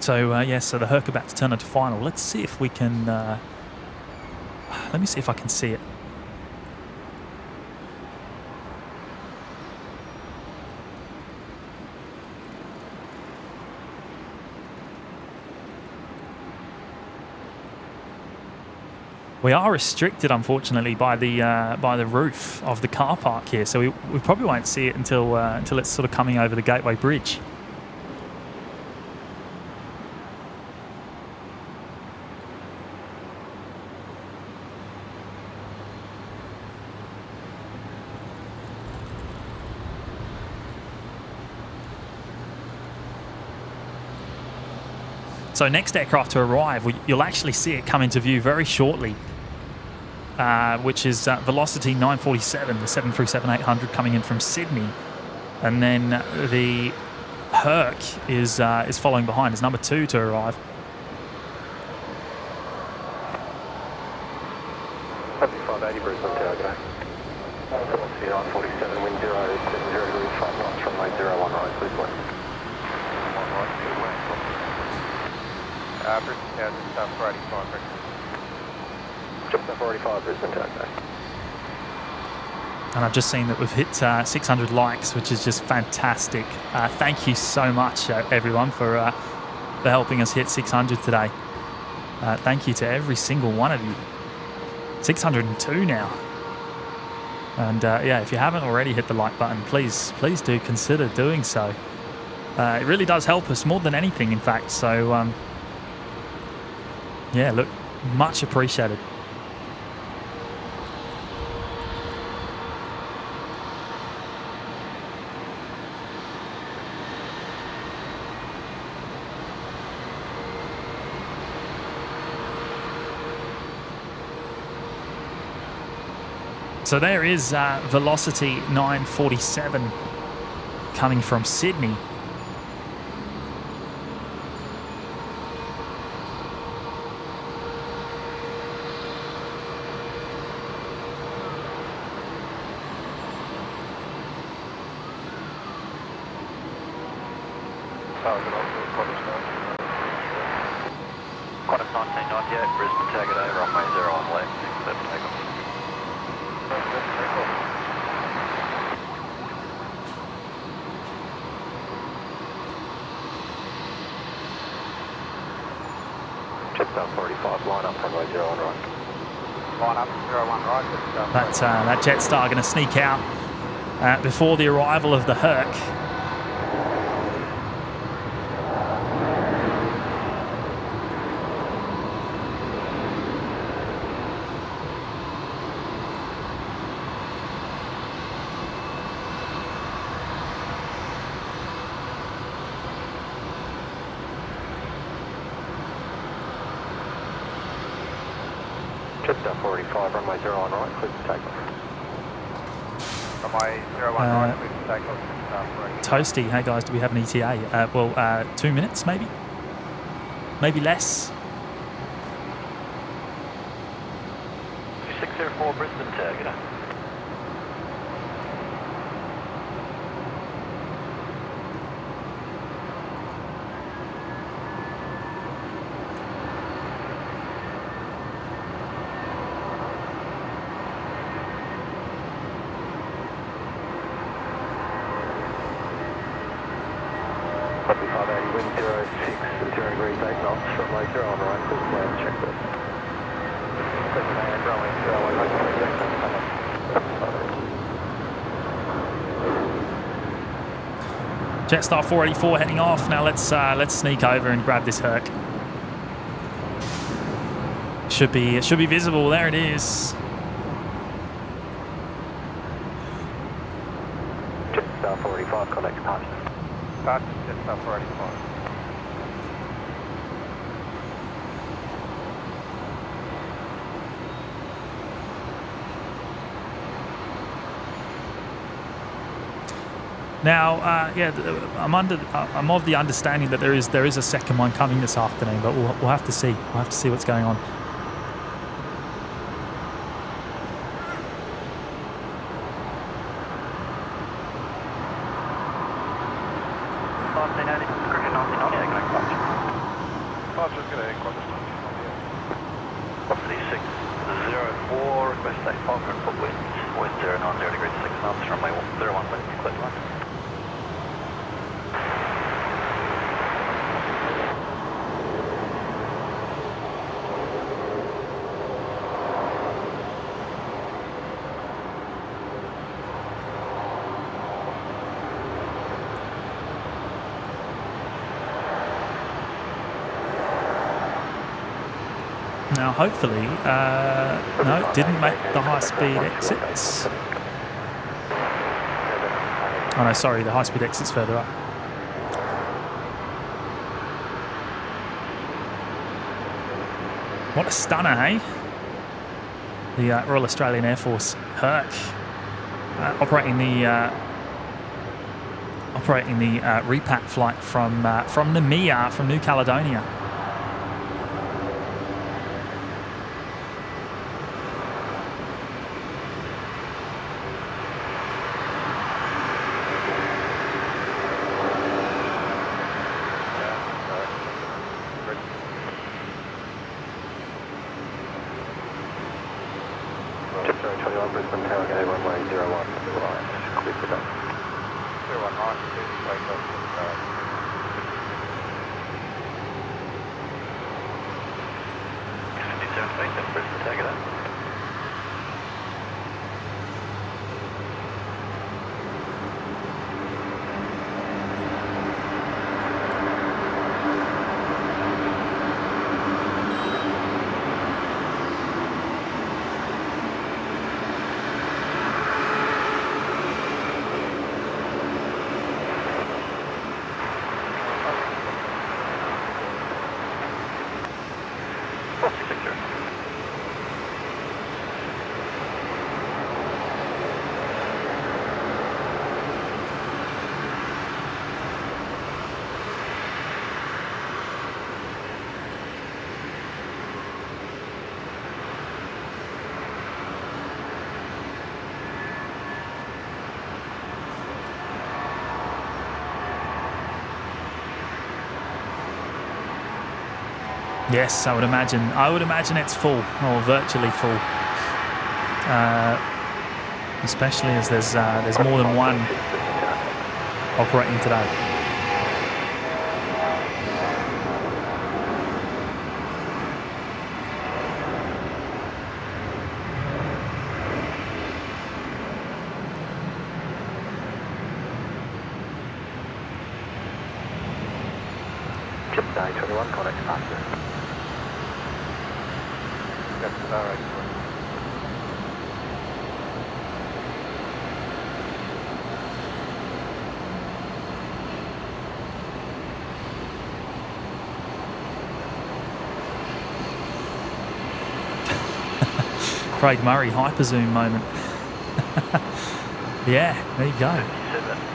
[SPEAKER 3] So so the Herc about to turn into final. Let's see if we can. Let me see if I can see it. We are restricted, unfortunately, by the roof of the car park here, so we probably won't see it until it's sort of coming over the Gateway Bridge. So next aircraft to arrive, you'll actually see it come into view very shortly. which is Velocity 947, the 737-800 coming in from Sydney. And then the Herc is following behind, is number 2 to arrive.
[SPEAKER 7] Brisbane Tower, g'day. Velocity 947, wind 070 degrees, 5 knots, runway 01 right, please wait. 1 right, good way. Brisbane Tower, just 485, Brisbane. Just 485, Brisbane Tower, g'day.
[SPEAKER 3] And I've just seen that we've hit 600 likes, which is just fantastic. Thank you so much, everyone, for helping us hit 600 today. Thank you to every single one of you. 602 now. And yeah, if you haven't already hit the like button, please do consider doing so. It really does help us more than anything, in fact. So yeah, look, much appreciated. So there is Velocity 947 coming from Sydney.
[SPEAKER 4] Qantas 1998, Brisbane Tower, g'day, runway 01 left, accept takeoff.
[SPEAKER 7] Jetstar 45, line up runway 01 right.
[SPEAKER 6] Line up 01 right.
[SPEAKER 3] That Jetstar going to sneak out before the arrival of the Herc.
[SPEAKER 7] Jetstar 45, runway 01 right, clear for takeoff.
[SPEAKER 6] Runway 01 right, clear for takeoff.
[SPEAKER 3] Toasty, hey guys, do we have an ETA? Well, 2 minutes maybe? Maybe less?
[SPEAKER 4] 604 Brisbane Tower, g'day.
[SPEAKER 7] Wind 06, 0 degrees, 8 knots, runway 01 right, clear to land, check this. Clear to land, runway 01 right, clear to land.
[SPEAKER 3] Jetstar 484 heading off. Now let's sneak over and grab this Herc. It should be visible. There it is.
[SPEAKER 7] Jetstar 485, contact departure.
[SPEAKER 6] Departure, Jetstar 485.
[SPEAKER 3] Now, yeah, I'm of the understanding that there is a second one coming this afternoon, but we'll have to see. We'll have to see what's going on.
[SPEAKER 4] Velocity 604, request a 500 foot wind, wind 090 degrees, 6 knots, runway 01 left, clear to land.
[SPEAKER 3] Now, hopefully, no, it didn't make the high-speed exits. Oh no, sorry, the high-speed exit's further up. What a stunner, hey? the Royal Australian Air Force Herc, operating the repat flight from Namia, from New Caledonia.
[SPEAKER 7] Brisbane Tower, go runway 01, right, clear for that. 01 right, take off.
[SPEAKER 4] 57 feet, that's Brisbane Tower, go.
[SPEAKER 3] Yes, I would imagine it's full, or virtually full. Especially as there's more than one operating today.
[SPEAKER 7] A21, contact faster. That's all right.
[SPEAKER 3] Craig Murray hyper zoom moment. Yeah, there you go.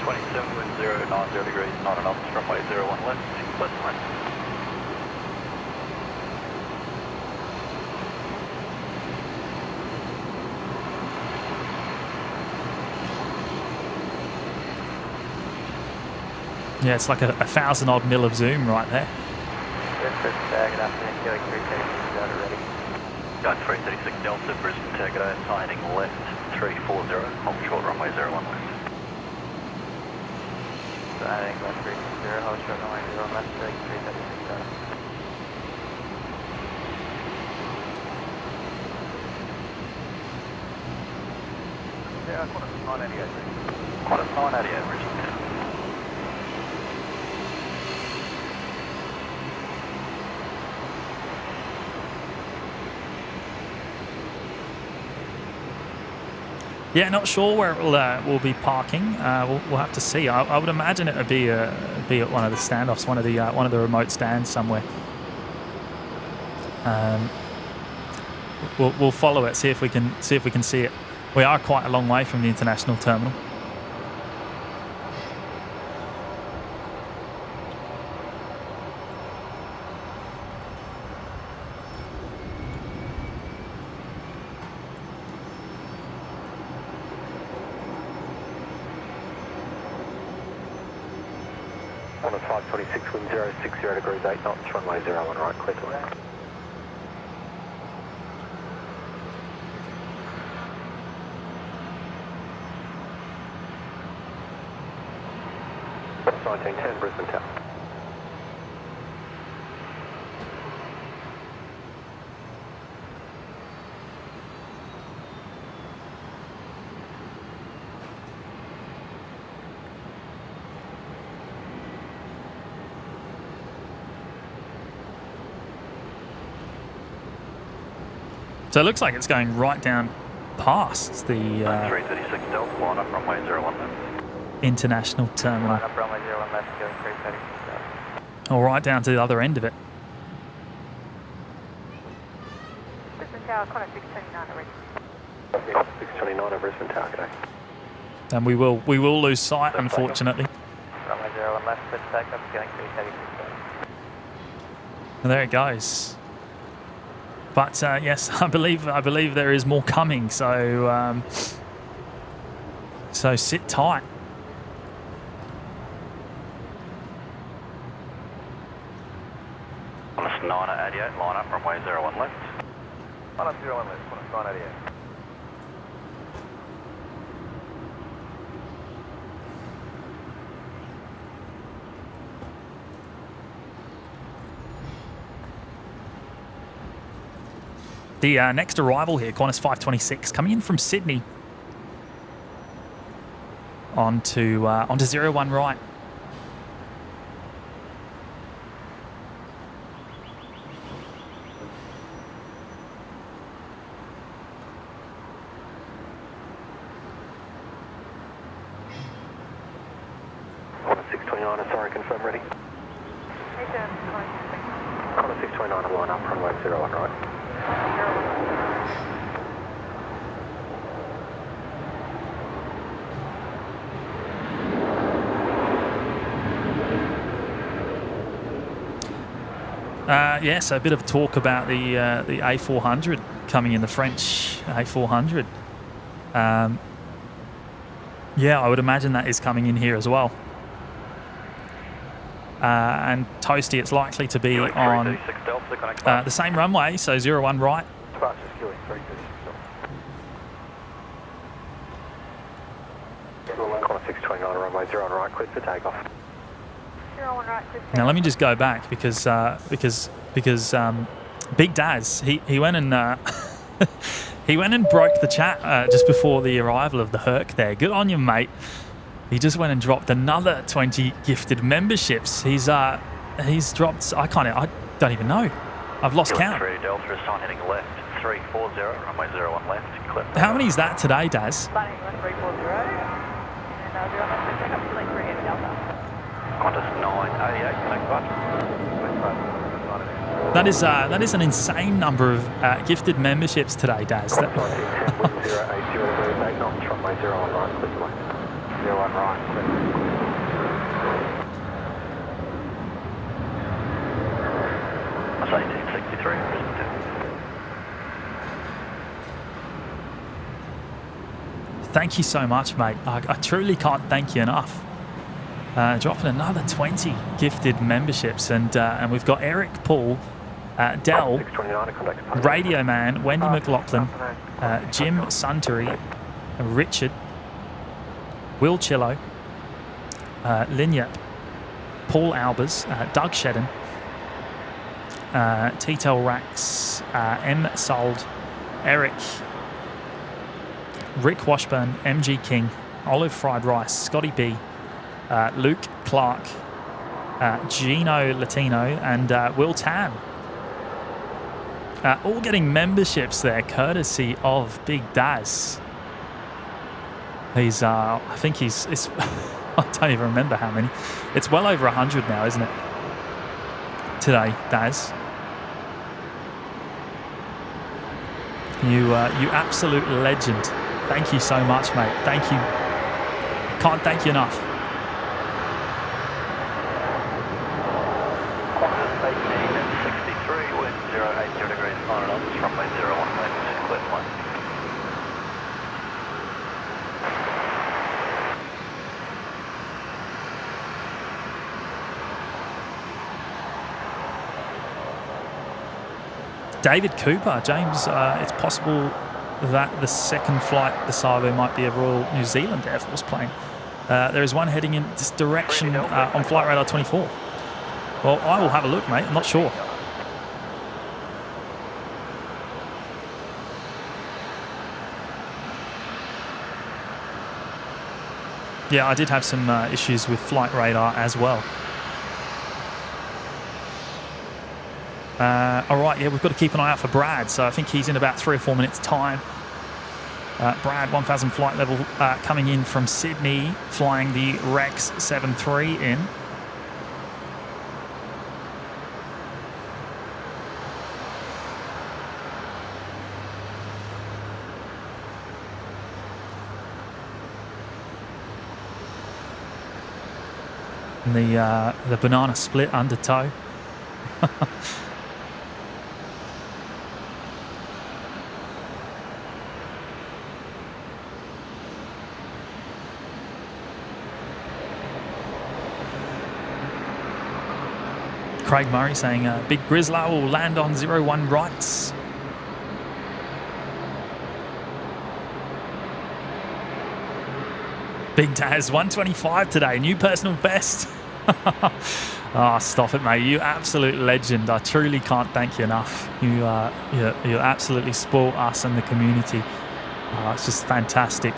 [SPEAKER 4] 27 wind 090 degrees, 9 knots, runway 01 left, pleasant wind.
[SPEAKER 3] Yeah, it's like a 1,000 odd mil of zoom right there.
[SPEAKER 4] Good afternoon, going 336 Delta ready. Going 336 Delta, Brisbane Tower, sighting left 340, hold short runway 01 left. Sighting left 340, hold short runway 01 left, 336 Delta. Yeah, Qantas 988. Qantas 988, Brisbane Tower.
[SPEAKER 3] Yeah, not sure where we'll be parking. We'll have to see. I would imagine it would be at one of the standoffs, one of the remote stands somewhere. We'll follow it, see if we can see it. We are quite a long way from the international terminal.
[SPEAKER 7] On a 526, wind 060 degrees, 8 knots, runway 01 right, clear to land. Qantas 1910, Brisbane Tower.
[SPEAKER 3] So it looks like it's going right down past the
[SPEAKER 4] 336 Delta, line up runway 01 left.
[SPEAKER 3] international terminal.
[SPEAKER 4] Line up runway 01 left, going 336 Delta.
[SPEAKER 3] Or right down to the other end of it.
[SPEAKER 2] Brisbane Tower Tower, Qantas 629 at Brisbane.
[SPEAKER 7] 629 at Brisbane Tower, g'day.
[SPEAKER 3] And we will lose sight, unfortunately.
[SPEAKER 4] Runway 01 left, clear for takeoff, going through heavy 6.
[SPEAKER 3] And there it goes. But yes, I believe there is more coming. So so sit tight.
[SPEAKER 4] Qantas 988, line up, runway 01 left.
[SPEAKER 7] Qantas 01 left, Qantas 988.
[SPEAKER 3] The next arrival here, Qantas 526, coming in from Sydney onto 01 right.
[SPEAKER 7] Qantas 629, sorry, confirm ready. Qantas 629, line up, runway 01 right.
[SPEAKER 3] Yes, a bit of talk about the A400 coming in, the French A400. Yeah, I would imagine that is coming in here as well. And Toasty, it's likely to be on the same runway, so 01 right.
[SPEAKER 7] Fastest queuing, 336 Qantas 629, runway 01 right, cleared for takeoff.
[SPEAKER 2] 01 right,
[SPEAKER 3] Now let me just go back because Big Daz he went and he went and broke the chat just before the arrival of the Herc there. Good on you, mate. He just went and dropped another 20 gifted memberships. He's dropped. I don't even know. I've lost count.
[SPEAKER 4] 3 Delta is sign heading left, 340, runway 01 left. Clear.
[SPEAKER 3] How many is that today, Daz?
[SPEAKER 2] Landing 340, and 01 left, take up to link 3 at Delta.
[SPEAKER 4] Qantas 988, connect button.
[SPEAKER 3] That is an insane number of gifted memberships today, Daz.
[SPEAKER 7] Runway 01 right, clear to left. 01 right, clear.
[SPEAKER 4] That's 1863, Brisbane Tower.
[SPEAKER 3] Thank you so much, mate. I truly can't thank you enough. Dropping another 20 gifted memberships, and we've got Eric, Paul, Dell, Radio Man, Wendy McLaughlin, Jim Suntory, Richard, Will Chillo, Linya, Paul Albers, Doug Shedden, Tito Rax, M. Sold, Eric, Rick Washburn, MG King, Olive Fried Rice, Scotty B, Luke Clark, Gino Latino, and Will Tan. All getting memberships there, courtesy of Big Daz. He's, I think he's, I don't even remember how many. It's well over 100 now, isn't it? Today, Daz. You absolute legend. Thank you so much, mate. Thank you. Can't thank you enough.
[SPEAKER 4] Qantas 1863, wind 080 degrees, 9 knots, runway 01 left, clear for one.
[SPEAKER 3] David Cooper, James, it's possible that the second flight, the Sabo, might be a Royal New Zealand Air Force plane. There is one heading in this direction on Flight Radar 24. Well, I will have a look, mate. I'm not sure. Yeah, I did have some issues with Flight Radar as well. All right, yeah, we've got to keep an eye out for Brad. So I think he's in about 3 or 4 minutes' time. Brad, 1000 flight level, coming in from Sydney, flying the Rex 73 in. And the banana split under tow. Craig Murray saying Big Grizzler will land on 01 rights. Big Taz, 125 today, new personal best. Oh, stop it, mate. You absolute legend. I truly can't thank you enough. You absolutely spoil us and the community. It's just fantastic.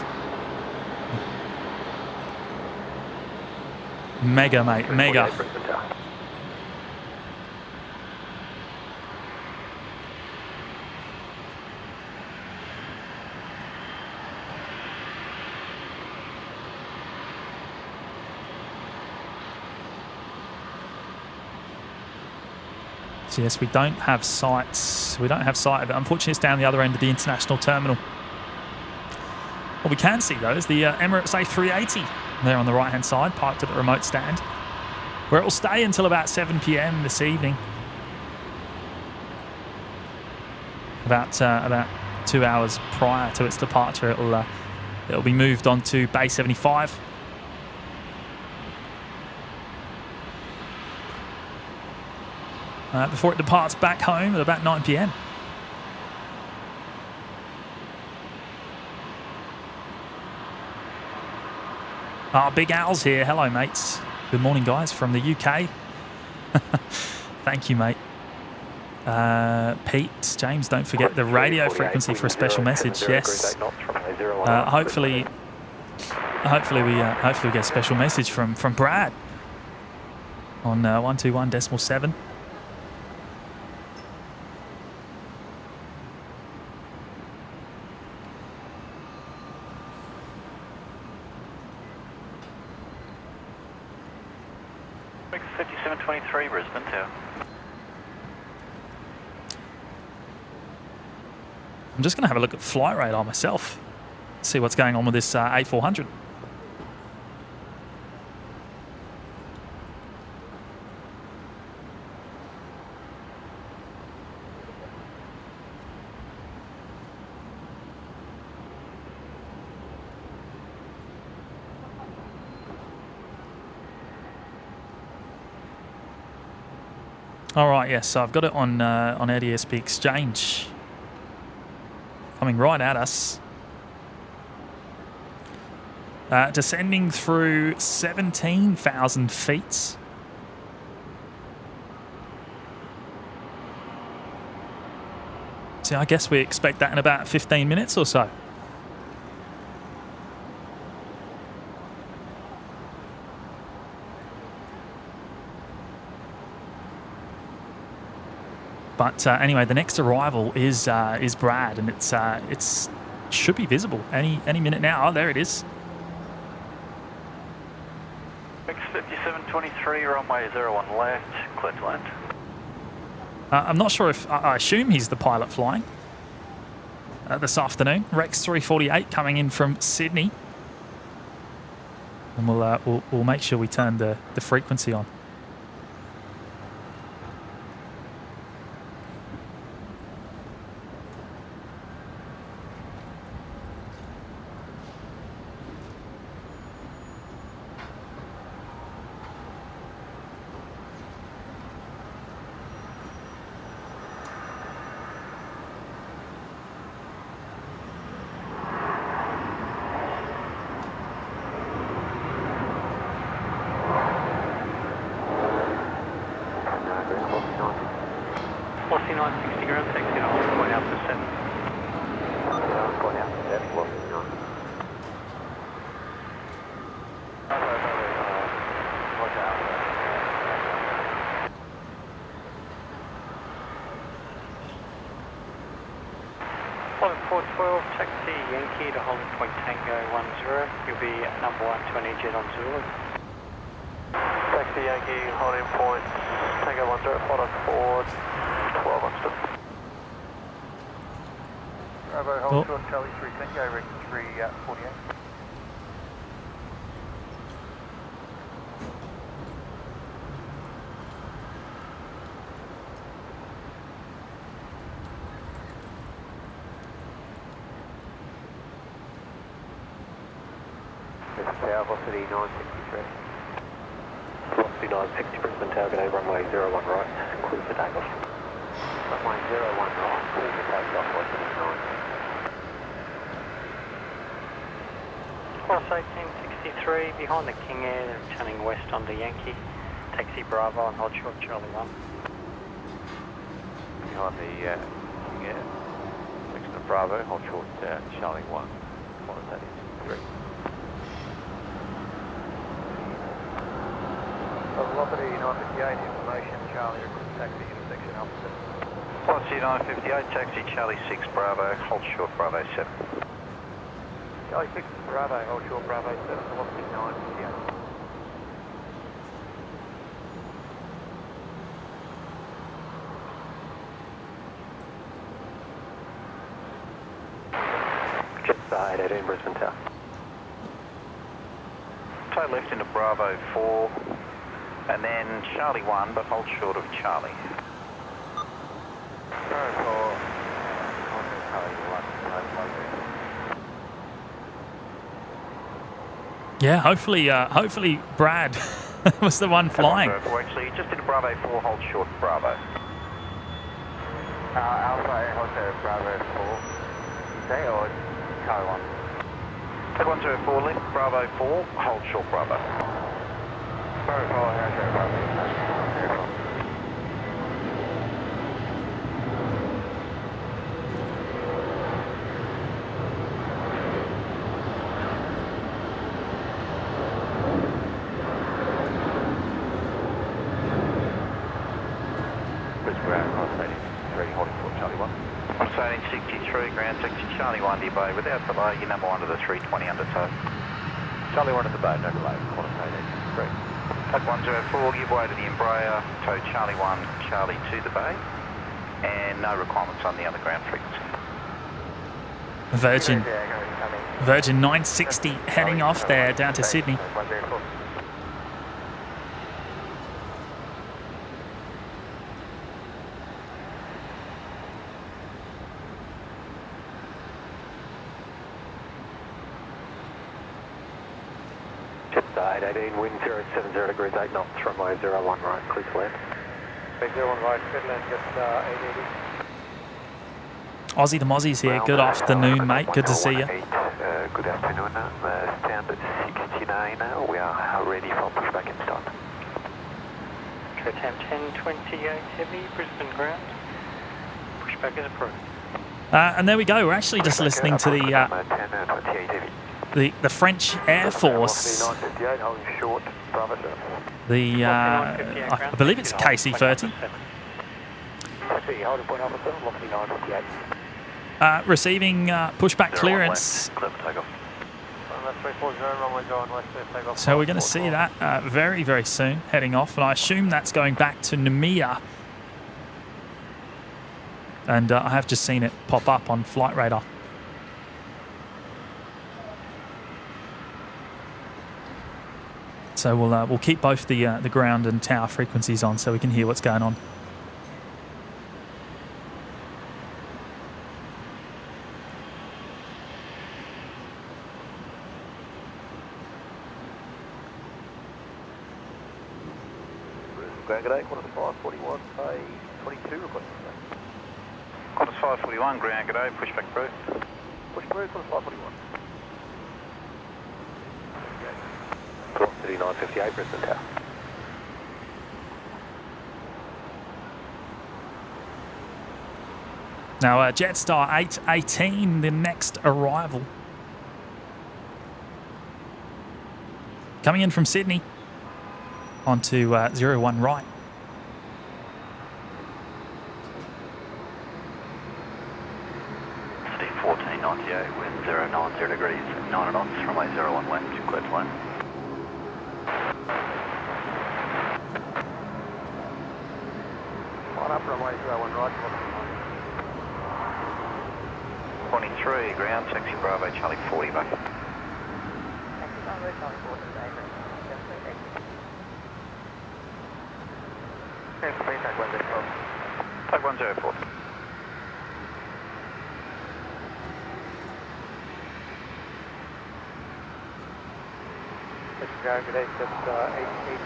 [SPEAKER 3] Mega, mate, mega. Yes, we don't have sights. We don't have sight of it. Unfortunately, it's down the other end of the international terminal. What we can see, though, is the Emirates A380 there on the right-hand side, parked at the remote stand, where it will stay until about 7 p.m. this evening. About 2 hours prior to its departure, it'll be moved on to Bay 75. Before it departs back home at about 9 p.m. Big Al's here. Hello, mates. Good morning, guys, from the UK. Thank you, mate. Pete, James, don't forget the radio frequency for a special message. Yes. Hopefully we get a special message from Brad on 121.7.
[SPEAKER 4] Brisbane Tower.
[SPEAKER 3] I'm just going to have a look at flight radar myself, see what's going on with this A400. All right, yes, so I've got it on ADSB Exchange, coming right at us, descending through 17,000 feet. So I guess we expect that in about 15 minutes or so. But anyway, the next arrival is Brad, and it's should be visible any minute now. Oh, there it is.
[SPEAKER 4] X5723, runway 01 left, clear to land.
[SPEAKER 3] I'm not sure if I assume he's the pilot flying this afternoon. Rex 348 coming in from Sydney, and we'll make sure we turn the frequency on.
[SPEAKER 6] Tower, velocity 963.
[SPEAKER 7] Velocity 960 Brisbane Tower, good day, runway 01 right, clear for takeoff.
[SPEAKER 6] Runway 01 right, clear for takeoff, velocity 9.
[SPEAKER 9] Cross 1863, behind the King Air, turning west onto Yankee. Taxi Bravo and hold short Charlie 1.
[SPEAKER 4] Behind the King Air, section of Bravo, hold short Charlie 1. Qantas A220.
[SPEAKER 6] Velocity 958, information, Charlie, request taxi intersection opposite.
[SPEAKER 4] Velocity 958, taxi Charlie 6 Bravo, hold short Bravo 7.
[SPEAKER 6] Charlie 6 Bravo, hold short Bravo 7, velocity 958.
[SPEAKER 7] Jetstar 818 Brisbane Tower.
[SPEAKER 4] Toe left into Bravo 4, and then Charlie 1, but hold short of Charlie.
[SPEAKER 3] Yeah, hopefully Brad was the one flying.
[SPEAKER 4] Actually, just into Bravo 4, hold short Bravo.
[SPEAKER 6] Alpha Hotel Bravo 4. Say or Charlie 1?
[SPEAKER 4] Take 104 left, Bravo 4, hold short Bravo.
[SPEAKER 6] Bravo 4, Hotel Bravo.
[SPEAKER 4] Ground, cross 83, holding for Charlie 1. Cross 1863, ground taxi Charlie 1 to your bay without delay, your number 1 to the 320 under tow. Charlie 1 at the bay, no delay, Qantas A220. Take 104, give way to the Embraer, tow Charlie 1, Charlie to the bay, and no requirements on the underground frequency.
[SPEAKER 3] Virgin 960 heading off there down to Sydney.
[SPEAKER 7] Jetstar 818, wind 070 degrees, 8 knots, runway 01 right, clear to land.
[SPEAKER 6] 01 right, good land, Jetstar 880.
[SPEAKER 3] Aussie the Mozzie's here. Good afternoon, mate. Good to see you.
[SPEAKER 7] Good afternoon. Standard 69. We are ready for pushback and start.
[SPEAKER 9] Tratam 1028 heavy, Brisbane ground. Pushback is approved.
[SPEAKER 3] And there we go. We're actually just listening to the French Air Force. I believe it's KC-30. Receiving pushback clearance. So we're going to see that very, very soon heading off. And I assume that's going back to Namibia. And I have just seen it pop up on Flight Radar. So we'll keep both the ground and tower frequencies on so we can hear what's going on.
[SPEAKER 4] Ground good day, Qantas 541, pay 22 request. Qantas 541, ground good day, pushback through. Push through, Qantas 541.
[SPEAKER 7] Velocity 958, Brisbane Tower.
[SPEAKER 3] Now Jetstar 818, the next arrival. Coming in from Sydney onto 01 right.
[SPEAKER 4] Steve 1498 with 090 degrees, 9 knots, runway 01 left, clear to land.
[SPEAKER 6] Line up, runway 01 right,
[SPEAKER 4] 23, ground, taxi Bravo, Charlie 40 back.
[SPEAKER 5] Taxi Bravo, Charlie 40 today,
[SPEAKER 4] Take 104.
[SPEAKER 9] Target A880,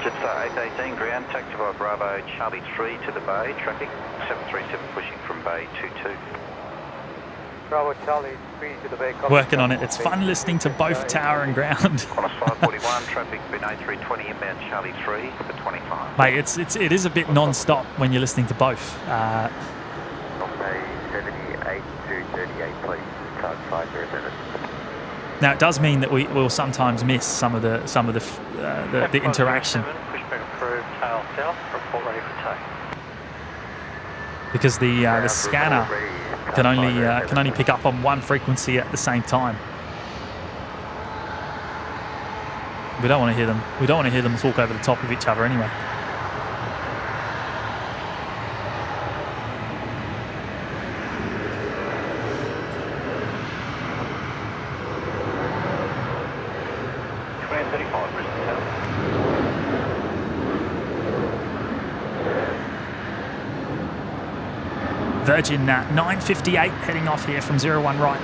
[SPEAKER 4] Just 818 ground, taxi by Bravo Charlie 3 to the bay, traffic 737 pushing from bay 22.
[SPEAKER 9] Bravo Charlie 3 to the bay.
[SPEAKER 3] Working on it. It's fun listening to both tower and ground.
[SPEAKER 4] Qantas 541, traffic bin A320 inbound Charlie 3 for 25.
[SPEAKER 3] Mate, it is a bit non-stop when you're listening to both.
[SPEAKER 7] Runway 78-238, please. Card 507.
[SPEAKER 3] Now it does mean that we will sometimes miss some of the interaction
[SPEAKER 9] Pushback approved, tail south, report ready for take.
[SPEAKER 3] because the scanner can only pick up on one frequency at the same time. We don't want to hear them. We don't want to hear them talk over the top of each other anyway. Virgin 958 heading off here from 01 right.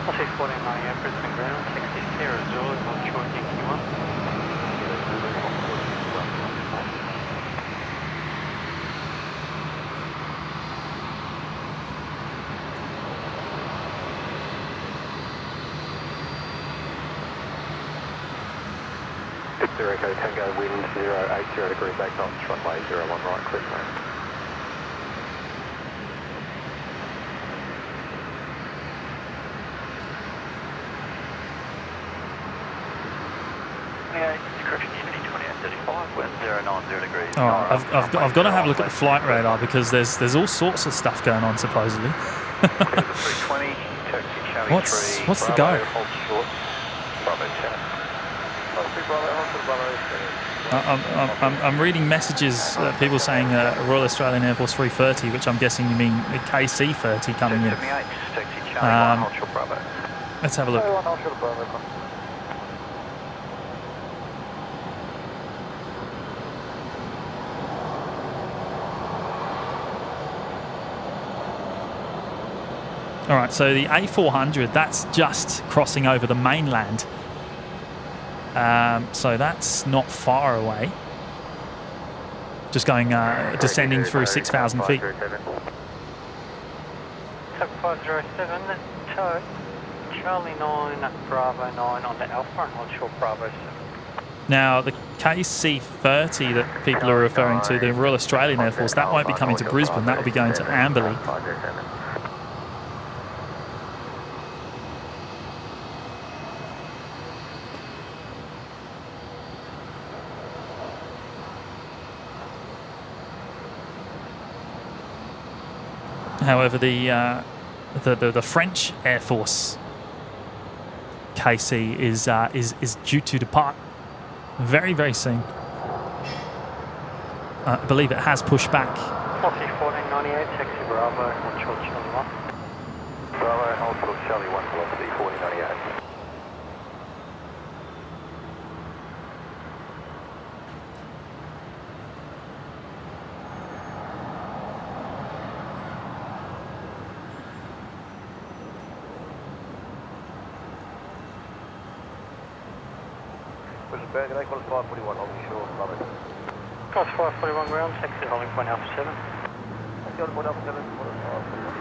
[SPEAKER 9] I'll say 1498 Brisbane ground, 60 Sierra Zulu, on short Yankee 1.
[SPEAKER 7] Victor Echo Tango, wind 080 degree back knots, runway 01 right, clear for land.
[SPEAKER 3] Oh, I've got to have a look at the flight radar because there's all sorts of stuff going on supposedly. What's the go? I'm reading messages, people saying Royal Australian Air Force 330, which I'm guessing you mean the KC-30 coming in. Let's have a look. All right, so the A400, that's just crossing over the mainland. So that's not far away. Just going, descending through 6,000 feet.
[SPEAKER 9] 7507, tow, Charlie 9, Bravo 9 on the Alpha and hold short Bravo 7.
[SPEAKER 3] Now, the KC-30 that people are referring to, the Royal Australian Air Force, that won't be coming to Brisbane, that will be going to Amberley. However, the French Air Force KC is due to depart very, very soon. I believe it has pushed back.
[SPEAKER 9] 1498, taxi Bravo, on short Charlie 1.
[SPEAKER 7] Bravo, hold short Charlie 1, velocity 1498.
[SPEAKER 9] Brisbane, Qantas 541, holding short, love it. Qantas 541 ground, taxi holding point Alpha 7. Taxi holding point Alpha 7, Qantas 541.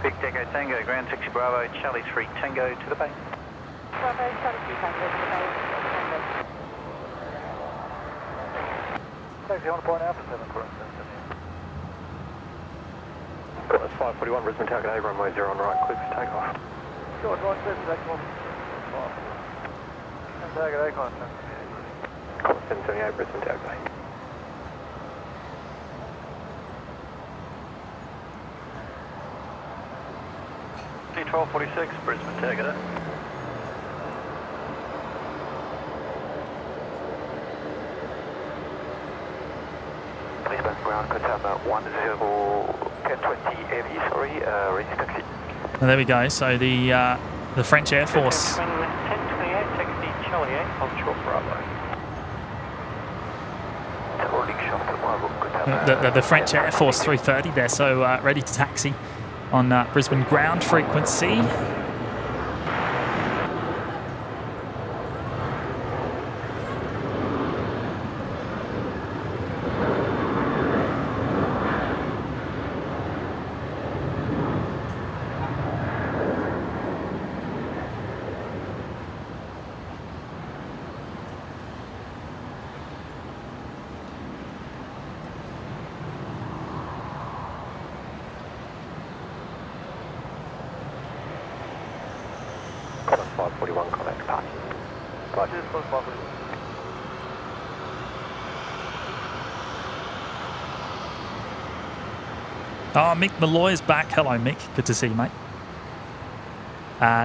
[SPEAKER 4] Big Deco Tango, ground taxi Bravo, Charlie 3 Tango to the bay.
[SPEAKER 2] Bravo, Charlie 3 Tango to the bay.
[SPEAKER 9] Taxi on point Alpha 7, correct.
[SPEAKER 7] Qantas 541, Brisbane target A, runway 0 on right, clear for takeoff.
[SPEAKER 9] Short, right, Brisbane, takeoff. Target A, Qantas.
[SPEAKER 7] Qantas 778, Brisbane target A.
[SPEAKER 4] 1246, Brisbane Tower, good day. Brisbane ground, confirm 1020 heavy, sorry, ready to taxi.
[SPEAKER 3] And there we go. So the French Air Force.
[SPEAKER 9] 1028, taxi Charlie 8, hold short Bravo.
[SPEAKER 3] The French Air Force 330 there, so ready to taxi on Brisbane ground frequency.
[SPEAKER 7] Qantas 541, contact departure. Departure is Qantas 541.
[SPEAKER 3] Oh, Mick Malloy is back. Hello, Mick. Good to see you, mate.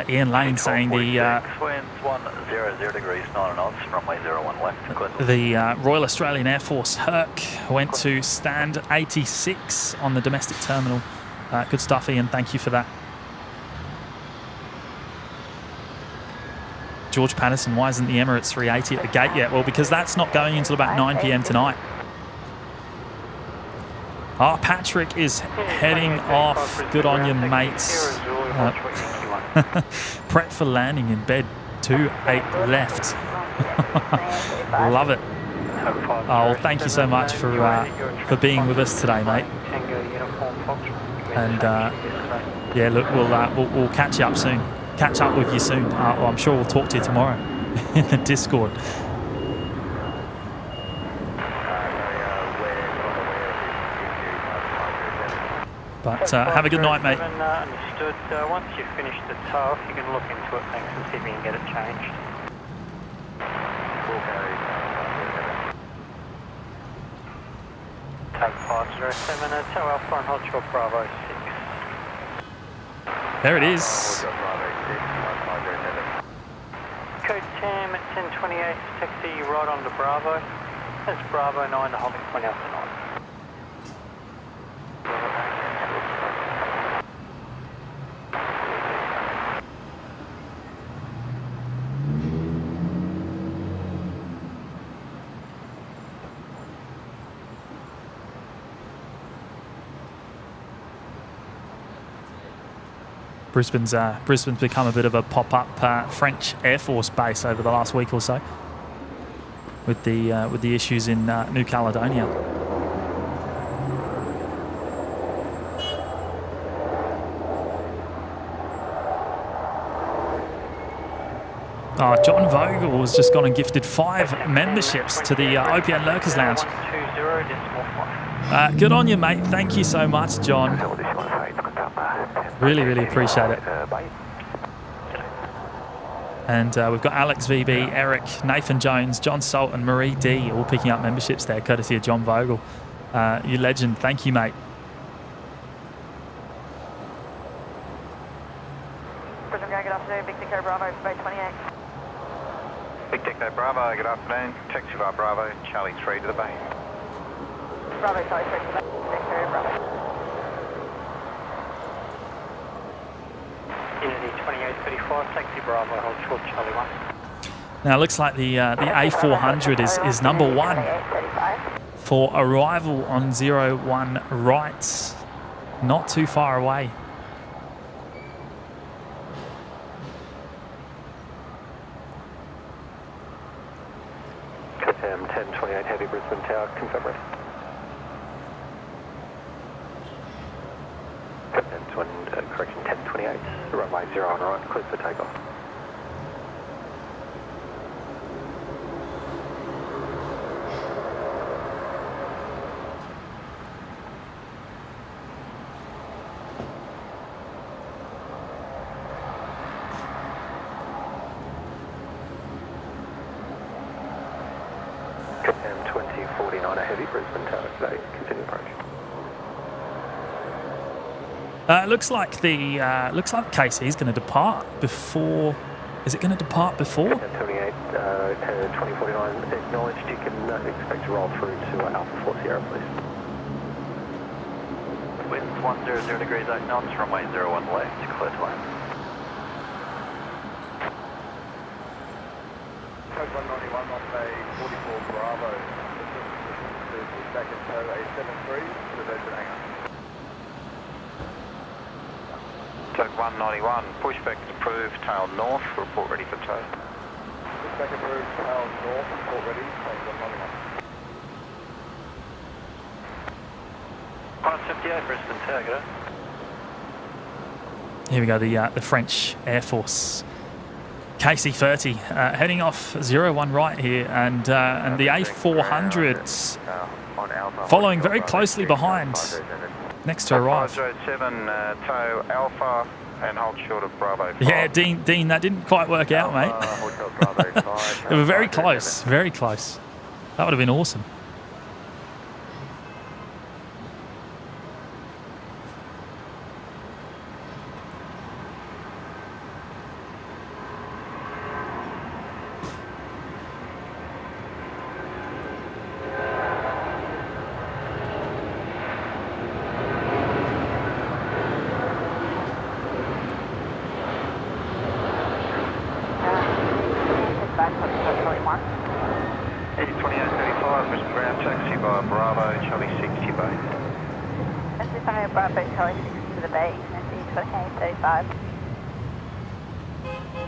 [SPEAKER 3] Ian Lane saying the
[SPEAKER 4] winds 100 degrees, 9 knots, runway 01 left.
[SPEAKER 3] the Royal Australian Air Force Herc went to stand 86 on the domestic terminal. Good stuff, Ian. Thank you for that. George Patterson, why isn't the Emirates 380 at the gate yet? Well, because that's not going until about 9 p.m. tonight. Oh, Patrick is heading off. Good on you, mates. Prep for landing in bed. 2-8 left. Love it. Oh, thank you so much for being with us today, mate. And yeah, look, we'll catch you up soon. Catch up with you soon. Well, I'm sure we'll talk to you tomorrow in the Discord. But have a good night, mate.
[SPEAKER 9] Understood. Once you've finished the tow, if you can look into it, thanks, and see if you can get it changed. Take 507, tow Alpha and hold short Bravo 6.
[SPEAKER 3] There it is.
[SPEAKER 9] Code TAM at 1028, taxi right onto Bravo. That's Bravo 9 to holding point Alpha 9.
[SPEAKER 3] Brisbane's become a bit of a pop-up French Air Force base over the last week or so, with the issues in New Caledonia. Oh, John Vogel has just gone and gifted 5 memberships to the OPN Lurkers Lounge. Good on you, mate. Thank you so much, John. Really, really appreciate it. And we've got Alex VB, Eric, Nathan Jones, John Salt and Marie D all picking up memberships there, courtesy of John Vogel. You legend. Thank you, mate.
[SPEAKER 2] Brisbane, good afternoon. Big Dico Bravo, Bay 28.
[SPEAKER 10] Big Dico Bravo, good afternoon. Taxi by Bravo, Charlie 3 to the bay.
[SPEAKER 2] Bravo, Charlie 3 to the bay. Dico Bravo.
[SPEAKER 9] Unity 2835, taxi Bravo, hold short Charlie 1.
[SPEAKER 3] Now it looks like the A400 is number 1 for arrival on 01 right, not too far away.
[SPEAKER 7] Confirm 1028 heavy Brisbane Tower, confirm ready. Correction 1028, runway 0 on right, clear for takeoff. Confirm 2049 a heavy Brisbane Tower today, continue approach.
[SPEAKER 3] Looks like the KC is going to depart before. Is it going to depart before?
[SPEAKER 7] 28, 2049 acknowledged. You can expect to roll through to Alpha 4 Sierra, please.
[SPEAKER 4] Winds 100 degrees 8 knots, runway 01 left, clear to land.
[SPEAKER 10] Code 191 off a 44 Bravo. Second tow A73 to the Virgin hangar. Code 191, pushback is approved, tail north, report ready for tow. Pushback approved, tail north, report ready, code 191.
[SPEAKER 4] Qantas 58, Brisbane Tower, g'day.
[SPEAKER 3] Here we go. The French Air Force KC-30 heading off 01 right here, and the A400s following very closely behind, next to arrive.
[SPEAKER 10] 507, tow Alpha and hold short of Bravo 5.
[SPEAKER 3] Yeah, Dean, that didn't quite work out, mate. They were very close, very close. That would have been awesome.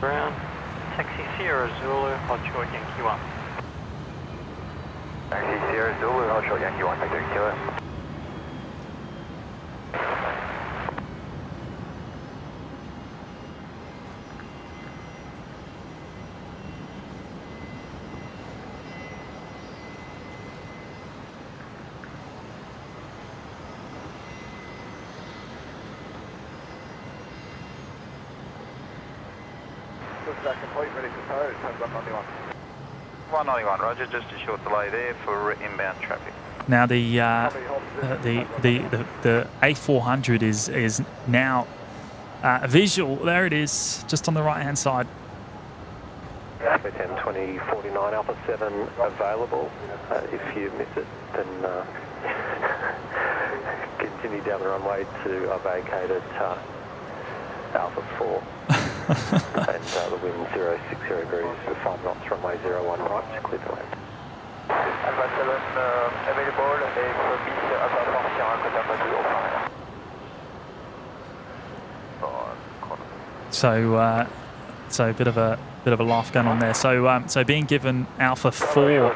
[SPEAKER 9] Ground, taxi Sierra Zulu, hot short Yankee 1.
[SPEAKER 7] Taxi Sierra Zulu, hot short Yankee 1, take to it.
[SPEAKER 10] Complete, ready for tow, code 191. 191, roger, just a short delay there for inbound traffic.
[SPEAKER 3] Now the A400 is now visual. There it is, just on the right hand side.
[SPEAKER 7] Alpha 10 2049 Alpha 7 available. If you miss it, then continue down the runway to a vacated Alpha 4. And the wind 060 degrees with 5 knots, runway 01 right, clear to land.
[SPEAKER 10] Alpha 7 available et bis Alpha 4 Sierra, côté Alpha 2 au frein.
[SPEAKER 3] So a bit of a laugh going on there. So being given Alpha 4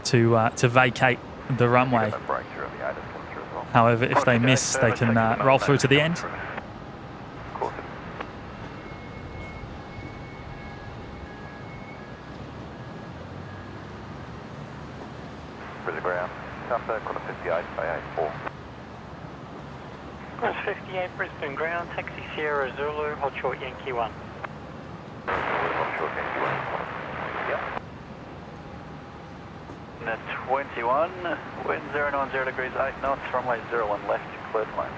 [SPEAKER 3] to vacate the runway. However, if they miss, they can roll through to the end.
[SPEAKER 10] Qantas 58, A4.
[SPEAKER 9] Qantas 58, Brisbane ground, taxi Sierra Zulu, hot short Yankee 1.
[SPEAKER 10] Hot short Yankee 1. Yep.
[SPEAKER 4] 21, wind 090 degrees 8 knots, runway 01 left, clear to land.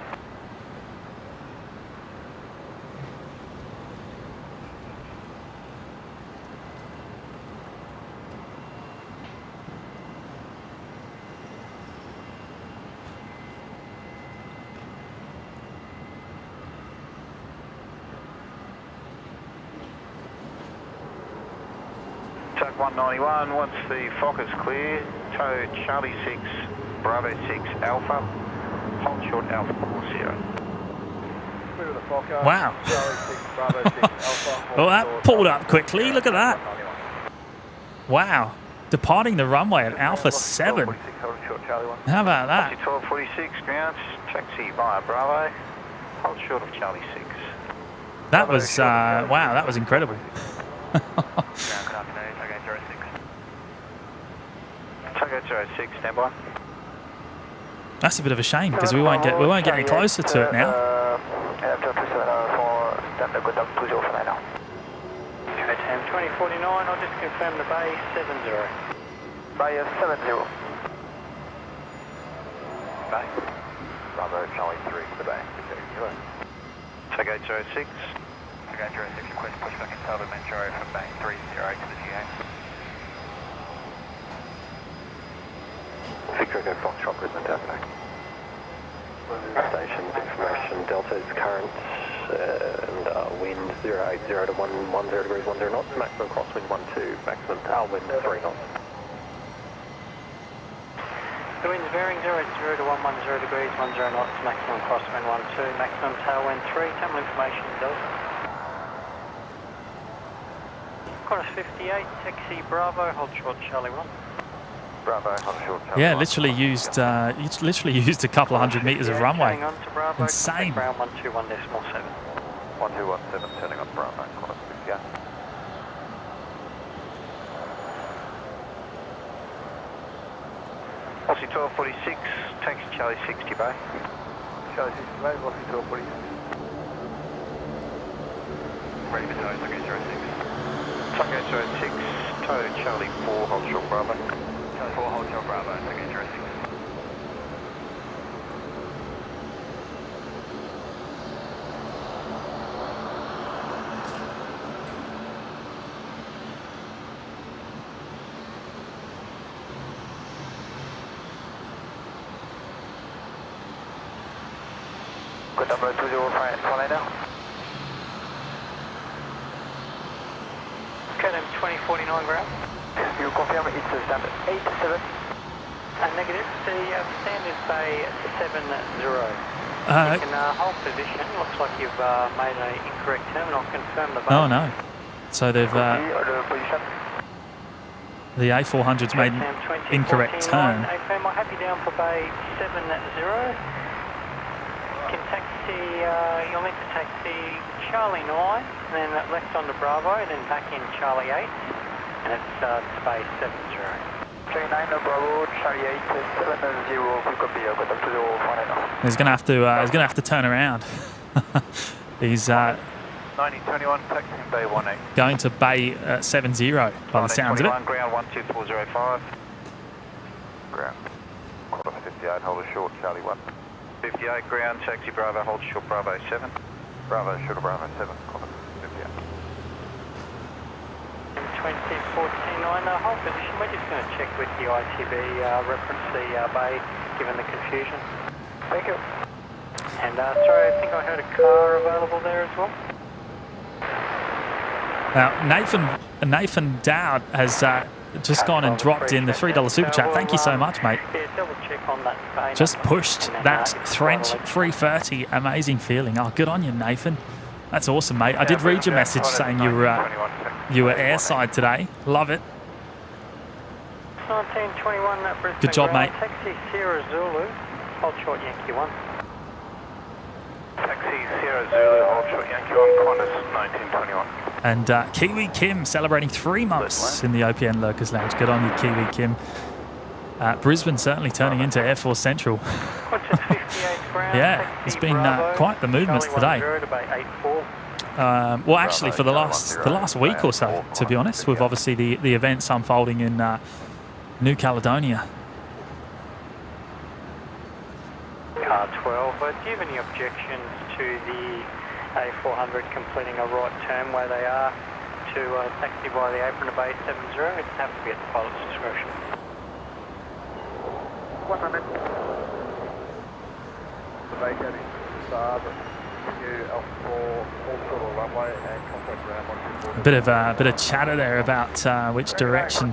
[SPEAKER 10] Tuck 191, once the FOC is clear, tow Charlie 6, Bravo 6, Alpha, hold short Alpha 4 Sierra. Clear of the FOC.
[SPEAKER 3] Wow.
[SPEAKER 10] Charlie 6, Bravo 6, Alpha.
[SPEAKER 3] Well, that pulled up quickly. Look at that. Wow. Departing the runway at Alpha 7. How about that?
[SPEAKER 10] 1246, ground, taxi via Bravo, hold short of Charlie 6.
[SPEAKER 3] That was, wow, that was incredible.
[SPEAKER 10] Tango 06, stand by.
[SPEAKER 3] That's a bit of a shame because we won't get any closer to it now.
[SPEAKER 9] KTM 2049, I'll just confirm the bay 70.
[SPEAKER 10] Bay 70. Bay.
[SPEAKER 7] Bravo, Charlie 3 to the bay, 0.
[SPEAKER 10] Take 806.
[SPEAKER 4] Take 806, request pushback in Talbot Metro from Bay 308 to the GA.
[SPEAKER 7] Victor Echo Foxtrot, Brisbane International. Stations information, Delta's current and wind 080 to 110 degrees 10 knots, maximum crosswind 12, maximum tailwind 3 knots.
[SPEAKER 9] The wind's bearing 080 to 110 degrees 10 knots, maximum crosswind 12, maximum tailwind 3, terminal information Delta. Qantas 58, taxi Bravo, hold short Charlie 1.
[SPEAKER 7] Bravo, hold short Charlie
[SPEAKER 3] Yeah,
[SPEAKER 7] 1.
[SPEAKER 3] literally used a couple of hundred metres of runway.
[SPEAKER 9] On to Bravo,
[SPEAKER 3] Insane.
[SPEAKER 9] Ground 121.7.
[SPEAKER 7] 1217, turning on Bravo, Qantas 58.
[SPEAKER 10] Aussie 1246, taxi Charlie 60 bay.
[SPEAKER 7] Charlie 60 bay, Aussie 1246.
[SPEAKER 4] Ready for tow, Tango 06.
[SPEAKER 10] Tango 06, tow Charlie 4, hold short Bravo.
[SPEAKER 4] Charlie 4, hold short Bravo, Tango 06.
[SPEAKER 7] Good number 20, fly now.
[SPEAKER 9] KLM 2049 ground.
[SPEAKER 7] You confirm it's a standard 87.
[SPEAKER 9] Negative, the standard bay 70. You can hold position, looks like you've made an incorrect turn, and I'll confirm the bay.
[SPEAKER 3] Oh no. So they've the A400's made an incorrect turn.
[SPEAKER 9] AFM, I'm happy down for bay 70. Can taxi, you'll need to taxi Charlie 9, and then left onto Bravo, and then back in Charlie 8, and it's to bay 70.
[SPEAKER 7] Charlie 9, Bravo, Charlie 8, 70, good copy, good up to the final.
[SPEAKER 3] He's gonna have to turn around. He's
[SPEAKER 10] 9021, taxiing bay 18.
[SPEAKER 3] going to bay 70 by the sounds of it.
[SPEAKER 10] Ground 12405.
[SPEAKER 7] Ground. Qantas 58, hold a short, Charlie 1.
[SPEAKER 10] 58 ground, taxi Bravo, hold short Bravo 7.
[SPEAKER 7] Bravo, short Bravo 7, Qantas 58.
[SPEAKER 9] 2049, hold position. We're just going to check with the ITB, reference the bay, given the confusion.
[SPEAKER 7] Thank you.
[SPEAKER 9] And sorry, I think I heard a car available there as well.
[SPEAKER 3] Now, Nathan Dowd has just gone and dropped in the $3 super chat. Thank you so much, mate.
[SPEAKER 9] Yeah, double check on that bay.
[SPEAKER 3] Just pushed that French 330. Amazing feeling. Oh, good on you, Nathan. That's awesome, mate. I did read your message saying you were airside today. Love it.
[SPEAKER 9] 1921, Brisbane.
[SPEAKER 3] Good job, mate.
[SPEAKER 9] Taxi Sierra Zulu, hold short Yankee 1.
[SPEAKER 10] Taxi Sierra Zulu, hold short Yankee 1, Qantas 1921.
[SPEAKER 3] And Kiwi Kim celebrating 3 months in the OPN Lurkers Lounge. Good on you, Kiwi Kim. Brisbane certainly turning into Air Force Central. Yeah, it's been quite the movements today. Well, actually, for the last week or so, to be honest, with obviously the events unfolding in New Caledonia.
[SPEAKER 9] Car 12, do you have any objections to the A400 completing a right turn where they are to taxi by the apron to bay 70? It has to be at the pilot's discretion.
[SPEAKER 7] 1 minute. The vacating Saab, new Alpha 4, all short of runway and contact ground 124.
[SPEAKER 3] A bit of chatter there about which direction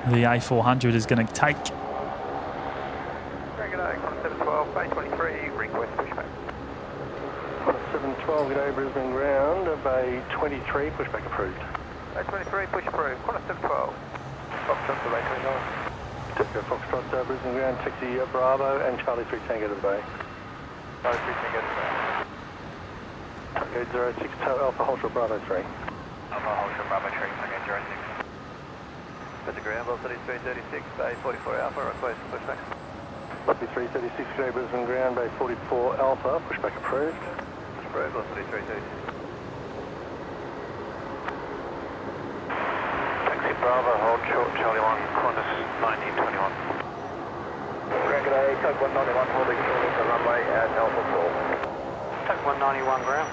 [SPEAKER 3] the A400 is going to take.
[SPEAKER 7] 712, Bay 23, request pushback. 712, g'day Brisbane ground, Bay 23, pushback approved. Bay 23, push approved, Qantas 712. Foxtrot to Bay 29. Tokyo Foxtrot, Brisbane ground, taxi Bravo and Charlie 3 Tango to the Bay. Charlie 3 Tango to the Bay. Tango 06, Alpha Ultra Bravo 3.
[SPEAKER 4] Alpha Ultra Bravo 3, Tango 06.
[SPEAKER 7] At the ground, velocity 336, Bay 44 Alpha, request pushback. Velocity 336, g'day Brisbane ground, Bay 44 Alpha, pushback approved. Push approved, velocity 336.
[SPEAKER 10] Taxi Bravo, hold short Charlie 1, Qantas 1921.
[SPEAKER 7] Ground, G'day, Coke 191 holding short into runway at Alpha 4.
[SPEAKER 9] Take 191 ground.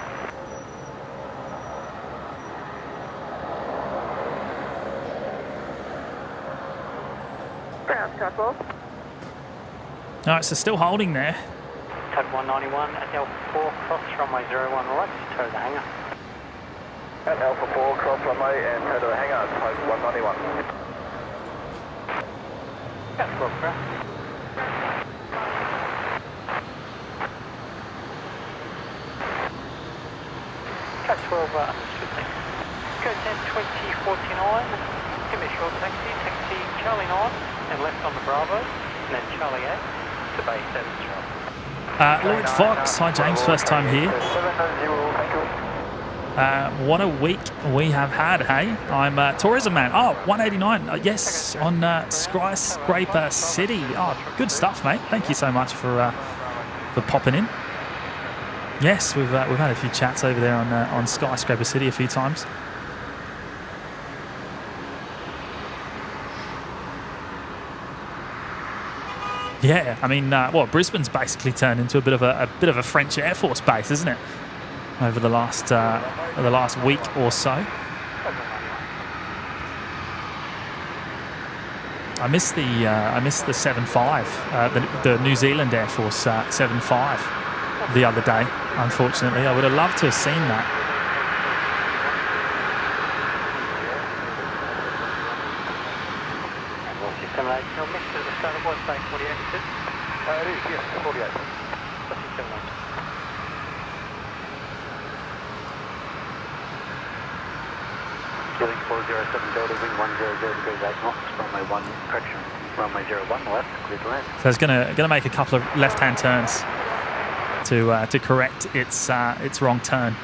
[SPEAKER 2] Ground control.
[SPEAKER 3] All right, so still holding there.
[SPEAKER 9] Take 191 at Alpha 4, cross runway 01 right, toe the hangar.
[SPEAKER 7] At Alpha 4, cross runway and head to the hangar, Coke 191.
[SPEAKER 9] That's good, bro. Cat 12, understood, thanks. Go 10 20 49, give me a short taxi, taxi Charlie 9, and left on the Bravo, and then Charlie 8 to base 7 Charlie.
[SPEAKER 3] Lloyd Fox, hi James, first time here. What a week we have had, hey? I'm Tourism Man. Oh, 189, yes, on Skyscraper City. Oh, good stuff, mate. Thank you so much for popping in. Yes, we've had a few chats over there on Skyscraper City a few times. Yeah, I mean, Brisbane's basically turned into a bit of a French Air Force base, isn't it? Over the last week or so. I missed the 7.5, the New Zealand Air Force 7.5 the other day. Unfortunately, I would have loved to have seen that.
[SPEAKER 9] System 8, no miss to the start of what base 48 is it?
[SPEAKER 7] It is, yes, 48.
[SPEAKER 9] System 8.
[SPEAKER 6] Killing 407 Delta, wing 100 degrees 8 knots, runway 1, correction, runway 01 left, clear to land.
[SPEAKER 3] So it's gonna make a couple of left-hand turns to correct its wrong turn.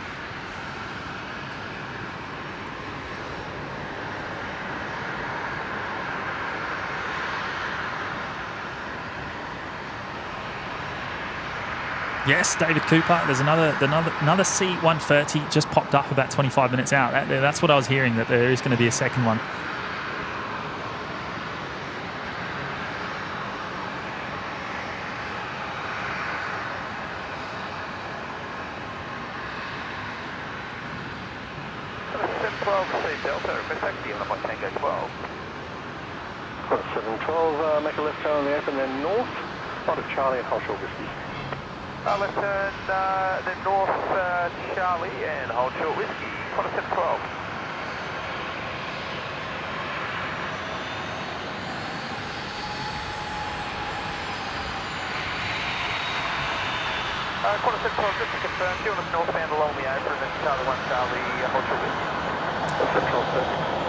[SPEAKER 3] Yes, David Cooper. There's another C-130 just popped up about 25 minutes out. That's what I was hearing, that there is going to be a second one.
[SPEAKER 7] Got 712, make a left turn on the open, then north, out of Charlie and hold short whiskey.
[SPEAKER 10] Left turn, then north, Charlie and hold short whiskey, Qantas 712. Qantas 712, just to confirm, do you want us northbound along the apron and then Charlie 1 Charlie, hold short whiskey?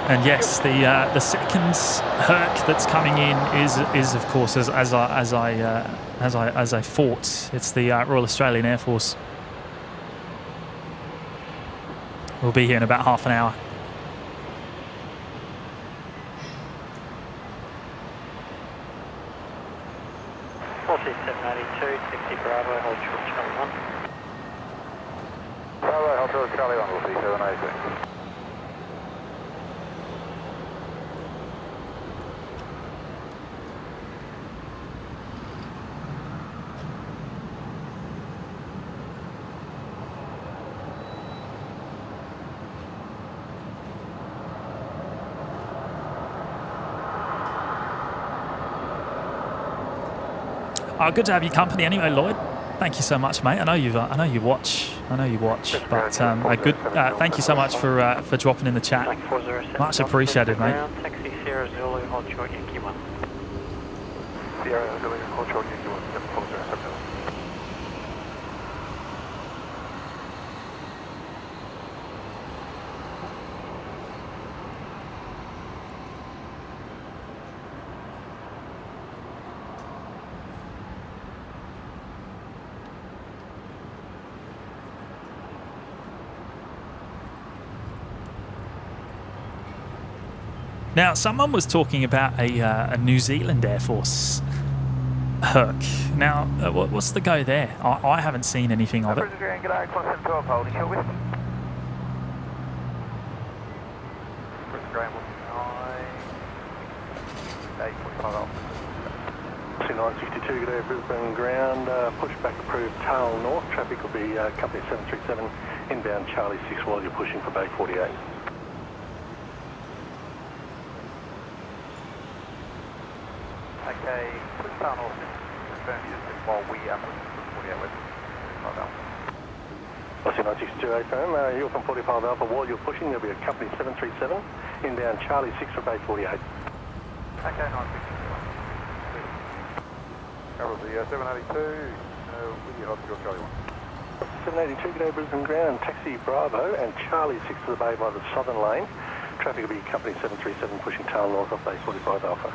[SPEAKER 3] And yes, the second Herc that's coming in is of course as I thought. It's the Royal Australian Air Force. We'll be here in about half an hour.
[SPEAKER 9] Forty 782, 60 Bravo, hold short Charlie 1.
[SPEAKER 10] Bravo, hold short Charlie 1, we'll see 782.
[SPEAKER 3] Oh, good to have your company anyway, Lloyd. Thank you so much, mate. I know you watch. But thank you so much for dropping in the chat. Much appreciated, mate.
[SPEAKER 9] Taxi Sierra Zulu, hold short Yankee 1.
[SPEAKER 10] Sierra Zulu, hold short Yankee 1, 740.
[SPEAKER 3] Now, someone was talking about a New Zealand Air Force Herc. Now, what's the go there? I haven't seen anything of it.
[SPEAKER 10] Brisbane, g'day, Qantas 712, holding short whiskey. Brisbane, 8.5 off.
[SPEAKER 7] C962, good day, Brisbane ground, pushback approved, tail north, traffic will be company 737, inbound Charlie 6 while you're pushing for Bay 48.
[SPEAKER 4] Okay, push tail north, confirm distance while we are pushing for 48 west.
[SPEAKER 7] C962 AFM, you're from 45 Alpha, while you're pushing there'll be a company 737, inbound Charlie 6 for Bay 48.
[SPEAKER 4] Okay, 962. Cover the 782, with your hospital Charlie 1.
[SPEAKER 7] 782, good day, Brisbane ground, taxi Bravo and Charlie 6 to the bay by the southern lane. Traffic will be company 737 pushing tail north of Bay 45 Alpha.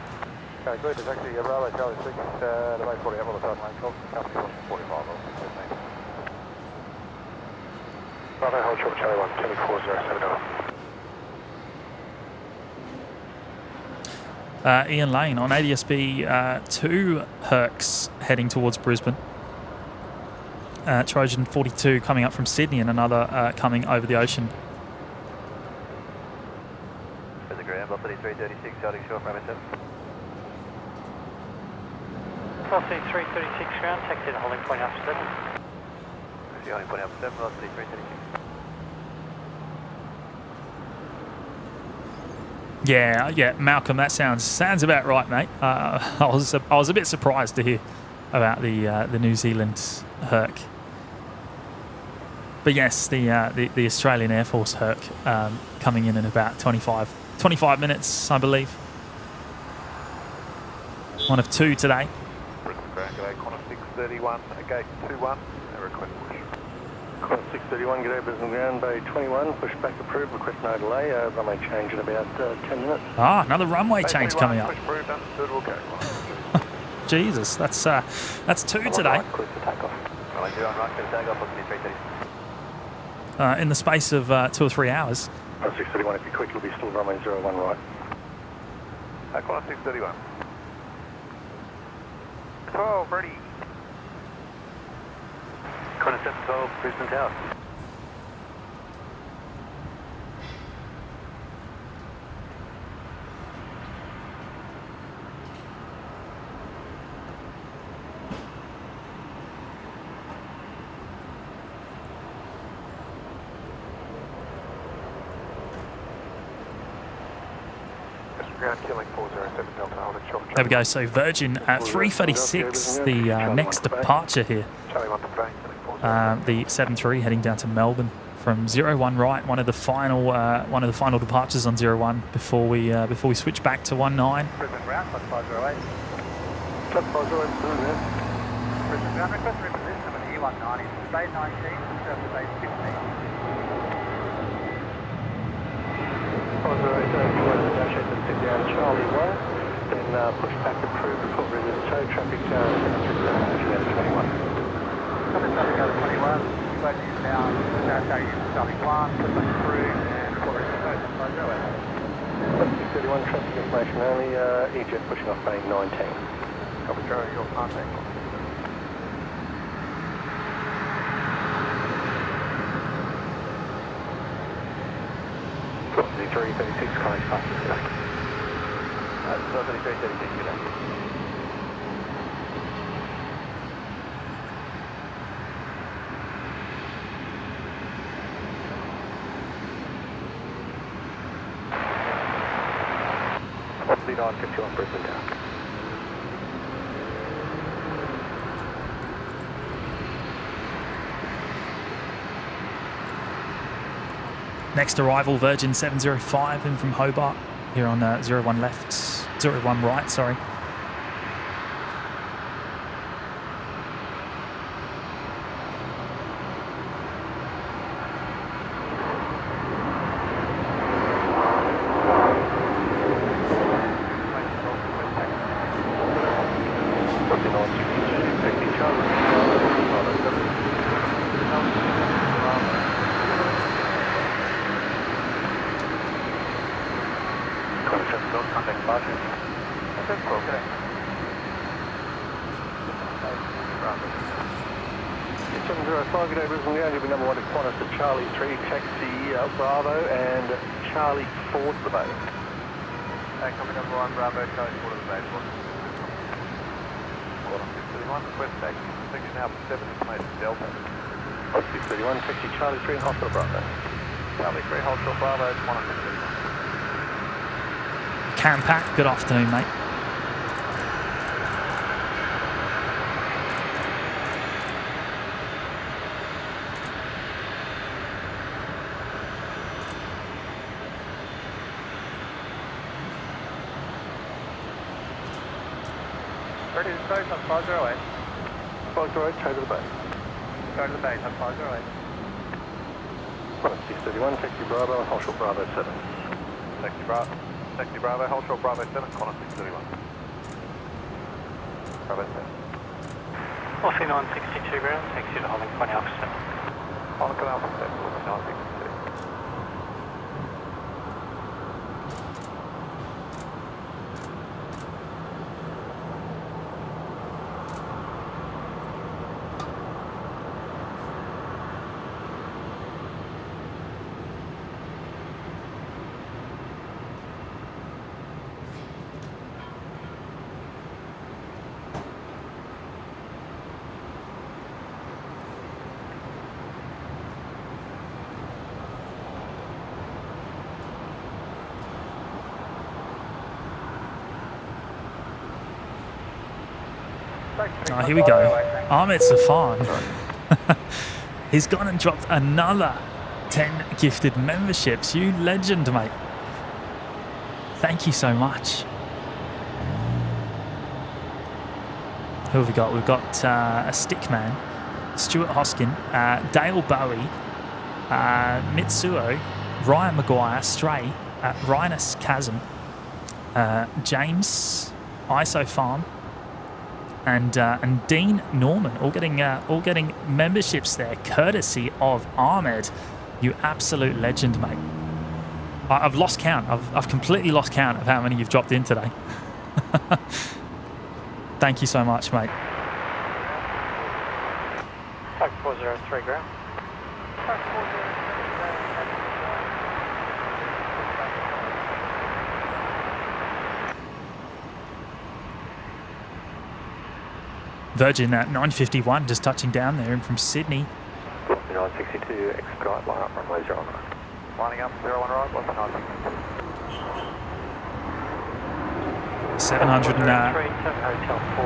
[SPEAKER 4] Okay, good, the taxi Bravo Charlie 6 to Bay 48 on the southern lane, company pushing 45 Alpha. Bravo, hold short Charlie 1, 24070.
[SPEAKER 3] Ian Lane on ADSB 2 Hercs heading towards Brisbane. Trojan 42 coming up from Sydney and another coming over the ocean.
[SPEAKER 4] For the ground, Velocity 336, starting short, Bravo 7.
[SPEAKER 9] Velocity 336 ground, taxi to holding point up 7.
[SPEAKER 4] Taxi holding point up 7, Velocity 336.
[SPEAKER 3] Yeah, Malcolm, that sounds about right, mate. I was a bit surprised to hear about the New Zealand Herc, but yes, the Australian Air Force Herc coming in about 25 minutes, I believe. One of two today.
[SPEAKER 4] Brisbane ground, g'day, Qantas 631, gate 21, request push.
[SPEAKER 7] Qantas 631, good day, Brisbane ground, Bay 21, pushback approved, request no delay, runway change in about 10 minutes.
[SPEAKER 3] Ah, another runway change coming up.
[SPEAKER 4] Push approved, understood, we'll carry on.
[SPEAKER 3] Jesus, that's two today.
[SPEAKER 4] Right, clear to take off. Runway 21 right, clear to take off, Velocity 330.
[SPEAKER 3] In the space of 2 or 3 hours.
[SPEAKER 7] Qantas 631, if you're quick, it'll be still runway 01 right.
[SPEAKER 4] Qantas 631. 12, ready. Qantas 712, Brisbane Tower. Ground killing 407 Delta, hold it short.
[SPEAKER 3] There we go. So Virgin at 3:36, the next departure here.
[SPEAKER 4] Charlie 1 to Bank,
[SPEAKER 3] The 73 heading down to Melbourne from 01 right. One of the final departures on 01 before we switch back to 19.
[SPEAKER 4] Brisbane ground, plus 508.
[SPEAKER 7] Plus 508,
[SPEAKER 4] Brisbane ground, request reposition of an E190, state 19, surface state 15.
[SPEAKER 7] 508, negotiate to sit down Charlie 1, then pushback approved, report ready to tow, traffic 737, 21.
[SPEAKER 4] Coming traffic out of 21, boat is now taking Charlie 1, pushback approved, and report ready to tow, 508.
[SPEAKER 7] 631, traffic information only, EJet pushing off Bay 19.
[SPEAKER 4] Copy, Charlie, your contact.
[SPEAKER 7] 336, College passes today.
[SPEAKER 4] 336, good day.
[SPEAKER 7] Lead on 51 Brisbane Town.
[SPEAKER 3] Next arrival, Virgin 705 in from Hobart here on 01 left, 01 right, sorry.
[SPEAKER 7] Good day, Brisbane ground, you'll be number 1 to Qantas at Charlie 3, taxi Bravo and Charlie 4 to the bay.
[SPEAKER 4] Copy number 1, Bravo, Charlie 4 to the bay.
[SPEAKER 7] 631, request taxi. Section Alpha 7, information Delta. 631, taxi Charlie 3 and Hospital Bravo. Charlie 3, Hospital Bravo, 631.
[SPEAKER 3] Cam Pack, good afternoon, mate.
[SPEAKER 7] Ready to start on 508. 508, go to the base. Go to the base on 508. 631, taxi Bravo and Hospital Bravo 7. Taxi Bravo, hold short Bravo 7, Qantas 631. Bravo 7.
[SPEAKER 9] Aussie 962 ground, taxi to holding 20 Alpha 7.
[SPEAKER 7] Holding Alpha 7, 962.
[SPEAKER 3] Oh, here we go. Ahmed Safan. He's gone and dropped another 10 gifted memberships. You legend, mate. Thank you so much. Who have we got? We've got a Stickman, Stuart Hoskin, Dale Bowie, Mitsuo, Ryan Maguire, Stray, Rhinus Chasm, James, ISO Farm, and Dean Norman, all getting memberships there, courtesy of Ahmed. You absolute legend, mate. I've lost count. I've completely lost count of how many you've dropped in today. Thank you so much, mate.
[SPEAKER 9] Type 403 ground.
[SPEAKER 3] Virgin at 951, just touching down there, in from Sydney.
[SPEAKER 7] 962, expedite, line up, runway 09. Lining up, 01 right, what's the 962?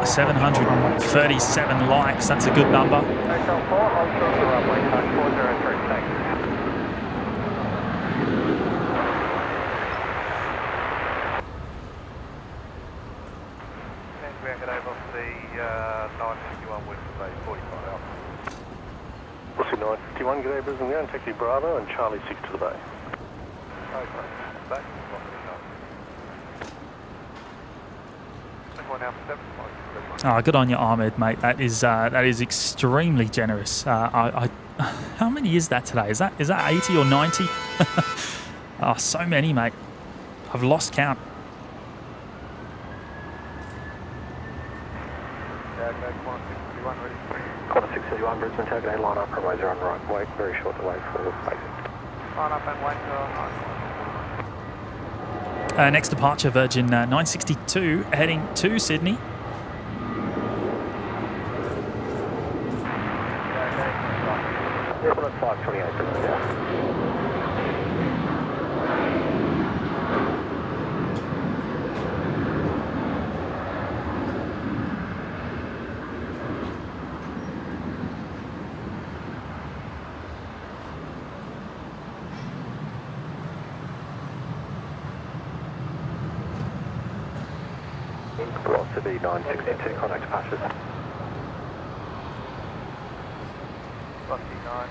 [SPEAKER 3] 737 likes, that's a good number.
[SPEAKER 7] Hotel 4, hold short to runway, type 403, thanks. Ground get over off the 951 west of bay, 45 Alpha. We'll see 951, get over Brisbane ground, taxi Bravo and Charlie 6 to the bay. Okay, back.
[SPEAKER 3] Oh, good on you, Ahmed, mate. That is extremely generous. How many is that today? Is that 80 or 90? Oh, so many, mate. I've lost count.
[SPEAKER 7] Qantas 631, Brisbane, target A, line up, runway 0 on right, wait, very short delay for basic. Line up and wait 0 on.
[SPEAKER 3] Next departure, Virgin 962, heading to Sydney.
[SPEAKER 7] Airport at 528, Brisbane, yeah. Velocity 962, contact departures. Velocity 9.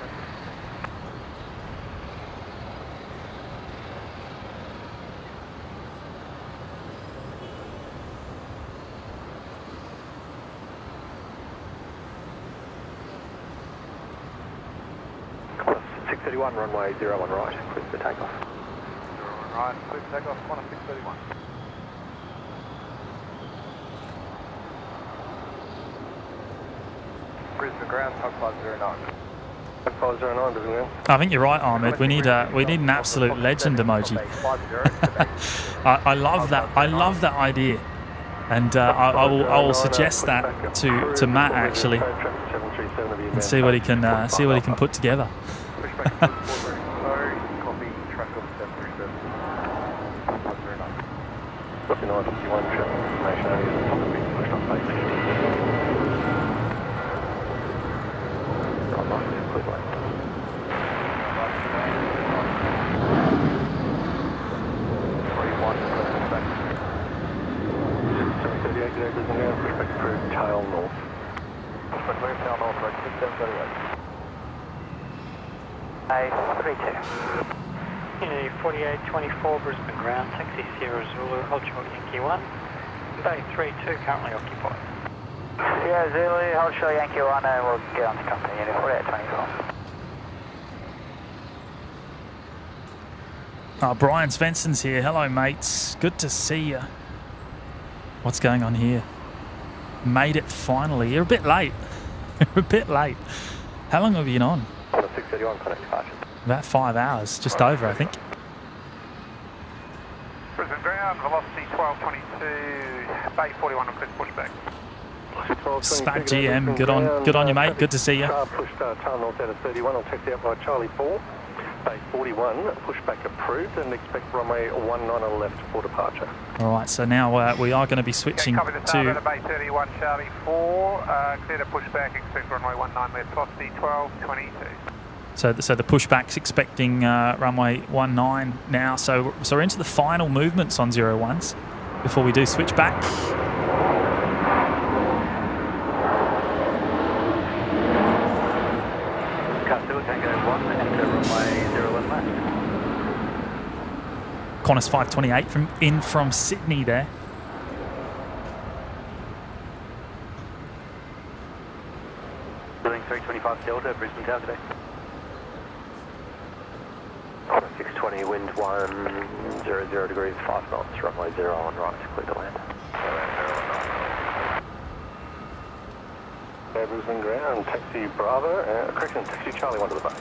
[SPEAKER 7] Qantas 631, runway 01 right, clear for takeoff. 01 right, clear for takeoff, Qantas 631. Brisbane ground, Tug 509. Tug 509, Brisbane ground.
[SPEAKER 3] I think you're right, Ahmed. We need an absolute legend emoji. I love that. I love that idea. And I will suggest that to Matt actually, and see what he can put together.
[SPEAKER 9] A32. Unity 4824 Brisbane ground, taxi Sierra Zulu, hold short Yankee 1. Bay 32 currently occupied.
[SPEAKER 4] Sierra Zulu, hold short Yankee 1 and we'll get on to company unit 4824.
[SPEAKER 3] Brian Svensson's here. Hello, mates. Good to see you. What's going on here? Made it finally. You're a bit late. You're a bit late. How long have you been on?
[SPEAKER 7] 631 connect departure.
[SPEAKER 3] About 5 hours, just over, I think.
[SPEAKER 10] Brisbane ground, velocity 1222, Bay 41 request pushback.
[SPEAKER 3] Spat GM, good on you, mate. Good to see you.
[SPEAKER 7] Push tail north out of 31, I'll taxi out by Charlie 4. Bay 41, pushback approved, and expect runway 19 on left for departure.
[SPEAKER 3] All right, so now we are going to be switching to
[SPEAKER 10] Bay 31, Charlie 4, clear to pushback, expect runway 19 left, velocity 1222.
[SPEAKER 3] So the pushback's expecting runway 19 now. So we're into the final movements on 01s before we do switch back. Qantas 528 from Sydney there.
[SPEAKER 6] Building 325 Delta, Brisbane Tower today.
[SPEAKER 4] 620, wind 100 degrees, 5 knots, runway 0 on right, clear to land.
[SPEAKER 7] Brisbane ground, taxi Bravo, correction, taxi Charlie 1 to the bay.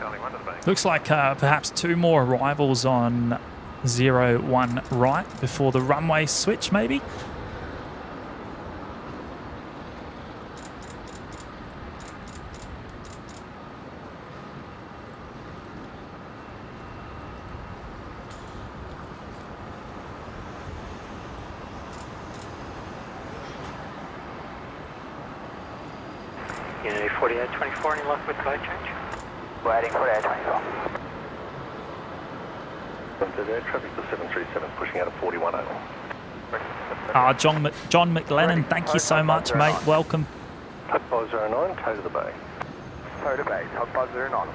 [SPEAKER 10] Charlie 1 to the bay.
[SPEAKER 3] Looks like perhaps 2 more arrivals on 01 right before the runway switch, maybe?
[SPEAKER 9] Unity 4824, any luck with code change?
[SPEAKER 4] Waiting 4824.
[SPEAKER 7] Traffic to 737, pushing out of 41
[SPEAKER 3] John McLennan, thank you so much, mate. Welcome.
[SPEAKER 7] Hog 509, toe to the bay.
[SPEAKER 4] Toe to bay, Hog 509.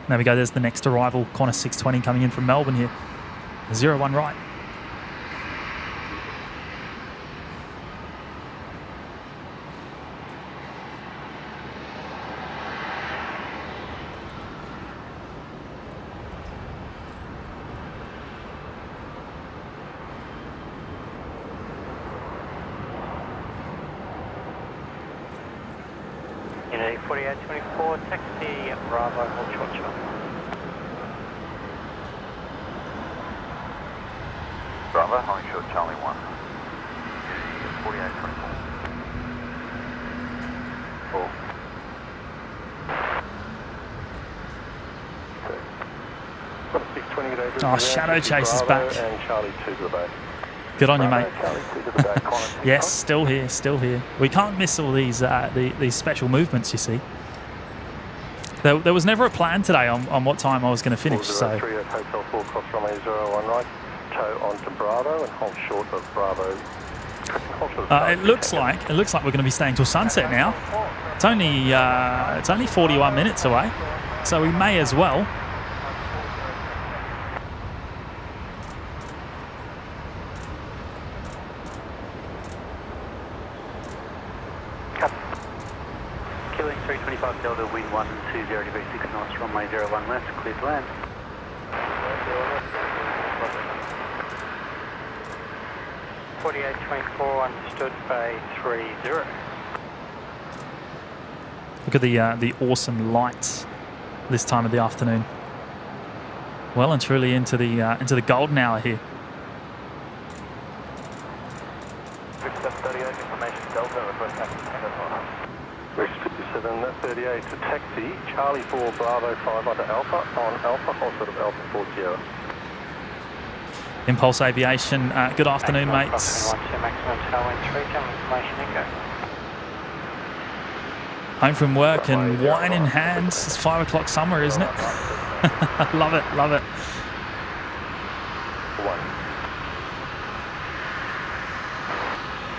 [SPEAKER 3] There we go, there's the next arrival, Qantas 620 coming in from Melbourne here. 01 right.
[SPEAKER 9] Unity 4824, taxi Bravo, hold short shot.
[SPEAKER 4] Bravo, holding short Charlie 1. 4824. 4.
[SPEAKER 3] Oh, Shadow Chase is back.
[SPEAKER 7] And Charlie 2 to the bay.
[SPEAKER 3] Good on you, mate.
[SPEAKER 7] Charlie 2 to the bay.
[SPEAKER 3] Yes, still here, still here. We can't miss all these these special movements, you see. There was never a plan today on what time I was going to finish. So
[SPEAKER 7] 3 at Hotel 4, cross runway 01 right, toe onto Bravo and hold short of Bravo.
[SPEAKER 3] it looks like we're going to be staying till sunset now. It's only 41 minutes away, so we may as well.
[SPEAKER 6] Killing 325 Delta, wind 120 degrees 6 knots, runway 01 left, clear to land.
[SPEAKER 9] 4824, understood, Bay 30.
[SPEAKER 3] Look at the awesome lights this time of the afternoon. Well and truly into the golden hour here.
[SPEAKER 4] 5738, information Delta, request taxi Tango 5.
[SPEAKER 7] Rex 5738 to taxi, Charlie 4 Bravo 5 under Alpha, on Alpha, hold short of Alpha 4 Sierra.
[SPEAKER 3] Impulse Aviation, good afternoon, mates.
[SPEAKER 9] Maximum tailwind 3, coming information Echo.
[SPEAKER 3] Home from work and wine in hand. It's 5 o'clock somewhere, isn't it? Love it, love it.
[SPEAKER 7] 1.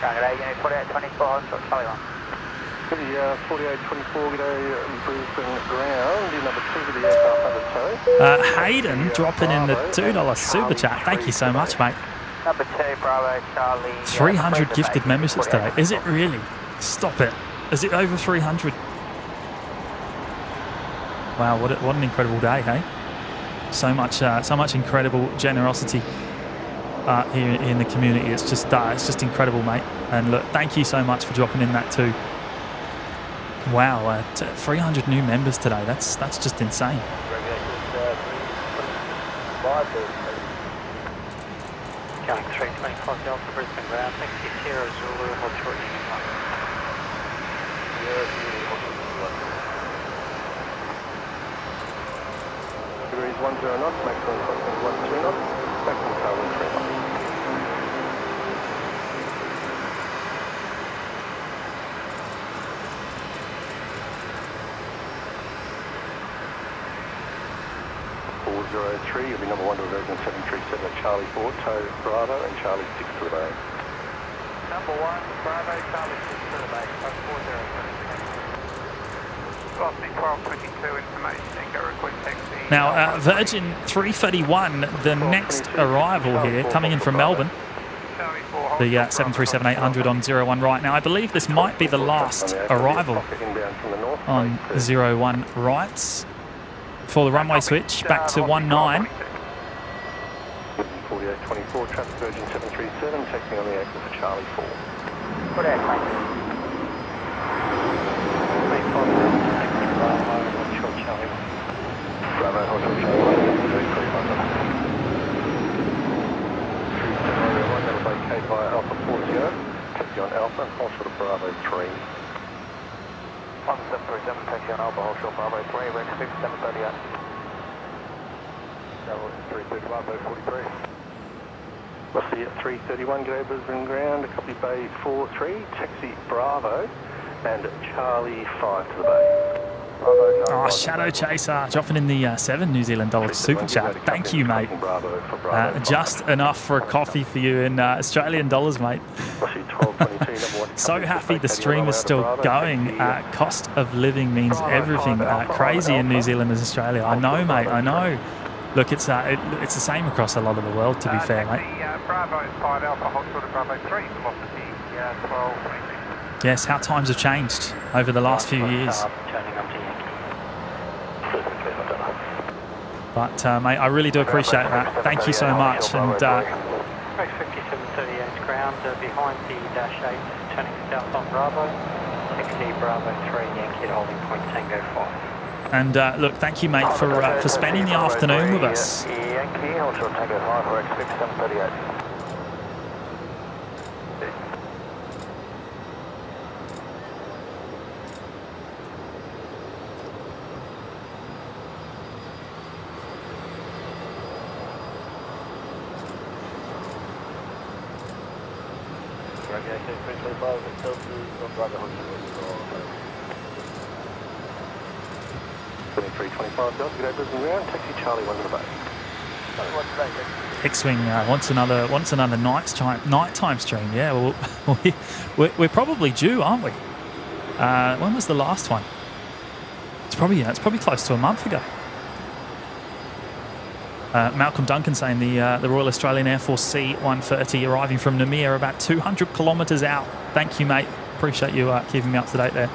[SPEAKER 4] G'day, unit 4824, short Charlie 1.
[SPEAKER 7] The 4824, g'day, Brisbane ground, in number 2 to the aircraft under tow.
[SPEAKER 3] Hayden dropping in the $2 super chat. Thank you so much, mate.
[SPEAKER 4] Number 2, Bravo, Charlie.
[SPEAKER 3] 300 gifted memberships today. Is it really? Stop it. Is it over 300? Wow, what an incredible day, hey? So much incredible generosity here in the community. It's just incredible, mate. And look, thank you so much for dropping in that too. Wow, 300 new members today. That's just insane.
[SPEAKER 9] Going 325 Delta, Brisbane ground, taxi Sierra Zulu, hold short unit 1.
[SPEAKER 7] Degrees 10 knots, maximum crossing 12 knots, maximum tailwind 3 knots. You'll be number 1 to resident 737 at Charlie 4, tow Bravo and Charlie 6 to the bay.
[SPEAKER 4] Number 1, Bravo, Charlie 6 to the bay, 40. Velocity 1222, information, Echo request taxi.
[SPEAKER 3] Now, Virgin 331, the next arrival here, coming in from Melbourne. The 737-800 on 01 right. Now, I believe this might be the last arrival on 01 right. For the runway switch back to 19.
[SPEAKER 7] 4824, traffic Virgin 737, taxing on the axle for Charlie 4.
[SPEAKER 4] Good air, mate.
[SPEAKER 7] Bravo, hold short Charlie 1, 331, that'll vacate via Alpha 40, taxi on Alpha, hold short of Bravo 3.
[SPEAKER 4] 1737, taxi on Alpha, hold short Bravo 3, Rex 5738. Travel 331, Bay 43.
[SPEAKER 7] We'll see at 331, g'day Brisbane ground, a copy Bay 43, taxi Bravo, and Charlie 5 to the bay. Bravo,
[SPEAKER 3] Oh, Shadow Chaser dropping in the 7 New Zealand dollar super chat. Thank you, mate. Just enough for a coffee for you in Australian dollars, mate. So happy the stream is still going. Cost of living means everything crazy in New Zealand as Australia. I know, mate, I know. Look, it's the same across a lot of the world, to be fair, mate.
[SPEAKER 4] Bravo is 5 Alpha, hold short of Bravo 3, velocity 1222.
[SPEAKER 3] Yes, how times have changed over the last few years. But, mate, I really do appreciate that. Thank you so much. And
[SPEAKER 9] Rex 5738 ground, behind the dash 8, turning south on Bravo. Taxi Bravo 3, Yankee holding point Tango 5.
[SPEAKER 3] And look, thank you, mate, for spending the afternoon with us.
[SPEAKER 4] Yankee, hold short Tango 5, Rex 5738.
[SPEAKER 3] X-Wing wants another nighttime stream. Yeah, well, we're probably due, aren't we? When was the last one? It's probably close to a month ago. Malcolm Duncan saying the Royal Australian Air Force C-130 arriving from Namibia about 200 kilometres out. Thank you, mate. Appreciate you keeping me up to date there.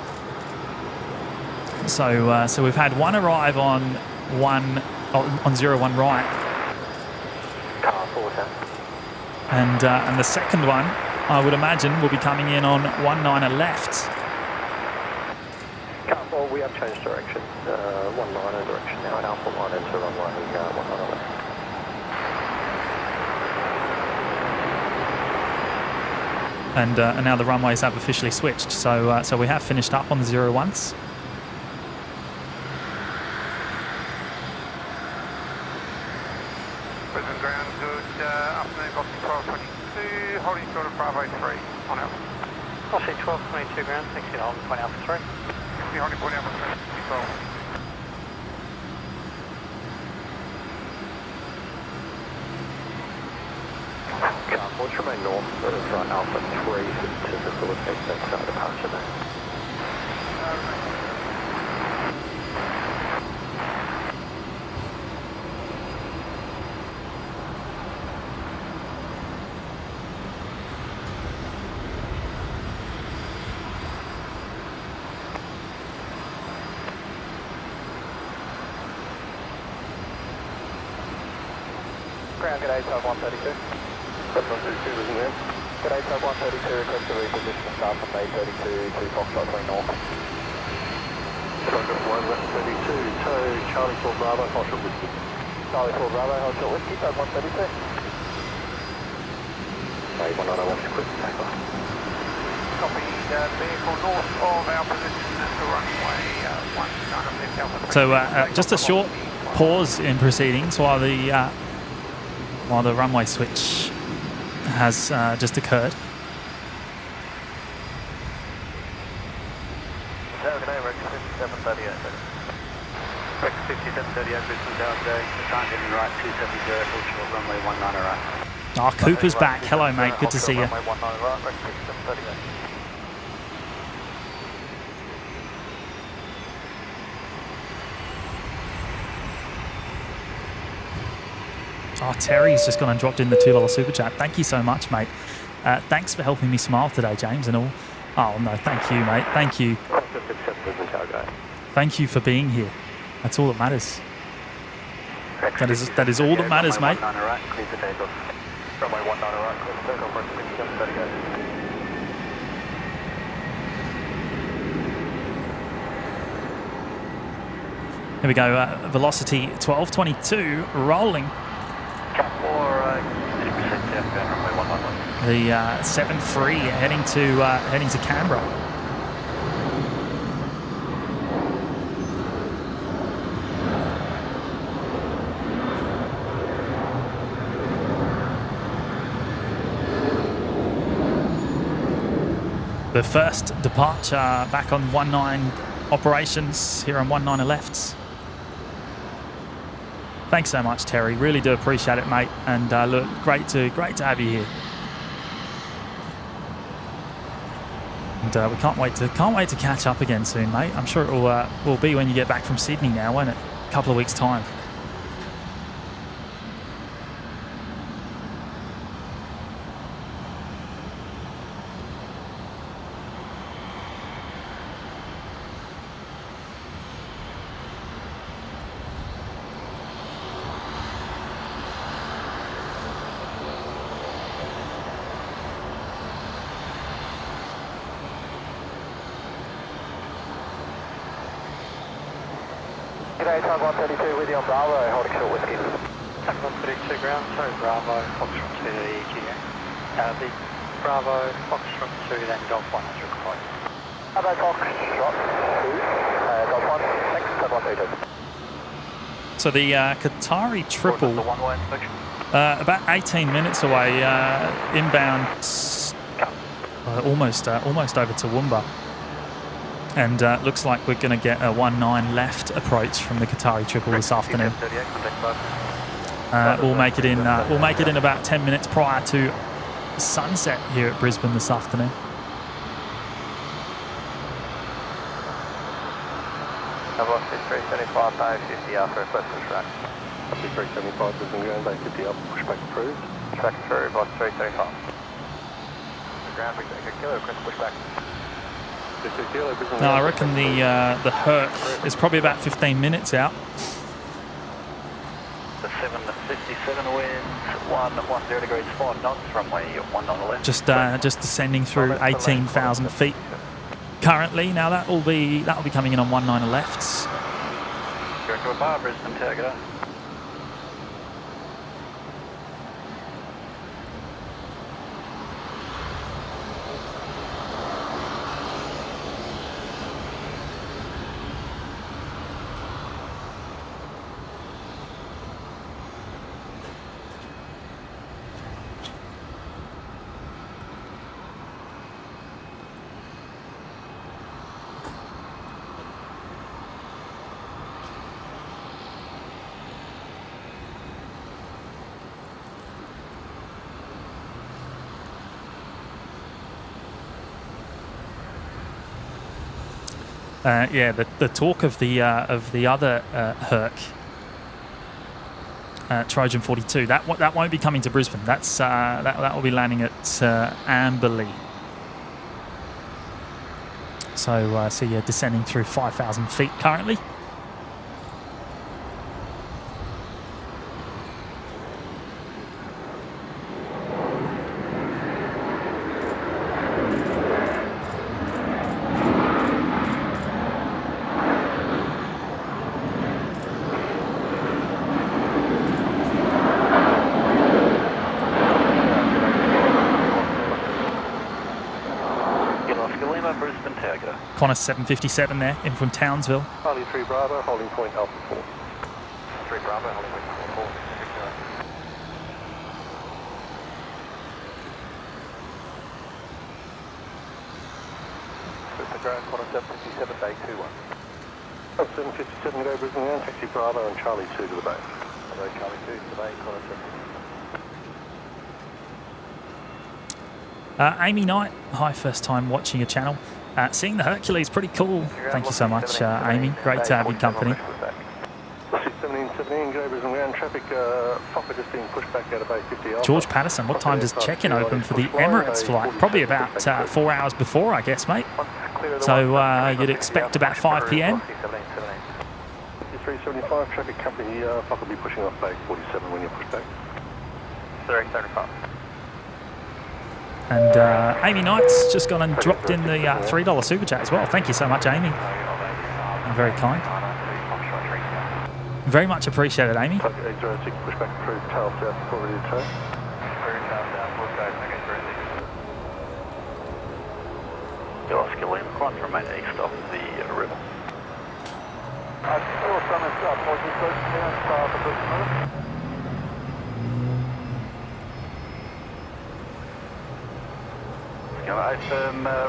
[SPEAKER 3] So we've had one arrive on 01 right. And the second one, I would imagine, will be coming in on 19 left.
[SPEAKER 7] Well, we have changed direction. 19 direction now at Alpha 1 into runway 19 left.
[SPEAKER 3] And now the runways have officially switched, so we have finished up on the 01s.
[SPEAKER 10] Brisbane ground, good afternoon, Boxing 1222, holding short of Bravo 3 on Alpha.
[SPEAKER 9] I'll see 1222 ground, taxi to holding point Alpha 3.
[SPEAKER 10] Taxi holding point Alpha 3, 12.
[SPEAKER 7] Watch remain north of Alpha 3 to facilitate that departure there.
[SPEAKER 9] Ground, g'day, Type 132.
[SPEAKER 7] That's 132, isn't it?
[SPEAKER 9] G'day, Type 132, request to reposition the start from A32 to Foxtrot 3 North.
[SPEAKER 7] Foxtrot 1, left 32, tow Charlie 4 Bravo, Foxtrot Whiskey.
[SPEAKER 9] Charlie 4 Bravo, Foxtrot Whiskey, Type 132.
[SPEAKER 7] Hey, 190 left, quick takeoff.
[SPEAKER 10] Copy, vehicle north of our position at the runway 19 left Alpha 3.
[SPEAKER 3] So just a short pause in proceedings while the runway switch has just occurred.
[SPEAKER 4] G'day, Rex 5738.
[SPEAKER 6] Rex 5738, Brisbane Tower today. Time heading right 270, full short runway 19 right.
[SPEAKER 3] Oh, Cooper's back. Hello, mate. Good to see you.
[SPEAKER 4] Runway 19 right, Rex 5738.
[SPEAKER 3] Oh, Terry's just gone and dropped in the $2 super chat. Thank you so much, mate. Thanks for helping me smile today, James, and all. Oh, no, thank you, mate. Thank you. Thank you for being here. That's all that matters. That is all that matters, mate.
[SPEAKER 4] Runway 19 right, clear for takeoff. Runway 19 right, clear for takeoff, Rex 5738.
[SPEAKER 3] Here we go. Velocity 1222 rolling. The 7-3 heading to Canberra. The first departure back on 19 operations here on 19 lefts. Thanks so much, Terry. Really do appreciate it, mate. And look, great to have you here. And we can't wait to catch up again soon, mate. I'm sure it will be when you get back from Sydney now, won't it? A couple of weeks' time.
[SPEAKER 9] G'day, Type 132 with you on Bravo, holding short whiskey. Type 132 ground, sorry, Bravo, Foxtrot 2 to the EGA. The Bravo, Foxtrot 2, then Golf 1 as required. Bravo, Foxtrot 2, Golf 1, thanks, Type 132.
[SPEAKER 3] So the Qatari triple, about 18 minutes away, inbound, almost over to Toowoomba. And looks like we're going to get a 19 left approach from the Qatari triple this afternoon. We'll make it in. We'll make it in about 10 minutes prior to sunset here at Brisbane this afternoon.
[SPEAKER 4] Velocity 375, bay 50 after request for track.
[SPEAKER 7] Velocity 375, Brisbane ground, bay 50 up, pushback approved.
[SPEAKER 4] Track through, velocity 335. The ground, big kilo, request pushback.
[SPEAKER 3] No, I reckon the Herc is probably about 15 minutes out.
[SPEAKER 4] The 757 winds, 110 degrees, 5 knots, runway 19 left.
[SPEAKER 3] Just descending through 18,000 feet currently. Now that will be coming in on 19 lefts.
[SPEAKER 4] Direct to a bar, Brisbane Tower, g'day.
[SPEAKER 3] Yeah, the talk of the other Herc, Trojan 42, that won't be coming to Brisbane. That will be landing at Amberley. So you're descending through 5,000 feet currently. Qantas 757 there, in from Townsville.
[SPEAKER 7] Charlie 3 Bravo, holding point Alpha 4.
[SPEAKER 4] 3 Bravo, holding point Alpha 4.
[SPEAKER 7] Brisbane ground, Qantas 757, bay 21. 757, go Brisbane ground, taxi Bravo and Charlie 2 to the bay.
[SPEAKER 4] Hello, Charlie 2 to the bay, Qantas 757.
[SPEAKER 3] Amy Knight, hi, first time watching your channel. Seeing the Hercules, pretty cool. Thank you so much, Amy. Great to have your company.
[SPEAKER 7] 1717, go Brisbane ground, traffic, Fokker just being pushed back out of bay 50 Alpha.
[SPEAKER 3] George Patterson, what time does check-in open for the Emirates flight? Probably about 4 hours before, I guess, mate. So you'd expect about 5 p.m.
[SPEAKER 7] 375, traffic company, Fokker will be pushing off bay 47 when you push back.
[SPEAKER 4] 335.
[SPEAKER 3] And Amy Knight's just gone and dropped in the $3 super chat as well. Thank you so much, Amy. You're very kind. Very much appreciated, Amy.
[SPEAKER 7] 806, pushback approved, tail south, before ready to tow.
[SPEAKER 4] Oscar Lima, climb to remain east of the river.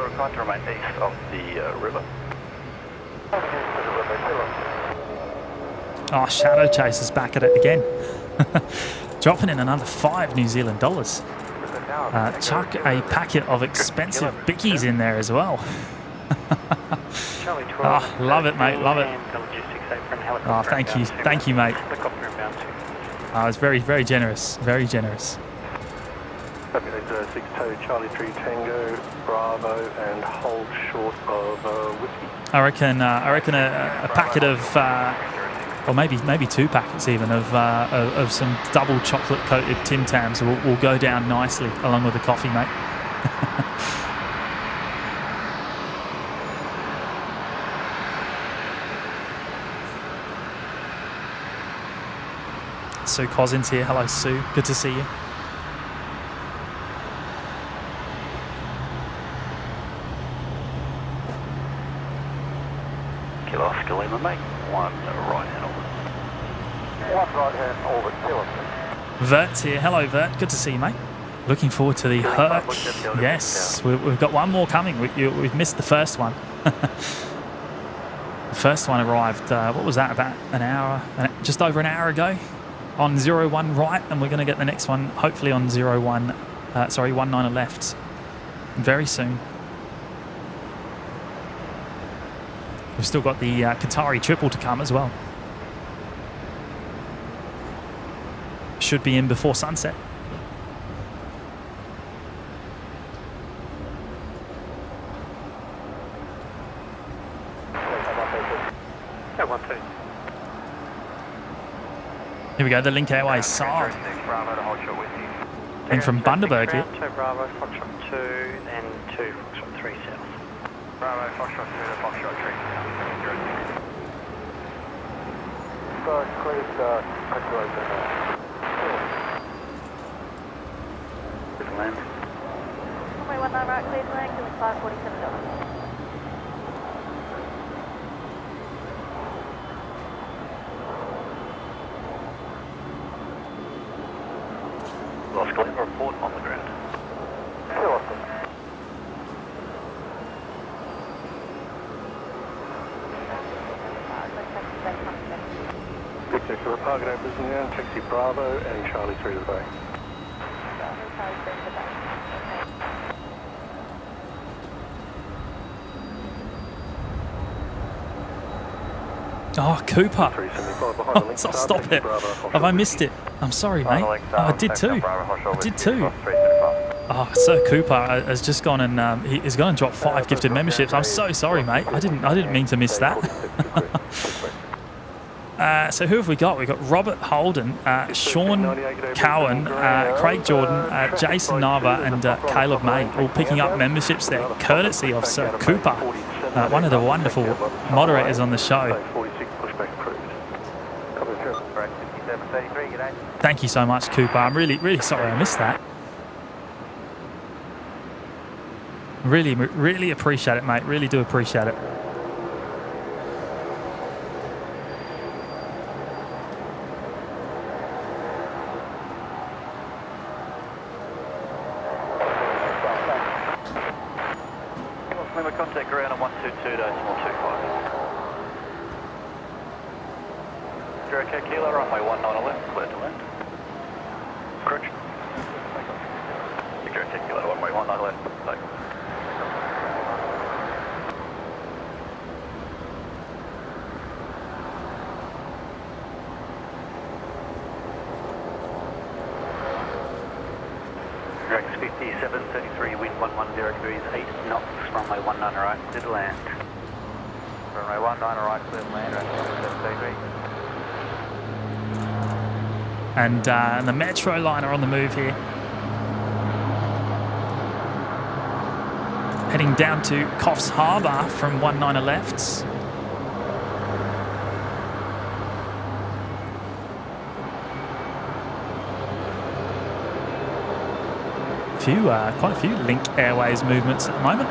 [SPEAKER 4] Required to remain east of the river.
[SPEAKER 3] Oh, Shadow Chaser's back at it again. Dropping in another $5 New Zealand dollars. Chuck a packet of expensive bickies in there as well. Oh, love it, mate, love it. Oh, thank you, mate. Oh, it's very, very generous, very generous.
[SPEAKER 7] 6 tow, Charlie 3 Tango, Bravo, and hold short of whiskey.
[SPEAKER 3] I reckon a packet of, or maybe 2 packets even of some double chocolate coated Tim Tams will go down nicely along with the coffee, mate. Sue Cousins here. Hello, Sue. Good to see you.
[SPEAKER 4] Oscar Lima, make 1 right-hand orbit.
[SPEAKER 7] 1 right-hand orbit, Philip.
[SPEAKER 3] Vert's here. Hello, Vert. Good to see you, mate. Looking forward to the Herc. Yes, we've got one more coming. We've missed the first one. The first one arrived, what was that, about an hour, just over an hour ago on 01 right, and we're going to get the next one hopefully on 19 left very soon. We've still got the Qatari triple to come as well. Should be in before sunset. Here we go, the Link Airways side. And from Bundaberg here.
[SPEAKER 9] 2 Bravo, Foxtrot 2, then 2 Foxtrot 3 south.
[SPEAKER 10] Bravo, Foxtrot 2 to Foxtrot 3.
[SPEAKER 7] Start, clear start.
[SPEAKER 6] Good land.
[SPEAKER 2] Runway 19 right, clear to land, doing $547.
[SPEAKER 4] Lost Glen, report on the ground.
[SPEAKER 7] Victor, for the Park Brisbane ground, taxi Bravo and Charlie 3 to the bay.
[SPEAKER 3] Oh, Cooper.
[SPEAKER 7] 375 behind the link.
[SPEAKER 3] Oh, stop it. Have I missed it? I'm sorry, mate. Oh, I did too. I did too. Oh, Sir Cooper has just gone and he's going to drop 5 gifted memberships. I'm so sorry, mate. I didn't mean to miss that. So who have we got? We've got Robert Holden, Sean Cowan, Craig Jordan, Jason Nava and Caleb May, all picking up memberships there, courtesy of Sir Cooper, one of the wonderful moderators on the show. Thank you so much, Cooper. I'm really sorry I missed that. Really appreciate it, mate. Really do appreciate it.
[SPEAKER 4] Remember contact ground on 122.25. Direct Kilo, runway 19 left, clear to land. Correction. Direct Kilo, runway 19 left, take.
[SPEAKER 6] Direct 5733, wind 110 degrees, 8 knots, runway 19 right, clear to land.
[SPEAKER 4] Runway 19 right, clear to land, direct 5733.
[SPEAKER 3] And the Metro liner on the move here. Heading down to Coffs Harbour from 19 lefts. Quite a few Link Airways movements at the moment.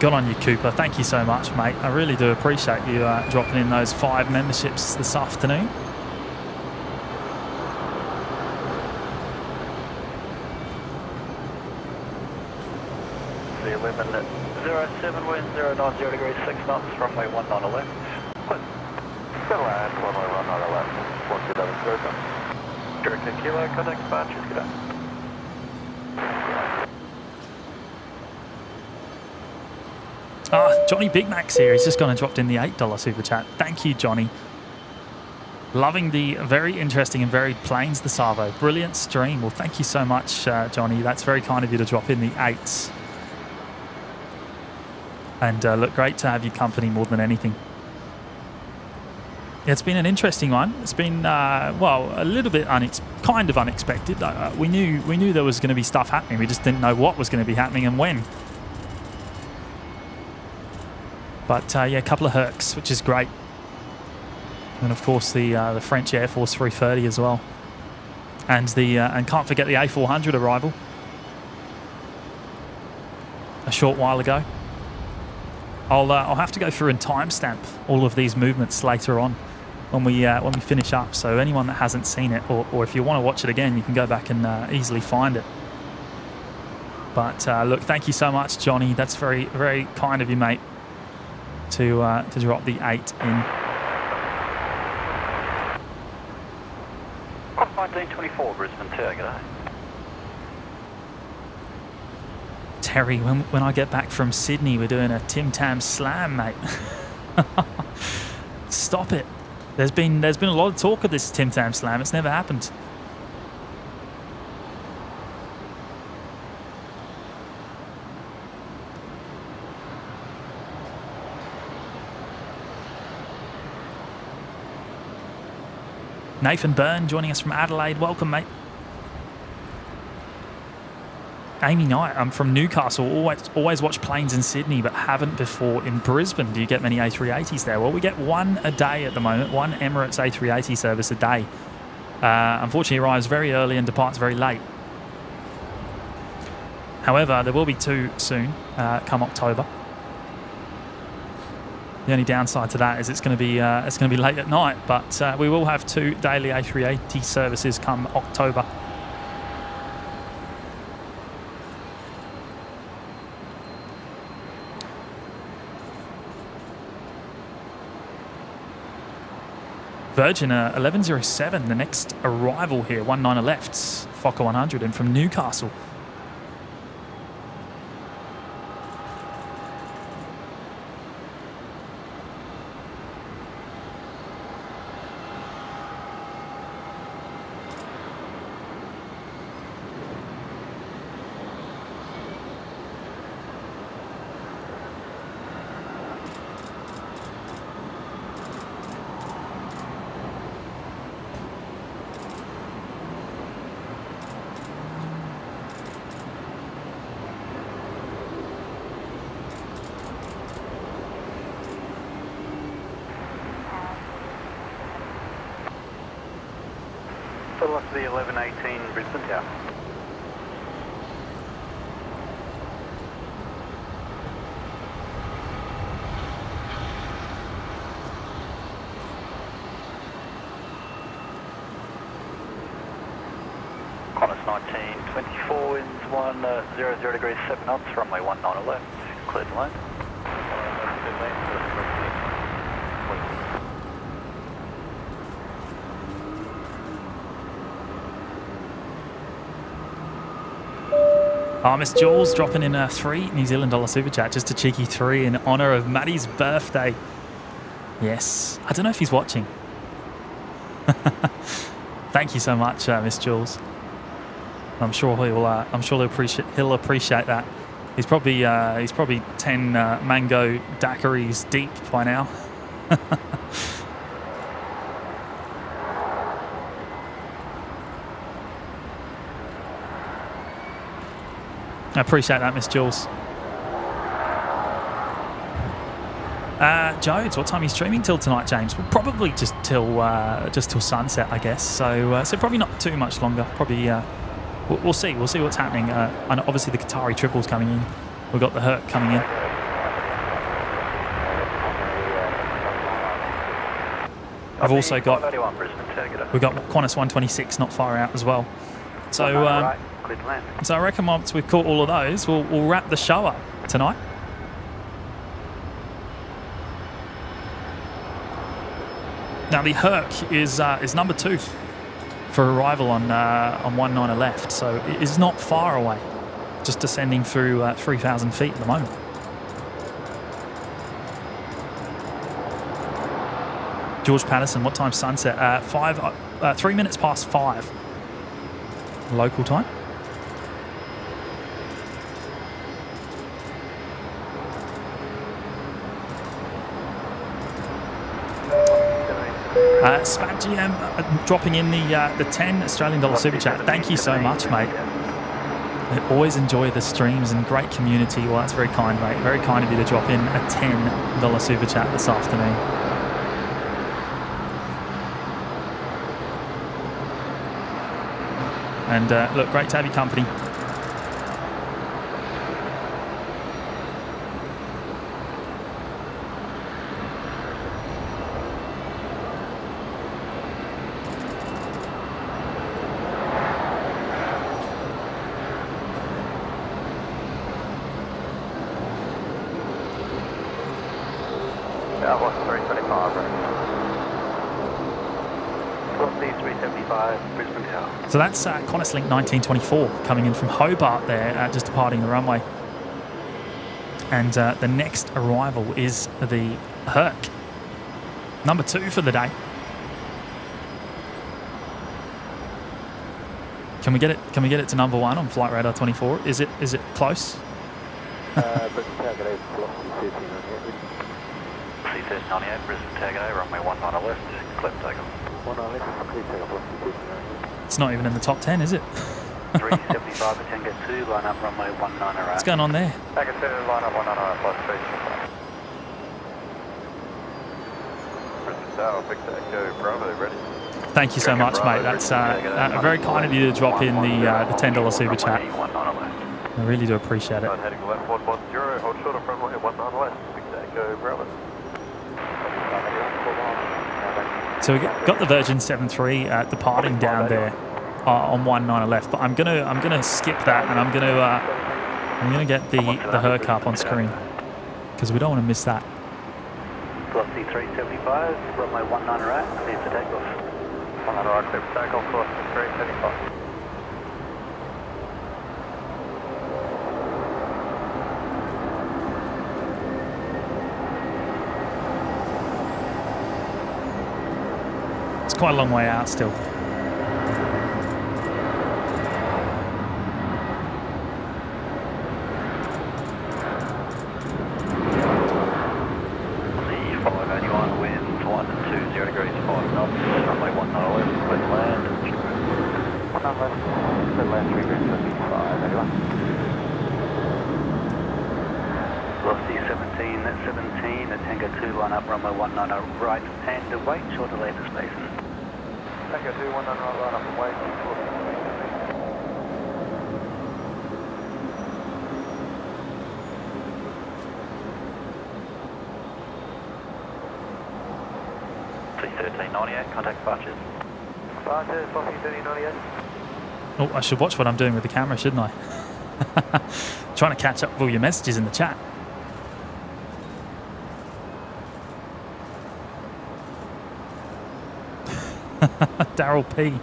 [SPEAKER 3] Good on you, Cooper. Thank you so much, mate. I really do appreciate you dropping in those 5 memberships this afternoon.
[SPEAKER 4] C11 at 07, wind 090 degrees, 6 knots, runway 19 left.
[SPEAKER 7] Settle land, runway 19 left. 127, go.
[SPEAKER 4] Direct Kilo, contact departures, good day.
[SPEAKER 3] Johnny Big Mac's here. He's just gone and dropped in the $8 super chat. Thank you, Johnny. Loving the very interesting and varied planes, the Savo. Brilliant stream. Well, thank you so much, Johnny. That's very kind of you to drop in the 8s. And look, great to have your company more than anything. Yeah, it's been an interesting one. It's been, well, a little bit kind of unexpected. We knew there was going to be stuff happening. We just didn't know what was going to be happening and when. But yeah, a couple of Hercs, which is great. And of course the French Air Force 330 as well. And and can't forget the A400 arrival a short while ago. I'll have to go through and timestamp all of these movements later on when we finish up. So anyone that hasn't seen it, or if you want to watch it again, you can go back and easily find it. But look, thank you so much, Johnny. That's very, very kind of you, mate, to drop the 8 in.
[SPEAKER 4] 1924 Brisbane Tower, g'day.
[SPEAKER 3] Terry, when I get back from Sydney, we're doing a Tim Tam Slam, mate. Stop it. There's been a lot of talk of this Tim Tam Slam. It's never happened. Nathan Byrne joining us from Adelaide. Welcome, mate. Amy Knight, I'm from Newcastle. Always watch planes in Sydney, but haven't before in Brisbane. Do you get many A380s there? Well, we get one a day at the moment, one Emirates A380 service a day. Unfortunately, arrives very early and departs very late. However, there will be two soon, come October. The only downside to that is it's going to be late at night, but we will have two daily A380 services come October. Virgin 1107, the next arrival here, 19 left, Fokker 100, and from Newcastle.
[SPEAKER 6] Velocity 1118 Brisbane Tower.
[SPEAKER 4] Qantas 1924, winds 100 degrees 7 knots, runway 19 left, cleared to land.
[SPEAKER 3] Miss Jules dropping in a $3 New Zealand super chat, just a cheeky 3 in honour of Maddie's birthday. Yes, I don't know if he's watching. Thank you so much, Miss Jules. I'm sure he'll appreciate that. He's probably 10 mango daiquiris deep by now. I appreciate that, Miss Jules. Jodes, what time are you streaming till tonight, James? Well, probably just till sunset, I guess. So probably not too much longer. Probably we'll see. We'll see what's happening. And obviously the Qatari triple's coming in. We've got the Herc coming in. I've also got we've got Qantas 126 not far out as well. So I reckon once we've caught all of those, we'll wrap the show up tonight. Now the Herc is number 2 for arrival on 19 left, so it is not far away. Just descending through 3,000 feet at the moment. George Patterson, what time sunset? 3 minutes past 5 local time. Spat GM dropping in the $10 Australian super chat. Thank you so much, mate. I always enjoy the streams and great community. Well, that's very kind, mate. Very kind of you to drop in a $10 super chat this afternoon. And look, great to have your company. So that's Qantas Link 1924 coming in from Hobart there, just departing the runway. And the next arrival is the Herc, number 2 for the day. Can we get it? Can we get it to number 1 on flight radar 24? Is it close?
[SPEAKER 4] Brisbane Target A, velocity 1398. C-3098, Brisbane Target A, runway 19 left, clear for takeoff. 19 left, clear for takeoff, velocity 1398.
[SPEAKER 3] It's not even in the top 10, is it?
[SPEAKER 6] 375 at Tango 2, line up runway 19 right.
[SPEAKER 3] What's going on there?
[SPEAKER 4] Tango 2, line up 19 right, plus 3. Brisbane Tower, Victor Echo Bravo, ready.
[SPEAKER 3] Thank you so much, mate. That's very kind of you to drop in the $10 super chat. I really do appreciate it.
[SPEAKER 7] Heading left 110, hold short of runway 19 left, Victor Echo Bravo.
[SPEAKER 3] So we got the Virgin 73 departing down there on 19 left, but I'm gonna skip that, and I'm gonna get the Herc up on screen because we don't want to miss that.
[SPEAKER 6] Velocity 375, runway 19 right, clear for takeoff.
[SPEAKER 7] 19 right, clear for takeoff, velocity 375.
[SPEAKER 3] It's quite a long way out still.
[SPEAKER 6] Velocity 17 at Tango 2, line up runway 19 right and await, short delay for spacing.
[SPEAKER 7] Tango 2, 19 right, line up and wait, short delay.
[SPEAKER 4] C-1398, contact departures.
[SPEAKER 7] Departures, velocity 1398.
[SPEAKER 3] Oh, I should watch what I'm doing with the camera, shouldn't I? Trying to catch up with all your messages in the chat. Daryl P.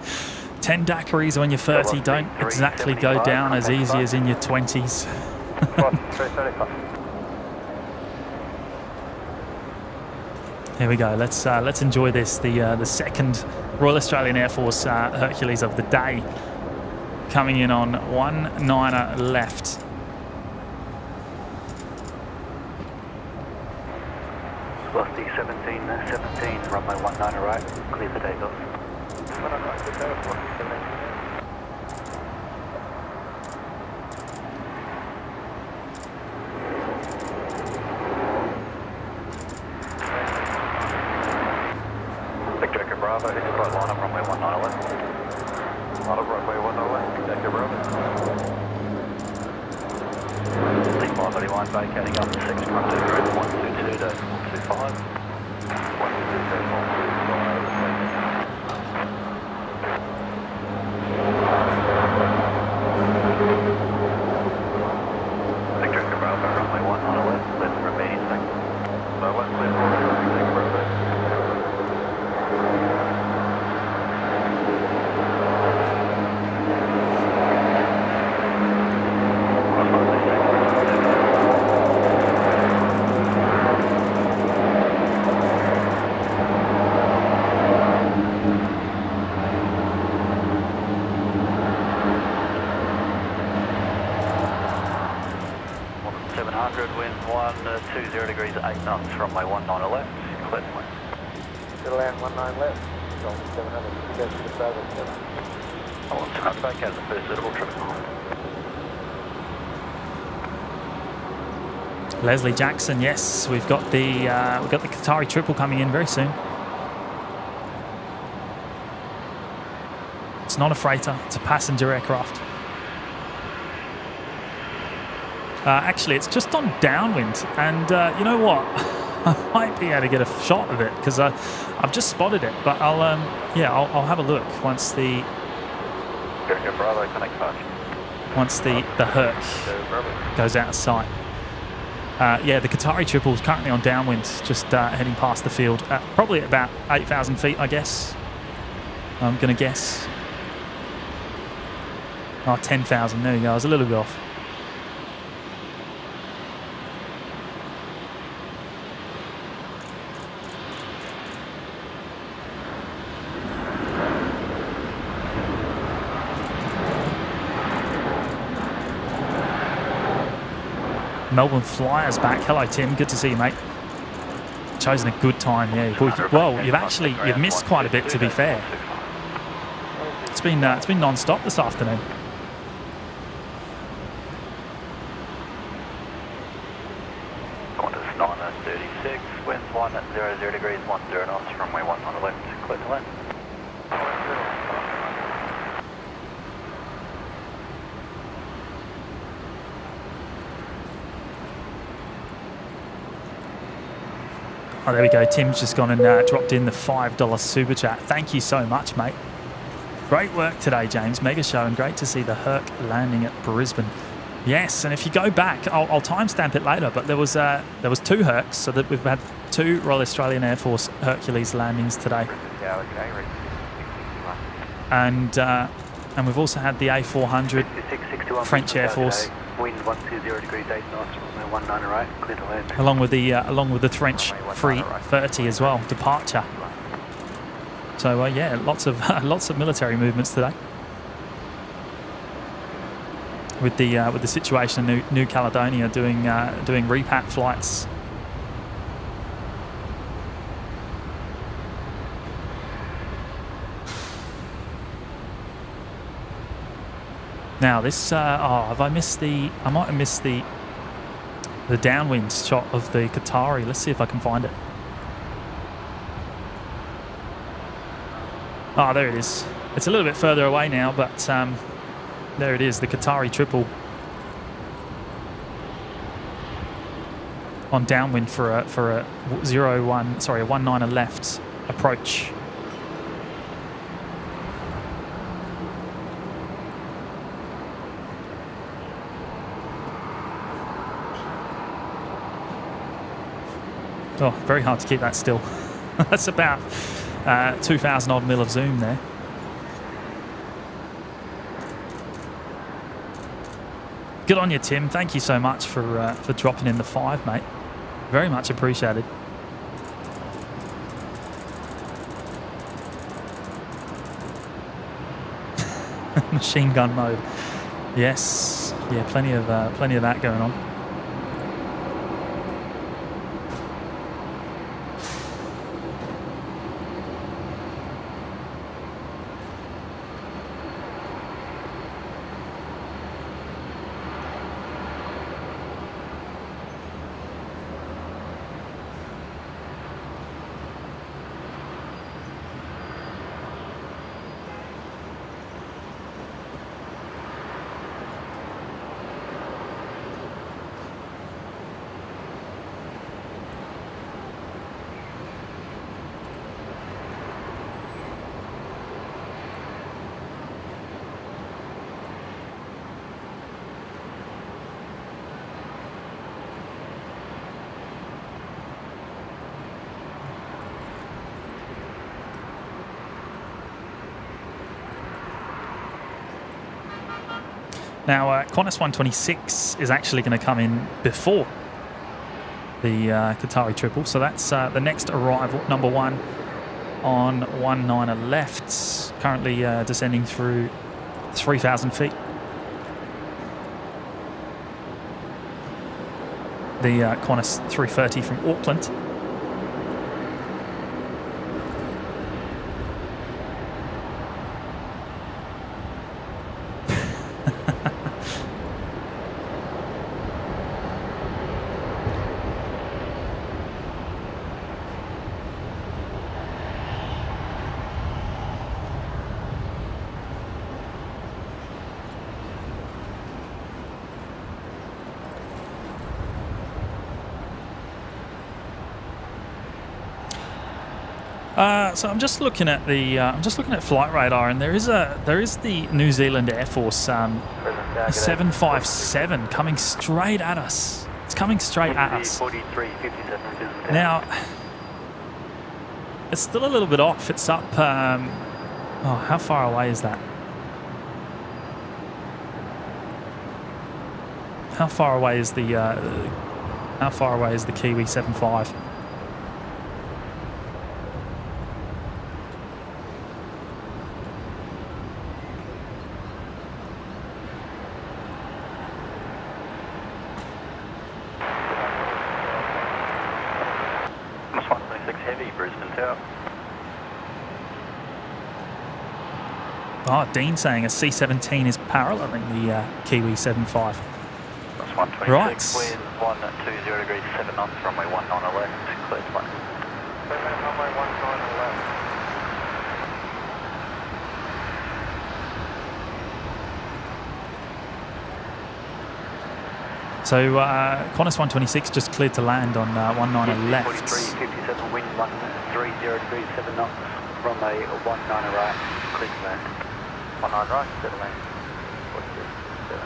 [SPEAKER 3] 10 daiquiris when you're 30 don't exactly go down as easy as in your 20s. Here we go. Let's enjoy this. The second Royal Australian Air Force Hercules of the day, coming in on 19 left.
[SPEAKER 6] Velocity 17, runway 19 right, clear for takeoff.
[SPEAKER 7] 19 right, clear for takeoff, velocity 17.
[SPEAKER 4] Victor Echo Bravo, hit your right line up runway 19 left.
[SPEAKER 7] Line up runway 19 left, Victor Echo Bravo.
[SPEAKER 4] C-531 vacating up to 6 runway group 122 to 125. 122 to 125. Victor Echo Bravo, runway 19 left, left for immediate takeoff.
[SPEAKER 7] No, left, left, Victor Echo Bravo.
[SPEAKER 4] Wind 120 degrees 8 knots, runway 19 left, clear to land.
[SPEAKER 7] It'll land 19 left, Golden 700, you go to the Bravo 7.
[SPEAKER 4] I want to come back out of the first suitable traffic line.
[SPEAKER 3] Leslie Jackson, yes, we've got the Qatari triple coming in very soon. It's not a freighter; it's a passenger aircraft. Actually, it's just on downwind, and you know what? I might be able to get a shot of it because I've just spotted it. But I'll have a look once the Herc goes out of sight. Yeah, the Qatari triple is currently on downwind, just heading past the field, probably at about 8,000 feet, I guess. I'm going to guess. Oh, 10,000. There you go. I was a little bit off. Melbourne Flyers back. Hello, Tim. Good to see you, mate. Chosen a good time, yeah. Well, you've missed quite a bit, to be fair. It's been non-stop this afternoon.
[SPEAKER 4] Qantas 936, winds 100 degrees, 10 knots, runway 19 left, clear to land.
[SPEAKER 3] Oh, there we go. Tim's just gone and dropped in the $5 super chat. Thank you so much, mate. Great work today, James. Mega show, and great to see the Herc landing at Brisbane. Yes, and if you go back, I'll timestamp it later, but there was 2 Hercs, so that we've had 2 Royal Australian Air Force Hercules landings today. And we've also had the A400 French Air Force.
[SPEAKER 6] Wind 120 degrees 8 knots, runway 19 right, clear to land.
[SPEAKER 3] Along with the French 330 as well, departure. So yeah, lots of military movements today. With the situation in New Caledonia doing repat flights. Now this, I might have missed the downwind shot of the Qatari. Let's see if I can find it. Oh, there it is. It's a little bit further away now, but there it is, the Qatari triple on downwind for a 19 left approach. Oh, very hard to keep that still. That's about 2,000 odd mil of zoom there. Good on you, Tim. Thank you so much for dropping in the 5, mate. Very much appreciated. Machine gun mode. Yes. Yeah, plenty of that going on. Now, Qantas 126 is actually going to come in before the Qatari triple, so that's the next arrival, number 1 on 19 left, currently descending through 3,000 feet. The Qantas 330 from Auckland. So I'm just looking at flight radar, and there is the New Zealand Air Force 757 coming straight at us. It's coming straight at us. Now, it's still a little bit off. It's up. How far away is that? How far away is the Kiwi 75? Oh, Dean saying a C-17 is paralleling the Kiwi 75.
[SPEAKER 4] That's 126
[SPEAKER 3] Right.
[SPEAKER 4] with 120 degrees 7 knots, runway 19 left, clear to land.
[SPEAKER 7] Runway 19 left.
[SPEAKER 3] So Qantas 126 just cleared to land on 19 left.
[SPEAKER 6] 43.57, wind 130 degrees 7 knots, runway 19 right, clear to land.
[SPEAKER 4] 19 right, clear to land. 43.57.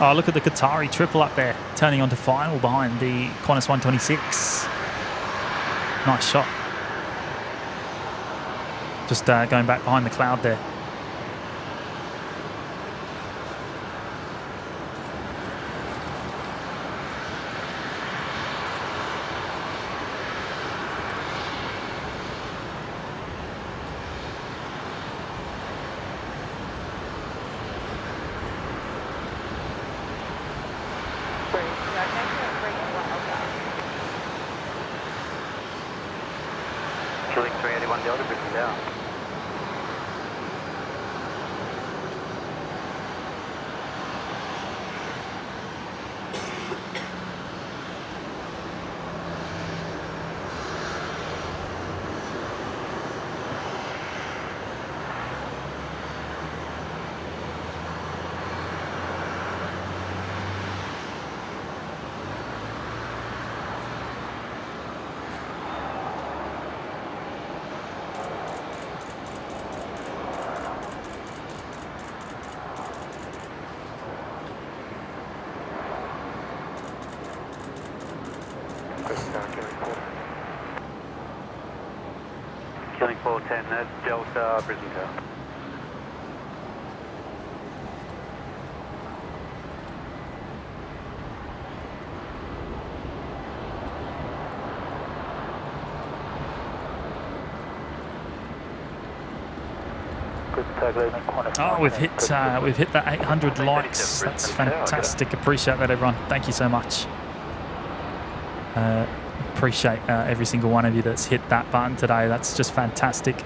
[SPEAKER 3] Oh, look at the Qatari triple up there, turning onto final behind the Qantas 126. Nice shot. Just going back behind the cloud there.
[SPEAKER 4] Killing 381 Delta, Brisbane down.
[SPEAKER 6] Killing 410, Delta, Brisbane Tower.
[SPEAKER 3] Oh, we've hit that 800 likes. That's fantastic. Appreciate that, everyone. Thank you so much. Appreciate every single one of you that's hit that button today. That's just fantastic.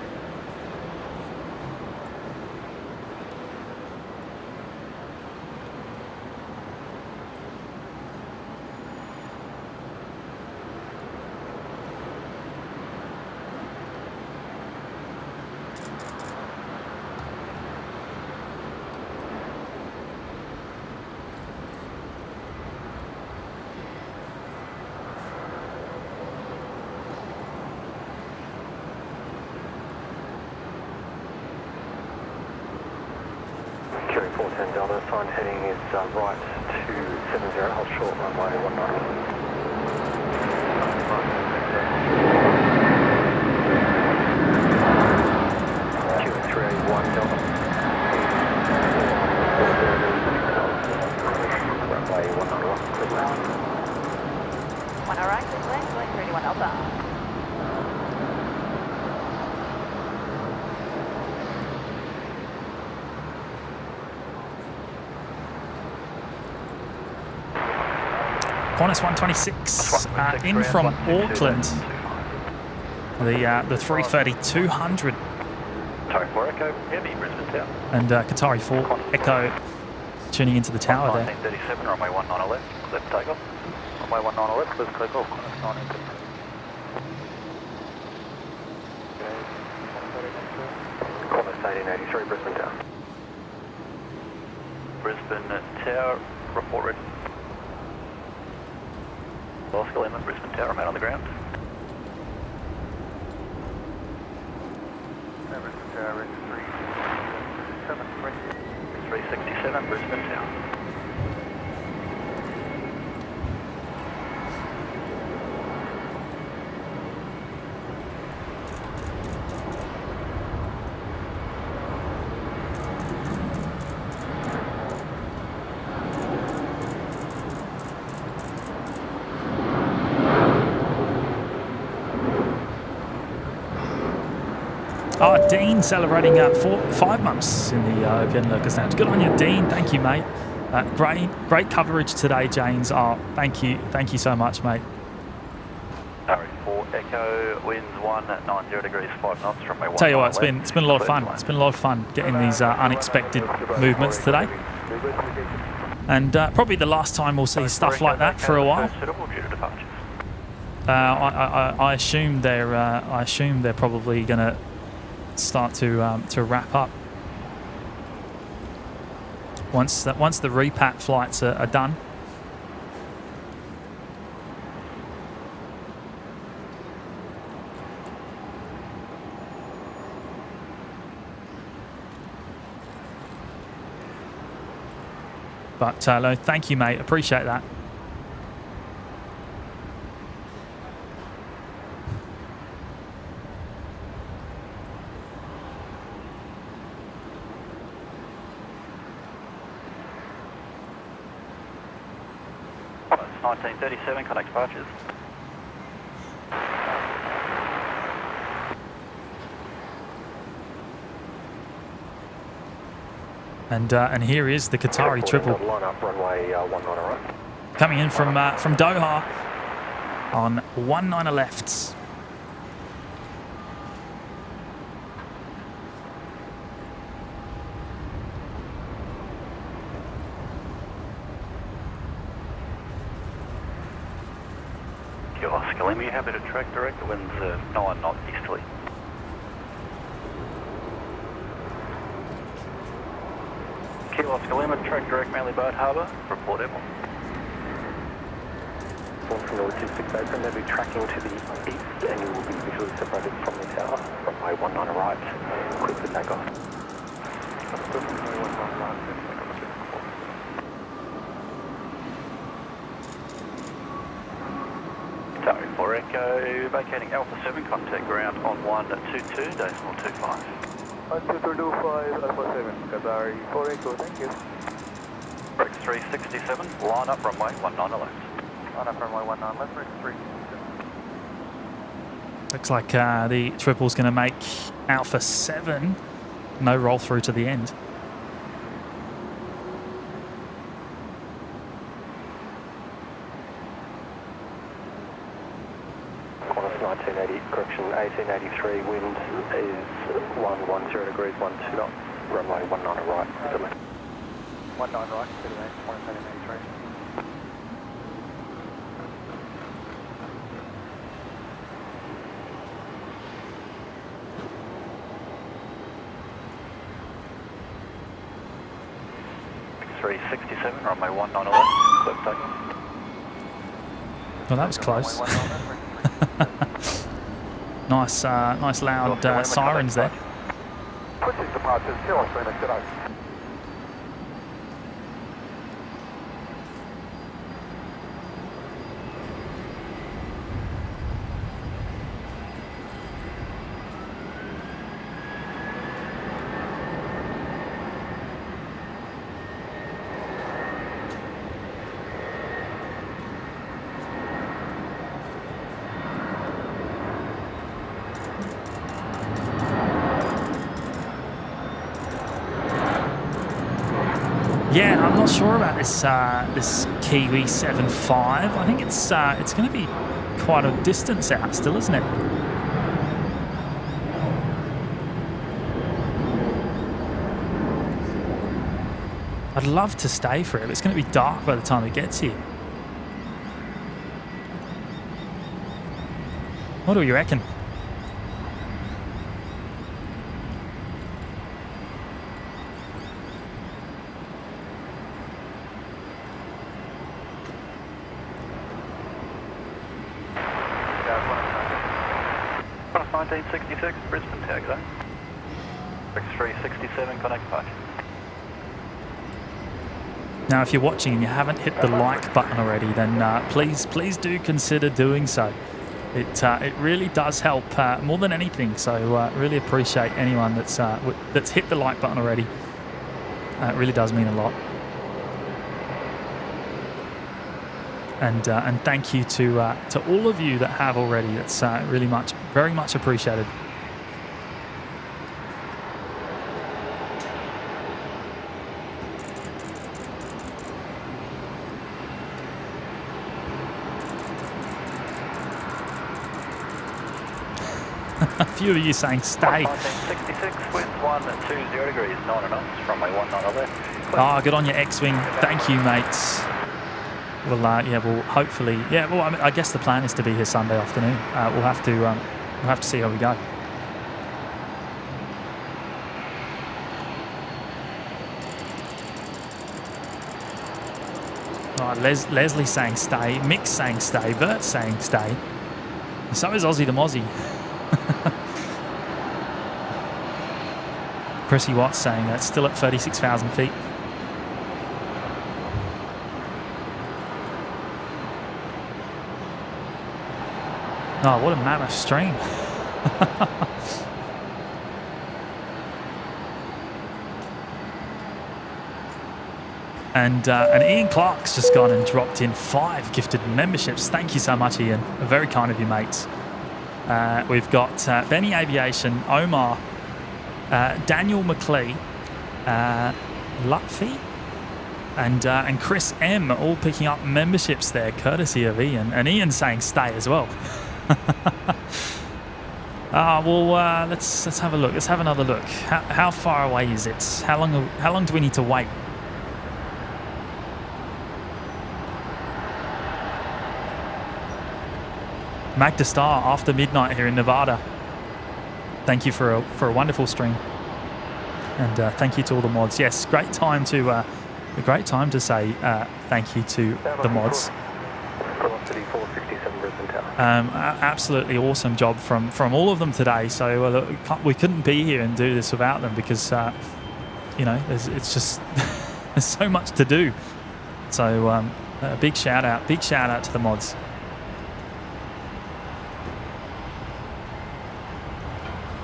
[SPEAKER 7] Carry 410 Delta, assigned heading is right to 70, hold short runway 19. Q381 Delta. Runway 19, clear land.
[SPEAKER 2] 1 right, clear land, 381 Alpha.
[SPEAKER 3] Qantas 126 in from Auckland. The 330-200
[SPEAKER 4] Sorry, 4 Echo, heavy, Brisbane Tower.
[SPEAKER 3] and Qatari 4 Echo tuning into the tower there.
[SPEAKER 4] 1937, runway 19 left, clear for takeoff. Runway 19 left, clear for takeoff. Qantas 1937.
[SPEAKER 7] Qantas 1883, Brisbane Tower.
[SPEAKER 4] Brisbane Tower, report ready. Oscar Lima, Brisbane Tower, I'm out on the ground.
[SPEAKER 7] Brisbane Tower,
[SPEAKER 4] 367, Brisbane Tower.
[SPEAKER 3] Dean celebrating 5 months in the OPN Lurkers Lounge. Good on you, Dean. Thank you, mate. Great coverage today, James. Thank you so much, mate.
[SPEAKER 4] Harry 4 Echo, winds 190 degrees, 5 knots from my 1.
[SPEAKER 3] Tell you what, it's been a lot of fun. It's been a lot of fun getting these unexpected movements today. And probably the last time we'll see stuff like that for a while. I assume they're probably going to start to wrap up once the repat flights are done. But no, thank you, mate. Appreciate that.
[SPEAKER 4] It's 1937, connect departures.
[SPEAKER 3] And here is the Qatari triple
[SPEAKER 7] Line up, runway 19 right.
[SPEAKER 3] coming in from Doha on 19 left.
[SPEAKER 4] Oscar Lima, you happy to track direct? The wind's 9 knots easterly. Oscar Lima, track direct Manly Boat Harbour, report Airport.
[SPEAKER 7] From the logistics apron, they'll be tracking to the east and you will be visually separated from the tower. Runway 19 right, quickly take off.
[SPEAKER 4] Tower 4 Echo, vacating Alpha 7, contact ground on 122, decimal 25.
[SPEAKER 7] 12325, Alpha 7, Qatari 4 Echo, thank you.
[SPEAKER 4] Rex 367, line up runway 19 left.
[SPEAKER 7] Line up runway 19 left, Rex 367.
[SPEAKER 3] Looks like the triple's going to make Alpha 7 no roll through to the end.
[SPEAKER 7] Qantas 1980, correction 1883, wind is 110 degrees, 12 knots, runway 19 right, 19 right, 1883.
[SPEAKER 4] .367, runway 19 left, clip takeoff.
[SPEAKER 3] Well, that was close. Nice loud sirens there.
[SPEAKER 7] Pushing departures, Kilo Lima, today.
[SPEAKER 3] Yeah, I'm not sure about this this Kiwi 7.5. I think it's going to be quite a distance out still, isn't it? I'd love to stay for it, but it's going to be dark by the time it gets here. What do you reckon?
[SPEAKER 4] Qantas 1966, Brisbane tag zone. Rex 367, connect departure.
[SPEAKER 3] Now, if you're watching and you haven't hit the like button already, then please do consider doing so. It really does help more than anything. So really appreciate anyone that's hit the like button already. It really does mean a lot. And thank you to all of you that have already. That's very much appreciated. few of you saying stay.
[SPEAKER 4] 1966 with 120 degrees, 9 knots, runway 19 there.
[SPEAKER 3] Oh, good on your X-Wing. Thank you, mates. Well, yeah, well, hopefully, yeah, well, I guess the plan is to be here Sunday afternoon. We'll have to see how we go. Right, Leslie saying stay, Mick's saying stay, Bert's saying stay. And so is Aussie the Mozzie. Chrissy Watts saying it's still at 36,000 feet. Oh, what a mammoth stream. And Ian Clark's just gone and dropped in 5 gifted memberships. Thank you so much, Ian. Very kind of you, mates. We've got Benny Aviation, Omar, Daniel McLee, Lutfi, and Chris M all picking up memberships there, courtesy of Ian. And Ian's saying stay as well. Well, let's have a look. Let's have another look. How far away is it? How long do we need to wait? Magda Star after midnight here in Nevada. Thank you for a wonderful stream, and thank you to all the mods. Yes, great time to say thank you to the mods. Absolutely awesome job from all of them today. So look, we couldn't be here and do this without them because it's just there's so much to do. So a big shout out to the mods.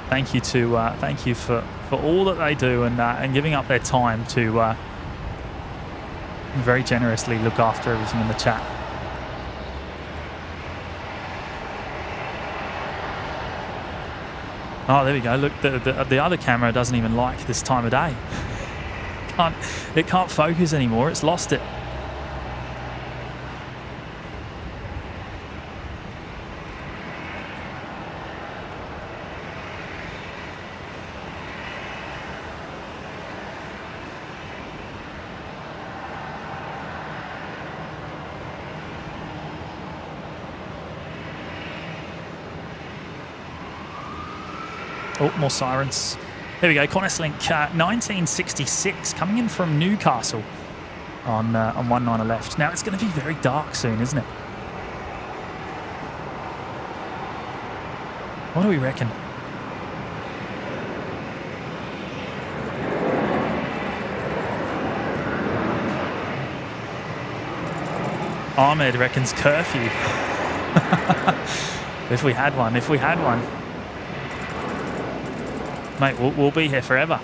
[SPEAKER 3] Thank you for all that they do and giving up their time to very generously look after everything in the chat. Oh, there we go. Look, the other camera doesn't even like this time of day. It can't focus anymore. It's lost it. Oh, more sirens. There we go. Qantas Link 1966 coming in from Newcastle on 19 left. Now it's going to be very dark soon, isn't it? What do we reckon? Ahmed reckons curfew. If we had one. Mate, we'll be here forever.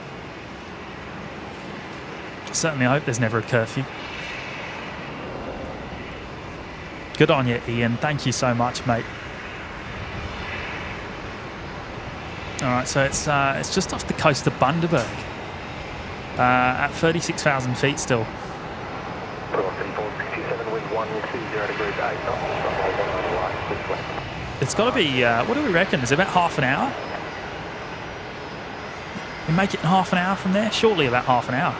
[SPEAKER 3] Certainly hope there's never a curfew. Good on you, Ian. Thank you so much, mate. All right, so it's just off the coast of Bundaberg. At 36,000 feet still. It's got to be, what do we reckon? Is it about half an hour? We make it in half an hour from there? Shortly about half an hour.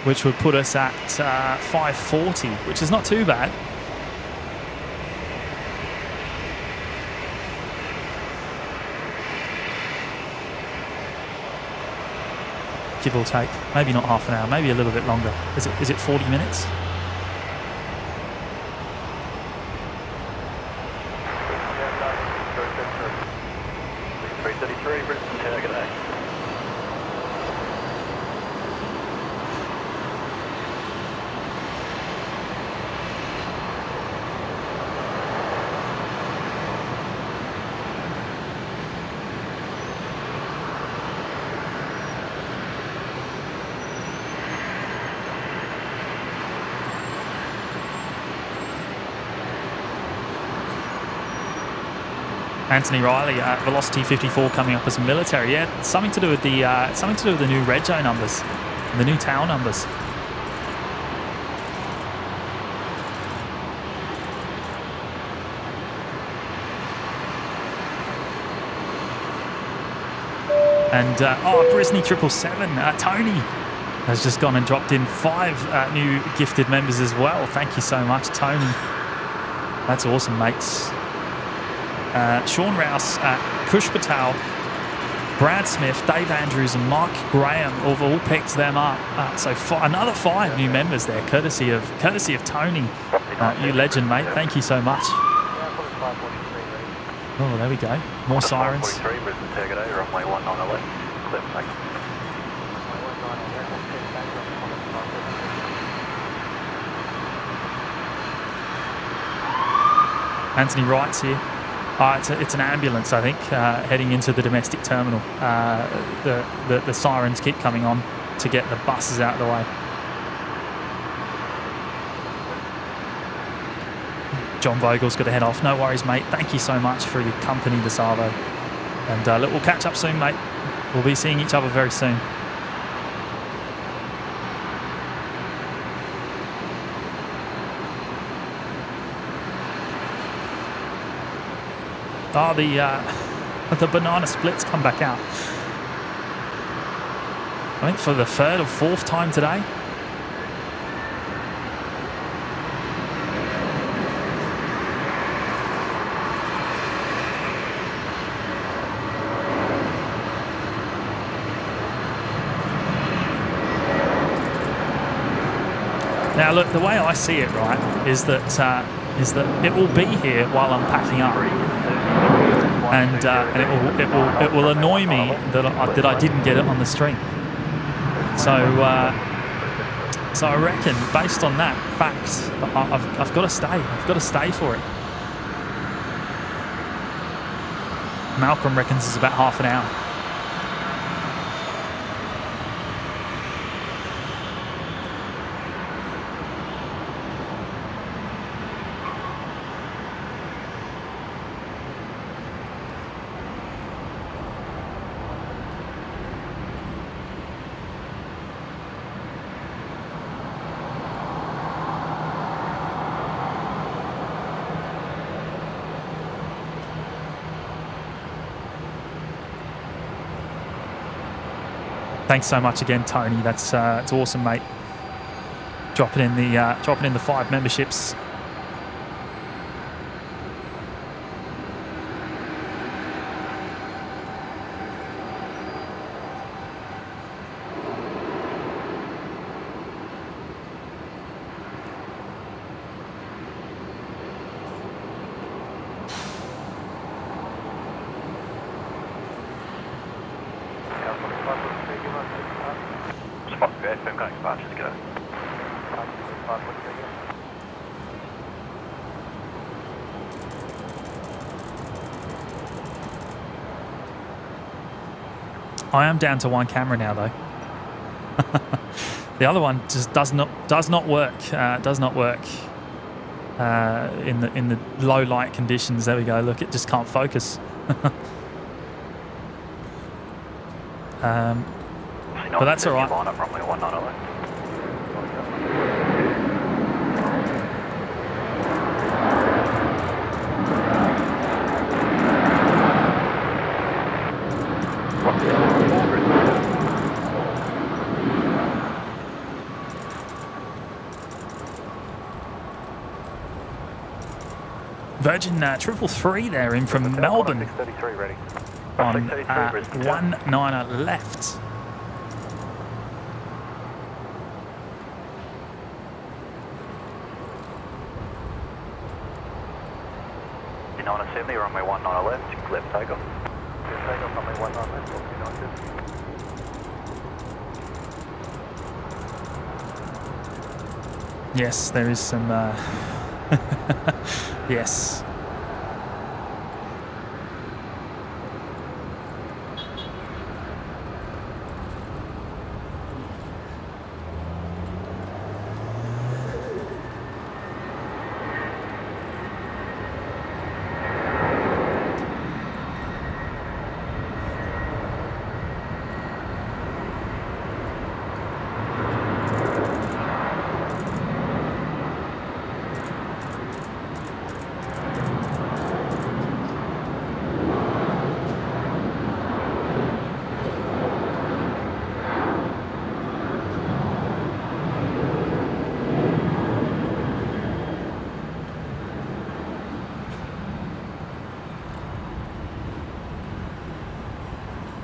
[SPEAKER 3] Which would put us at 5:40, which is not too bad. Give or take. Maybe not half an hour, maybe a little bit longer. Is it 40 minutes? Anthony Riley at Velocity 54 coming up as military. Yeah, something to do with the new rego numbers, and the new tail numbers. And, Brisbane 777, Tony has just gone and dropped in 5 new gifted members as well. Thank you so much, Tony. That's awesome, mates. Sean Rouse, Kush Patel, Brad Smith, Dave Andrews and Mark Graham have all picked them up. So another 5 new members there, courtesy of Tony. You legend, mate. Thank you so much. Oh, there we go. More sirens.
[SPEAKER 4] Brisbane Target runway 19 left. Clear for takeoff.
[SPEAKER 3] Anthony Wright's here. It's an ambulance, I think, heading into the domestic terminal. The sirens keep coming on to get the buses out of the way. John Vogel's got to head off. No worries, mate. Thank you so much for your company this Arvo. And look, we'll catch up soon, mate. We'll be seeing each other very soon. Oh, the banana splits come back out. I think for the 3rd or 4th time today. Now, look, the way I see it, right, is that it will be here while I'm packing up, and it will annoy me that I didn't get it on the stream. So I reckon, based on that fact, I've got to stay. I've got to stay for it. Malcolm reckons it's about half an hour. Thanks so much again, Tony. That's it's awesome, mate. Dropping in the 5 memberships. I am down to 1 camera now, though. The other one just does not work. Does not work in the low light conditions. There we go. Look, it just can't focus. But that's all right. Virgin 333 there in from Melbourne
[SPEAKER 4] ready.
[SPEAKER 3] on 19er left.
[SPEAKER 4] You're 970, runway 19 left, clear for takeoff. Clear for takeoff, runway 19 left, 297.
[SPEAKER 3] Yes, there is some. Yes.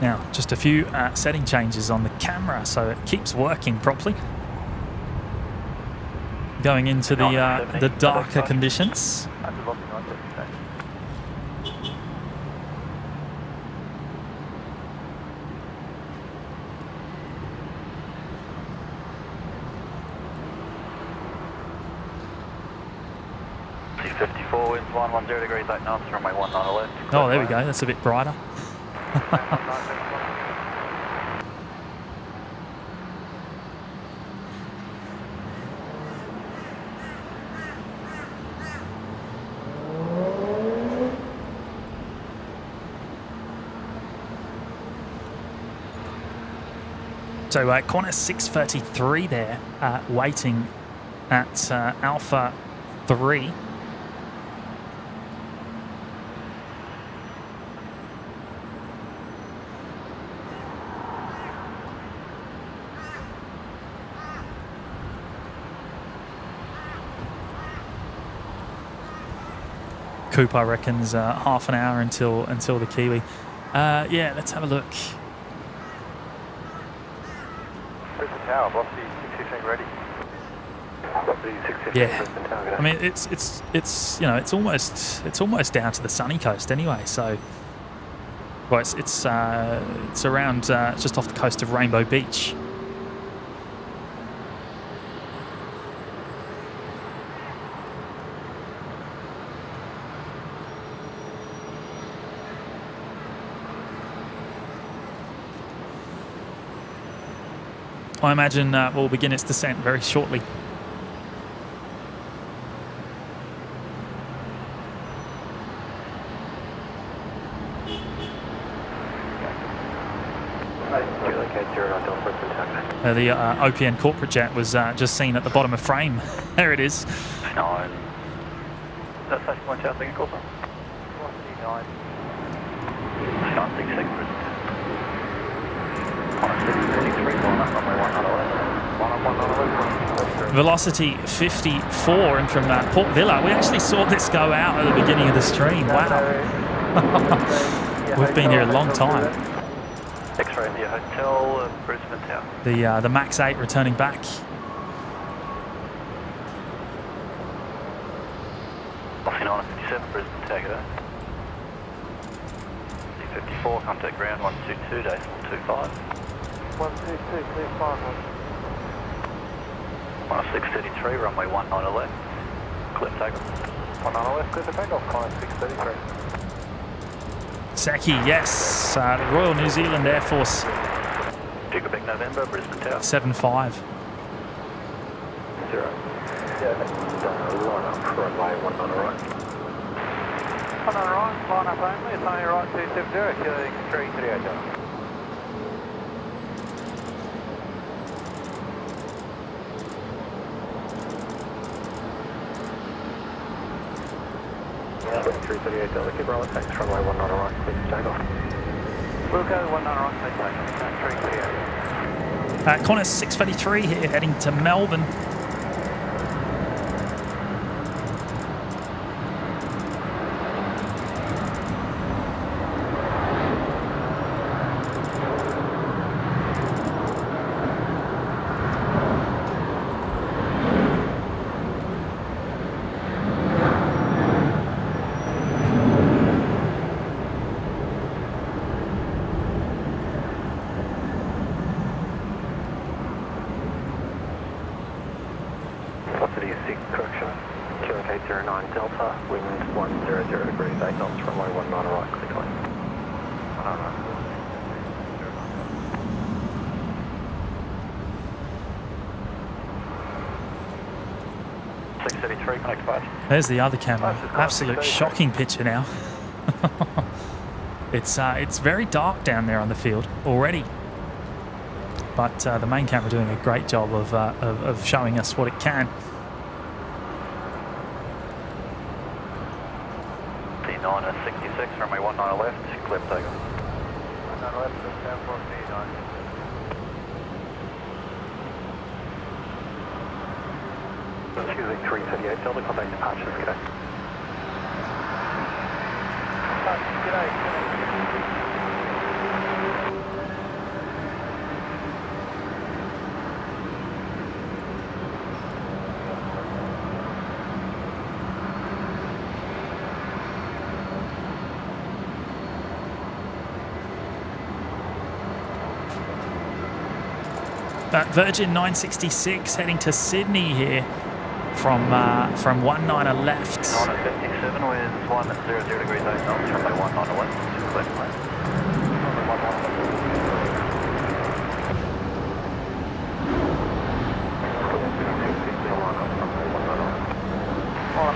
[SPEAKER 3] Now, just a few setting changes on the camera so it keeps working properly. Going into the darker conditions.
[SPEAKER 4] C54 winds 110 degrees 8 knots, runway 19 left.
[SPEAKER 3] Oh, there we go. That's a bit brighter. So Qantas 633 there, waiting at Alpha 3. Cooper reckons half an hour until the Kiwi. Yeah, let's have a look.
[SPEAKER 7] Brisbane Tower, velocity 615 ready. Velocity 615
[SPEAKER 3] Yeah,
[SPEAKER 7] Brisbane Tower. Good
[SPEAKER 3] I mean it's you know it's almost down to the sunny coast anyway. So, well, it's around just off the coast of Rainbow Beach. I imagine we'll begin its descent very shortly. The OPN corporate jet was just seen at the bottom of frame. There it is.
[SPEAKER 4] 9. That's Station 1 South, thank you, Corporal. 9. 966 Brisbane.
[SPEAKER 3] Velocity 54, and from Port Villa, we actually saw this go out at the beginning of the stream. Wow. We've been here a long time.
[SPEAKER 4] X-ray India Hotel, Brisbane Tower.
[SPEAKER 3] The Max 8 returning back.
[SPEAKER 4] Velocity 957 Brisbane Tower. C54, contact ground 122, decimal 25.
[SPEAKER 7] 122, clear 5.
[SPEAKER 4] 633, runway 19 left. Clear takeoff.
[SPEAKER 7] 19 left, clear for takeoff, Qantas 633.
[SPEAKER 3] Saki, yes. The Royal New Zealand Air Force.
[SPEAKER 4] Quebec November, Brisbane Tower.
[SPEAKER 3] 75.
[SPEAKER 7] 0. Yeah, line up, runway 19 right. 19 right, line up only, it's only right 270, killing 338. $338, keep rolling, thanks, runway 19 right, please take off. We'll go 19 right, please take off, 338.
[SPEAKER 3] Qantas 633 here, heading to Melbourne.
[SPEAKER 7] Velocity 6, correction. QRK 09 Delta, wind 100 degrees, 8 knots, runway 19 right, clear clean. 19 right.
[SPEAKER 4] Connect 5.
[SPEAKER 3] There's the other camera. Absolute shocking picture now. It's very dark down there on the field already. But the main camera doing a great job of showing us what it can.
[SPEAKER 4] D9 at 66, runway 19 left, clear takeoff. 19 left, down for D9.
[SPEAKER 7] Excuse me, 338 Delta, contact departures, g'day. G'day.
[SPEAKER 3] Virgin 966 heading to Sydney here from 19 left.
[SPEAKER 4] 957 with 100 degrees 8 knots, runway 19 left, left lane.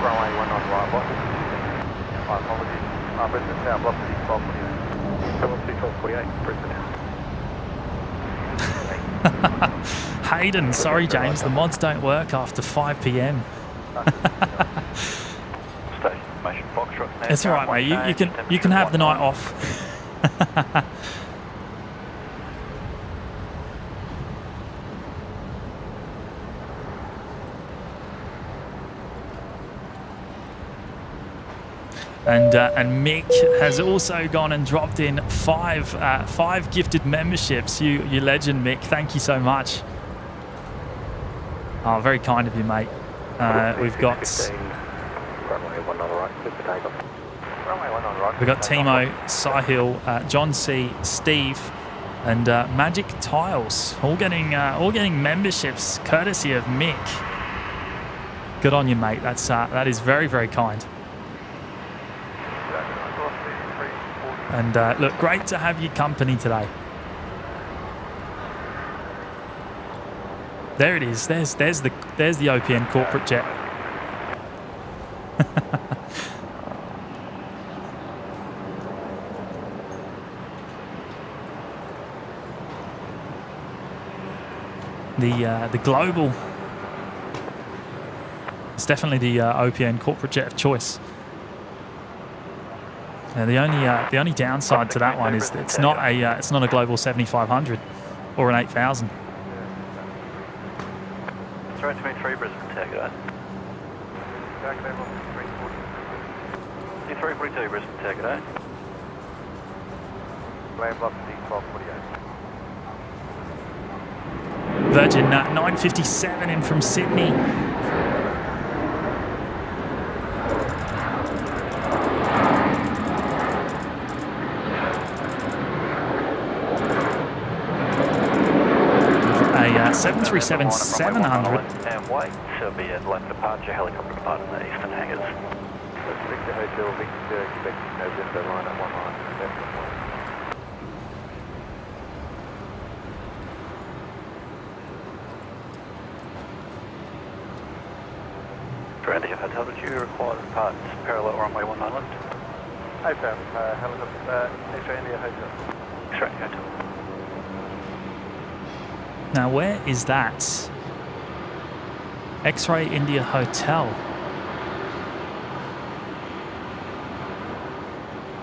[SPEAKER 4] Runway 19 right, block. My apologies. Brisbane Tower, block 1248. 1248, Brisbane.
[SPEAKER 3] Hayden, sorry James, the mods don't work after 5 p.m. It's all right, mate. You can have the night off. And Mick has also gone and dropped in five gifted memberships. You legend, Mick. Thank you so much. Oh, very kind of you, mate. We've got Timo, Sahil, John C, Steve, and Magic Tiles, all getting memberships courtesy of Mick. Good on you, mate. That is very, very kind. And look, great to have your company today. There it is. There's the OPN corporate jet. The global. It's definitely the OPN corporate jet of choice. Now the only downside to that one is that it's not a global 7500 or an 8000.
[SPEAKER 4] 323 Brisbane, tag it. 342 Brisbane, tag it. Land block D1248.
[SPEAKER 3] Virgin 957 in from Sydney. A 737-700.
[SPEAKER 4] And wait to be at left departure, helicopter departing the eastern hangars. Victor Hotel, Victor, expect November line at 19. Brandy Hotel, did you require to depart parallel runway 19 left? A400, helicopter, X-ray India Hotel. X-ray Hotel.
[SPEAKER 3] Now, where is that? X-ray India Hotel.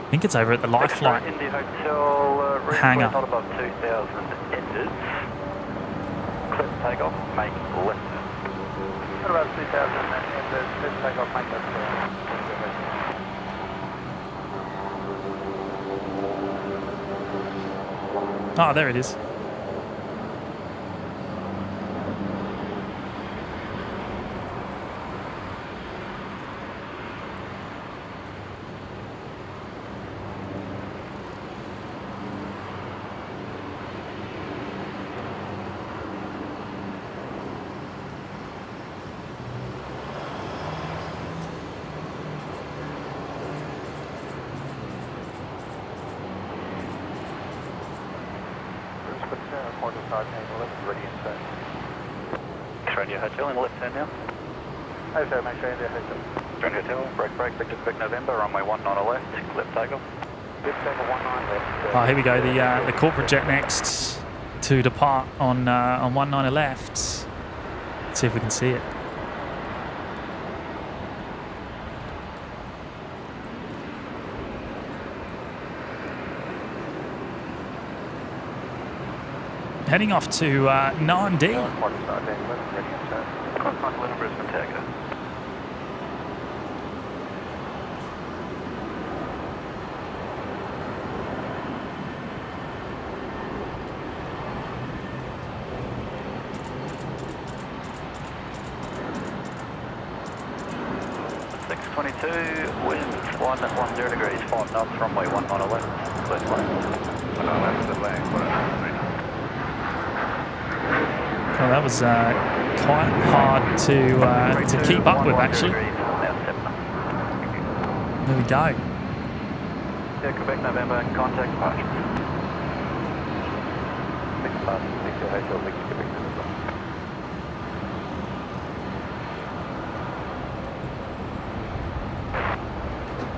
[SPEAKER 3] I think it's over at the Lifeline
[SPEAKER 4] India Hotel,
[SPEAKER 3] hangar.
[SPEAKER 4] Not above 2,000 enters. Clip takeoff, make left. Not above 2,000 enters, clip takeoff, make left.
[SPEAKER 3] Oh, there it is.
[SPEAKER 4] Hotel in the left turn now. Okay, make sure India Hotel. Australian Hotel, break, Victor Quebec November, runway 19 left, clip takeoff. Clip takeoff 19 left.
[SPEAKER 3] Oh, here we go, the corporate jet next to depart on 19 left. Let's see if we can see it. Heading off to Nandi.
[SPEAKER 4] Wind 110 degrees, 5 knots, runway 19 left, left lane. 19 left, left lane, 1 3 knots.
[SPEAKER 3] Well, that was quite hard to keep up with, actually. There we go.
[SPEAKER 4] Yeah, Quebec, November, contact departure. 6 past, 6 Hotel, 6 Quebec, November.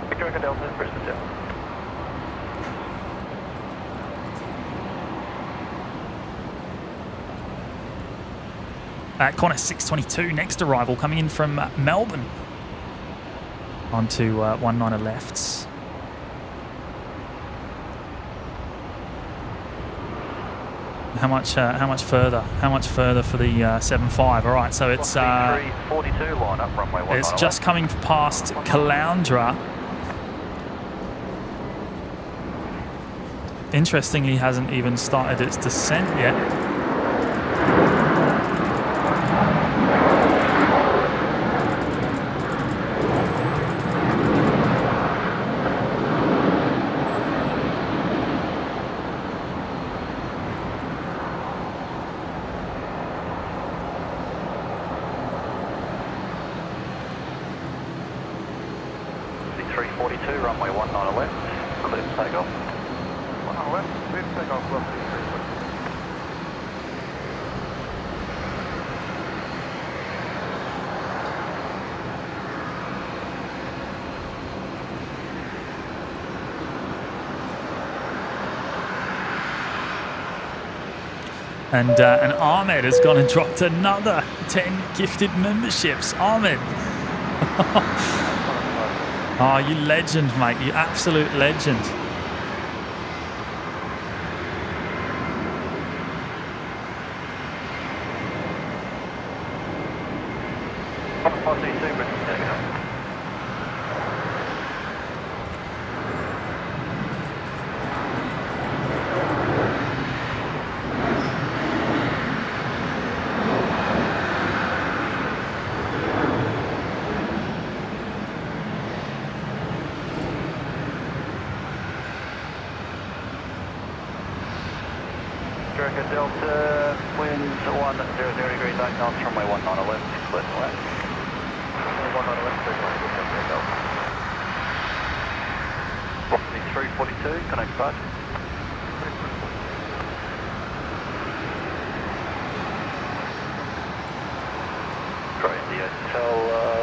[SPEAKER 4] Victoria Delta, Brisbane Tower.
[SPEAKER 3] Qantas 622, next arrival, coming in from Melbourne. Onto 19er lefts. How much further? How much further for the 75? All right, so it's
[SPEAKER 4] 342 line up runway 19.
[SPEAKER 3] it's just coming past Caloundra. Interestingly, hasn't even started its descent yet.
[SPEAKER 4] Runway 19 left, clear for takeoff. 19 left, clear for takeoff, velocity 342.
[SPEAKER 3] And Ahmed has gone and dropped another 10 gifted memberships. Ahmed. Oh, you legend, mate. You absolute legend.
[SPEAKER 4] Delta, winds 100 degrees, 8 knots, runway 19 left, clear to land. 19 left, clear to land, Delta. Velocity 342, connect departure. Great, the hotel,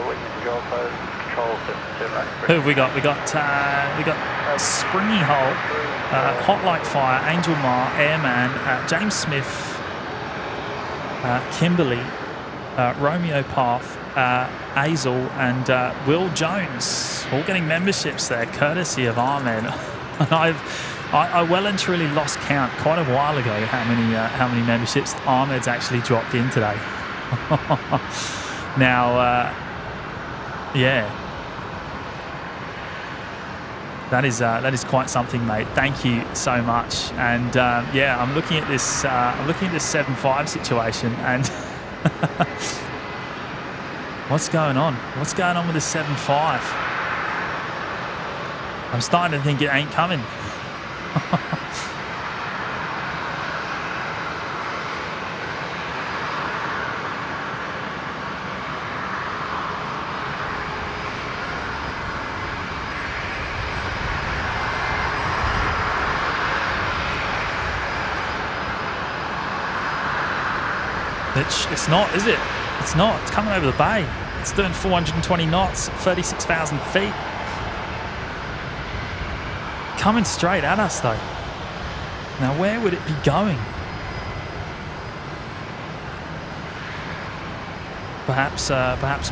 [SPEAKER 4] witness control post, control 778.
[SPEAKER 3] Who have we got? We got Springy Hole, Hot Like Fire, Angel Mar, Airman, James Smith, Kimberly, Romeo Path, Hazel, and Will Jones, all getting memberships there, courtesy of Ahmed. And I well and truly lost count quite a while ago how many memberships Ahmed's actually dropped in today. Now, yeah. That is quite something, mate. Thank you so much. And yeah, I'm looking at this 7.5 situation, and what's going on? What's going on with this 7.5? I'm starting to think it ain't coming. It's not, is it? It's not. It's coming over the bay. It's doing 420 knots, 36,000 feet. Coming straight at us, though. Now, where would it be going? Perhaps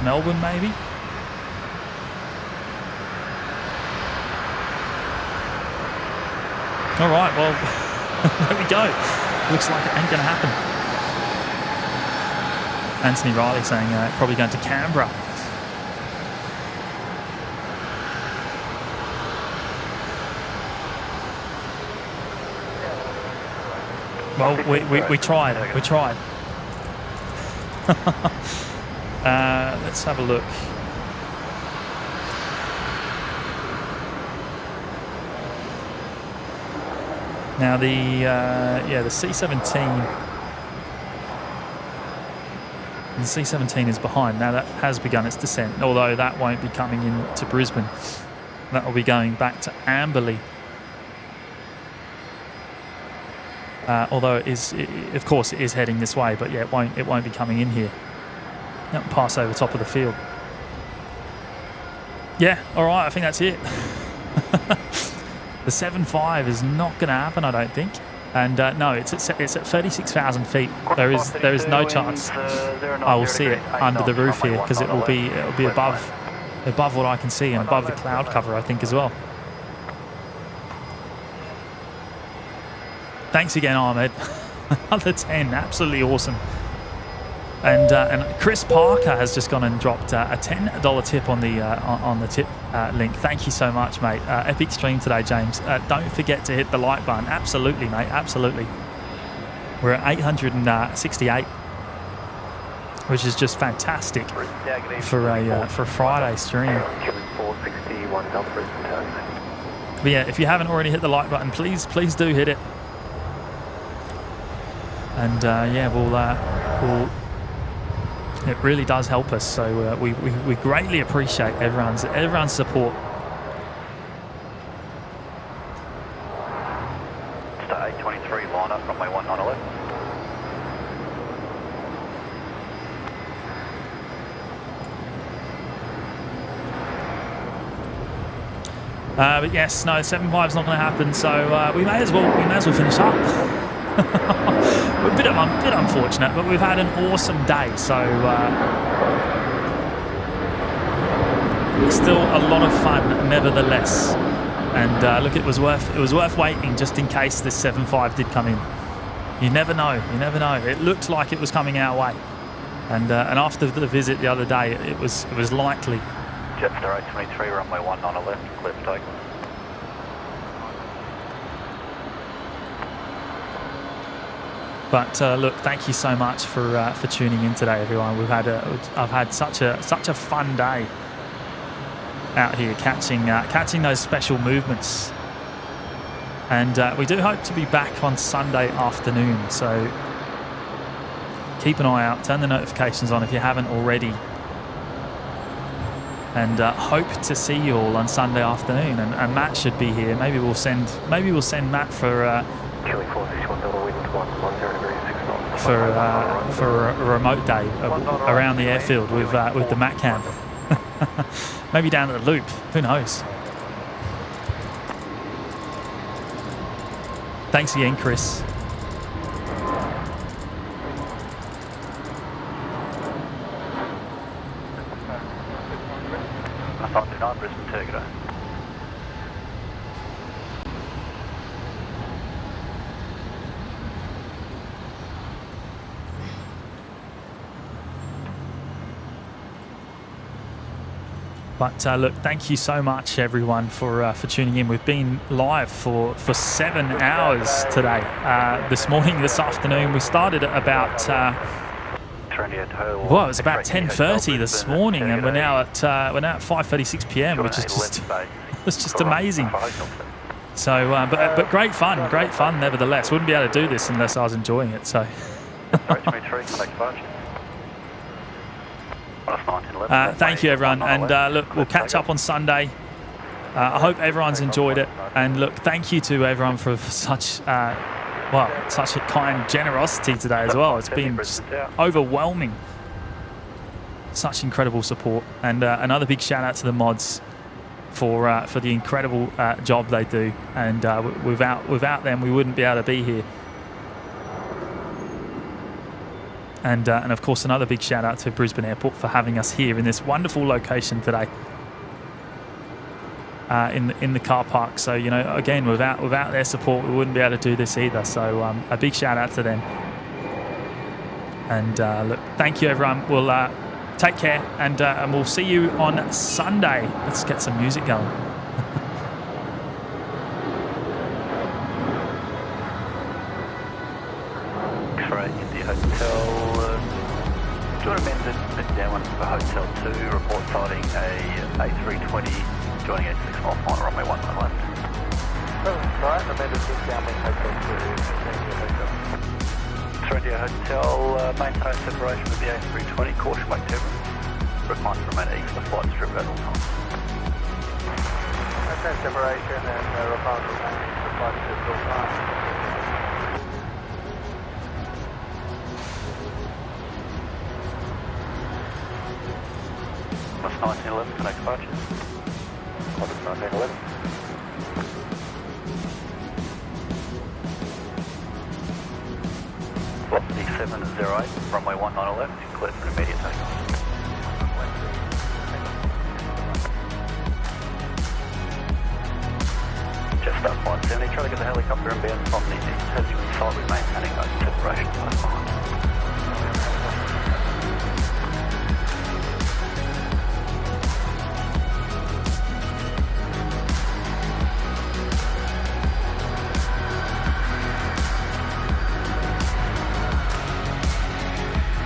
[SPEAKER 3] Melbourne, maybe? All right, well, there we go. Looks like it ain't going to happen. Anthony Riley saying probably going to Canberra. Well, we tried. We tried. Let's have a look. Now the C-17. And the C-17 is behind. Now that has begun its descent, although that won't be coming into Brisbane. That will be going back to Amberley. Although of course it is heading this way, but yeah, it won't be coming in here. It'll pass over top of the field. Yeah, all right, I think that's it. The 7.5 is not going to happen, I don't think. And no, it's at 36,000 feet. There is no chance I will see it under the roof here, because it will be above what I can see and above the cloud cover, I think, as well. Thanks again, Ahmed. Another 10, absolutely awesome. And Chris Parker has just gone and dropped a $10 tip on the tip link. Thank you so much, mate. Epic stream today, James. Don't forget to hit the like button. Absolutely, mate. Absolutely. We're at 868, which is just fantastic for a Friday stream. But yeah, if you haven't already hit the like button, please do hit it. And yeah, we'll. It really does help us, so we greatly appreciate everyone's support.
[SPEAKER 4] Star 823, line up, runway 19 left.
[SPEAKER 3] But yes, no, 7.5 is not going to happen, so we may as well finish up. We're a bit unfortunate, but we've had an awesome day, so still a lot of fun nevertheless. And look, it was worth waiting just in case this 7.5 did come in. You never know. It looked like it was coming our way, and after the visit the other day, it was likely.
[SPEAKER 4] Jetstar 823, runway 19 left, clear for take.
[SPEAKER 3] But look, thank you so much for tuning in today, everyone. I've had such a fun day out here catching those special movements, and we do hope to be back on Sunday afternoon. So keep an eye out, turn the notifications on if you haven't already, and hope to see you all on Sunday afternoon. And Matt should be here. Maybe we'll send Matt for. For a remote day around the airfield with the Mac cam. Maybe down at the loop. Who knows? Thanks again, Chris.
[SPEAKER 4] Brisbane, take it out.
[SPEAKER 3] But look, thank you so much, everyone, for tuning in. We've been live for 7 hours today. This afternoon, we started at about it was about 10:30 this morning, and we're now at 5:36 p.m., which is just amazing. So, but great fun nevertheless. Wouldn't be able to do this unless I was enjoying it. So. Thank you, everyone, and look, we'll catch up on Sunday. I hope everyone's enjoyed it, and look, thank you to everyone for such a kind generosity today as well. It's been just overwhelming. Such incredible support, and another big shout out to the mods for the incredible job they do, and without them we wouldn't be able to be here. And of course, another big shout out to Brisbane Airport for having us here in this wonderful location today, in the car park. So, you know, again, without their support, we wouldn't be able to do this either. So a big shout out to them. And look, thank you, everyone. We'll take care, and we'll see you on Sunday. Let's get some music going.
[SPEAKER 4] Hotel 2, report sighting a A320 joining a 6 mile final, runway 19 left.
[SPEAKER 7] Right, amended to downwind Hotel 2,
[SPEAKER 6] Australia Hotel, maintain separation with the A320, caution wake turbulence. Requires to remain east of the flight strip at all times.
[SPEAKER 7] Maintain separation and requires to remain east of the flight strip at all times.
[SPEAKER 6] That's 1911, connect departure.
[SPEAKER 7] Qantas 1911.
[SPEAKER 6] Velocity 708, runway 19 left, clear for immediate takeoff. Just up 570, try to get the helicopter inbound from the Tassie side with maintaining those separation close behind.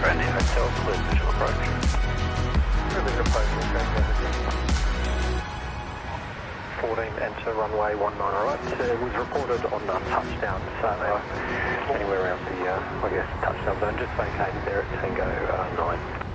[SPEAKER 6] Brandy Hotel, clear visual approach.
[SPEAKER 7] Clear visual approach, okay, 14 enter runway 19 right. It was reported on touchdown, so anywhere around the, touchdown zone, just vacated there at Tango 9.